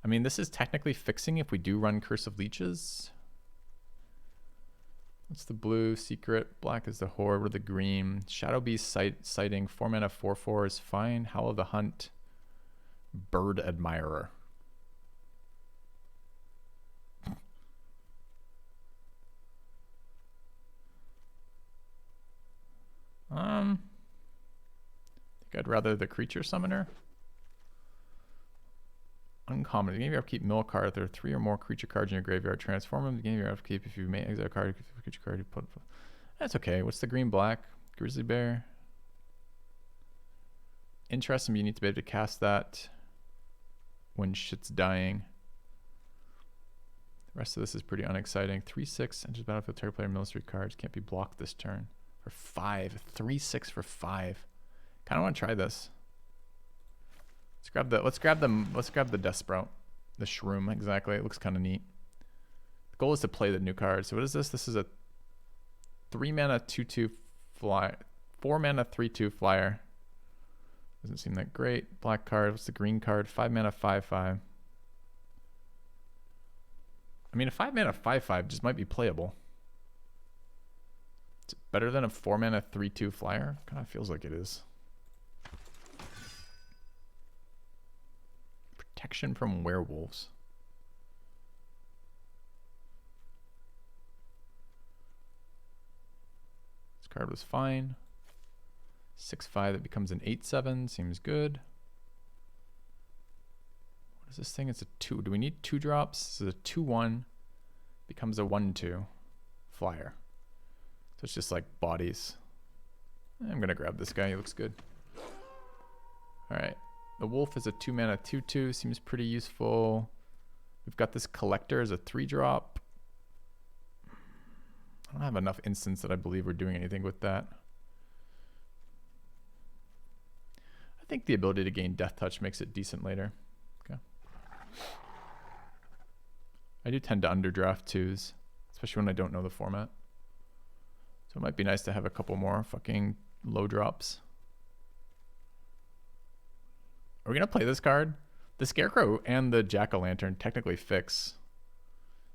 I mean, this is technically fixing if we do run Curse of Leeches. What's the blue? Secret. Black is the Horde. What are the green? Shadow Beast sighting. 4 mana 4/4 is fine. Howl of the Hunt. Bird Admirer. I think I'd rather the Creature Summoner. Uncommon. At the beginning of your upkeep, mill a card. If there are 3 or more creature cards in your graveyard, transform them. At the beginning of your upkeep, if you may exile a card, creature card, you put. That's okay. What's the green black? Grizzly Bear. Interesting. You need to be able to cast that when shit's dying. The rest of this is pretty unexciting. 3/6 enters battlefield. Target player mills 3 cards. Can't be blocked this turn. For 5. 3/6 for 5. Kind of want to try this. Let's grab the Death Sprout. The Shroom, exactly. It looks kind of neat. The goal is to play the new card. So what is this? This is a 3 mana 2/2 fly. 4 mana 3/2 flyer. Doesn't seem that great. Black card. What's the green card? 5 mana 5/5. I mean, a 5 mana 5/5 just might be playable. It's better than a 4 mana 3/2 flyer. Kind of feels like it is. Protection from werewolves. This card was fine. 6/5 that becomes an 8/7. Seems good. What is this thing? It's a 2. Do we need 2 drops? This is a 2/1. Becomes a 1/2 flyer. So it's just like bodies. I'm going to grab this guy. He looks good. All right. The wolf is a 2 mana 2/2. Seems pretty useful. We've got this collector as a 3-drop. I don't have enough instants that I believe we're doing anything with that. I think the ability to gain Death Touch makes it decent later. Okay. I do tend to underdraft 2s, especially when I don't know the format. So it might be nice to have a couple more fucking low drops. Are we going to play this card? The Scarecrow and the Jack-o'-lantern technically fix.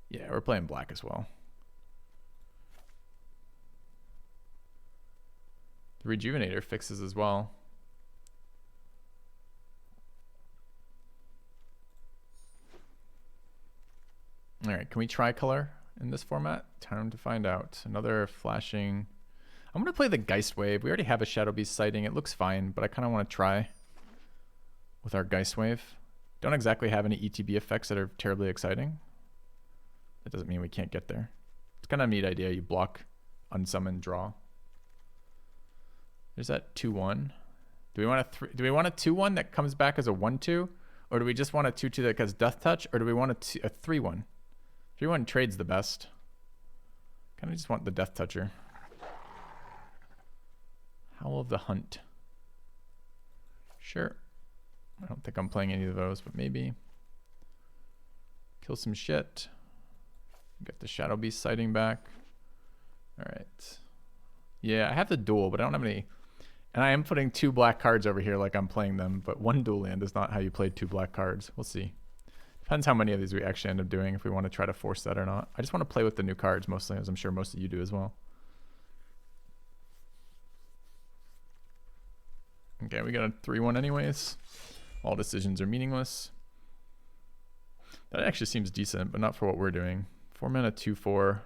Yeah, we're playing black as well. The Rejuvenator fixes as well. All right, can we tricolor in this format? Time to find out. Another flashing. I'm going to play the Geist Wave. We already have a Shadow Beast sighting. It looks fine, but I kind of want to try with our Geist Wave. Don't exactly have any ETB effects that are terribly exciting. That doesn't mean we can't get there. It's kind of a neat idea. You block, unsummon, draw. There's that 2/1. Do we want a 2/1 that comes back as a 1/2, or do we just want a 2/2 that has Death Touch, or do we want a 3/1? 3/1 trade's the best. Kind of just want the Death Toucher. Howl of the Hunt. Sure. I don't think I'm playing any of those, but maybe. Kill some shit. Get the Shadow Beast sighting back. All right. Yeah, I have the duel, but I don't have any. And I am putting 2 black cards over here like I'm playing them, but 1 dual land is not how you play 2 black cards. We'll see. Depends how many of these we actually end up doing, if we want to try to force that or not. I just want to play with the new cards mostly, as I'm sure most of you do as well. Okay, we got a 3/1 anyways. All decisions are meaningless. That actually seems decent, but not for what we're doing. 4 mana 2/4.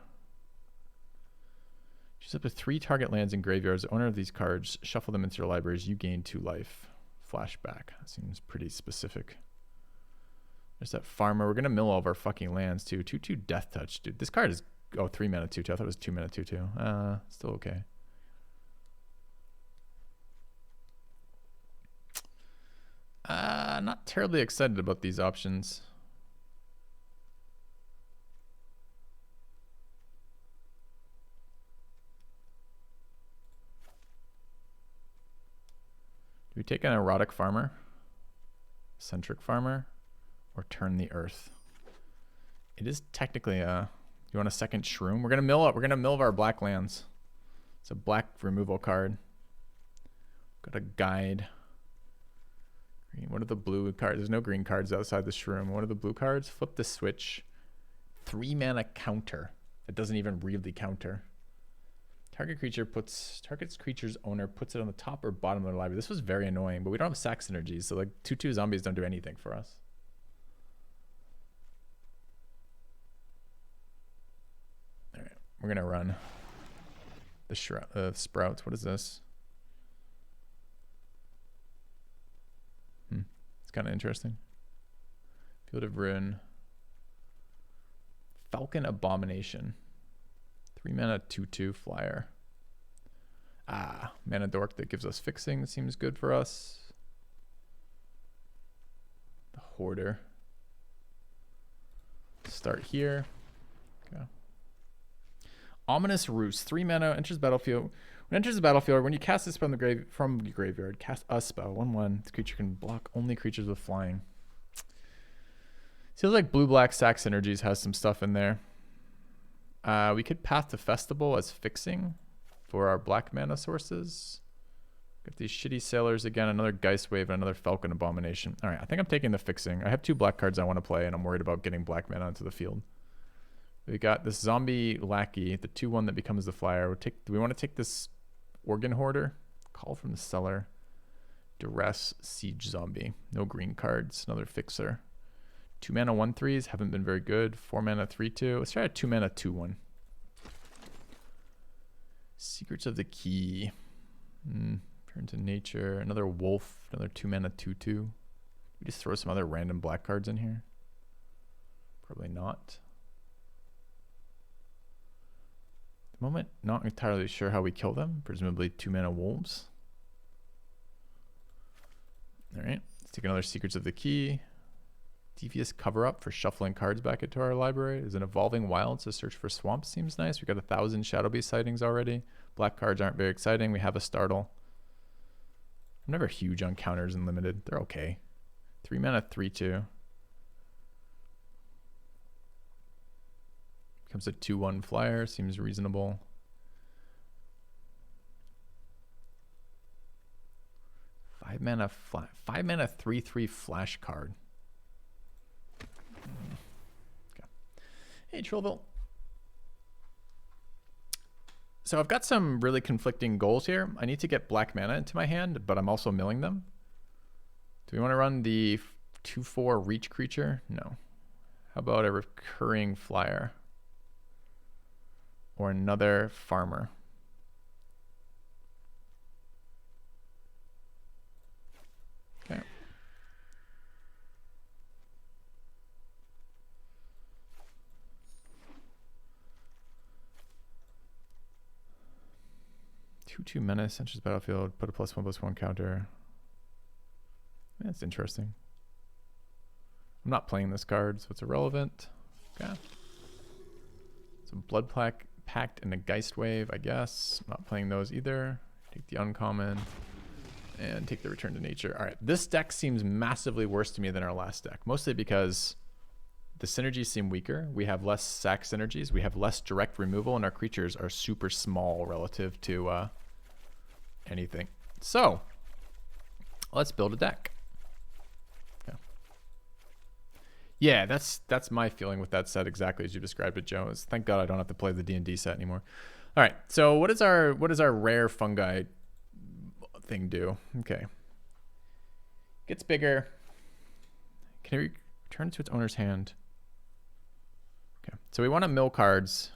Choose up to 3 target lands in graveyards. The owner of these cards, shuffle them into your libraries. You gain 2 life. Flashback. That seems pretty specific. There's that farmer. We're going to mill all of our fucking lands too. 2/2 Death Touch. Dude, this card is... Oh, 3 mana 2/2. I thought it was 2 mana 2/2. Still okay. Not terribly excited about these options. take an erotic farmer, centric farmer, or turn the earth? It is technically a. You want a second shroom? We're gonna mill up. We're gonna mill our black lands. It's a black removal card. Got a guide. Green. What are the blue cards? There's no green cards outside the shroom. What are the blue cards? Flip the switch. 3 mana counter. It doesn't even really counter. Target's creature's owner puts it on the top or bottom of the library. This was very annoying, but we don't have sack synergies, so like 2/2 zombies don't do anything for us. All right, we're gonna run the sprouts. What is this? It's kind of interesting. Field of Ruin. Falcon Abomination. 3 mana 2/2 flyer. Mana Dork that gives us fixing. Seems good for us. The Hoarder. Start here. Okay. Ominous Roost. 3 mana, enters battlefield. When it enters the battlefield, when you cast this from the graveyard, cast a spell. 1/1. This creature can block only creatures with flying. Feels like blue-black sack synergies has some stuff in there. We could Path to Festival as fixing for our black mana sources. Got these shitty sailors again, another Geist Wave, and another Falcon Abomination. All right, I think I'm taking the fixing. I have 2 black cards I want to play, and I'm worried about getting black mana into the field. We got this Zombie Lackey, the 2/1 that becomes the flyer. Do we want to take this Organ Hoarder? Call from the Cellar. Duress Siege Zombie. No green cards. Another fixer. 2 mana 1/3s haven't been very good. 4 mana 3/2. Let's try a 2 mana 2/1. Secrets of the Key. Turn to Nature. Another Wolf. Another 2 mana 2/2. We just throw some other random black cards in here. Probably not. At the moment, not entirely sure how we kill them. Presumably 2 mana Wolves. All right. Let's take another Secrets of the Key. Devious Cover-Up for shuffling cards back into our library. Is an Evolving Wilds to search for swamps. Seems nice. We got 1,000 Shadow Beast sightings already. Black cards aren't very exciting. We have a Startle. I'm never huge on counters and limited. They're okay. 3 mana 3/2. Becomes a 2/1 flyer. Seems reasonable. 5 mana 3/3 flash card. Okay. Hey, Trillville. So I've got some really conflicting goals here. I need to get black mana into my hand, but I'm also milling them. Do we want to run the 2/4 reach creature? No. How about a recurring flyer? Or another farmer? Okay. Two menace, enters battlefield, put a +1/+1 counter. That's interesting. I'm not playing this card, so it's irrelevant. Okay. Some Blood Pact and a Geist Wave, I guess. I'm not playing those either. Take the uncommon and take the Return to Nature. All right, this deck seems massively worse to me than our last deck, mostly because the synergies seem weaker. We have less sack synergies. We have less direct removal, and our creatures are super small relative to anything. So let's build a deck. Okay. Yeah, that's my feeling with that set, exactly as you described it, Joe. Is thank God I don't have to play the D&D set anymore. All right, so what does our rare fungi thing do? Okay, gets bigger. Can it return to its owner's hand? Okay, so we want to mill cards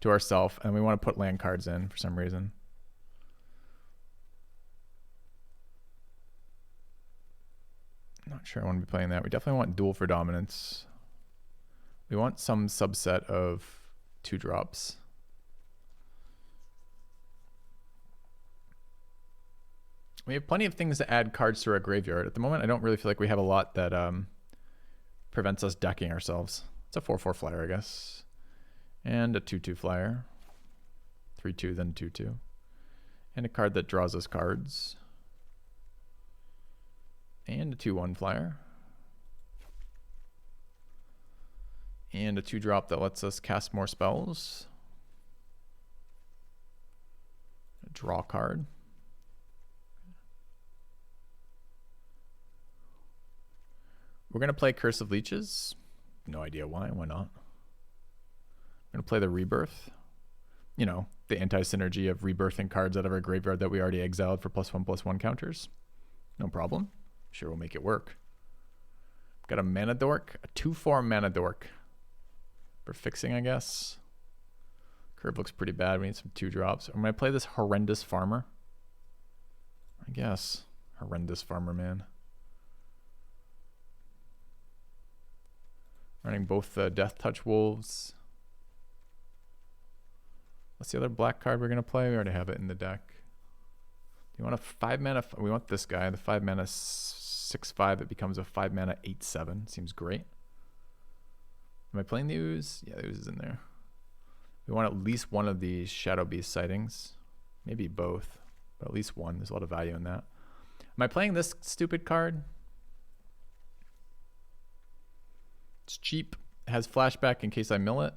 to ourselves, and we want to put land cards in for some reason. Not sure I want to be playing that. We definitely want Duel for Dominance. We want some subset of 2-drops. We have plenty of things to add cards to our graveyard. At the moment, I don't really feel like we have a lot that prevents us decking ourselves. It's a 4/4 flyer, I guess. And a 2/2 flyer. 3/2, then 2/2. And a card that draws us cards. And a 2/1 flyer. And a 2-drop that lets us cast more spells. A draw card. We're going to play Curse of Leeches. No idea why. Why not? We're going to play the Rebirth. You know, the anti-synergy of rebirthing cards out of our graveyard that we already exiled for +1/+1 counters. No problem. Sure, we'll make it work. Got a Mana Dork. A 2/4 Mana Dork. For fixing, I guess. Curve looks pretty bad. We need some 2-drops. I'm going to play this Horrendous Farmer. I guess. Horrendous Farmer, man. Running both the Death Touch Wolves. What's the other black card we're going to play? We already have it in the deck. Do you want a 5 mana? We want this guy. The 5 mana 6/5. It becomes a 5 mana 8/7. Seems great. Am I playing the Ooze? Yeah, the Ooze is in there. We want at least one of these Shadow Beast sightings. Maybe both, but at least one. There's a lot of value in that. Am I playing this stupid card? It's cheap. It has flashback in case I mill it.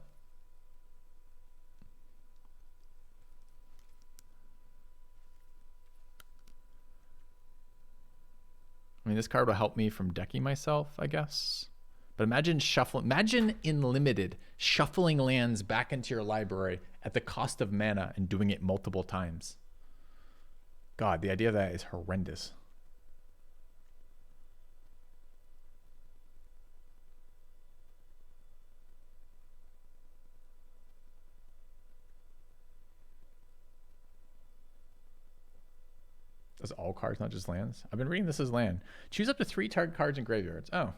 I mean, this card will help me from decking myself, I guess. But imagine shuffling. Imagine in limited shuffling lands back into your library at the cost of mana and doing it multiple times. God, the idea of that is horrendous. That's all cards, not just lands. I've been reading this as land. Choose up to 3 target cards in graveyards. Oh.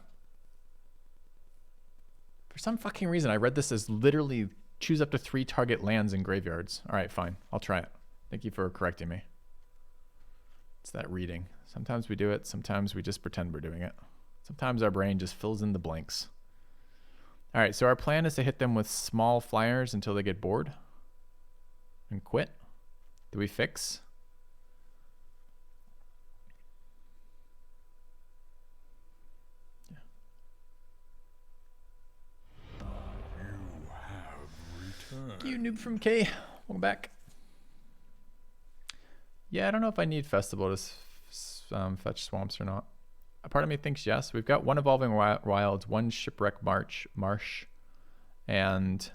For some fucking reason, I read this as literally choose up to 3 target lands in graveyards. All right, fine. I'll try it. Thank you for correcting me. It's that reading. Sometimes we do it. Sometimes we just pretend we're doing it. Sometimes our brain just fills in the blanks. All right, so our plan is to hit them with small flyers until they get bored and quit. Do we fix? You noob from K. Welcome back. Yeah, I don't know if I need Festival to fetch swamps or not. A part of me thinks yes. We've got 1 Evolving Wilds, 1 Shipwreck Marsh, and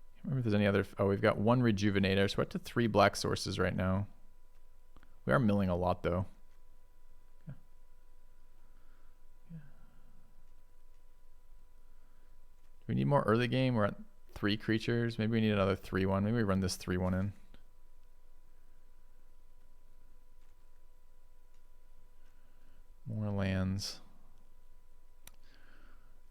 I can't remember if there's any other. Oh, we've got 1 Rejuvenator. So we're up to 3 black sources right now. We are milling a lot though. We need more early game. We're at 3 creatures. Maybe we need another 3/1. Maybe we run this 3/1 in. More lands.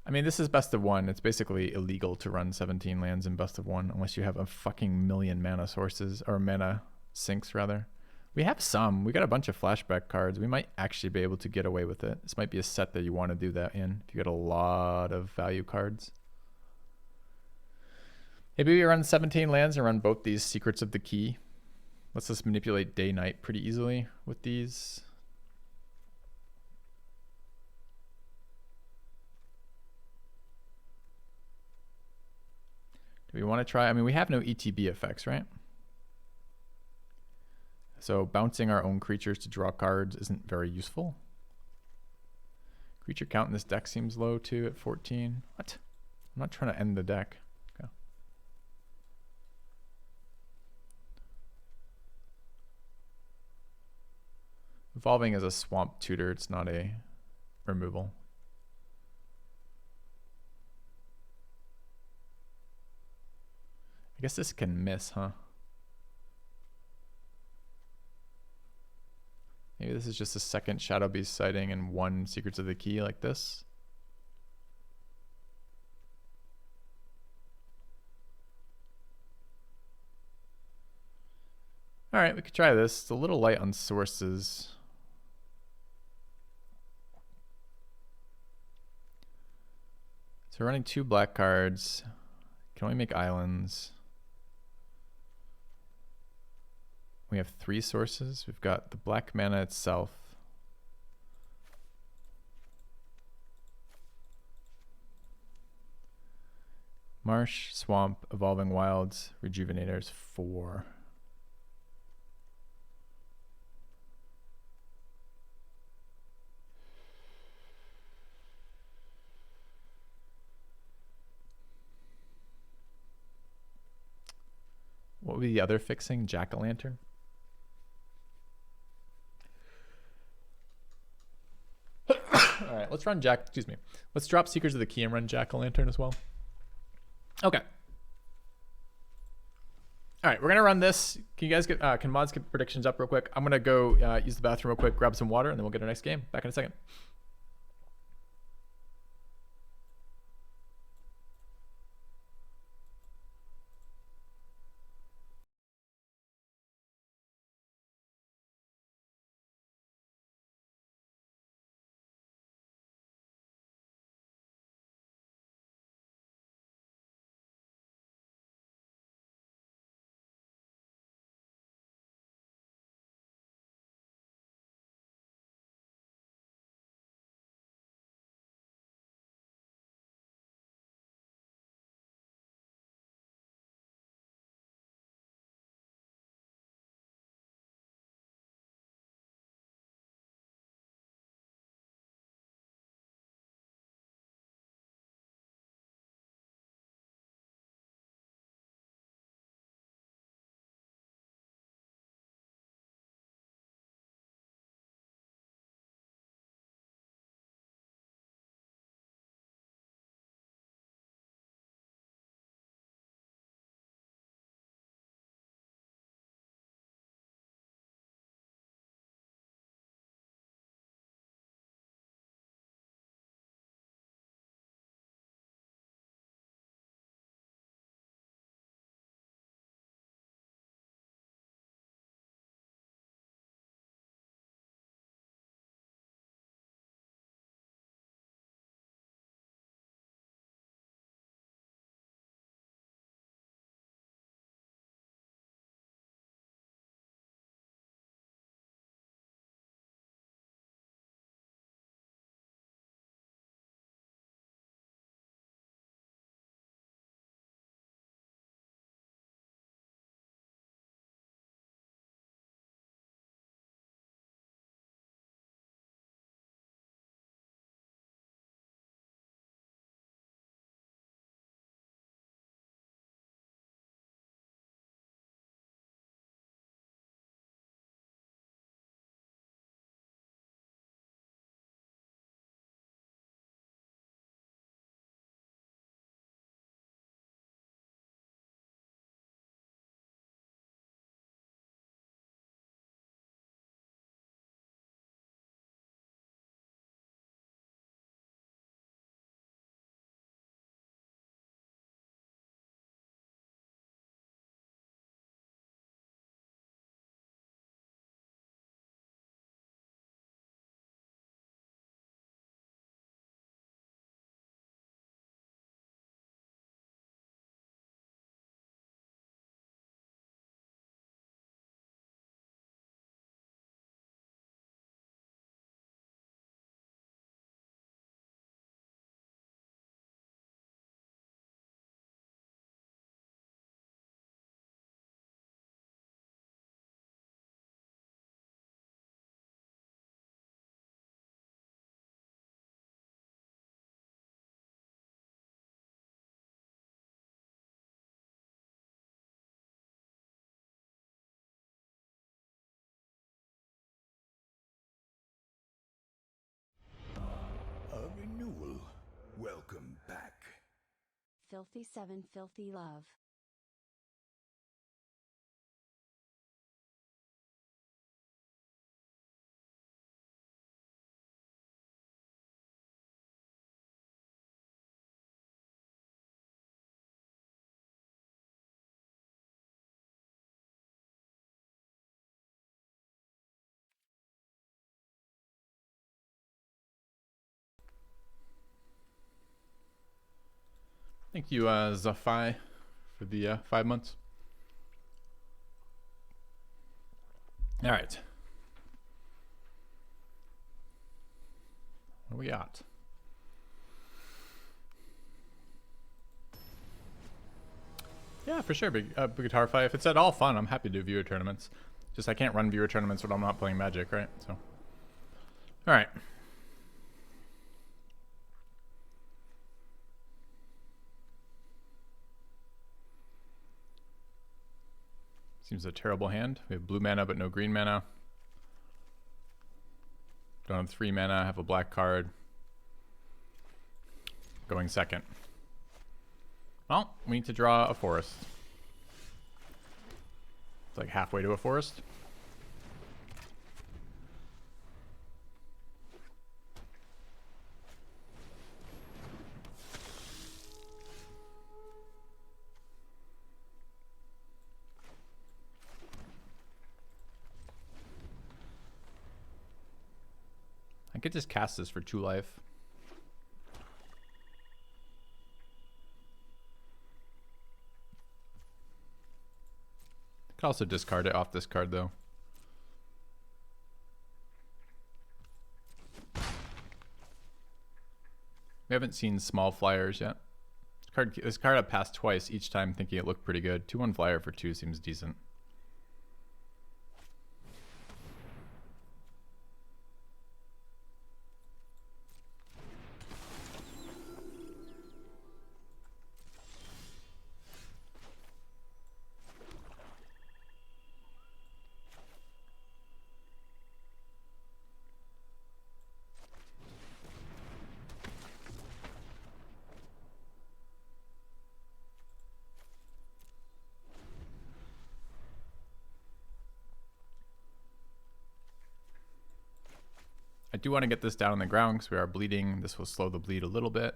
I mean, this is best of 1. It's basically illegal to run 17 lands in best of 1 unless you have a fucking million mana sources, or mana sinks rather. We have some. We got a bunch of flashback cards. We might actually be able to get away with it. This might be a set that you want to do that in if you got a lot of value cards. Maybe we run 17 lands and run both these Secrets of the Key. Let's just manipulate day-night pretty easily with these. Do we want to try? I mean, we have no ETB effects, right? So bouncing our own creatures to draw cards isn't very useful. Creature count in this deck seems low too at 14. What? I'm not trying to end the deck. Evolving as a swamp tutor, it's not a removal. I guess this can miss, huh? Maybe this is just a second Shadow Beast sighting and 1 Secrets of the Key like this. All right, we could try this. It's a little light on sources. So we're running 2 black cards. Can we make islands? We have 3 sources. We've got the black mana itself. Marsh, Swamp, Evolving Wilds, Rejuvenators 4. What would be the other fixing? Jack-o'-lantern? Alright, let's run excuse me. Let's drop Seekers of the Key and run Jack-o'-lantern as well. Okay. Alright, we're gonna run this. Can you guys get can mods get predictions up real quick? I'm gonna go use the bathroom real quick, grab some water, and then we'll get our next game. Back in a second. A renewal. Welcome back. Filthy 7 Filthy Love. Thank you, Zafai, for the 5 months. All right. What do we got? Yeah, for sure. Big guitar fight. If it's at all fun, I'm happy to do viewer tournaments. Just I can't run viewer tournaments when I'm not playing Magic, right? So, all right. Seems a terrible hand. We have blue mana but no green mana. Don't have 3 mana. Have a black card. Going second. Well, we need to draw a forest. It's like halfway to a forest. I could just cast this for 2 life. Could also discard it off this card though. We haven't seen small flyers yet. This card I've passed twice, each time thinking it looked pretty good. 2/1 flyer for 2 seems decent. I do want to get this down on the ground because we are bleeding. This will slow the bleed a little bit.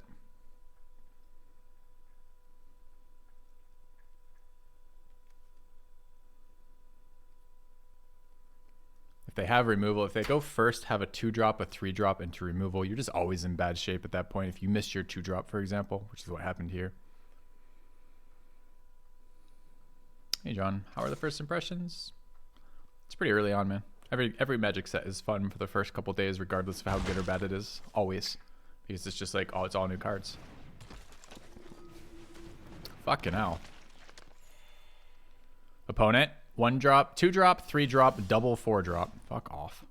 If they have removal, if they go first, have a 2-drop, a 3-drop into removal, you're just always in bad shape at that point. If you missed your 2-drop, for example, which is what happened here. Hey, John, how are the first impressions? It's pretty early on, man. Every Magic set is fun for the first couple days, regardless of how good or bad it is. Always. Because it's just like, oh, it's all new cards. Fucking hell. Opponent, 1-drop, 2-drop, 3-drop, double 4-drop. Fuck off.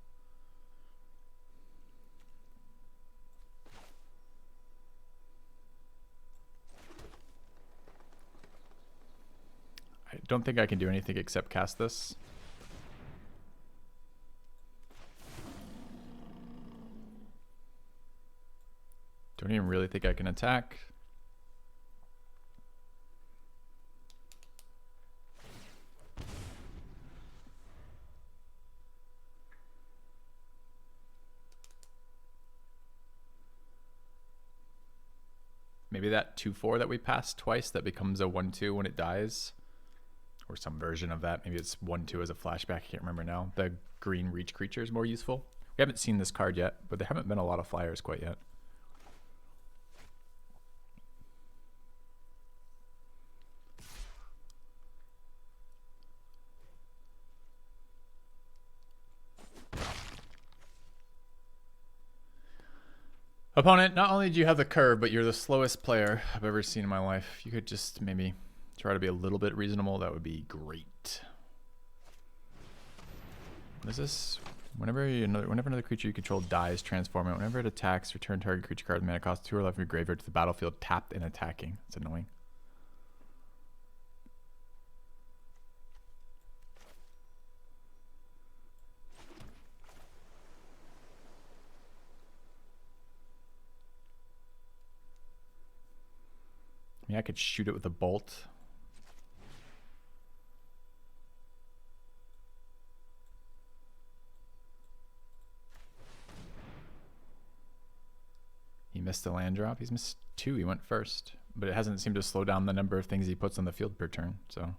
I don't think I can do anything except cast this. Don't even really think I can attack. Maybe that 2/4 that we passed twice, that becomes a 1/2 when it dies. Or some version of that. Maybe it's 1/2 as a flashback. I can't remember now. The green reach creature is more useful. We haven't seen this card yet, but there haven't been a lot of flyers quite yet. Opponent, not only do you have the curve, but you're the slowest player I've ever seen in my life. You could just maybe try to be a little bit reasonable. That would be great. What is this? Whenever another creature you control dies, transform it. Whenever it attacks, return target creature card with mana cost 2 or left from your graveyard to the battlefield tapped and attacking. It's annoying. I mean, I could shoot it with a bolt. He missed the land drop. He's missed 2. He went first. But it hasn't seemed to slow down the number of things he puts on the field per turn. So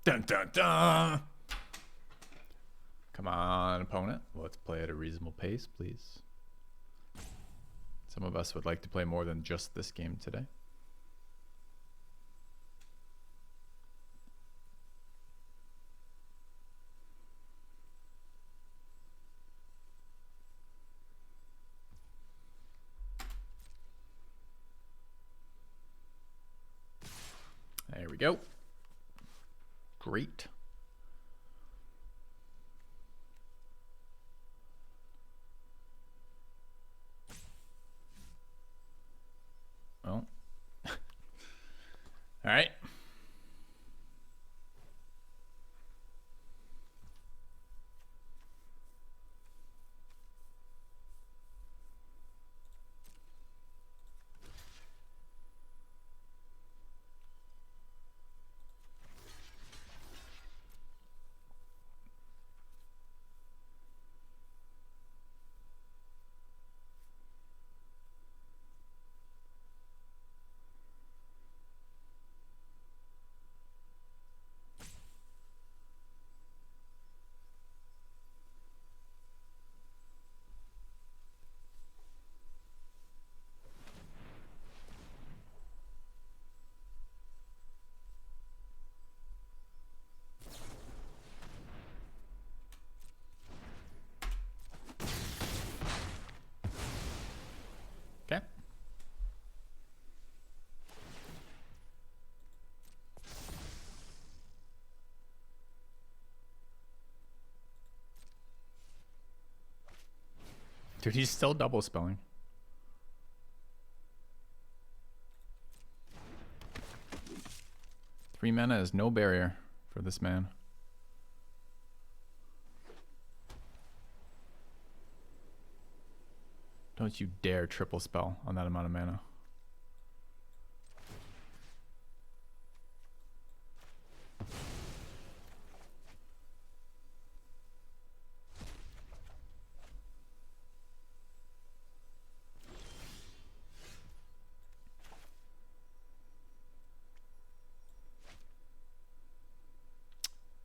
Dun dun dun. Come on, opponent. Let's play at a reasonable pace, please. Some of us would like to play more than just this game today. There we go. Great. Well. All right. Okay. Dude, he's still double spelling. Three mana is no barrier for this man. Don't you dare triple spell on that amount of mana.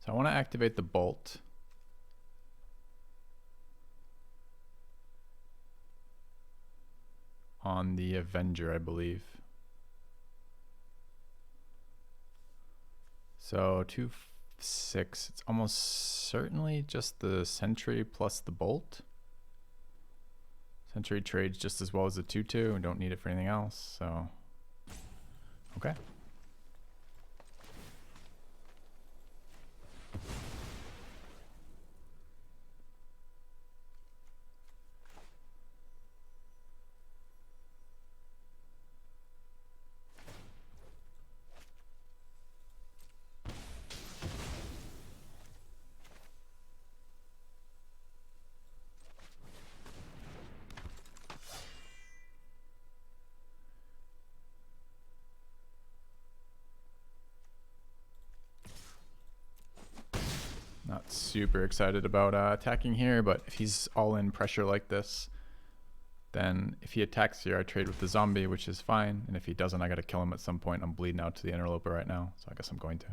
So I want to activate the bolt. On the Avenger, I believe. So 2/6. It's almost certainly just the Sentry plus the bolt. Sentry trades just as well as the 2/2 and don't need it for anything else. So, okay. Not super excited about attacking here, but if he's all in pressure like this, then if he attacks here, I trade with the zombie, which is fine. And if he doesn't, I got to kill him at some point. I'm bleeding out to the interloper right now, so I guess I'm going to.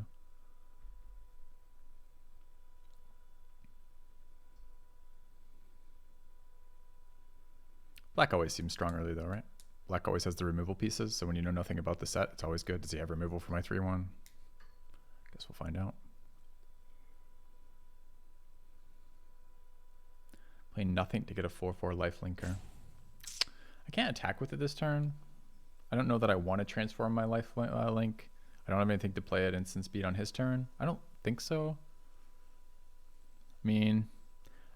Black always seems strong early though, right? Black always has the removal pieces, so when you know nothing about the set, it's always good. Does he have removal for my 3/1? Guess we'll find out. Play nothing to get a 4/4 lifelinker. I can't attack with it this turn. I don't know that I want to transform my life link. I don't have anything to play at instant speed on his turn. I don't think so. I mean,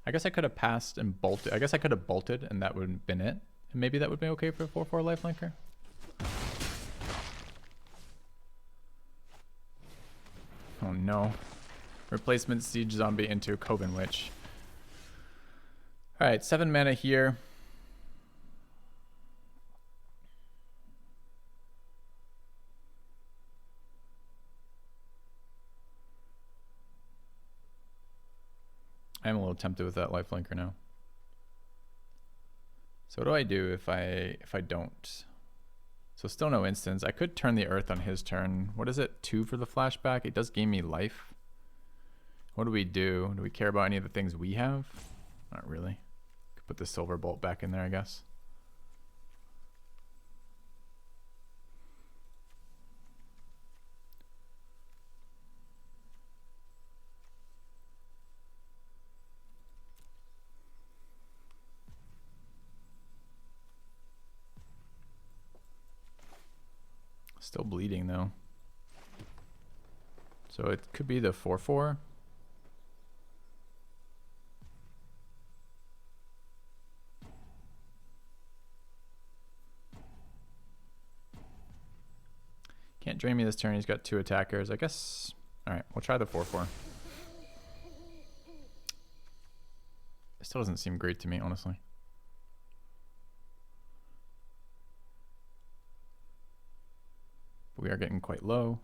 I guess I could have passed and bolted. I guess I could have bolted and that would have been it. And maybe that would be okay for a 4/4 lifelinker. Oh no. Replacement Siege Zombie into Coven Witch. Alright, 7 mana here. I'm a little tempted with that lifelinker now. So what do I do if I don't? So still no instants. I could turn the earth on his turn. What is it? 2 for the flashback. It does gain me life. What do we do? Do we care about any of the things we have? Not really. Could put the silver bolt back in there, I guess. Still bleeding though. So it could be the 4/4. Can't drain me this turn. He's got 2 attackers. I guess. All right, we'll try the 4/4. It still doesn't seem great to me, honestly. But we are getting quite low.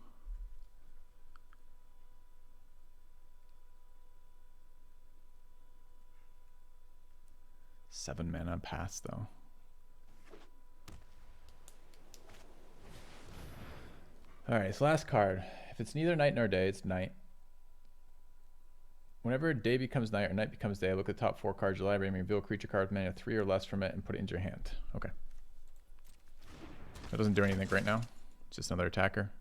Seven mana pass though. All right, so last card. If it's neither night nor day, it's night. Whenever day becomes night or night becomes day, look at the top 4 cards of your library and reveal a creature card with mana 3 or less from it and put it into your hand. Okay. That doesn't do anything right now. It's just another attacker.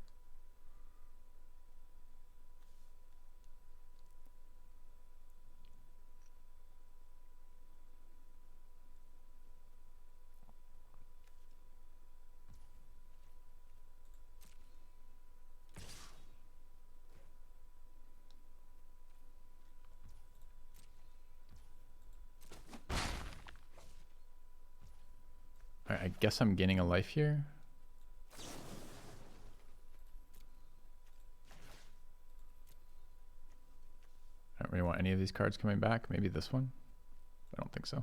Alright, I guess I'm gaining a life here. I don't really want any of these cards coming back. Maybe this one? I don't think so.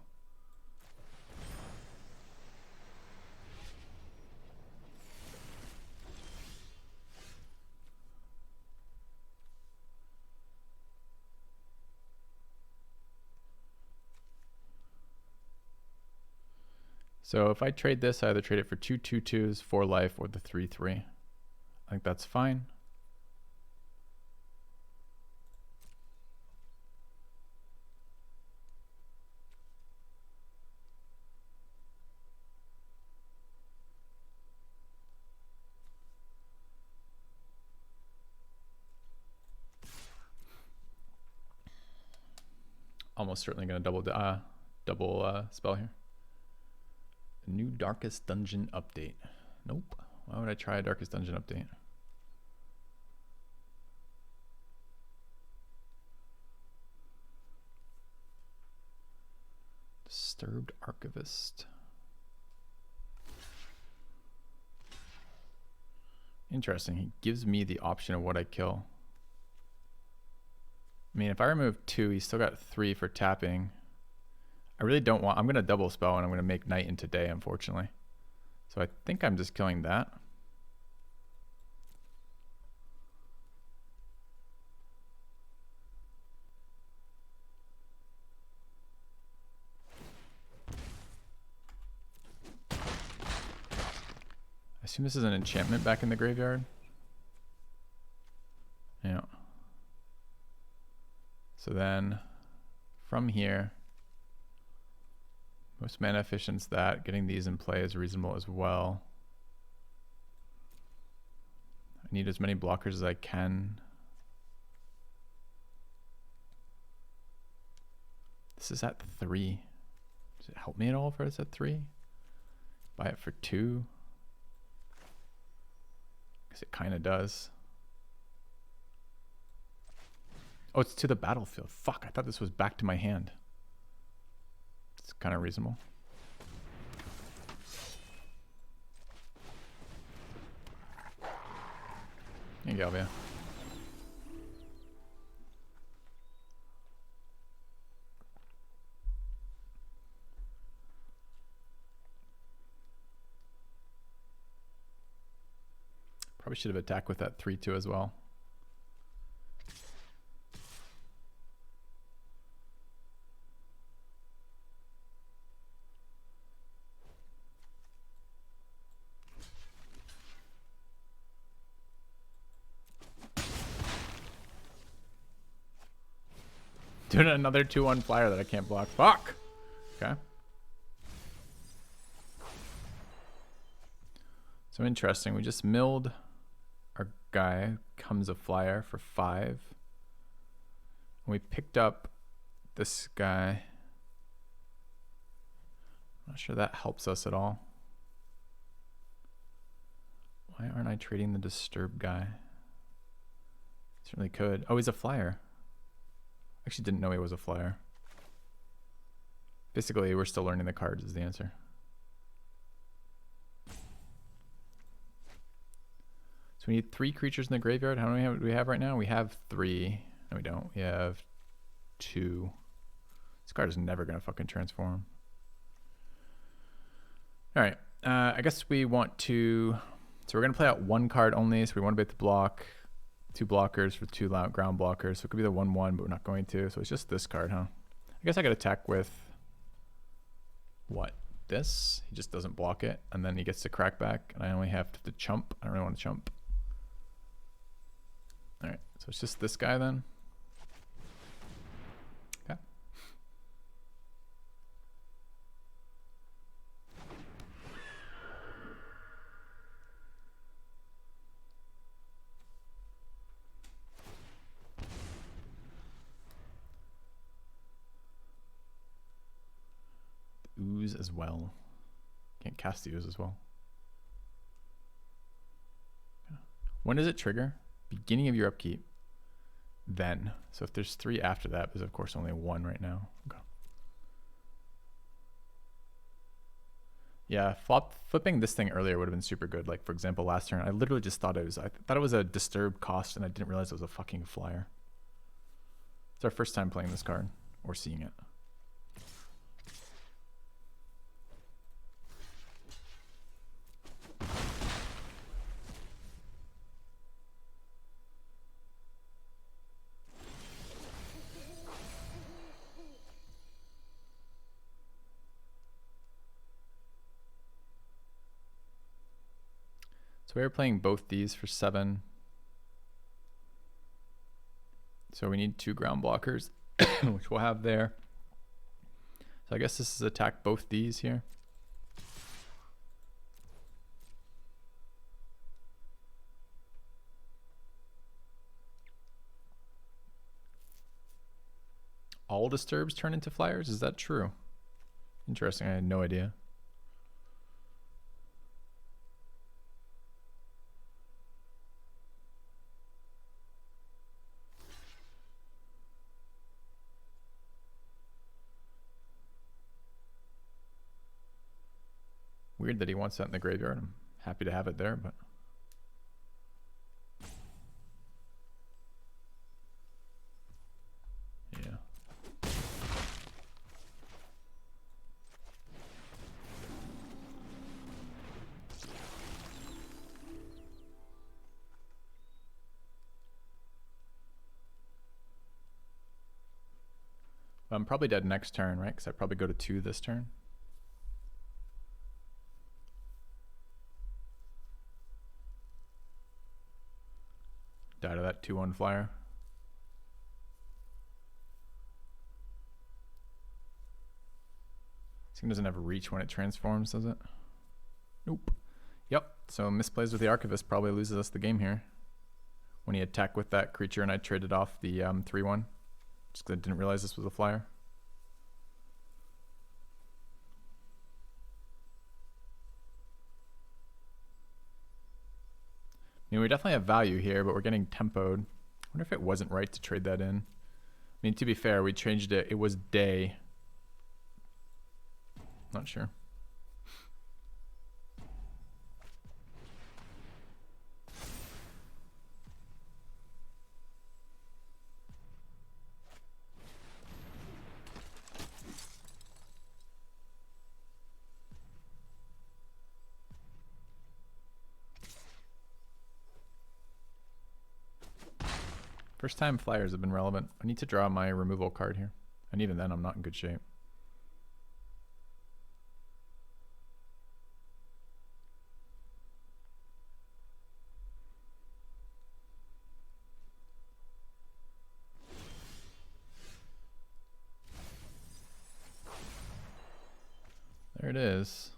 So if I trade this, I either trade it for 2 2/2s, 4 life, or the 3/3. I think that's fine. Almost certainly going to double spell here. The new Darkest Dungeon update. Nope. Why would I try a Darkest Dungeon update? Disturbed Archivist. Interesting. He gives me the option of what I kill. I mean, if I remove 2, he's still got 3 for tapping. I really don't want... I'm going to double spell and I'm going to make night into day, unfortunately. So I think I'm just killing that. I assume this is an enchantment back in the graveyard. Yeah. So then from here, most mana efficient's that. Getting these in play is reasonable as well. I need as many blockers as I can. This is at 3. Does it help me at all if it's at 3? Buy it for 2? Because it kind of does. Oh, it's to the battlefield. Fuck, I thought this was back to my hand. It's kind of reasonable. Hey, Galvia. Probably should have attacked with that 3/2 as well. Doing another 2/1 flyer that I can't block. Fuck! Okay. So interesting. We just milled our guy. Comes a flyer for 5. And we picked up this guy. Not sure that helps us at all. Why aren't I trading the disturb guy? Certainly could. Oh, he's a flyer. Actually didn't know he was a flyer. Basically, we're still learning the cards is the answer. So we need 3 creatures in the graveyard. How many do we have right now? We have 3. No, we don't. We have 2. This card is never going to fucking transform. All right. I guess we want to... So we're going to play out 1 card only. So we want to bet the block. 2 blockers for 2 ground blockers. So it could be the 1/1, but we're not going to. So it's just this card, huh? I guess I could attack with... What? This? He just doesn't block it. And then he gets to crack back. And I only have to chump. I don't really want to chump. All right. So it's just this guy then. Okay. Ooze as well. Can't cast the ooze as well. When does it trigger? Beginning of your upkeep. Then. So if there's 3 after that, there's of course only 1 right now. Okay. Yeah, flipping this thing earlier would have been super good. Like for example, last turn, I literally just thought it was, I thought it was a disturbed cost, and I didn't realize it was a fucking flyer. It's our first time playing this card or seeing it. So we were playing both these for 7. So we need 2 ground blockers, which we'll have there. So I guess this is attack both these here. All disturbs turn into flyers? Is that true? Interesting. I had no idea. Weird that he wants that in the graveyard. I'm happy to have it there, but... Yeah. I'm probably dead next turn, right? Because I probably go to 2 this turn. Die to that 2/1 flyer. This thing doesn't have a reach when it transforms, does it? Nope. Yep. So misplays with the Archivist probably loses us the game here. When he attacked with that creature and I traded off the 3/1. Just because I didn't realize this was a flyer. I mean, we definitely have value here, but we're getting tempoed. I wonder if it wasn't right to trade that in. I mean, to be fair, we changed it. It was day. Not sure. First time flyers have been relevant. I need to draw my removal card here. And even then, I'm not in good shape. it is.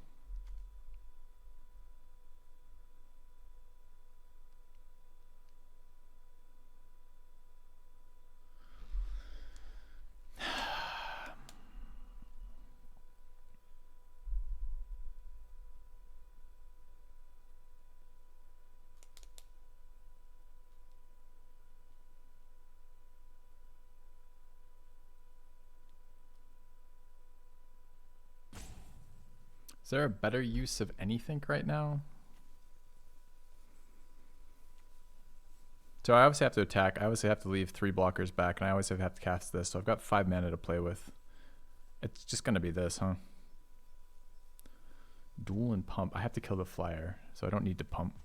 Is there a better use of anything right now? So I obviously have to attack. I obviously have to leave 3 blockers back, and I always have to cast this. So I've got 5 mana to play with. It's just going to be this, huh? Duel and pump. I have to kill the flyer, so I don't need to pump.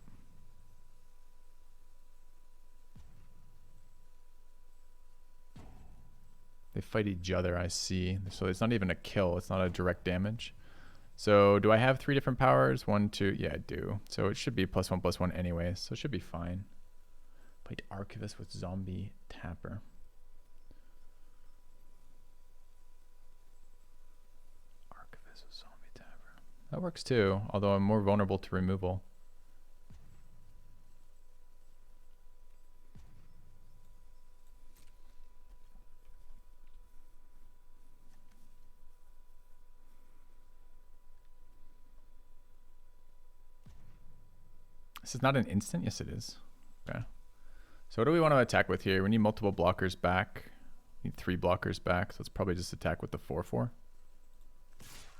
They fight each other, I see. So it's not even a kill. It's not a direct damage. So do I have 3 different powers? 1, 2. Yeah, I do. So it should be +1/+1 anyway. So it should be fine. Played Archivist with Zombie Tapper. Archivist with Zombie Tapper. That works too, although I'm more vulnerable to removal. This is not an instant? Yes, it is. Okay. So what do we want to attack with here? We need multiple blockers back. We need 3 blockers back, so let's probably just attack with the 4/4.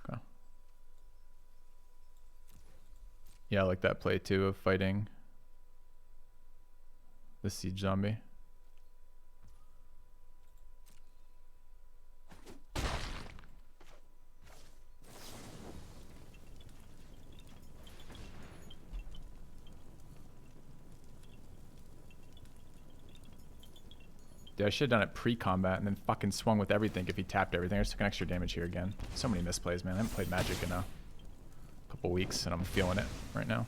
Okay. Yeah, I like that play too of fighting the siege zombie. Dude, I should have done it pre-combat and then fucking swung with everything if he tapped everything. I just took an extra damage here again. So many misplays, man. I haven't played Magic in a couple weeks and I'm feeling it right now.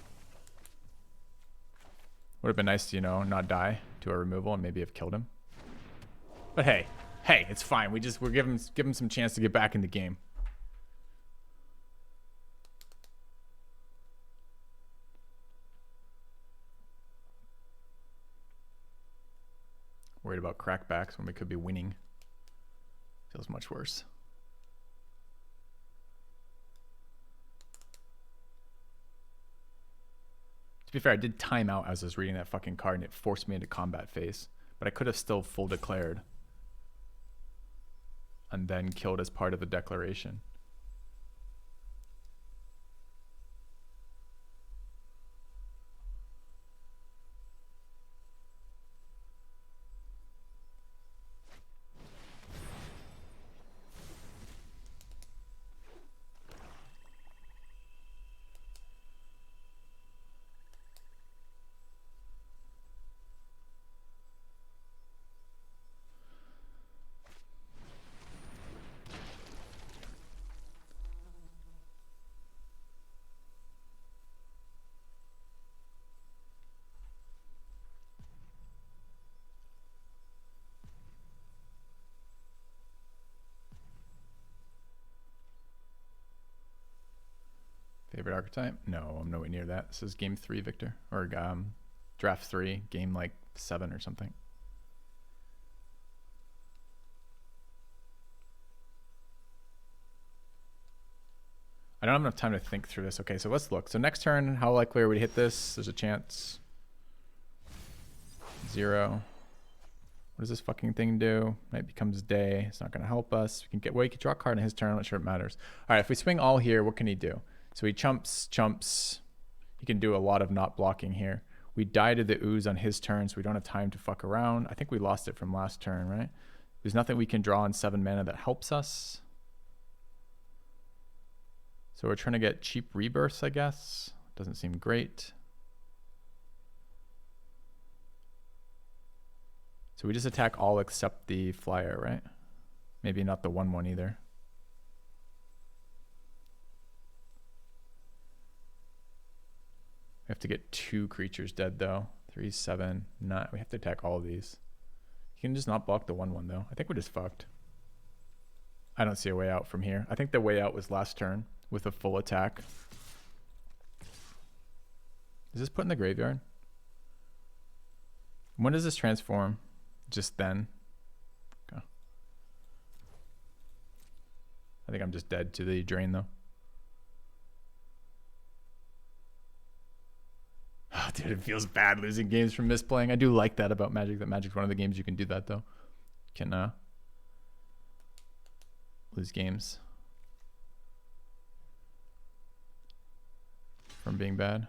Would have been nice to, you know, not die to a removal and maybe have killed him. But hey, it's fine. We're give him some chance to get back in the game. Worried about crackbacks when we could be winning. Feels much worse. To be fair, I did time out as I was reading that fucking card and it forced me into combat phase. But I could have still full declared. And then killed as part of the declaration. Favorite archetype? No, I'm nowhere near that. This is game 3, Victor. Or draft 3, game like 7 or something. I don't have enough time to think through this. Okay, so let's look. So next turn, how likely are we to hit this? There's a chance. 0. What does this fucking thing do? Night becomes day. It's not going to help us. We can get, well, he can draw a card in his turn. I'm not sure it matters. All right, if we swing all here, what can he do? So he chumps. He can do a lot of not blocking here. We die to the ooze on his turn, so we don't have time to fuck around. I think we lost it from last turn, right? There's nothing we can draw in 7 mana that helps us. So we're trying to get cheap rebirths, I guess. Doesn't seem great. So we just attack all except the flyer, right? Maybe not the 1/1 either. We have to get 2 creatures dead though. 3, 7, 9. We have to attack all of these. You can just not block the 1/1 though. I think we're just fucked. I don't see a way out from here. I think the way out was last turn. with a full attack. Is this put in the graveyard? When does this transform? Just then? Okay. I think I'm just dead to the drain though. Oh, dude, it feels bad losing games from misplaying. I do like that about Magic. That Magic's one of the games you can do that though. Can lose games from being bad.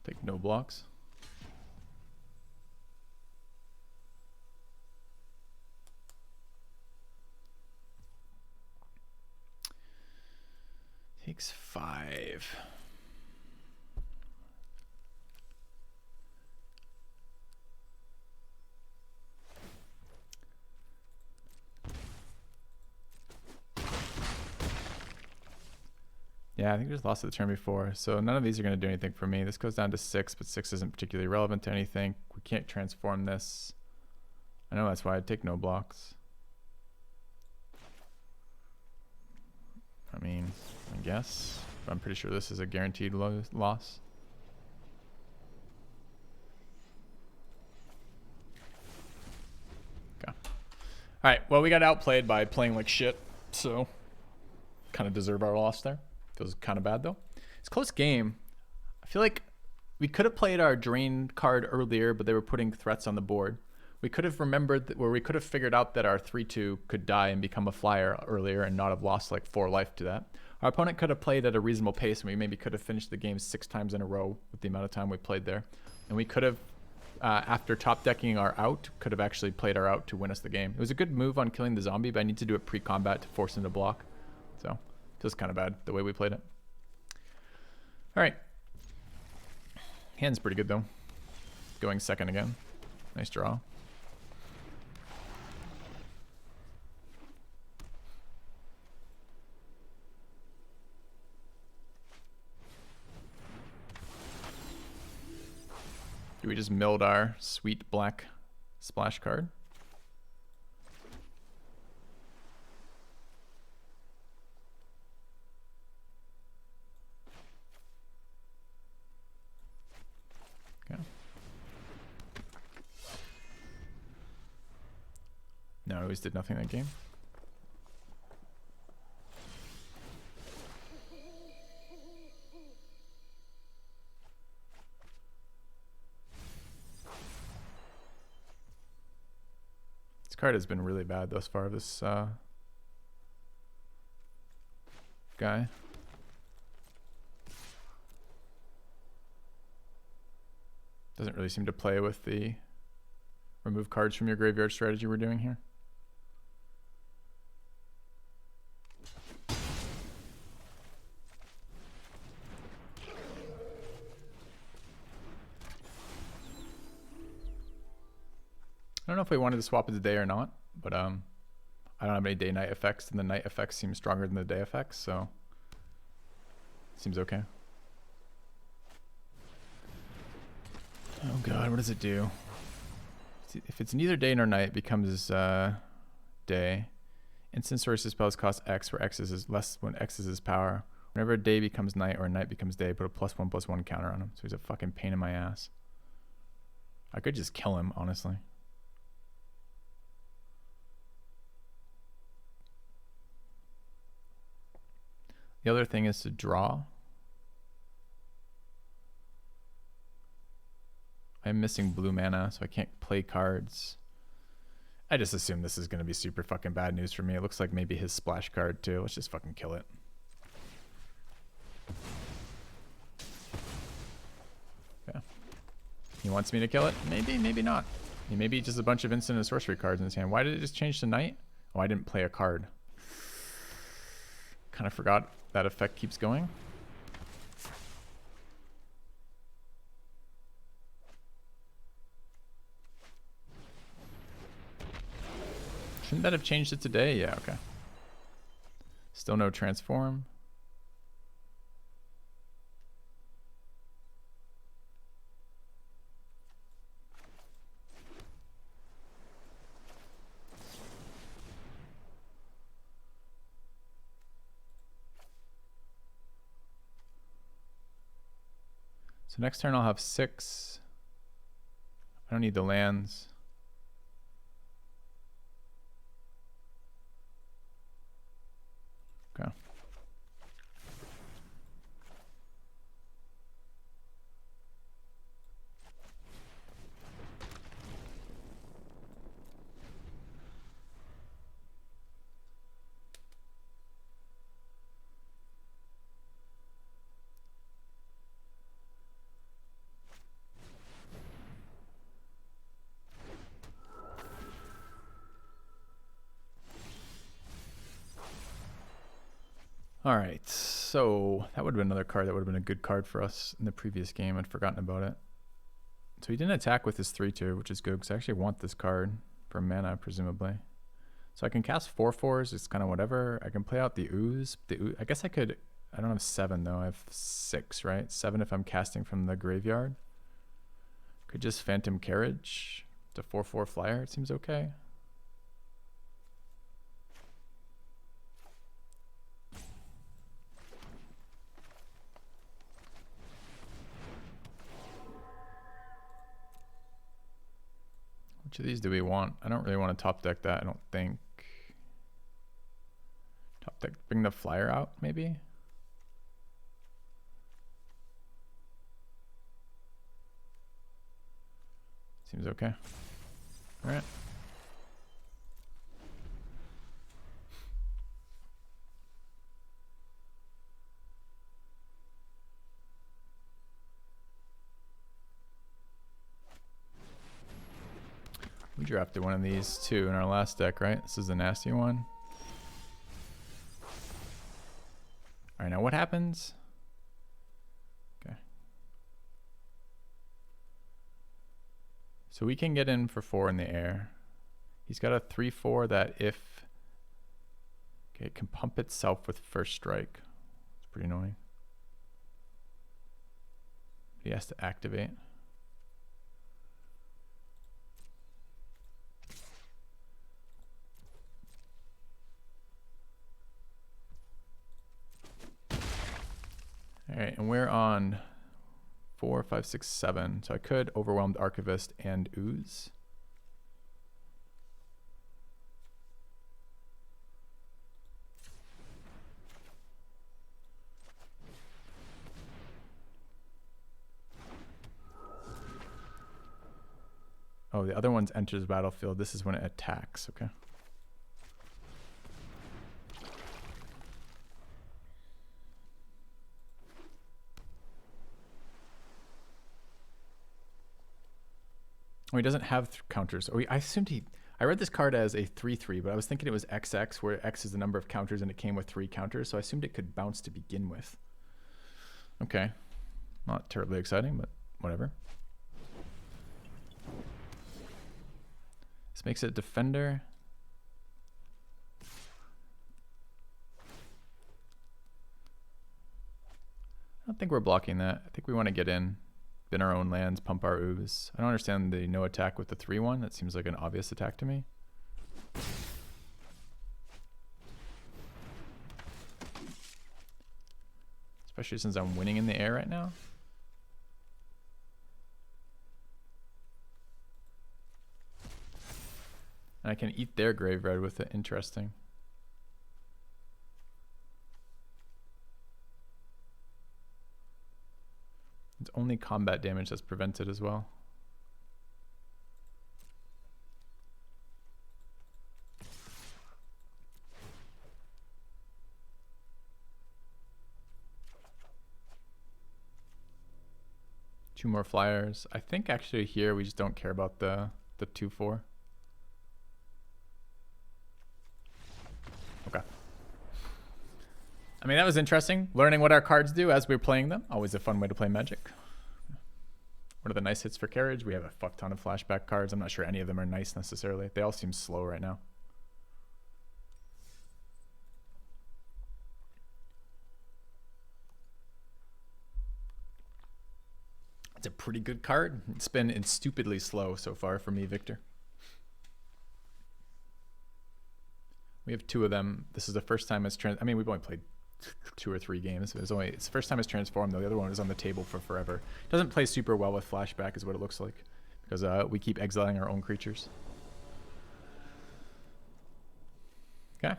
Take no blocks. Takes 5. Yeah, I think we just lost it the turn before, so none of these are going to do anything for me. This goes down to 6, but 6 isn't particularly relevant to anything. We can't transform this. I know that's why I'd take no blocks. I mean, I guess. But I'm pretty sure this is a guaranteed loss. Okay. Alright, well, we got outplayed by playing like shit, so kind of deserve our loss there. Feels kind of bad though. It's a close game. I feel like we could have played our drain card earlier, but they were putting threats on the board. We could have remembered that, where we could have figured out that our 3/2 could die and become a flyer earlier and not have lost like 4 life to that. Our opponent could have played at a reasonable pace, and we maybe could have finished the game 6 times in a row with the amount of time we played there. And we could have, after top decking our out, could have actually played our out to win us the game. It was a good move on killing the zombie, but I need to do it pre-combat to force him to block. So feels kind of bad the way we played it. All right. Hand's pretty good though. Going second again. Nice draw. Do we just milled our sweet black splash card? Okay. No, I always did nothing that game. Card has been really bad thus far, this guy. Doesn't really seem to play with the remove cards from your graveyard strategy we're doing here. I don't know if we wanted to swap it to day or not, but I don't have any day-night effects, and the night effects seem stronger than the day effects, so it seems okay. Oh god, what does it do? If it's neither day nor night, it becomes day. Instant sources spells cost X, where X is less when X is his power. Whenever a day becomes night or a night becomes day, put a +1/+1 counter on him. So he's a fucking pain in my ass. I could just kill him, honestly. The other thing is to draw. I'm missing blue mana, so I can't play cards. I just assume this is going to be super fucking bad news for me. It looks like maybe his splash card too. Let's just fucking kill it. He wants me to kill it? Maybe, maybe not. Maybe just a bunch of instant and sorcery cards in his hand. Why did it just change to night? Oh, I didn't play a card. Kind of forgot that effect keeps going. Shouldn't that have changed it today? Yeah, okay. Still no transform. So next turn I'll have 6. I don't need the lands. Okay. All right, so that would have been another card that would have been a good card for us in the previous game. I'd forgotten about it. So he didn't attack with his 3/2, which is good because I actually want this card for mana, presumably. So I can cast 4/4s. It's kind of whatever. I can play out the ooze. I guess I could. I don't have 7 though. I have 6, right? 7 if I'm casting from the graveyard. Could just Phantom Carriage to 4/4 flyer. It seems okay. Which of these do we want? I don't really want to top deck that, I don't think. Top deck, bring the flyer out, maybe? Seems okay. All right. We drafted one of these too in our last deck, right? This is the nasty one. All right, now what happens? Okay. So we can get in for 4 in the air. He's got a 3/4 that if... Okay, it can pump itself with first strike. It's pretty annoying. He has to activate. All right, and we're on 4, 5, 6, 7. So I could Overwhelmed Archivist and Ooze. Oh, the other one's enters the battlefield. This is when it attacks, okay. Oh, he doesn't have counters. Oh, I assumed I read this card as a 3/3, but I was thinking it was XX, where X is the number of counters and it came with 3 counters. So I assumed it could bounce to begin with. Okay. Not terribly exciting, but whatever. This makes it a defender. I don't think we're blocking that. I think we want to get in. Bin our own lands, pump our ooze. I don't understand the no attack with the 3/1. That seems like an obvious attack to me. Especially since I'm winning in the air right now. And I can eat their grave red with it. Interesting. It's only combat damage that's prevented as well. 2 more flyers. I think actually here we just don't care about the 2/4. Okay. I mean, that was interesting. Learning what our cards do as we're playing them. Always a fun way to play Magic. What are the nice hits for carriage? We have a fuck ton of flashback cards. I'm not sure any of them are nice necessarily. They all seem slow right now. It's a pretty good card. It's been stupidly slow so far for me, Victor. We have 2 of them. This is the first time it's I mean, we've only played 2 or 3 games. It's the first time it's transformed though. The other one is on the table for forever. Doesn't play super well with flashback is what it looks like, because we keep exiling our own creatures. Okay.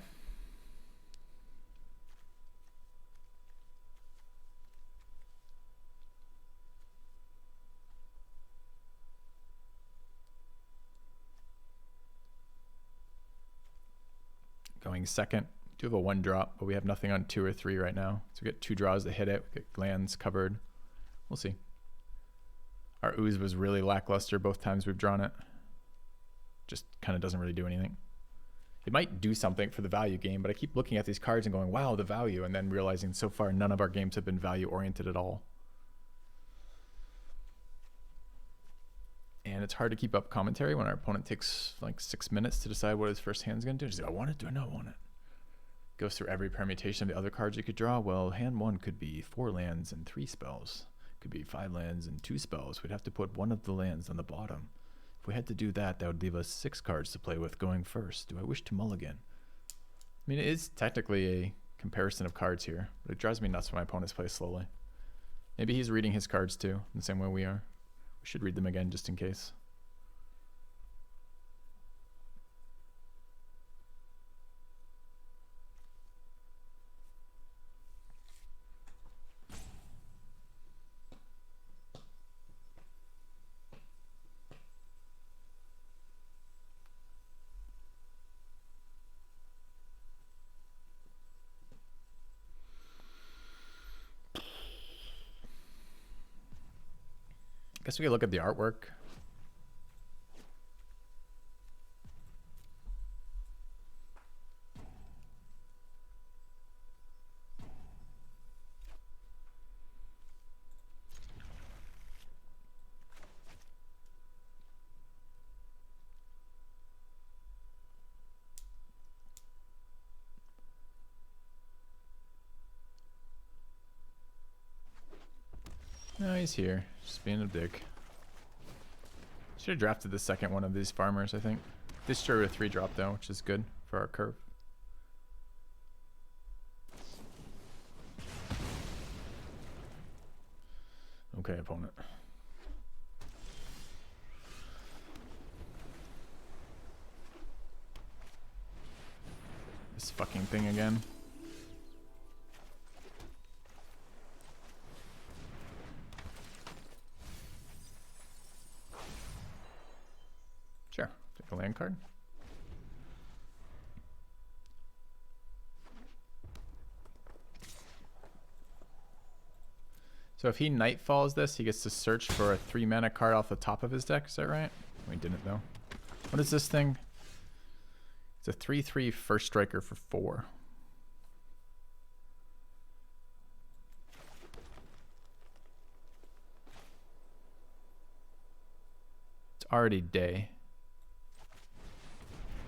Going second. Do have a 1 drop, but we have nothing on 2 or 3 right now. So we get 2 draws to hit it. We get lands covered. We'll see. Our ooze was really lackluster both times we've drawn it. Just kind of doesn't really do anything. It might do something for the value game, but I keep looking at these cards and going, wow, the value, and then realizing so far none of our games have been value oriented at all. And it's hard to keep up commentary when our opponent takes like 6 minutes to decide what his first hand's going to do. Just, do I want it? Do I not want it? Goes through every permutation of the other cards you could draw. Well, hand 1 could be 4 lands and 3 spells. Could be 5 lands and 2 spells. We'd have to put one of the lands on the bottom. If we had to do that, that would leave us 6 cards to play with going first. Do I wish to mulligan? I mean, it is technically a comparison of cards here, but it drives me nuts when my opponents play slowly. Maybe he's reading his cards too, in the same way we are. We should read them again just in case. I guess we could look at the artwork. No, he's here. Just being a dick. Should have drafted the second one of these farmers, I think. Destroy a 3 drop though, which is good for our curve. Okay, opponent. This fucking thing again. Sure, take a land card. So if he nightfalls this, he gets to search for a 3 mana card off the top of his deck. Is that right? We didn't though. What is this thing? It's a 3/3 first striker for 4. It's already day.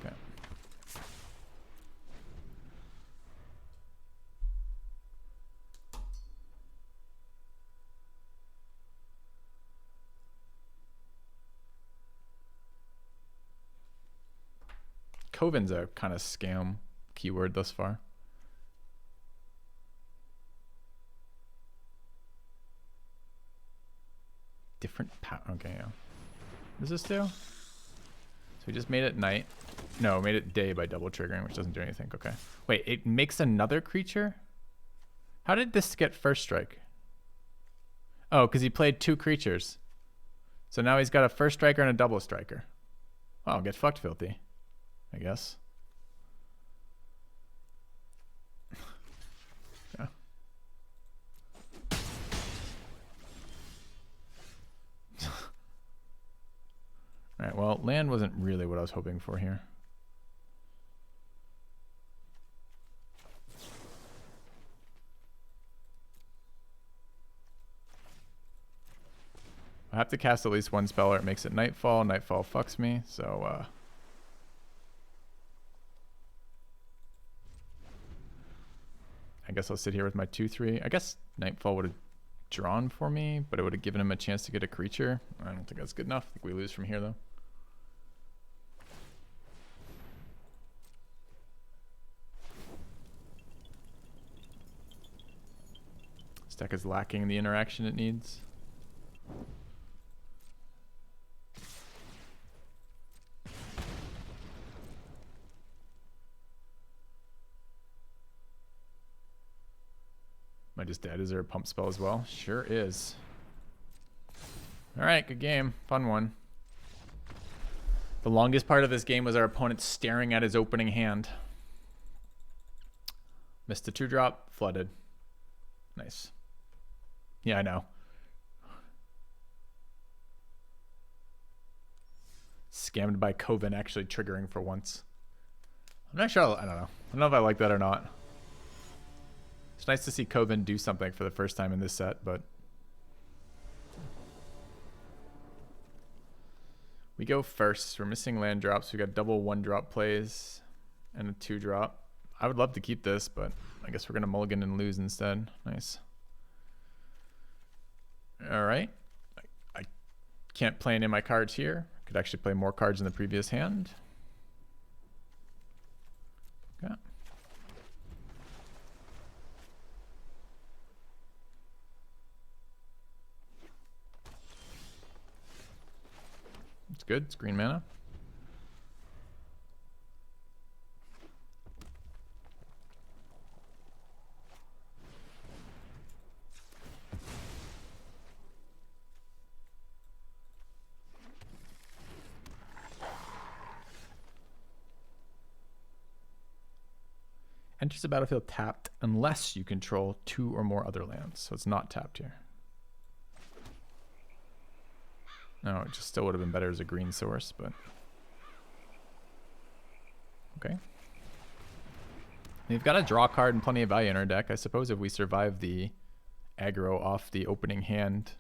Okay. Coven's a kind of scam keyword thus far. Different okay, yeah. What does this do? So we just made it night. No, made it day by double triggering, which doesn't do anything. Okay. Wait, it makes another creature? How did this get first strike? Oh, because he played 2 creatures. So now he's got a first striker and a double striker. Wow, get fucked, filthy. I guess. Yeah. land wasn't really what I was hoping for here. I have to cast at least one spell or it makes it nightfall. Nightfall fucks me, so I guess I'll sit here with my 2/3. I guess nightfall would have drawn for me, but it would have given him a chance to get a creature. I don't think that's good enough. I think we lose from here though. This deck is lacking the interaction it needs. Am I just dead? Is there a pump spell as well? Sure is. Alright, good game. Fun one. The longest part of this game was our opponent staring at his opening hand. Missed a 2-drop, flooded. Nice. Yeah, I know. Scammed by Coven actually triggering for once. I'm not sure. I don't know. I don't know if I like that or not. It's nice to see Coven do something for the first time in this set, but we go first. We're missing land drops. We got double 1-drop plays and a 2-drop. I would love to keep this, but I guess we're gonna mulligan and lose instead. Nice. All right. I can't play any of my cards here. Could actually play more cards in the previous hand. Okay. It's good. It's green mana. Enters the battlefield tapped unless you control 2 or more other lands. So it's not tapped here. No, it just still would have been better as a green source, but okay. We've got a draw card and plenty of value in our deck. I suppose if we survive the aggro off the opening hand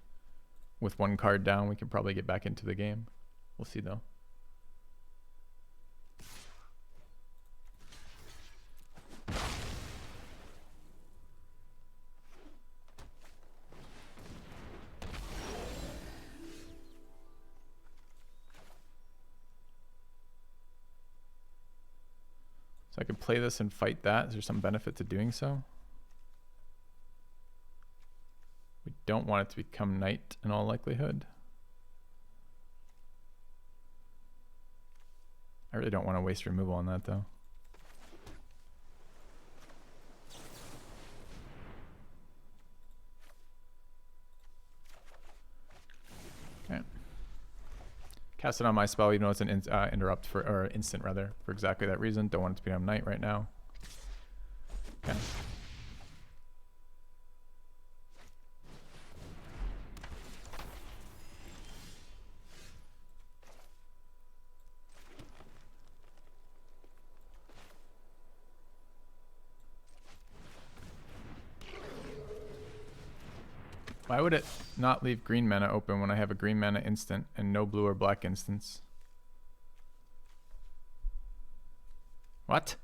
with 1 card down, we can probably get back into the game. We'll see though. So I could play this and fight that. Is there some benefit to doing so? We don't want it to become night in all likelihood. I really don't want to waste removal on that though. Okay. Cast it on my spell, even though it's an interrupt for, or instant rather, for exactly that reason. Don't want it to become night right now. Okay. Why would it not leave green mana open when I have a green mana instant and no blue or black instants? What?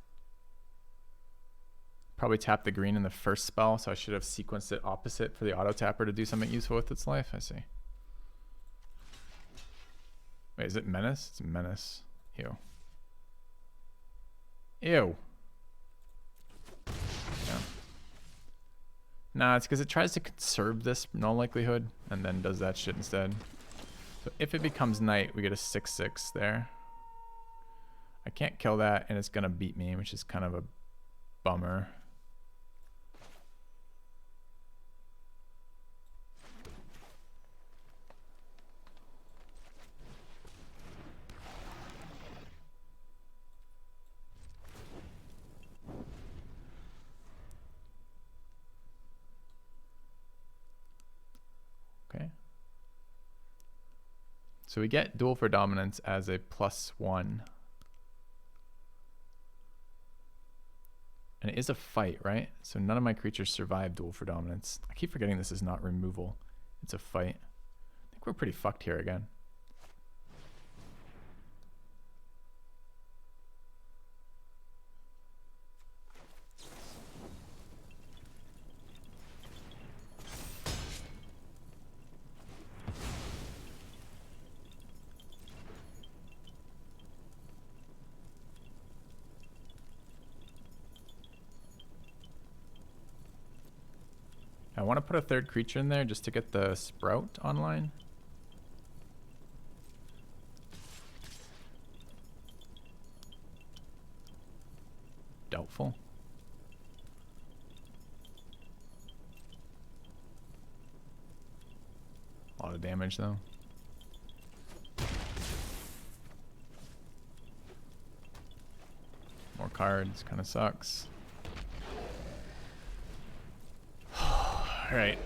Probably tapped the green in the first spell, so I should have sequenced it opposite for the auto tapper to do something useful with its life. I see. Wait, is it Menace? It's Menace. Ew. Ew. Yeah. Nah, it's because it tries to conserve this in all likelihood and then does that shit instead. So if it becomes night, we get a 6/6 there. I can't kill that and it's going to beat me, which is kind of a bummer. So we get Duel for Dominance as a +1. And it is a fight, right? So none of my creatures survive Duel for Dominance. I keep forgetting this is not removal. It's a fight. I think we're pretty fucked here again. I want to put a third creature in there just to get the Sprout online. Doubtful. A lot of damage though. More cards, kind of sucks. Alright.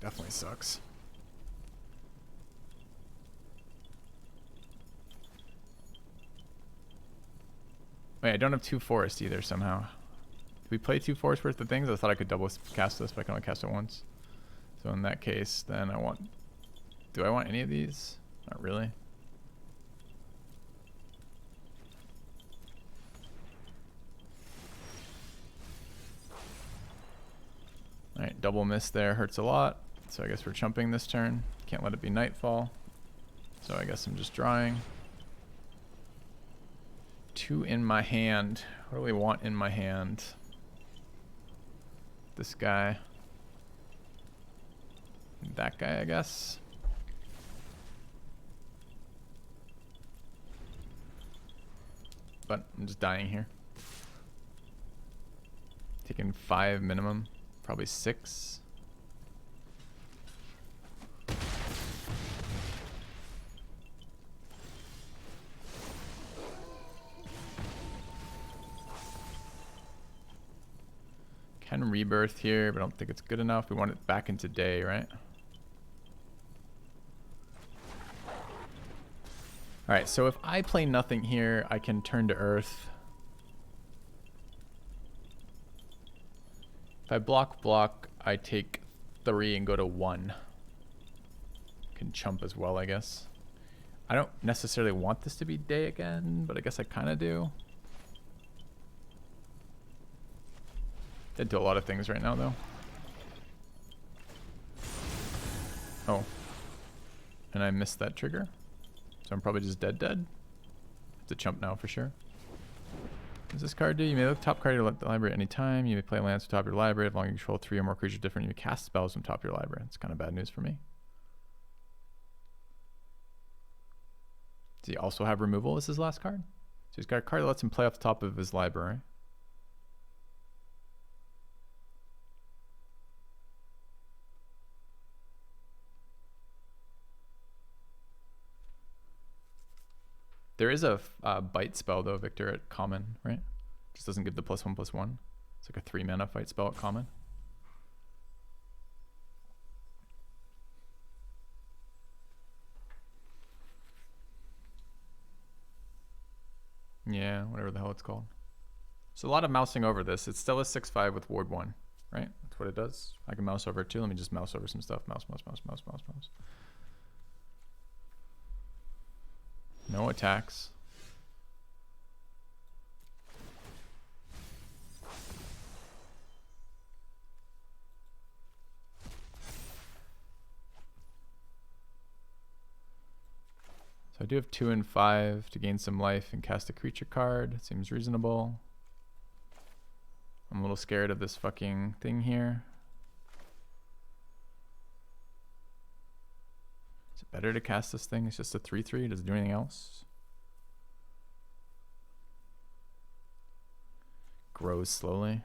Definitely sucks. Wait, I don't have 2 forests either somehow. Did we play 2 forests worth of things? I thought I could double cast this, but I can only cast it once. So in that case, then I want... Do I want any of these? Not really. Alright, double miss there hurts a lot. So I guess we're chumping this turn. Can't let it be nightfall. So I guess I'm just drawing. 2 in my hand. What do we want in my hand? This guy. That guy, I guess. But I'm just dying here. Taking 5 minimum. Probably 6. Can rebirth here, but I don't think it's good enough. We want it back into day, right? Alright, so if I play nothing here, I can turn to earth. If I block, I take 3 and go to 1. Can chump as well, I guess. I don't necessarily want this to be day again, but I guess I kind of do. Dead to a lot of things right now, though. Oh. And I missed that trigger. So I'm probably just dead. Have to chump now for sure. What does this card do? You may look top card of the library at any time. You may play lands from top of your library. As long as you control 3 or more creatures different, you may cast spells from top of your library. It's kind of bad news for me. Does he also have removal as his last card? So he's got a card that lets him play off the top of his library. There is a bite spell though, Victor, at common, right? Just doesn't give the +1/+1. It's like a 3 mana fight spell at common. Yeah, whatever the hell it's called. So a lot of mousing over this. It's still a 6/5 with ward 1, right? That's what it does. I can mouse over it too. Let me just mouse over some stuff. Mouse. No attacks. So I do have 2 and 5 to gain some life and cast a creature card. Seems reasonable. I'm a little scared of this fucking thing here. Is it better to cast this thing? It's just a 3/3. Does it do anything else? Grows slowly.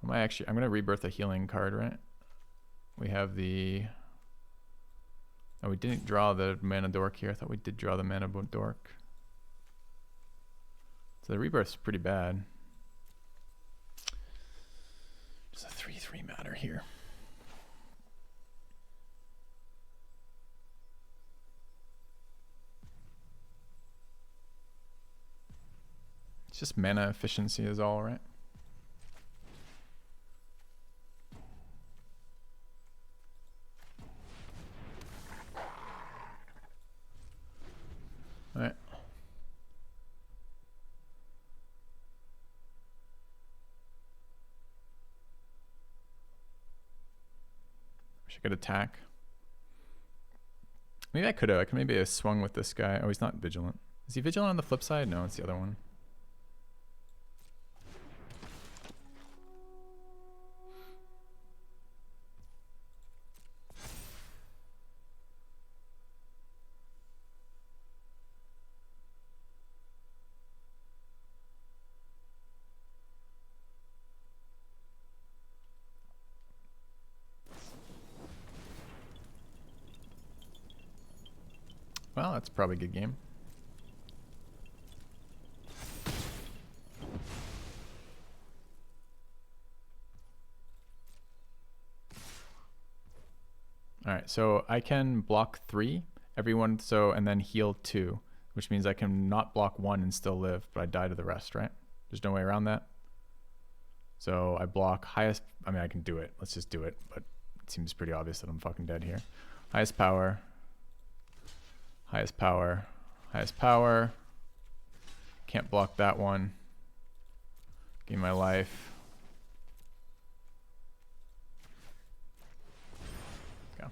I'm going to rebirth a healing card, right? We have the... Oh, we didn't draw the mana dork here. I thought we did draw the mana dork. So the rebirth's pretty bad. Just a 3/3 matter here. It's just mana efficiency is all, right? All right. Wish I could attack. Maybe I could have. I could maybe have swung with this guy. Oh, he's not vigilant. Is he vigilant on the flip side? No, it's the other one. Well, that's probably a good game. All right, so I can block 3, everyone, so, and then heal 2, which means I can not block 1 and still live, but I die to the rest, right? There's no way around that. So I block highest, I mean, I can do it. Let's just do it, but it seems pretty obvious that I'm fucking dead here. Highest power. Highest power, highest power. Can't block that one. Give me my life. Go.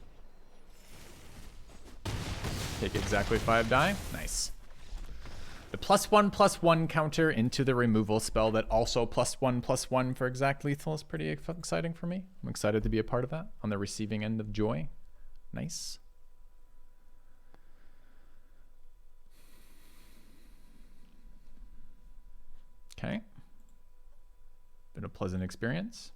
Take exactly 5 die. Nice. The +1/+1 counter into the removal spell that also +1/+1 for exact lethal is pretty exciting for me. I'm excited to be a part of that on the receiving end of joy. Nice. Okay. Been a pleasant experience.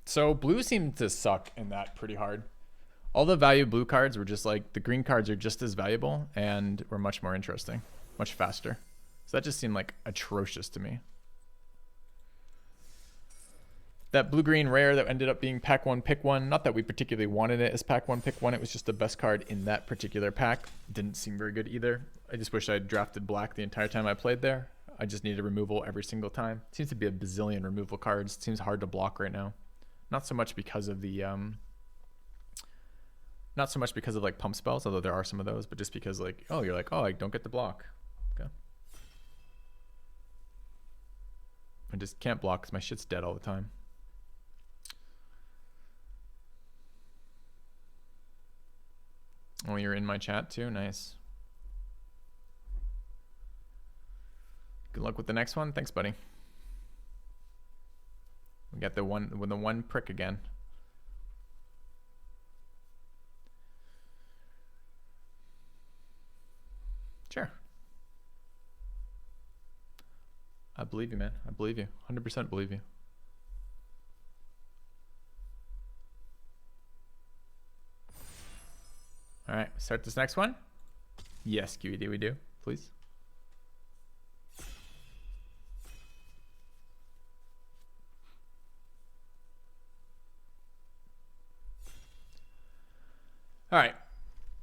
So blue seemed to suck in that pretty hard. All the value blue cards were just like, the green cards are just as valuable and were much more interesting, much faster. So that just seemed like atrocious to me. That blue-green rare that ended up being pack 1, pick 1, not that we particularly wanted it as pack 1, pick 1, it was just the best card in that particular pack. Didn't seem very good either. I just wish I had drafted black the entire time I played there. I just needed removal every single time. Seems to be a bazillion removal cards. It seems hard to block right now. Not so much because of the not so much because of like pump spells, although there are some of those, but just because like, oh, you're like, oh, I don't get to block. Okay. I just can't block because my shit's dead all the time. Oh, you're in my chat too? Nice. Good luck with the next one. Thanks, buddy. We got the one prick again. Sure. I believe you, man. I believe you. 100% believe you. All right, start this next one. Yes, QED, we do. Please. All right,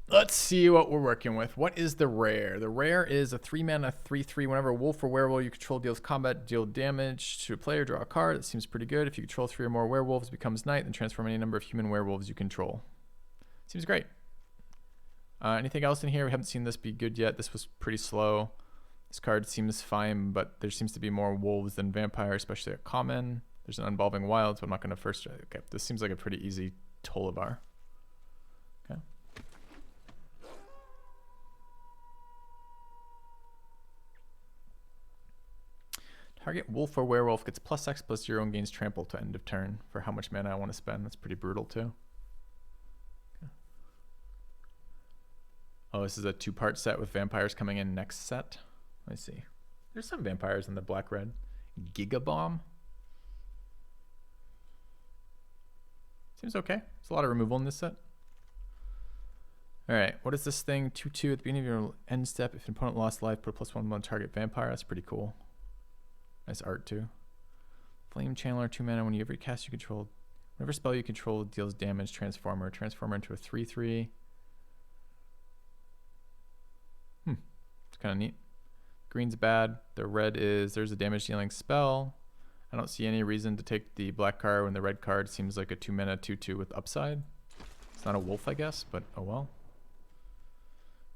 let's see what we're working with. What is the rare? The rare is a 3-mana 3/3. Whenever a wolf or werewolf you control deals combat, deal damage to a player, draw a card. That seems pretty good. If you control 3 or more werewolves, it becomes night, then transform any number of human werewolves you control. Seems great. Anything else in here? We haven't seen this be good yet. This was pretty slow. This card seems fine, but there seems to be more wolves than vampire, especially at common. There's an Unvolving Wilds, but I'm not going to first. Okay, this seems like a pretty easy Tolivar. Okay. Target wolf or werewolf gets +X/+0 and gains trample to end of turn for how much mana I want to spend. That's pretty brutal too. Okay. Oh, this is a 2-part set with vampires coming in next set. Let's see. There's some vampires in the black-red. Gigabomb. Seems okay. There's a lot of removal in this set. All right, what is this thing? 2/2 at the beginning of your end step. If an opponent lost life, put a +1 on target vampire. That's pretty cool. Nice art too. Flame Channeler, 2 mana. Whenever you cast you control, whenever spell you control deals damage, transformer into a 3/3. It's kind of neat. Green's bad. The red is, there's a damage dealing spell. I don't see any reason to take the black card when the red card seems like a 2 mana 2/2 with upside. It's not a wolf, I guess, but oh well.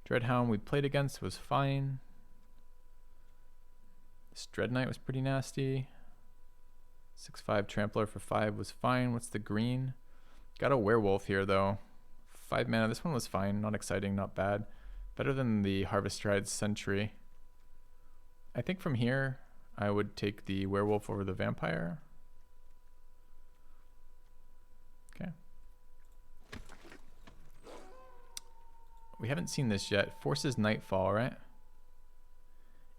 Dreadhound we played against was fine. This Dread Knight was pretty nasty. 6/5 Trampler for 5 was fine. What's the green? Got a werewolf here though. 5 mana. This one was fine. Not exciting, not bad. Better than the Harvest Stride Sentry. I think from here I would take the werewolf over the vampire. Okay. We haven't seen this yet. Forces Nightfall, right?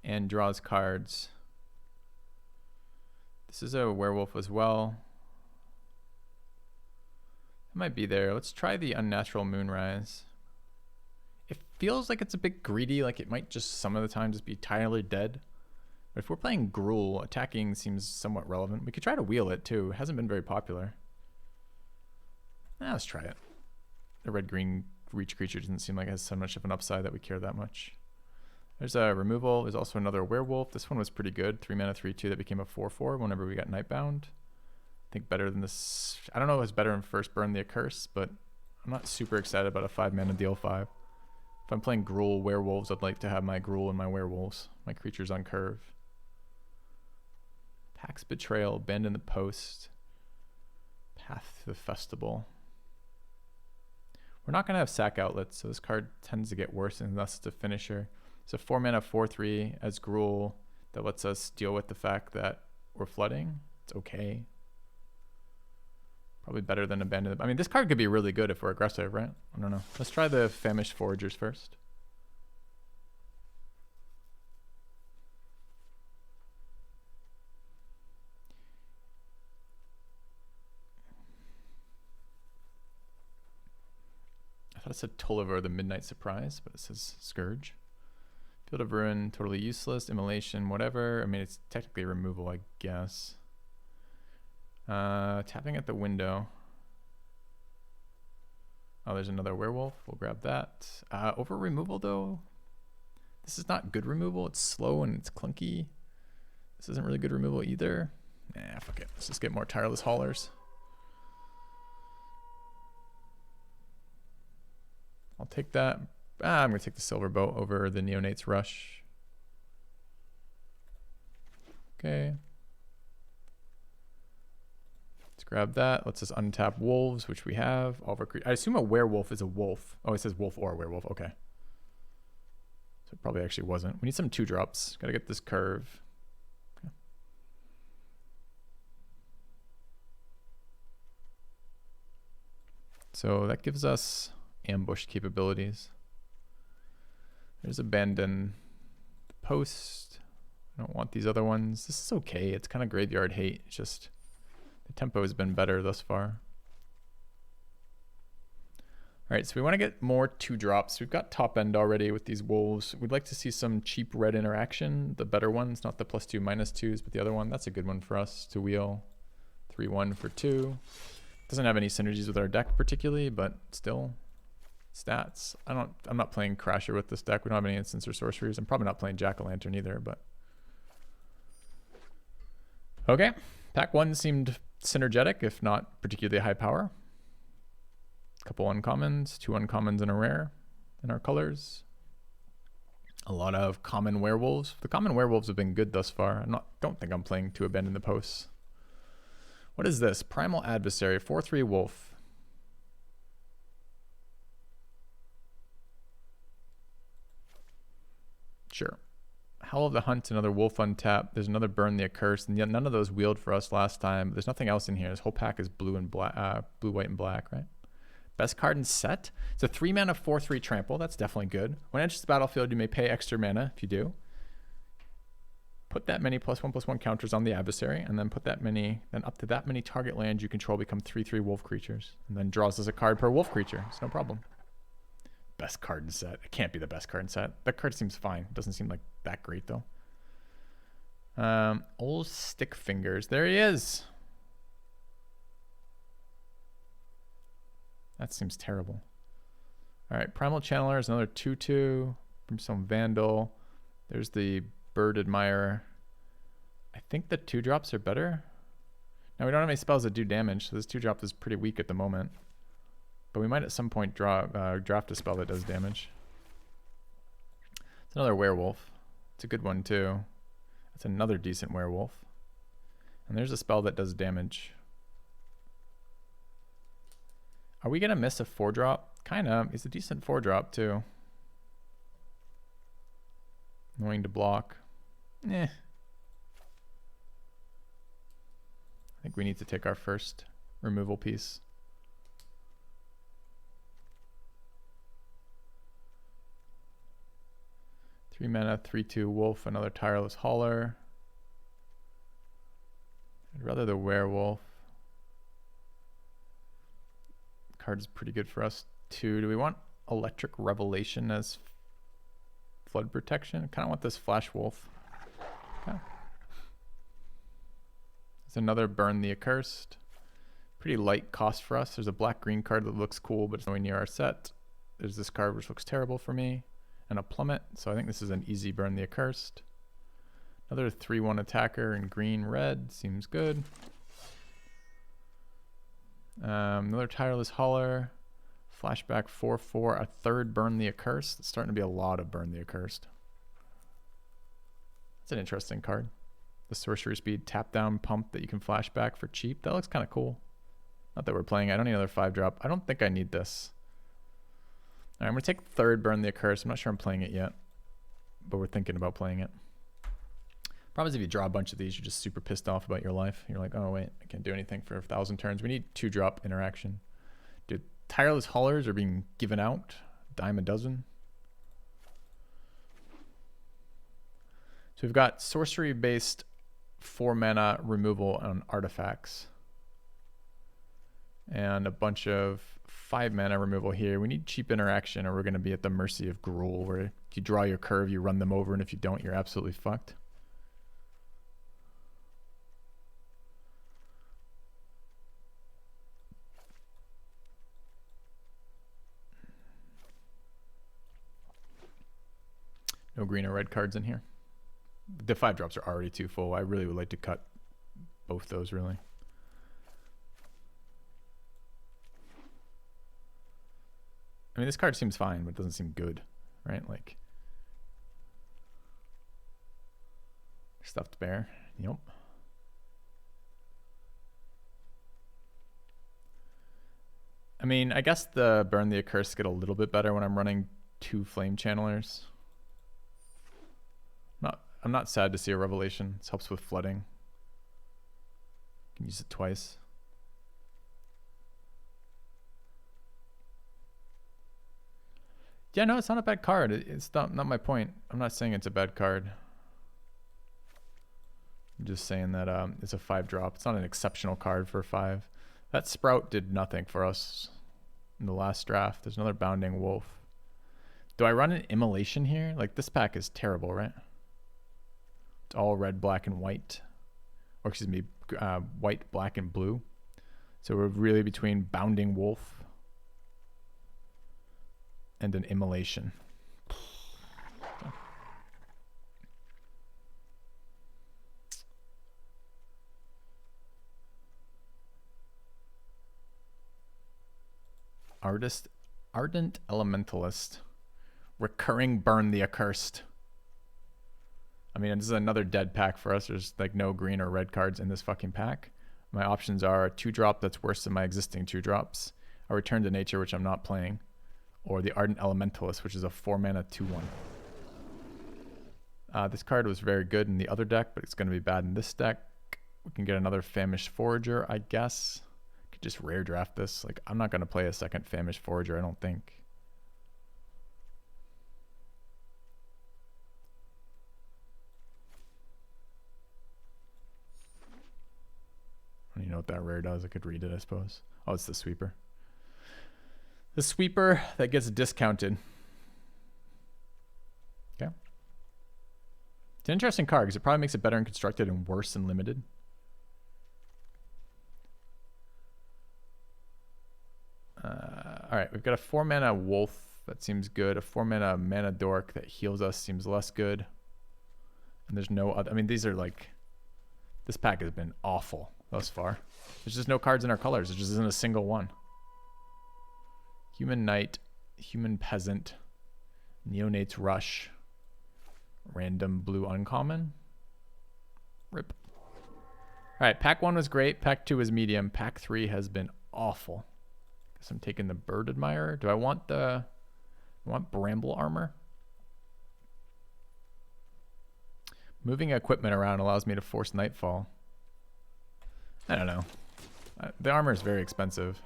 And draws cards. This is a werewolf as well. It might be there. Let's try the Unnatural Moonrise. It feels like it's a bit greedy, like it might just some of the time just be entirely dead. But if we're playing Gruul, attacking seems somewhat relevant. We could try to wheel it too. It hasn't been very popular. Let's try it. The red-green reach creature doesn't seem like it has so much of an upside that we care that much. There's a removal. There's also another werewolf. This one was pretty good. 3 mana 3/2 that became a 4/4 whenever we got Nightbound. I think better than this. I don't know if it's better in first burn the Accurse, but I'm not super excited about a 5 mana deal 5. If I'm playing Gruul werewolves, I'd like to have my Gruul and my werewolves, my creatures on curve. Pax Betrayal, Abandon the Post, Path to the Festival. We're not going to have sack outlets, so this card tends to get worse unless it's a finisher. It's a 4 mana 4/3 as Gruul that lets us deal with the fact that we're flooding. It's okay. Probably better than Abandon. I mean, this card could be really good if we're aggressive, right? I don't know. Let's try the Famished Foragers first. I thought it said Tolliver, the Midnight Surprise, but it says Scourge. Field of Ruin, totally useless. Immolation, whatever. I mean, it's technically removal, I guess. Tapping at the window. Oh, there's another werewolf. We'll grab that. Over removal, though. This is not good removal. It's slow and it's clunky. This isn't really good removal either. Nah, fuck it. Let's just get more Tireless Haulers. I'll take that. I'm going to take the Silver Boat over the Neonate's Rush. Okay. Let's grab that. Let's just untap wolves, which we have. All of our I assume a werewolf is a wolf. Oh, it says wolf or werewolf. Okay. So it probably actually wasn't. We need some 2-drops. Got to get this curve. Okay. So that gives us ambush capabilities. There's Abandon the Post. I don't want these other ones. This is okay. It's kind of graveyard hate. It's just the tempo has been better thus far. All right, so we want to get more 2-drops. We've got top end already with these wolves. We'd like to see some cheap red interaction, the better ones, not the +2, -2s, but the other one. That's a good one for us to wheel. 3/1 for 2. Doesn't have any synergies with our deck particularly, but still. Stats. I'm not playing Crasher with this deck. We don't have any instants or sorceries. I'm probably not playing Jack-o'-lantern either, but okay. Pack 1 seemed synergetic, if not particularly high power. A couple uncommons, 2 uncommons and a rare in our colors. A lot of common werewolves. The common werewolves have been good thus far. Don't think I'm playing to Abandon the Posts. What is this? Primal Adversary, 4/3 wolf. Sure. Howl of the Hunt, another wolf untap. There's another Burn the Accurse, and yet none of those wheeled for us last time. There's nothing else in here. This whole pack is blue and black, blue, white, and black, right? Best card in set. It's a 3 mana 4/3 trample. That's definitely good. When it enters the battlefield, you may pay extra mana if you do. Put that many +1/+1 counters on the adversary, and then put that many, then up to that many target lands you control become 3/3 wolf creatures, and then draws us a card per wolf creature. It's no problem. Best card in set. It can't be the best card in set. That card seems fine. It doesn't seem like that great though. Old Stick Fingers. There he is. That seems terrible. All right, Primal Channeler is another 2/2 from some Vandal. There's the Bird Admirer. I think the 2-drops are better. Now we don't have any spells that do damage, so this 2-drop is pretty weak at the moment. But we might at some point draft a spell that does damage. It's another Werewolf. It's a good one too. It's another decent Werewolf. And there's a spell that does damage. Are we gonna miss a 4-drop? Kinda. He's a decent 4-drop too. Annoying to block. Eh. I think we need to take our first removal piece. Three mana, 3/2 Wolf, another Tireless Hauler. I'd rather the Werewolf. Card is pretty good for us too. Do we want Electric Revelation as flood protection? I kind of want this Flash Wolf. Okay. There's another Burn the Accursed. Pretty light cost for us. There's a black-green card that looks cool, but it's nowhere near our set. There's this card which looks terrible for me. And a Plummet, so I think this is an easy Burn the Accursed. Another 3/1 attacker in green-red, seems good. Another Tireless Hauler, flashback 4/4, a third Burn the Accursed. It's starting to be a lot of Burn the Accursed. That's an interesting card. The sorcery speed tap down pump that you can flashback for cheap. That looks kind of cool. Not that we're playing. I don't need another 5-drop. I don't think I need this. All right, I'm going to take third Burn the Accursed. I'm not sure I'm playing it yet, but we're thinking about playing it. Problem is if you draw a bunch of these, you're just super pissed off about your life. You're like, oh, wait, I can't do anything for 1,000 turns. We need 2-drop interaction. Dude, Tireless Haulers are being given out. Dime a dozen. So we've got sorcery-based 4-mana removal on artifacts. And a bunch of 5-mana removal here. We need cheap interaction or we're going to be at the mercy of Gruul, where if you draw your curve, you run them over, and if you don't, you're absolutely fucked. No green or red cards in here. The 5-drops are already too full. I really would like to cut both those, really. I mean, this card seems fine, but it doesn't seem good, right? Like, Stuffed Bear. Yep. I mean, I guess the Burn the Accursed get a little bit better when I'm running 2 Flame Channelers. I'm not sad to see a Revelation. This helps with flooding. You can use it twice. Yeah, no, it's not a bad card. It's not my point. I'm not saying it's a bad card. I'm just saying that it's a 5-drop. It's not an exceptional card for 5. That Sprout did nothing for us in the last draft. There's another Bounding Wolf. Do I run an Immolation here? Like, this pack is terrible, right? It's all red, black, and white. Or excuse me, white, black, and blue. So we're really between Bounding Wolf and an Immolation. Ardent Elementalist. Recurring Burn the Accursed. I mean, this is another dead pack for us. There's like no green or red cards in this fucking pack. My options are a 2-drop that's worse than my existing 2-drops, a Return to Nature, which I'm not playing, or the Ardent Elementalist, which is a 4-mana 2/1. This card was very good in the other deck, but it's going to be bad in this deck. We can get another Famished Forager, I guess. Could just rare draft this. Like, I'm not going to play a second Famished Forager, I don't think. I don't even know what that rare does. I could read it, I suppose. Oh, it's the Sweeper. The Sweeper that gets discounted. Okay. It's an interesting card because it probably makes it better in constructed and worse in limited. All right, we've got a 4-mana wolf. That seems good. A 4-mana mana dork that heals us seems less good. And there's no other. I mean, these are like. This pack has been awful thus far. There's just no cards in our colors. There just isn't a single one. Human Knight, Human Peasant, Neonate's Rush, Random Blue Uncommon. Rip. All right, pack 1 was great. Pack 2 was medium. Pack 3 has been awful. Guess I'm taking the Bird Admirer. Do I want Bramble Armor? Moving equipment around allows me to force Nightfall. I don't know. The armor is very expensive.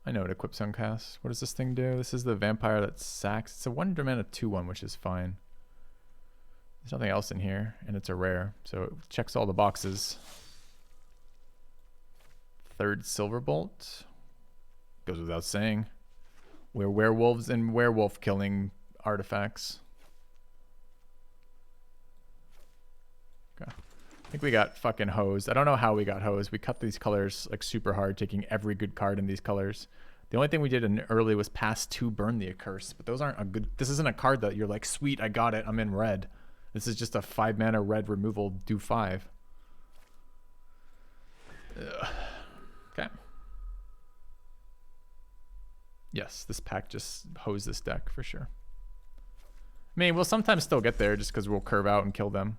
I know it equips on cast. What does this thing do? This is the vampire that sacks. It's a 1-mana 2/1, which is fine. There's nothing else in here, and it's a rare, so it checks all the boxes. 3rd Silverbolt. Goes without saying. We're werewolves and werewolf killing artifacts. Okay. I think we got fucking hosed. I don't know how we got hosed. We cut these colors like super hard, taking every good card in these colors. The only thing we did in early was pass 2 Burn the Accursed, but those aren't a good. This isn't a card that you're like, sweet, I got it, I'm in red. This is just a 5-mana red removal, do 5. Ugh. Okay. Yes, this pack just hosed this deck for sure. I mean, we'll sometimes still get there just because we'll curve out and kill them.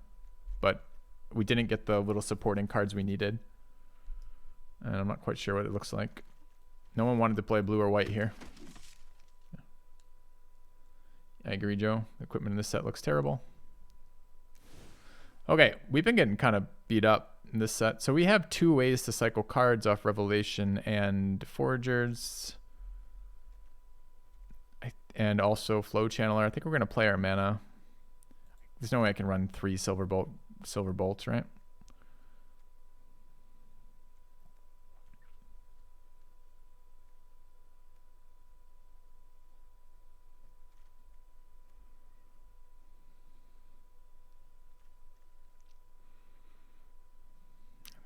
But we didn't get the little supporting cards we needed. And I'm not quite sure what it looks like. No one wanted to play blue or white here. I agree, Joe. The equipment in this set looks terrible. Okay, we've been getting kind of beat up in this set. So we have 2 ways to cycle cards off Revelation and Foragers. And also Flow Channeler. I think we're going to play our mana. There's no way I can run 3 silver bolts, right?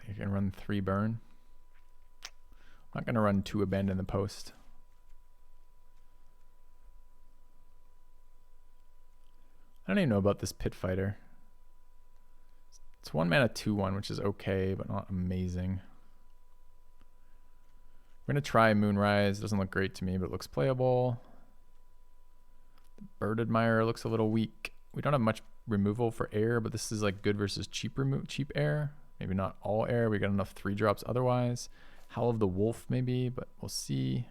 I think I can run 3 burn. I'm not going to run 2 Abandon the Post. I don't even know about this Pit Fighter. It's 1-mana 2/1, which is okay, but not amazing. We're going to try Moonrise. Doesn't look great to me, but it looks playable. Bird Admirer looks a little weak. We don't have much removal for air, but this is like good versus cheap air. Maybe not all air. We got enough 3-drops otherwise. Howl of the Wolf maybe, but we'll see.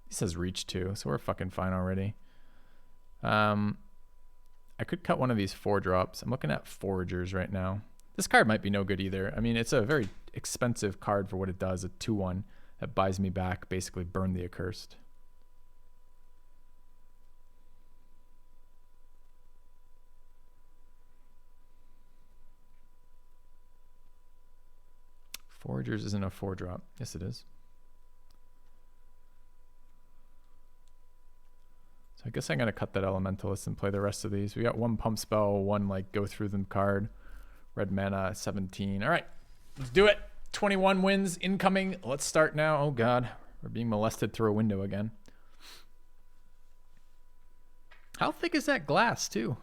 He says reach too, so we're fucking fine already. I could cut one of these 4-drops. I'm looking at Foragers right now. This card might be no good either. I mean, it's a very expensive card for what it does. A 2/1 that buys me back, basically Burn the Accursed. Foragers isn't a 4-drop. Yes, it is. So I guess I'm going to cut that Elementalist and play the rest of these. We got 1 pump spell, 1 like go through them card. Red mana, 17. All right, let's do it. 21 wins incoming. Let's start now. Oh God, we're being molested through a window again. How thick is that glass too?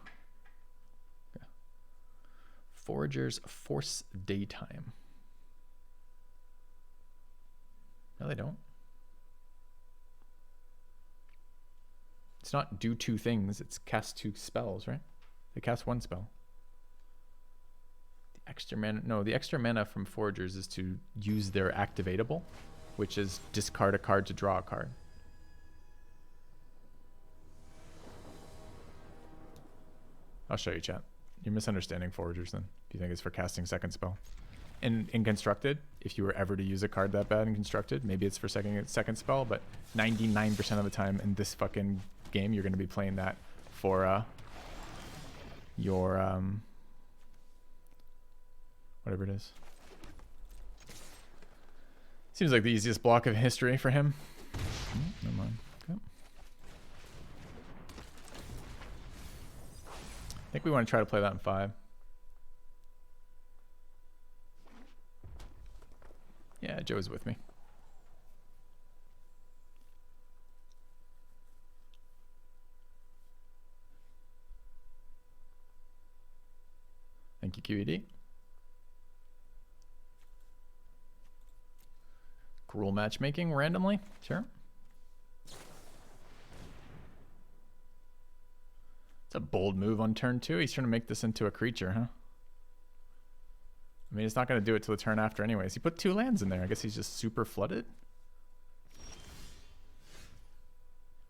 Okay. Foragers force daytime. No, they don't. It's not do 2 things, it's cast 2 spells, right? They cast 1 spell. The extra mana, no, the extra mana from Foragers is to use their activatable, which is discard a card to draw a card. I'll show you, chat. You're misunderstanding Foragers then, if you think it's for casting 2nd spell. In Constructed, if you were ever to use a card that bad in Constructed, maybe it's for second spell, but 99% of the time in this fucking game, you're going to be playing that for your whatever it is. Seems like the easiest block of history for him. Never mind. Okay. I think we want to try to play that in 5. Yeah, Joe's with me. Thank you, QED. Cruel matchmaking randomly, sure. It's a bold move on turn 2. He's trying to make this into a creature, huh? I mean, he's not going to do it till the turn after anyways. He put 2 lands in there. I guess he's just super flooded.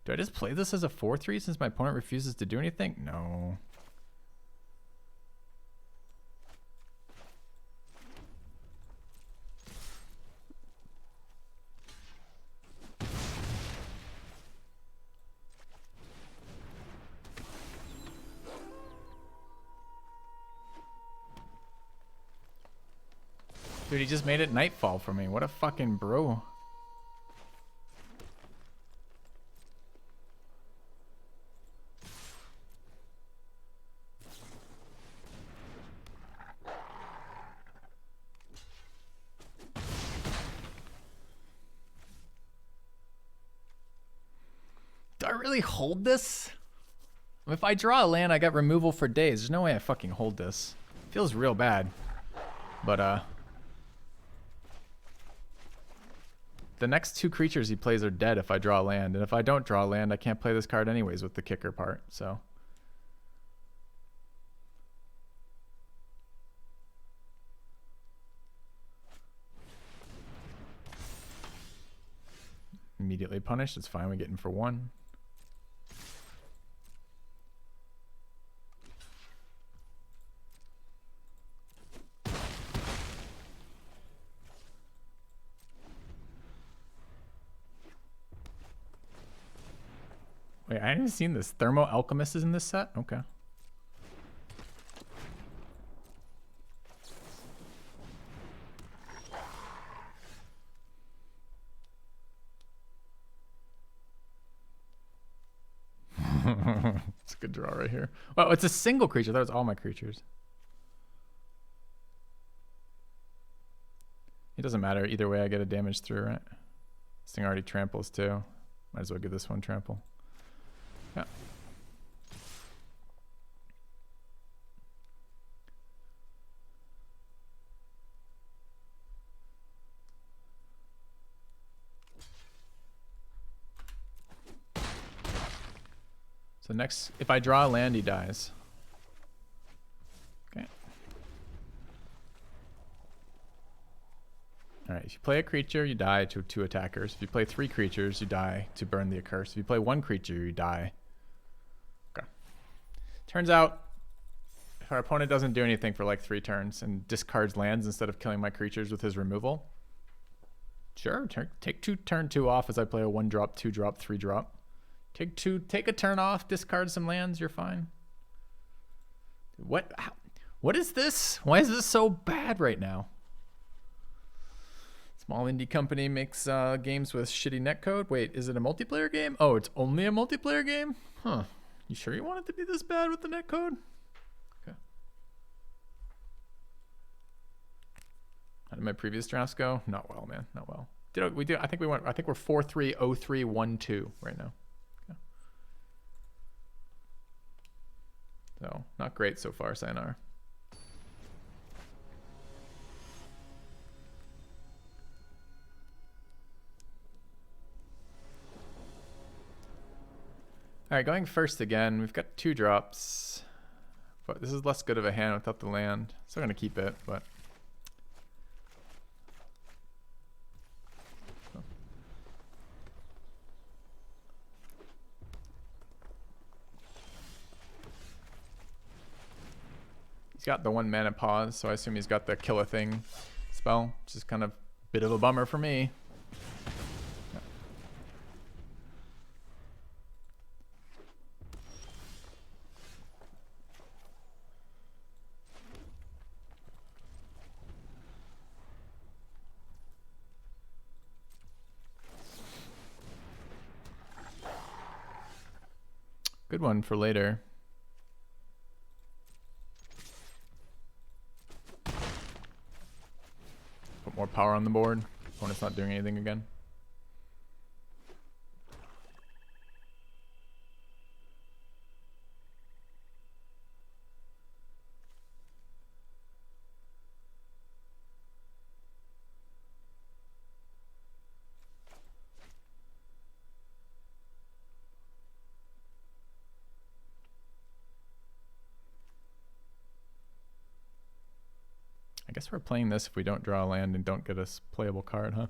Do I just play this as a 4/3 since my opponent refuses to do anything? No. Dude, he just made it nightfall for me. What a fucking bro. Do I really hold this? If I draw a land, I got removal for days. There's no way I fucking hold this. Feels real bad. But, the next 2 creatures he plays are dead if I draw a land. And if I don't draw a land, I can't play this card anyways with the kicker part, so. Immediately punished. It's fine. We get him for 1. Wait, I haven't seen this. Thermo Alchemist is in this set? Okay. It's a good draw right here. Well, it's a single creature. That was all my creatures. It doesn't matter. Either way, I get a damage through, right? This thing already tramples too. Might as well give this one trample. Yeah. So next, if I draw a land, he dies. Okay. Alright, if you play a creature, you die to 2 attackers. If you play 3 creatures, you die to burn the Accursed. If you play 1 creature, you die. Okay. Turns out, if our opponent doesn't do anything for like 3 turns and discards lands instead of killing my creatures with his removal, sure, take turn 2 off as I play a 1-drop, 2-drop, 3-drop. Take a turn off, discard some lands, you're fine. What is this? Why is this so bad right now? Small indie company makes games with shitty netcode. Wait, is it a multiplayer game? Oh, it's only a multiplayer game? Huh. You sure you want it to be this bad with the netcode? Okay. How did my previous drafts go? Not well, man. Not well. I think we're 4-3-0-3-1-2 right now. So, not great so far, Sayonara. Alright, going first again. We've got 2 drops. But this is less good of a hand without the land. Still going to keep it, but... He's got the 1 mana pause, so I assume he's got the kill a thing spell, which is kind of a bit of a bummer for me. Yeah. good one for later. Put more power on the board. Opponent's not doing anything again. I guess we're playing this if we don't draw a land and don't get a playable card, huh?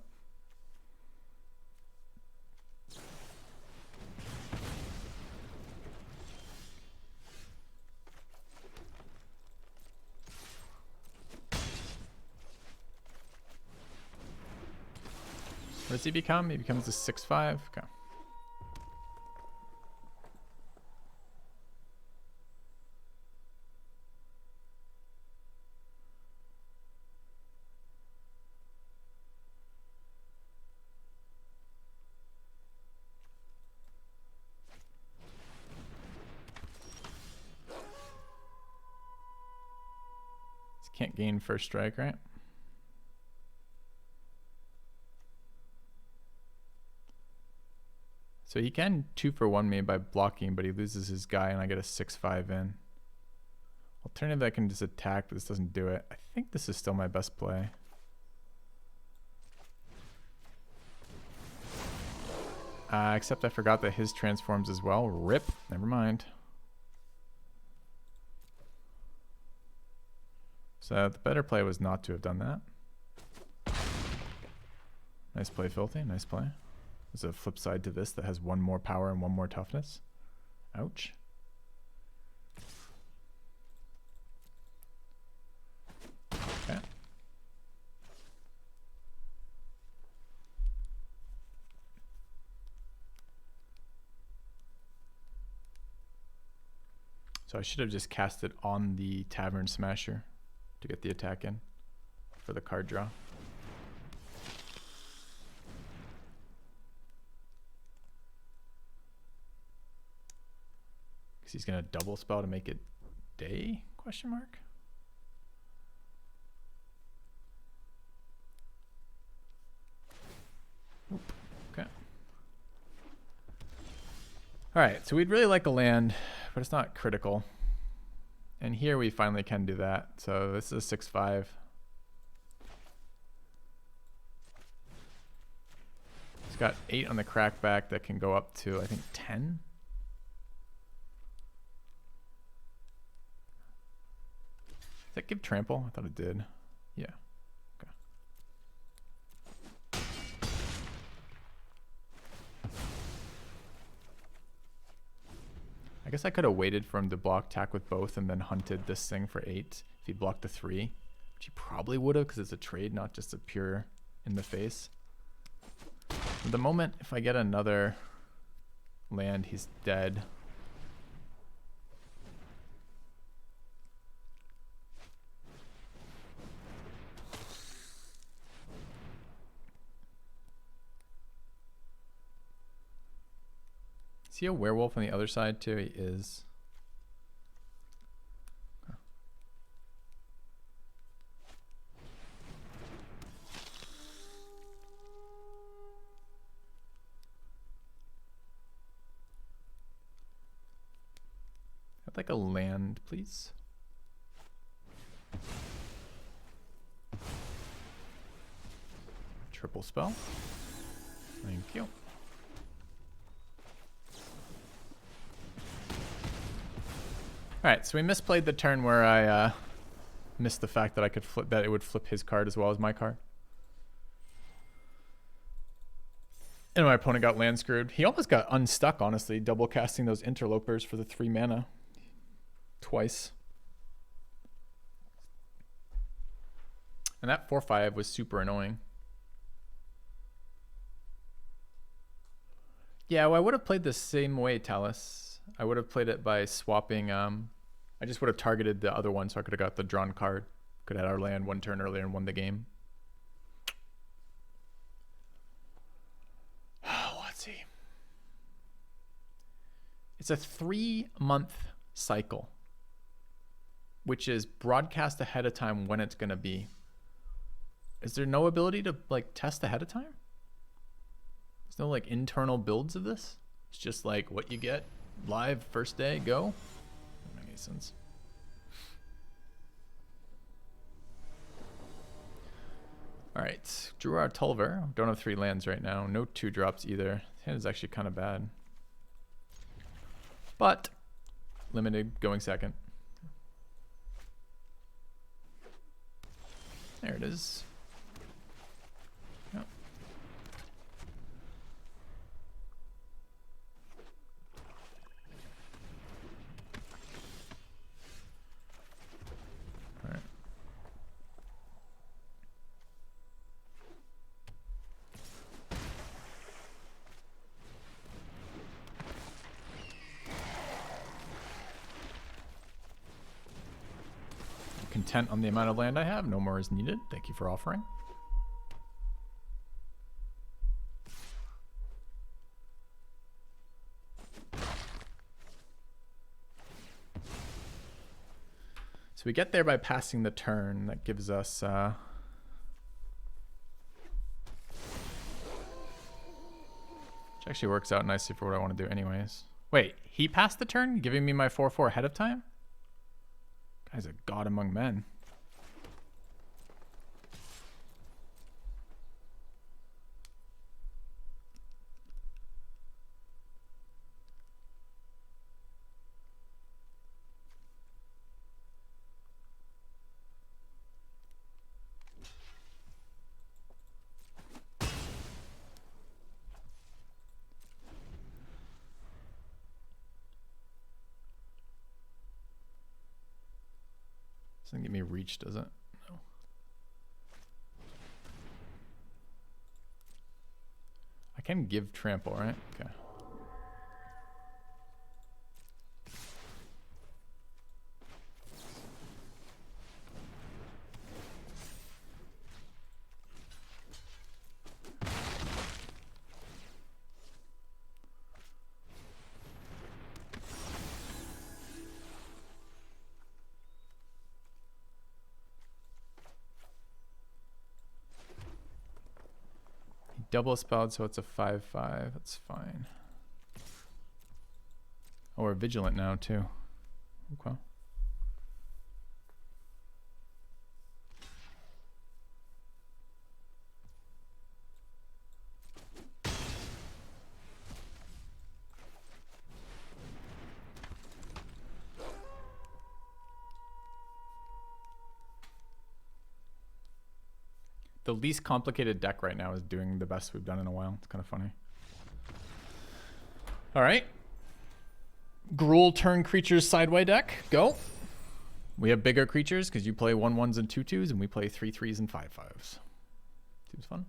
What does he become? He becomes a 6/5. Okay. Can't gain first strike, right? So he can 2-for-1 me by blocking, but he loses his guy and I get a 6/5 in. Alternative, I can just attack, but this doesn't do it. I think this is still my best play. Except I forgot that his transforms as well. Rip. Never mind. So the better play was not to have done that. Nice play, Filthy. Nice play. There's a flip side to this that has one more power and one more toughness. Ouch. Okay. So I should have just cast it on the Tavern Smasher to get the attack in for the card draw. Because he's going to double spell to make it day? Question mark. Oop. Okay. All right, so we'd really like a land, but it's not critical. And here we finally can do that. So this is a 6/5. It's got 8 on the crackback that can go up to, I think, 10. Does that give trample? I thought it did. Yeah. Okay. I guess I could have waited for him to block attack with both and then hunted this thing for 8 if he blocked the 3, which he probably would have because it's a trade, not just a pure in the face. At the moment, if I get another land, he's dead. Is he a werewolf on the other side too? He is. Okay. I'd like a land, please. Triple spell. Thank you. Alright, so we misplayed the turn where I missed the fact that I could flip, that it would flip his card as well as my card. And my opponent got land screwed. He almost got unstuck, honestly, double casting those interlopers for the 3 mana. Twice. And that 4/5 was super annoying. Yeah, well, I would have played the same way, Talus. I would have played it by swapping. I just would have targeted the other one so I could have got the drawn card. Could have had our land 1 turn earlier and won the game. Let's see. It's a 3-month cycle, which is broadcast ahead of time when it's going to be. Is there no ability to like test ahead of time? There's no like internal builds of this? It's just like what you get live first day, go? Doesn't make any sense. All right, drew our Tulver. Don't have 3 lands right now. No 2 drops either. His hand is actually kind of bad. But limited, going second. There it is. Yep. All right. Content on the amount of land I have. No more is needed. Thank you for offering. So we get there by passing the turn. That gives us which actually works out nicely for what I want to do anyways. Wait, he passed the turn, giving me my 4/4 ahead of time? Guy's a god among men. Doesn't get me reach, does it? No. I can give trample, right? Okay. Double spelled, so it's a 5/5. That's fine. Oh, we're vigilant now too. Okay. The least complicated deck right now is doing the best we've done in a while. It's kind of funny. All right. Gruul turn creatures sideway deck. Go. We have bigger creatures because you play 1/1s and 2/2s, and we play 3/3s and 5/5s. Seems fun.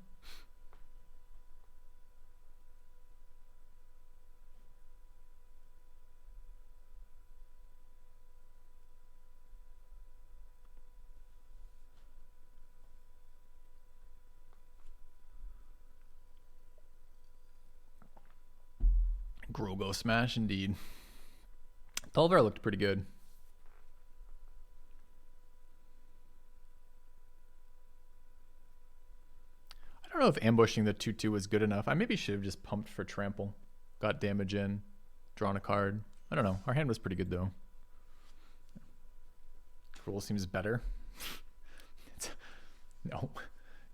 Grogo smash indeed. Tulver looked pretty good. I don't know if ambushing the 2/2 was good enough. I maybe should have just pumped for trample. Got damage in, drawn a card. I don't know. Our hand was pretty good though. Gruul seems better. No.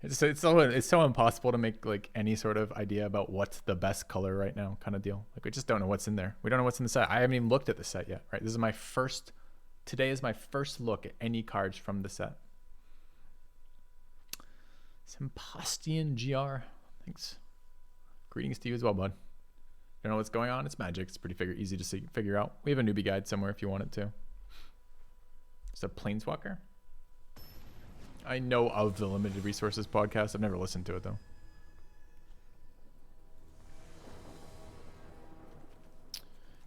It's so impossible to make like any sort of idea about what's the best color right now kind of deal. Like we just don't know what's in there. We don't know what's in the set. I haven't even looked at the set yet, right? Today is my first look at any cards from the set. Sempostian GR. Thanks. Greetings to you as well, bud. You know what's going on? It's Magic. It's pretty easy to figure out. We have a newbie guide somewhere if you want it to. It's a Planeswalker. I know of the Limited Resources podcast. I've never listened to it though.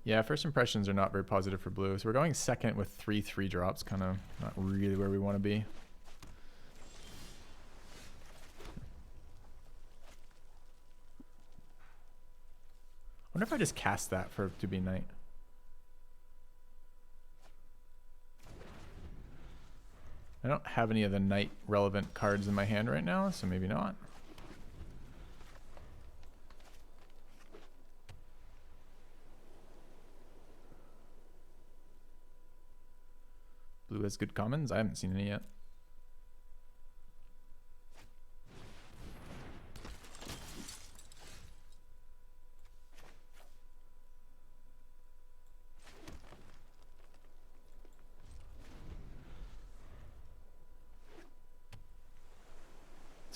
Yeah, first impressions are not very positive for blue. So we're going second with 3/3 drops. Kind of not really where we want to be. I wonder if I just cast that for to be knight. I don't have any of the night relevant cards in my hand right now, so maybe not. Blue has good commons. I haven't seen any yet.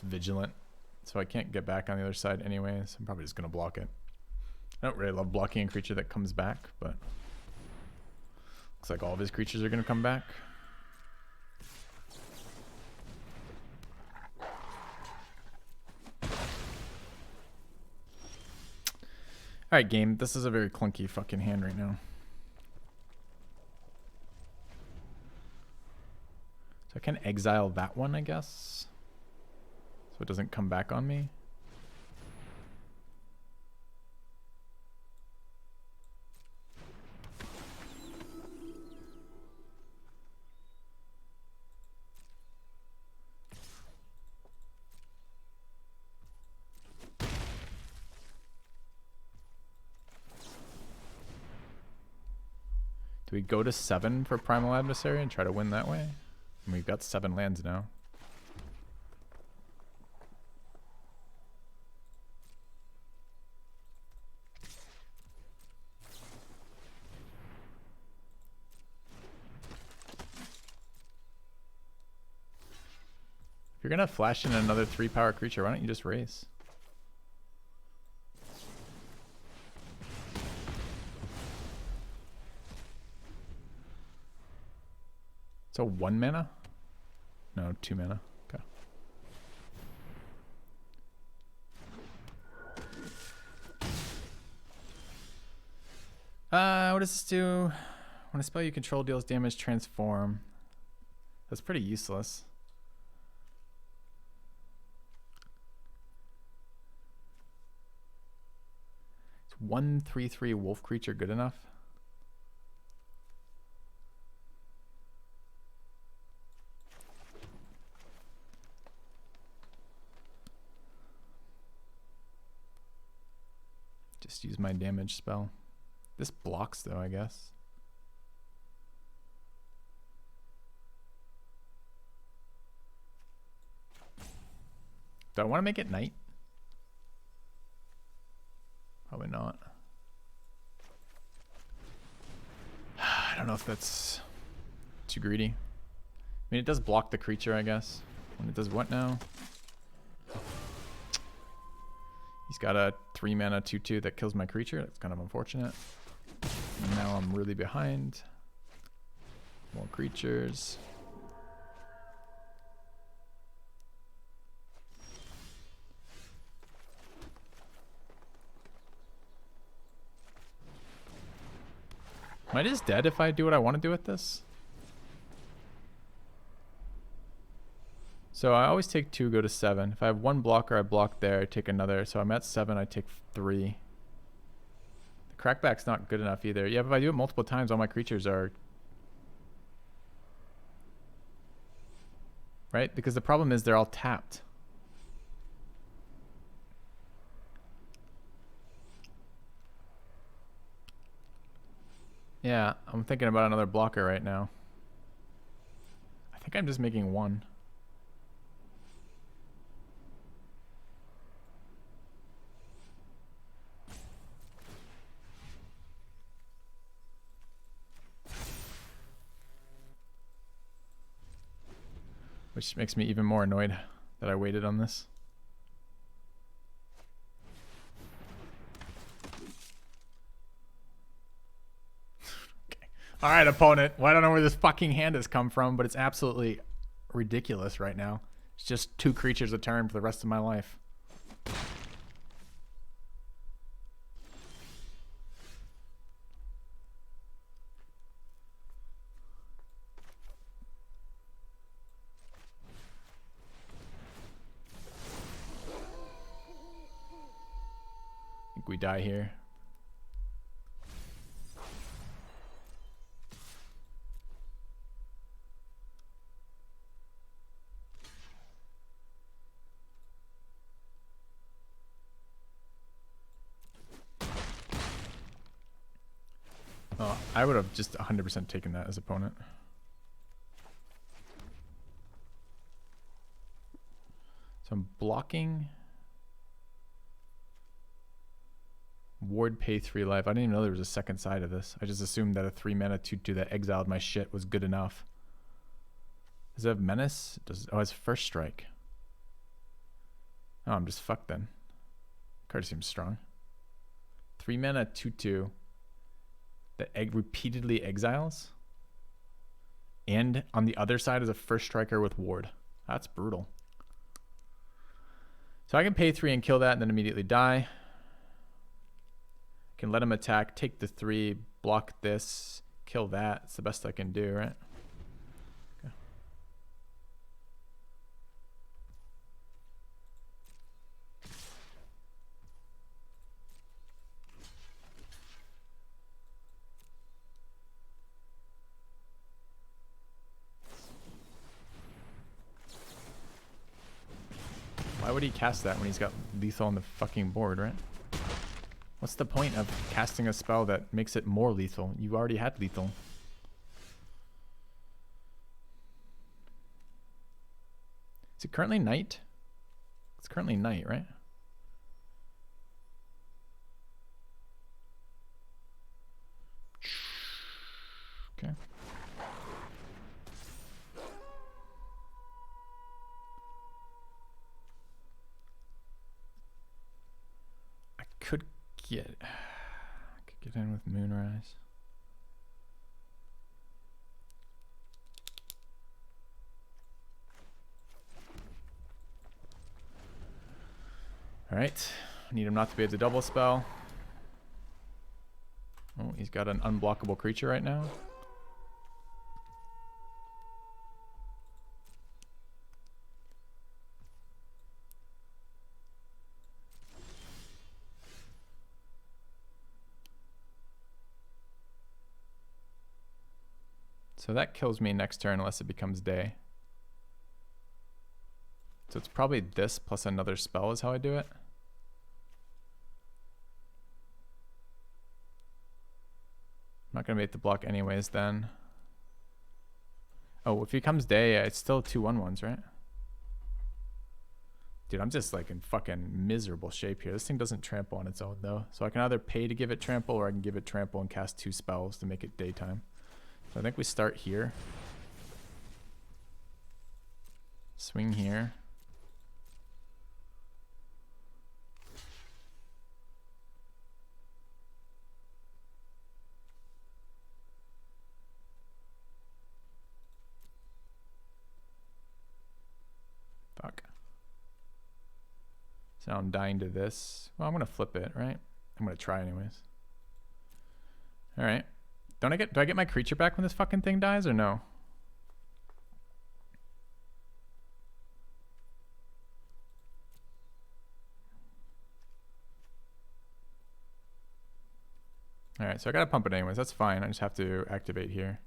Vigilant, so I can't get back on the other side anyway, so I'm probably just gonna block it. I don't really love blocking a creature that comes back, but looks like all of his creatures are gonna come back. Alright, game, this is a very clunky fucking hand right now. So I can exile that one, I guess. So it doesn't come back on me. Do we go to 7 for Primal Adversary and try to win that way? And we've got 7 lands now. If you're gonna flash in another 3-power creature, why don't you just raise? So 1 mana? No, 2 mana. Okay. What does this do? When a spell you control deals damage, transform. That's pretty useless. Is 1/3/3 wolf creature good enough? Just use my damage spell. This blocks though, I guess. Do I want to make it night? Probably not. I don't know if that's too greedy. I mean, it does block the creature, I guess. When it does what now? He's got a 3 mana 2/2 that kills my creature. That's kind of unfortunate. And now I'm really behind. More creatures. Am I just dead if I do what I want to do with this? So I always take 2, go to 7. If I have 1 blocker, I block there, I take another. So I'm at 7, I take 3. The crackback's not good enough either. Yeah, but if I do it multiple times, all my creatures are... Right? Because the problem is they're all tapped. Yeah, I'm thinking about another blocker right now. I think I'm just making 1. Which makes me even more annoyed that I waited on this. Okay. All right, opponent. Well, I don't know where this fucking hand has come from, but it's absolutely ridiculous right now. It's just 2 creatures a turn for the rest of my life. We die here. I would have just 100% taken that as opponent. So I'm blocking. Ward pay 3 life. I didn't even know there was a second side of this. I just assumed that a 3 mana 2/2 that exiled my shit was good enough. Does it have menace? Oh, it has first strike. Oh, I'm just fucked then. Card seems strong. 3 mana 2/2 that repeatedly exiles. And on the other side is a first striker with ward. That's brutal. So I can pay 3 and kill that and then immediately die. Can let him attack, take the 3, block this, kill that. It's the best I can do, right? Okay. Why would he cast that when he's got lethal on the fucking board, right? What's the point of casting a spell that makes it more lethal? You already had lethal. Is it currently night? It's currently night, right? Okay. I could get in with Moonrise. All right, need him not to be able to double spell. Oh, he's got an unblockable creature right now. So that kills me next turn unless it becomes day. So it's probably this plus another spell is how I do it. I'm not going to make the block anyways then. Oh, if he comes day, it's still 2/1/1s, right? Dude, I'm just like in fucking miserable shape here. This thing doesn't trample on its own though. So I can either pay to give it trample or I can give it trample and cast 2 spells to make it daytime. So I think we start here. Swing here. Fuck. So I'm dying to this. Well, I'm going to flip it, right? I'm going to try anyways. All right. Do I get my creature back when this fucking thing dies or no? All right, so I gotta pump it anyways. That's fine. I just have to activate here.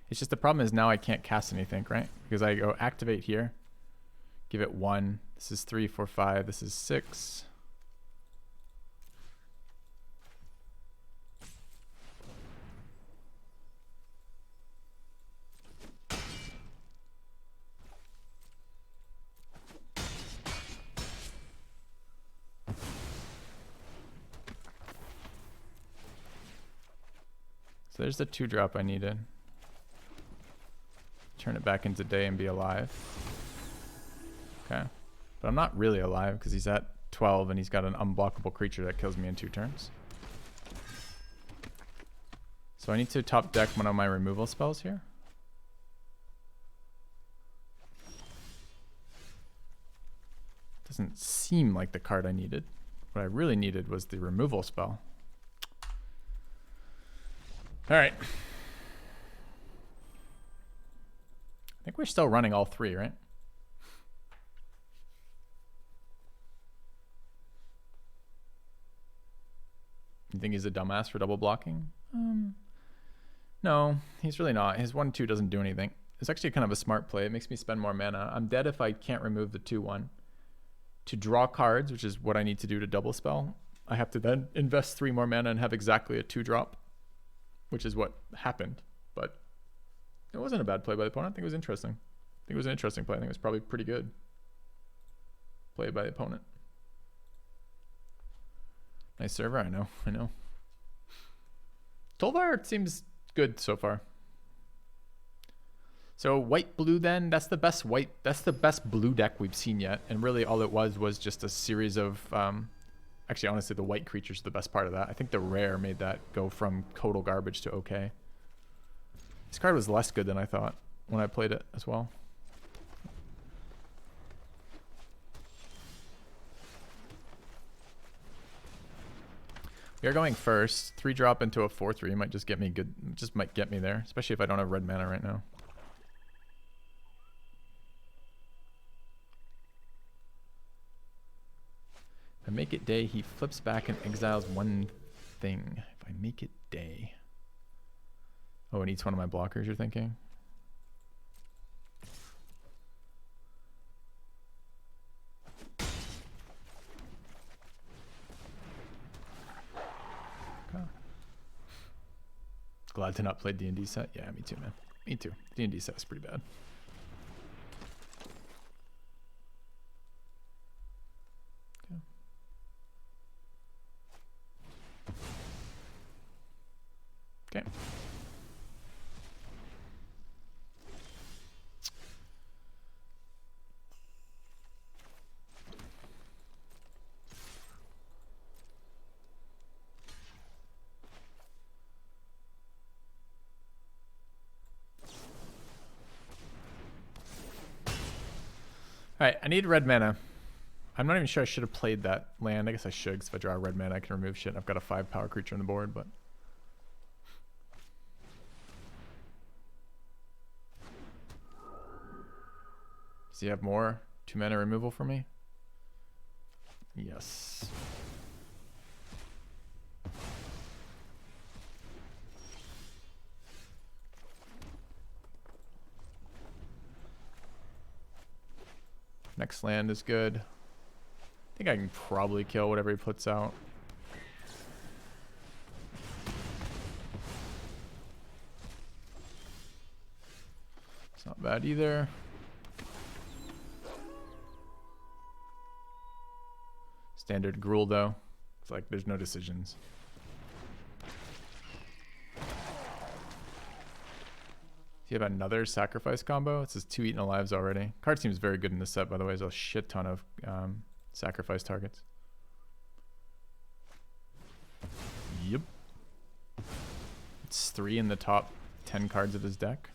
It's just the problem is now I can't cast anything, right? Because I go activate here, give it 1. This is 3, 4, 5. This is 6. So there's the 2-drop I needed. Turn it back into day and be alive. Okay. But I'm not really alive because he's at 12 and he's got an unblockable creature that kills me in 2 turns. So I need to top deck one of my removal spells here. Doesn't seem like the card I needed. What I really needed was the removal spell. All right. I think we're still running all 3, right? You think he's a dumbass for double blocking? No, he's really not. His 1/2 doesn't do anything. It's actually kind of a smart play. It makes me spend more mana. I'm dead if I can't remove the 2/1. To draw cards, which is what I need to do to double spell, I have to then invest 3 more mana and have exactly a 2-drop. which is what happened. But it wasn't a bad play by the opponent. I think it was interesting. I think it was an interesting play. I think it was probably pretty good play by the opponent. Nice server, I know. Tolvar seems good so far. So white blue then, that's the best blue deck we've seen yet. And really all it was just a series of actually honestly the white creatures are the best part of that. I think the rare made that go from total garbage to okay. This card was less good than I thought when I played it as well. We are going first. 3-drop into a 4/3 might just get me good. Just might get me there, especially if I don't have red mana right now. If I make it day, he flips back and exiles one thing. If I make it day. Oh, it eats one of my blockers, you're thinking? Glad to not play D&D set. Yeah, me too, man. Me too. D&D set is pretty bad. Okay. Alright, I need red mana. I'm not even sure I should have played that land. I guess I should, because if I draw a red mana, I can remove shit. I've got a 5 power creature on the board, but... Does he have more 2 mana removal for me? Yes. Next land is good. I think I can probably kill whatever he puts out. It's not bad either. Standard Gruul though. It's like there's no decisions. Do you have another sacrifice combo? It says 2 eaten alives already. Card seems very good in this set, by the way. There's a shit ton of sacrifice targets. Yep. It's 3 in the top 10 cards of his deck.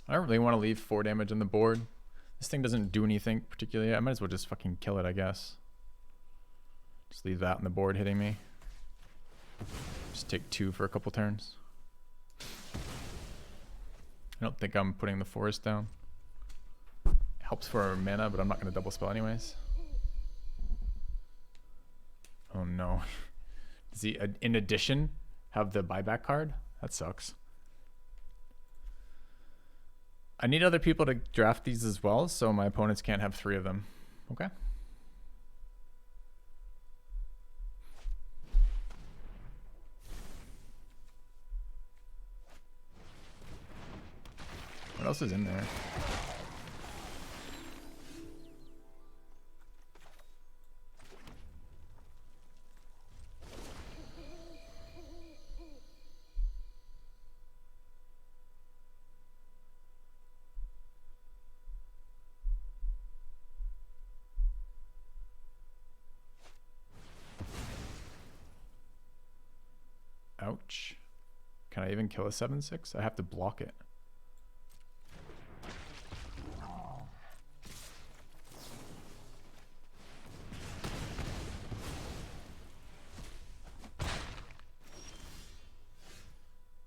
I don't really want to leave 4 damage on the board. This thing doesn't do anything particularly. I might as well just fucking kill it, I guess. Just leave that on the board hitting me. Just take 2 for a couple turns. I don't think I'm putting the forest down. It helps for mana, but I'm not going to double spell anyways. Oh no. Does he, in addition, have the buyback card? That sucks. I need other people to draft these as well, so my opponents can't have 3 of them. Okay. What else is in there? Ouch. Can I even kill a 7/6? I have to block it.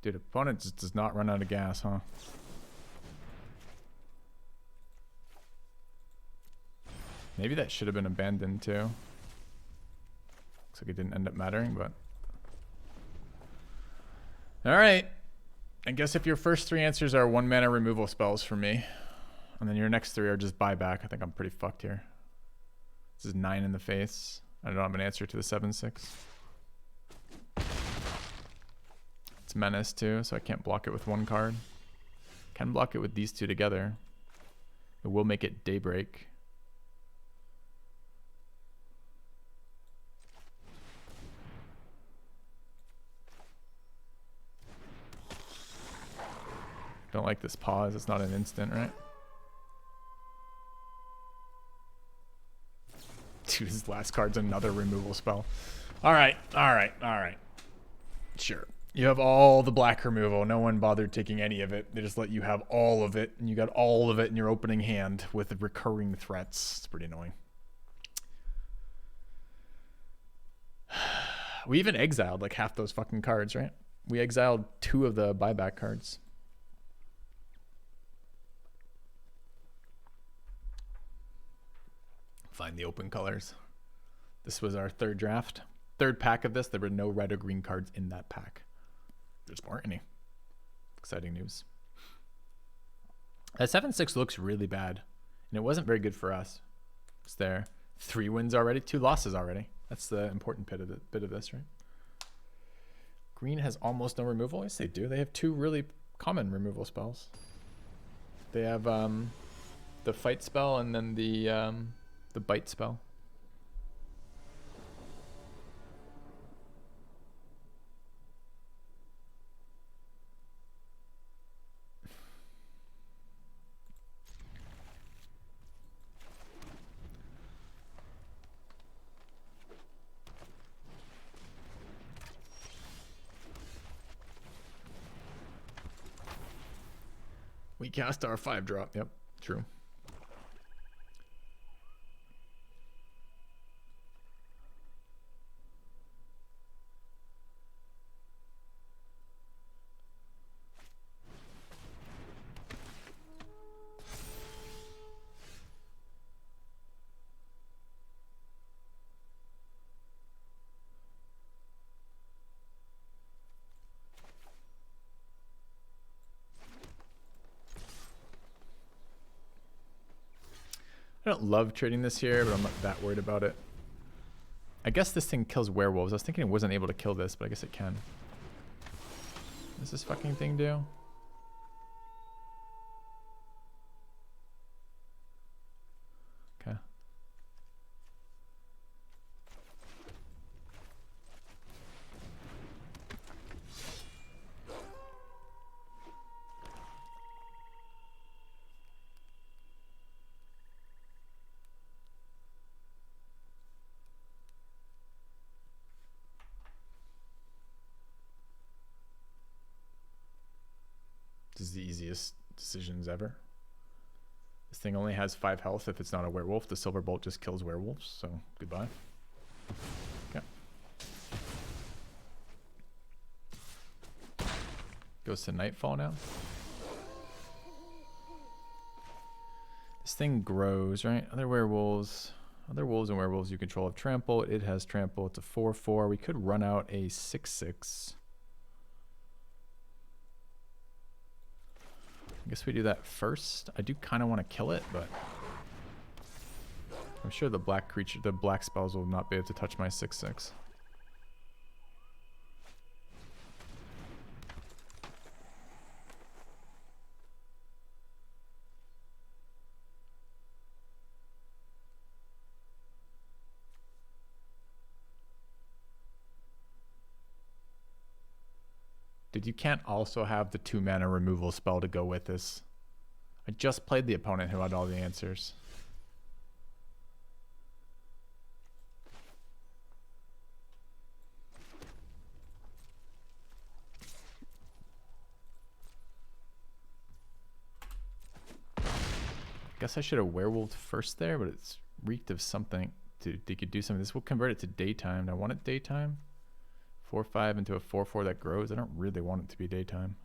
Dude, opponent just does not run out of gas, huh? Maybe that should have been abandoned too. Looks like it didn't end up mattering, but... Alright. I guess if your first 3 answers are 1 mana removal spells for me, and then your next 3 are just buyback, I think I'm pretty fucked here. This is 9 in the face. I don't have an answer to the 7/6. It's menace too, so I can't block it with 1 card. Can block it with these 2 together. It will make it Daybreak. Don't like this pause. It's not an instant, right? Dude, his last card's another removal spell. All right. Sure. You have all the black removal. No one bothered taking any of it. They just let you have all of it, and you got all of it in your opening hand with recurring threats. It's pretty annoying. We even exiled like half those fucking cards, right? We exiled 2 of the buyback cards. Find the open colors. This was our 3rd draft. 3rd pack of this. There were no red or green cards in that pack. There just weren't any. Exciting news. That 7/6 looks really bad. And it wasn't very good for us. It's there. 3 wins already. 2 losses already. That's the important bit of this, right? Green has almost no removal. Yes, they do. They have 2 really common removal spells. They have the fight spell and then the bite spell. We cast our 5-drop. Yep, true. I don't love trading this here, but I'm not that worried about it. I guess this thing kills werewolves. I was thinking it wasn't able to kill this, but I guess it can. What does this fucking thing do? Okay. This is the easiest decisions ever. This thing only has 5 health if it's not a werewolf. The silver bolt just kills werewolves, so goodbye. Okay. Goes to nightfall now. This thing grows, right? Other wolves and werewolves you control have trample. It has trample. It's a 4/4. We could run out a 6/6. I guess we do that first. I do kind of want to kill it, but I'm sure the black creature, the black spells will not be able to touch my 6/6. Dude, you can't also have the 2 mana removal spell to go with this. I just played the opponent who had all the answers. Guess I should have werewolved first there, but it's reeked of something. They could do something. This will convert it to daytime. I want it daytime. 4/5 into a 4/4 that grows. I don't really want it to be daytime.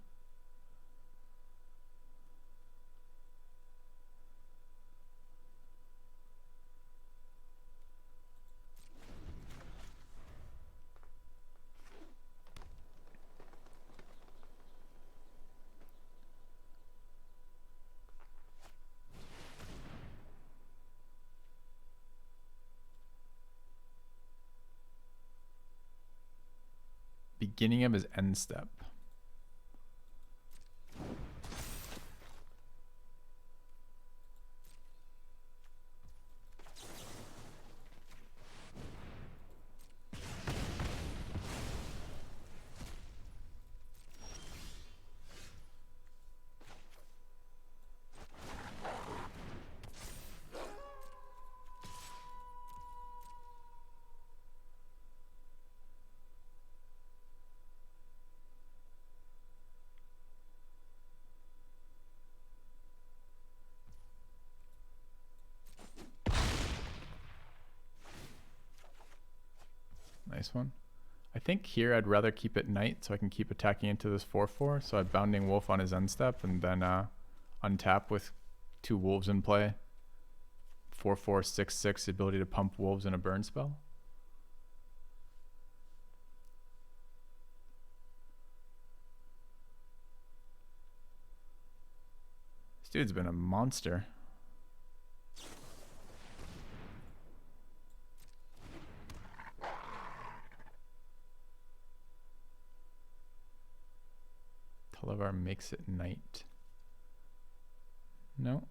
Beginning of his end step. Nice one. I think here I'd rather keep it night so I can keep attacking into this 4/4. So I'm bounding wolf on his end step and then untap with 2 wolves in play. 4/4 6/6 ability to pump wolves in a burn spell. This dude's been a monster. Televar makes it night. No.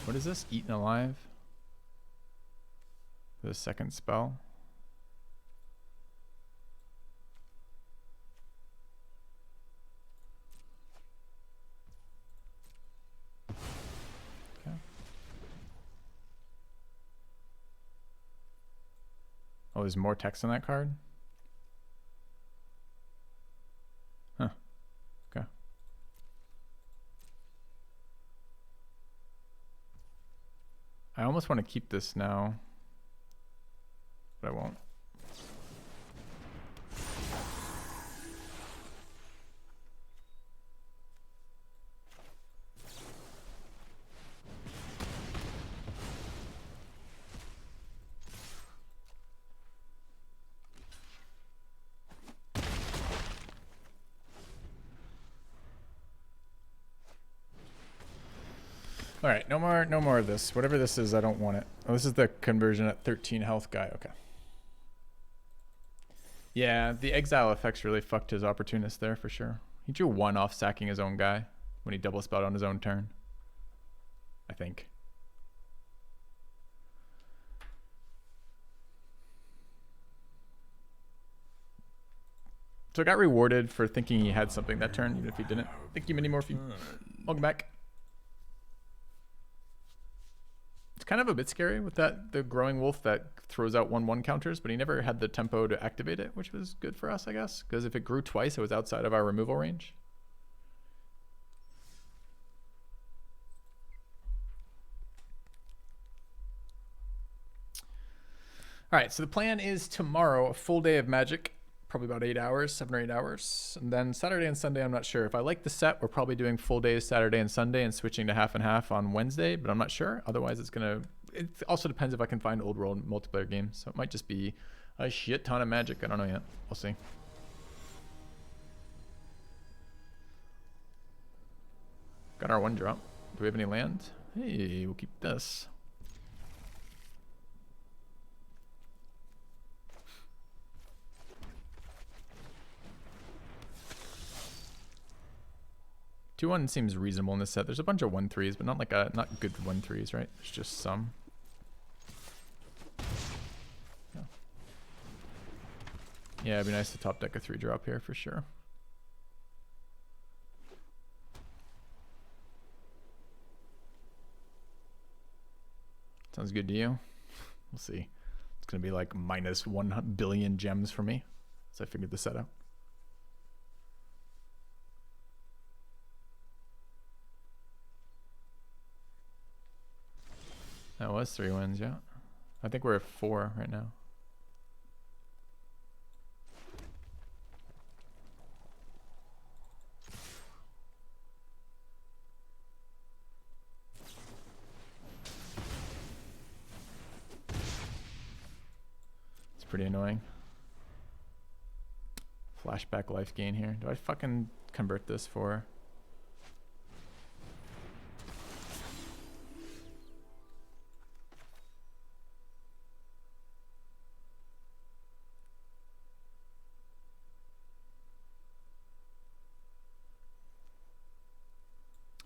What is this? Eaten alive? The second spell. Okay. Oh, there's more text on that card? Huh. Okay. I almost want to keep this now, but I won't. All right, no more of this. Whatever this is, I don't want it. Oh, this is the conversion at 13 health guy. Okay. Yeah, the exile effects really fucked his opportunist there for sure. He drew 1 off sacking his own guy when he double spelled on his own turn, I think. So I got rewarded for thinking he had something that turn, even if he didn't. Thank you, Minimorphy. Welcome back. It's kind of a bit scary with the growing wolf that throws out 1/1 counters, but he never had the tempo to activate it, which was good for us, I guess, because if it grew twice, it was outside of our removal range. All right, so the plan is tomorrow, a full day of Magic, probably about 8 hours, 7 or 8 hours. And then Saturday and Sunday, I'm not sure. If I like the set, we're probably doing full days Saturday and Sunday and switching to half and half on Wednesday, but I'm not sure. Otherwise, it also depends if I can find old world multiplayer games. So it might just be a shit ton of Magic. I don't know yet. We'll see. Got our 1 drop. Do we have any land? Hey, we'll keep this. Two 1 seems reasonable in this set. There's a bunch of 1/3s, but not good 1/3s, right? There's just some. Yeah, it'd be nice to top deck a 3-drop here for sure. Sounds good to you? We'll see. It's gonna be like minus 1 billion gems for me, so I figured the set out. That was 3 wins, yeah. I think we're at 4 right now. pretty annoying. Flashback life gain here. Do I fucking convert this for?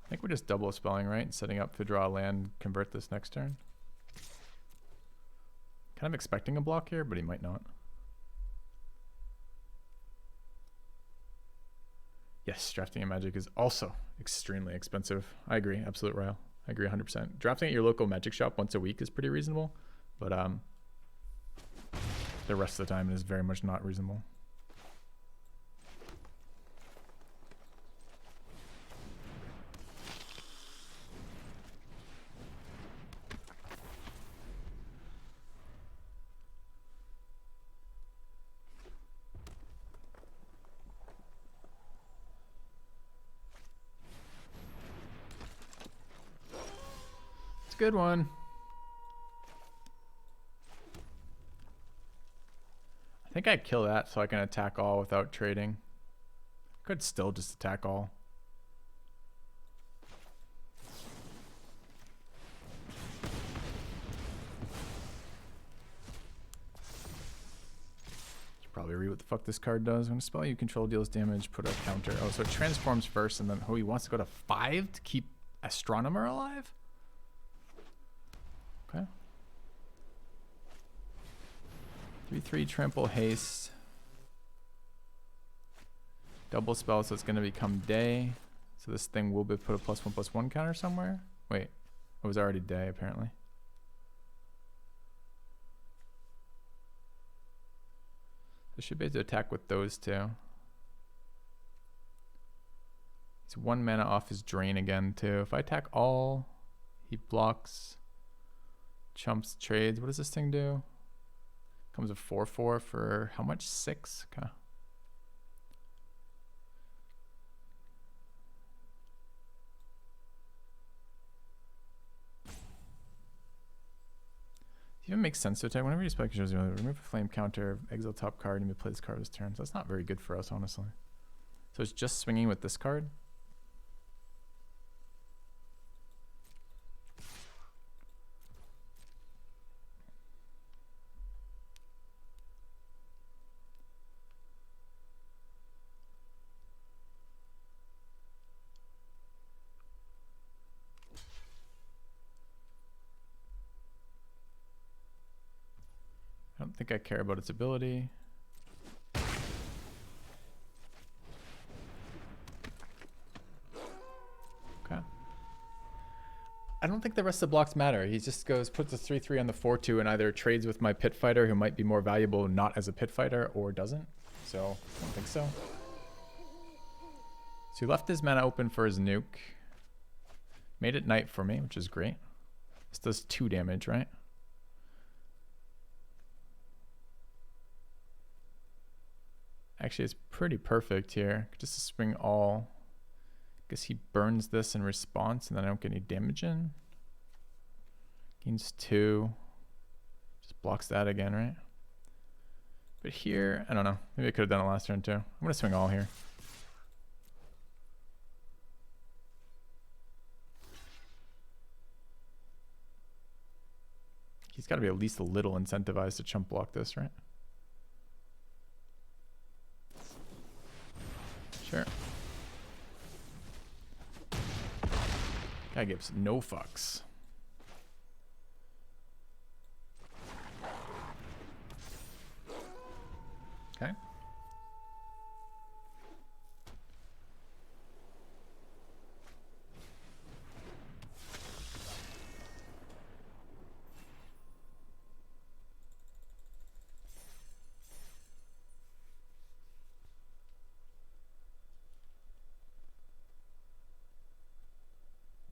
I think we're just double spelling, right? Setting up to draw a land, convert this next turn. Kind of expecting a block here, but he might not. Yes, drafting in Magic is also extremely expensive. I agree, absolute Ryle. I agree 100%. Drafting at your local Magic shop once a week is pretty reasonable, but the rest of the time it is very much not reasonable. Good one. I think I'd kill that so I can attack all without trading. Could still just attack all. Should probably read what the fuck this card does. When a spell you control deals damage, put a counter. Oh, so it transforms first and then he wants to go to 5 to keep Astronomer alive? Okay. 3/3 trample haste. Double spell, so it's going to become day. So this thing will be put a +1/+1 counter somewhere. Wait, it was already day apparently. So should be able to attack with those two. He's 1 mana off his drain again too. If I attack all, he blocks. Chumps trades. What does this thing do? Comes a 4/4 for how much? 6? Okay. It even makes sense to attack whenever you spell controls. Remove a flame counter, exile top card, and you play this card this turn. So that's not very good for us, honestly. So it's just swinging with this card. I don't think I care about its ability. Okay. I don't think the rest of the blocks matter. He just goes, puts a 3/3 on the 4/2 and either trades with my pit fighter who might be more valuable not as a pit fighter or doesn't. So I don't think so. So he left his mana open for his nuke. Made it night for me, which is great. This does 2 damage, right? Actually, it's pretty perfect here. Just to swing all. I guess he burns this in response and then I don't get any damage in. Gains 2. Just blocks that again, right? But here, I don't know. Maybe I could have done it last turn too. I'm going to swing all here. He's got to be at least a little incentivized to chump block this, right? Sure. Guy gives no fucks. Okay.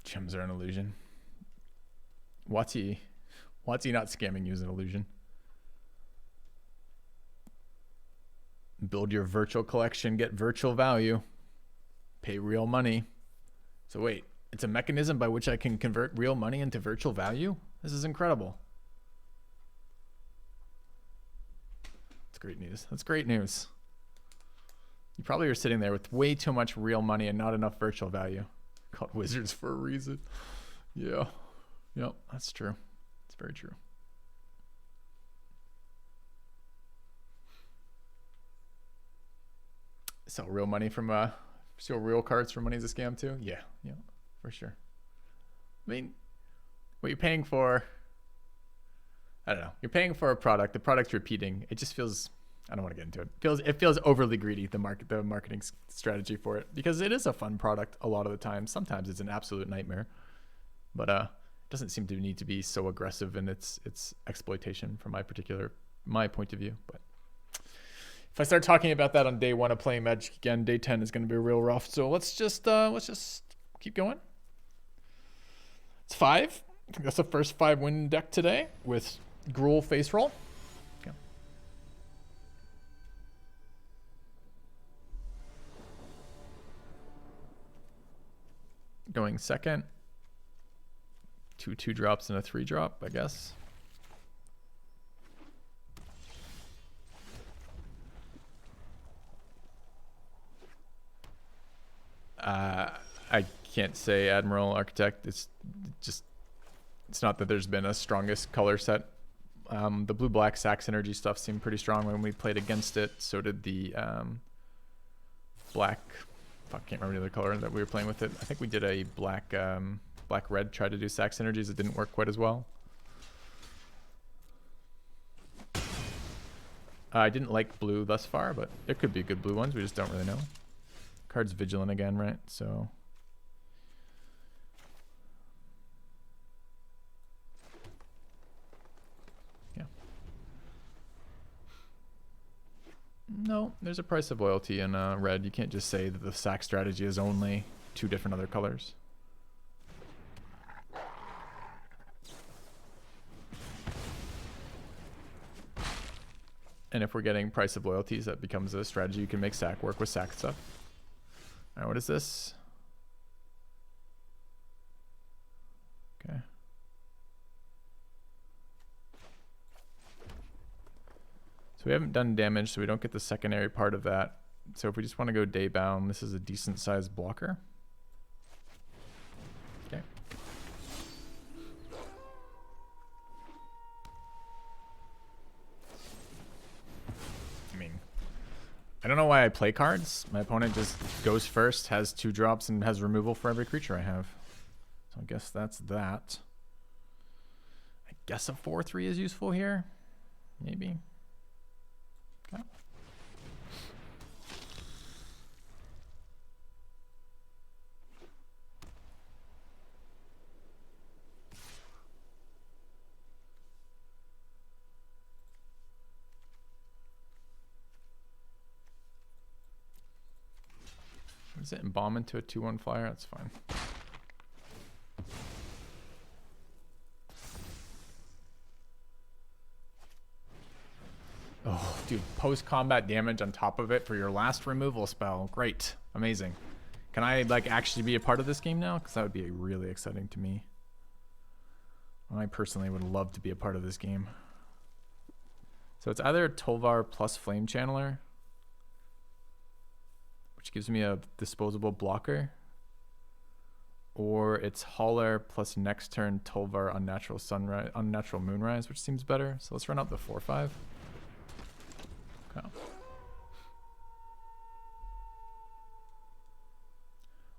Gems are an illusion. Watsy not scamming you as an illusion. Build your virtual collection, get virtual value, pay real money. So wait, it's a mechanism by which I can convert real money into virtual value? This is incredible. great news. That's great news. You probably are sitting there with way too much real money and not enough virtual value. Called wizards for a reason. Yeah. Yep, that's true. It's very true. Sell real money from sell real cards for money is a scam too? Yeah, yeah, for sure. I mean, what you're paying for, I don't know. You're paying for a product. The product's repeating. It just feels, I don't want to get into it. It feels overly greedy, the marketing strategy for it, because it is a fun product a lot of the time. Sometimes it's an absolute nightmare, but it doesn't seem to need to be so aggressive in its exploitation from my point of view. But if I start talking about that on day 1 of playing Magic again, day 10 is going to be real rough. So let's just keep going. It's 5. I think that's the first 5-win deck today with Gruul face roll. Okay. Going second. 2 2-drops and a 3-drop, I guess. I can't say Admiral Architect. It's not that there's been a strongest color set. The blue-black Sax Energy stuff seemed pretty strong when we played against it. So did the black. Fuck, can't remember the other color that we were playing with it. I think we did a black-red. Tried to do Sax Energies. It didn't work quite as well. I didn't like blue thus far, but there could be good blue ones. We just don't really know. Card's Vigilant again, right? So yeah. No, there's a price of loyalty in red. You can't just say that the sack strategy is only 2 different other colors. And if we're getting price of loyalties, that becomes a strategy. You can make sack work with sack stuff. All right, what is this? Okay. So we haven't done damage, so we don't get the secondary part of that. So if we just want to go day bound, this is a decent sized blocker. Okay. I mean, I don't know why I play cards. My opponent just goes first, has 2 drops, and has removal for every creature I have. So I guess that's that. I guess a 4/3 is useful here. Maybe. Okay. Is it embalm into a 2/1 flyer? That's fine. Oh, dude, post-combat damage on top of it for your last removal spell. Great. Amazing. Can I, like, actually be a part of this game now? Because that would be really exciting to me. I personally would love to be a part of this game. So it's either Tolvar plus Flame Channeler, which gives me a disposable blocker, or it's Hauler plus next turn Tolvar Unnatural Moonrise, which seems better. So let's run out the 4/5. Okay.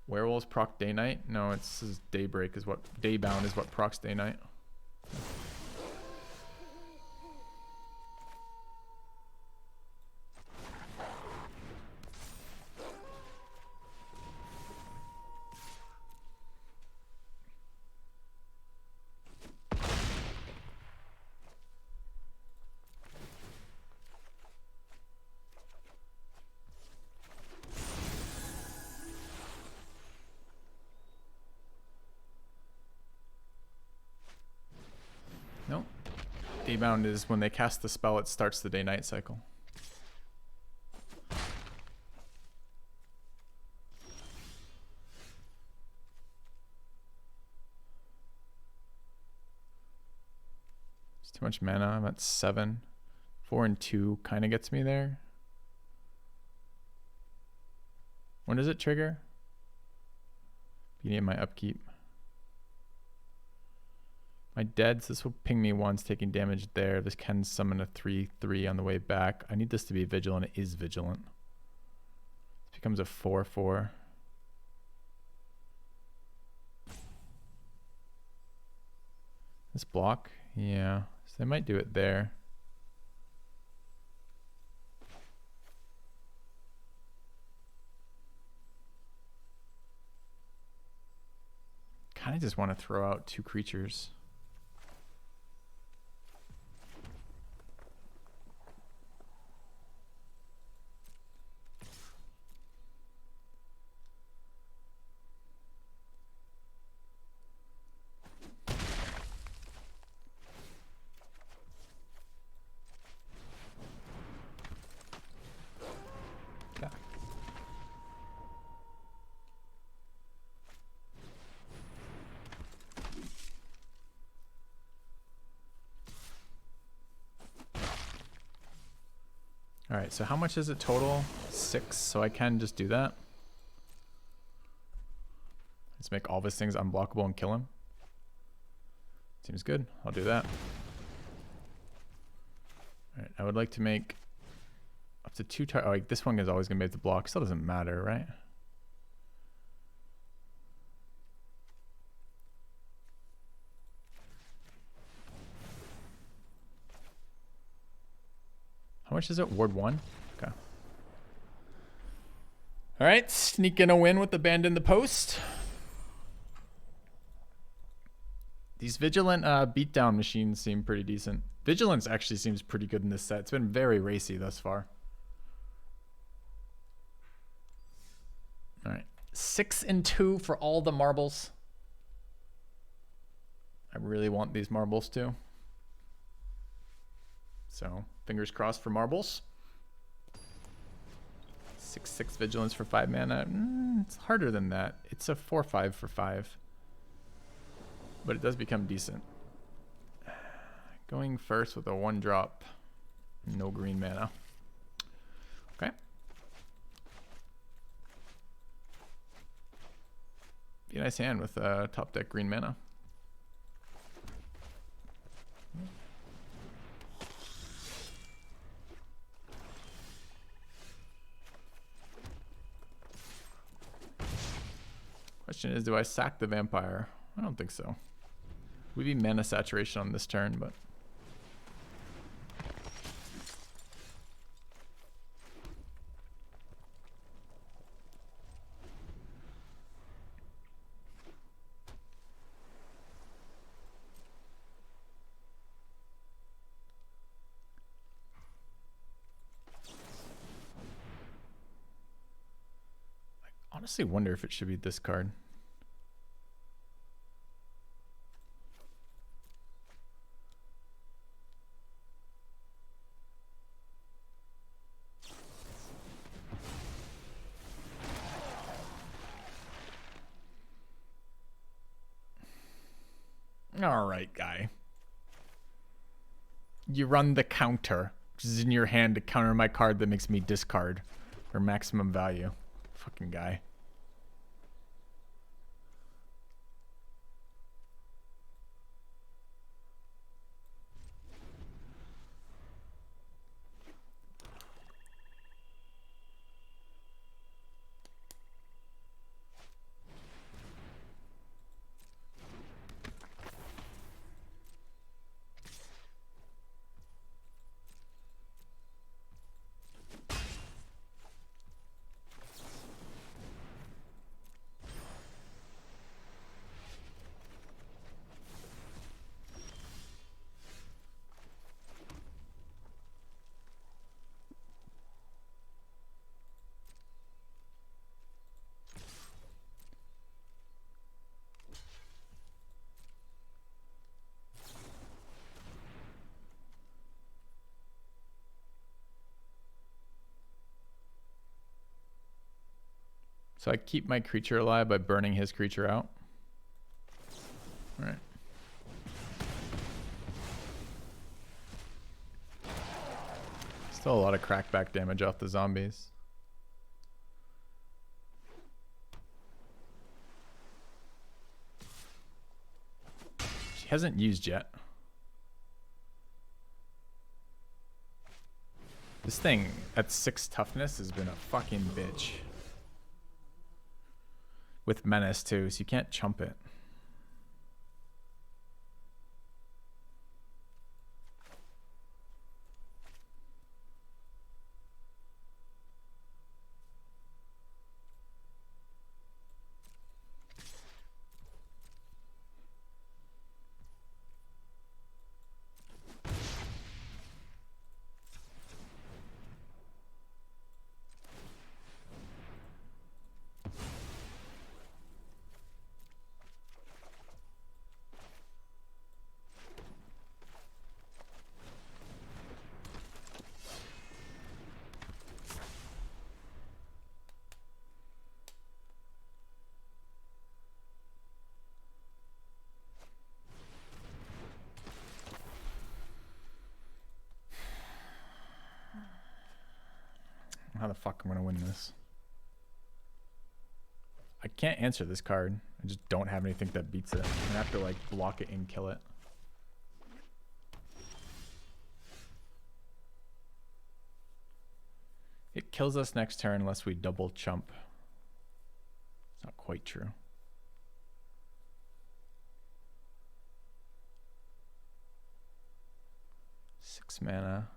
Werewolves proc day night? No, it's Daybreak is what Daybound is what procs day night. Nope. Daybound is when they cast the spell, it starts the day-night cycle. It's too much mana. I'm at 7. 4 and 2 kind of gets me there. When does it trigger? Beginning of my upkeep. My deads, this will ping me once, taking damage there. This can summon a 3/3 on the way back. I need this to be vigilant. It is vigilant. This becomes a 4/4. This block? Yeah. So they might do it there. Kind of just want to throw out 2 creatures. All right, so how much is it total? 6, so I can just do that. Let's make all of his things unblockable and kill him. Seems good. I'll do that. All right, I would like to make up to 2 targets. Oh, like this one is always going to be able to block. Still doesn't matter, right? How much is it? Ward 1? Okay. All right, sneaking a win with Abandon the Post. These Vigilant beatdown machines seem pretty decent. Vigilance actually seems pretty good in this set. It's been very racy thus far. All right, 6 and 2 for all the marbles. I really want these marbles too. So fingers crossed for marbles. 6/6 vigilance for 5 mana. It's harder than that. It's a 4/5 for 5. But it does become decent. Going first with a 1-drop. No green mana. Okay. Be a nice hand with top deck green mana. Question is, do I sack the vampire? I don't think so. We'd be mana saturation on this turn, but I honestly wonder if it should be this card. All right, guy. You run the counter, which is in your hand to counter my card that makes me discard for maximum value. Fucking guy. So I keep my creature alive by burning his creature out. All right. Still a lot of crackback damage off the zombies. She hasn't used yet. This thing at 6 toughness has been a fucking bitch. With menace too, so you can't chump it. How the fuck I'm gonna win this? I can't answer this card. I just don't have anything that beats it. I'm gonna have to like block it and kill it. It kills us next turn unless we double chump. It's not quite true. Six mana.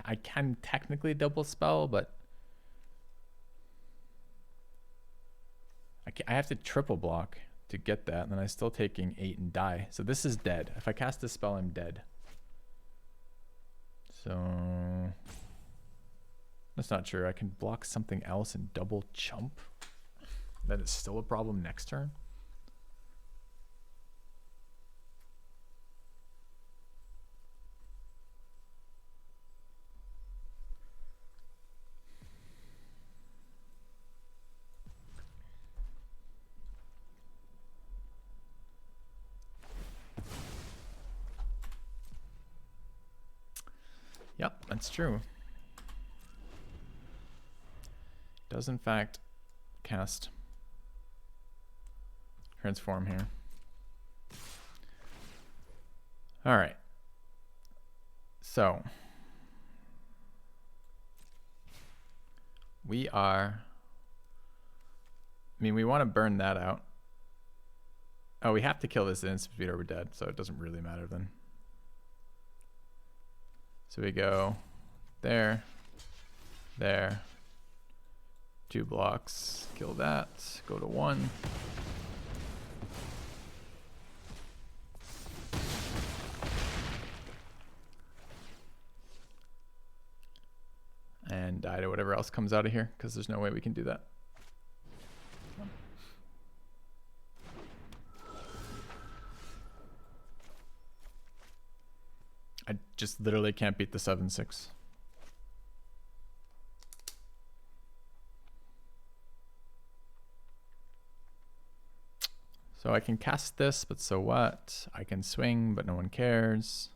I can technically double spell, but I have to triple block to get that, and then I'm still taking 8 and die. So this is dead. If I cast this spell, I'm dead. So that's not true. I can block something else and double chump. That is still a problem next turn. Yep, that's true. Does in fact cast transform here. All right. So we are, I mean, we want to burn that out. Oh, we have to kill this instant speed or we're dead, so it doesn't really matter then. So we go there, there, 2 blocks, kill that, go to 1. And die to whatever else comes out of here, because there's no way we can do that. I just literally can't beat the 7/6. So I can cast this, but so what? I can swing, but no one cares.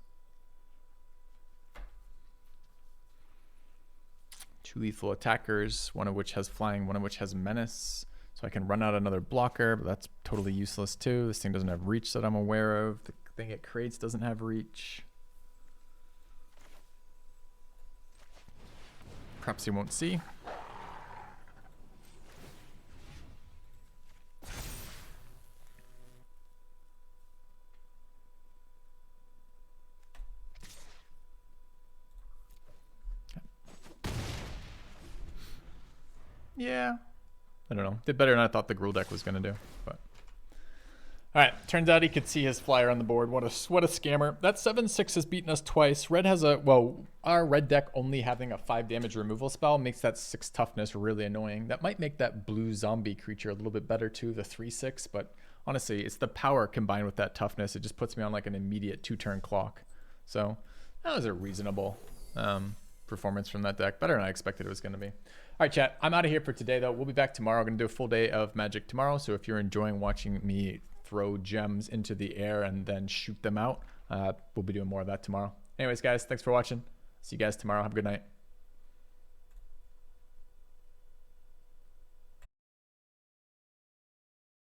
2 lethal attackers, one of which has flying, one of which has menace. So I can run out another blocker, but that's totally useless too. This thing doesn't have reach that I'm aware of. The thing it creates doesn't have reach. Perhaps he won't see. Yeah. I don't know. Did better than I thought the Gruul deck was going to do. But all right. Turns out he could see his flyer on the board. What a scammer. That 7/6 has beaten us twice. Red has a, well, our red deck only having a 5 damage removal spell makes that 6 toughness really annoying. That might make that blue zombie creature a little bit better too, the 3/6. But honestly, it's the power combined with that toughness. It just puts me on like an immediate 2-turn clock. So that was a reasonable performance from that deck. Better than I expected it was going to be. All right, chat. I'm out of here for today, though. We'll be back tomorrow. I'm going to do a full day of Magic tomorrow. So if you're enjoying watching me throw gems into the air and then shoot them out, we'll be doing more of that tomorrow. Anyways, guys, thanks for watching. See you guys tomorrow. Have a good night.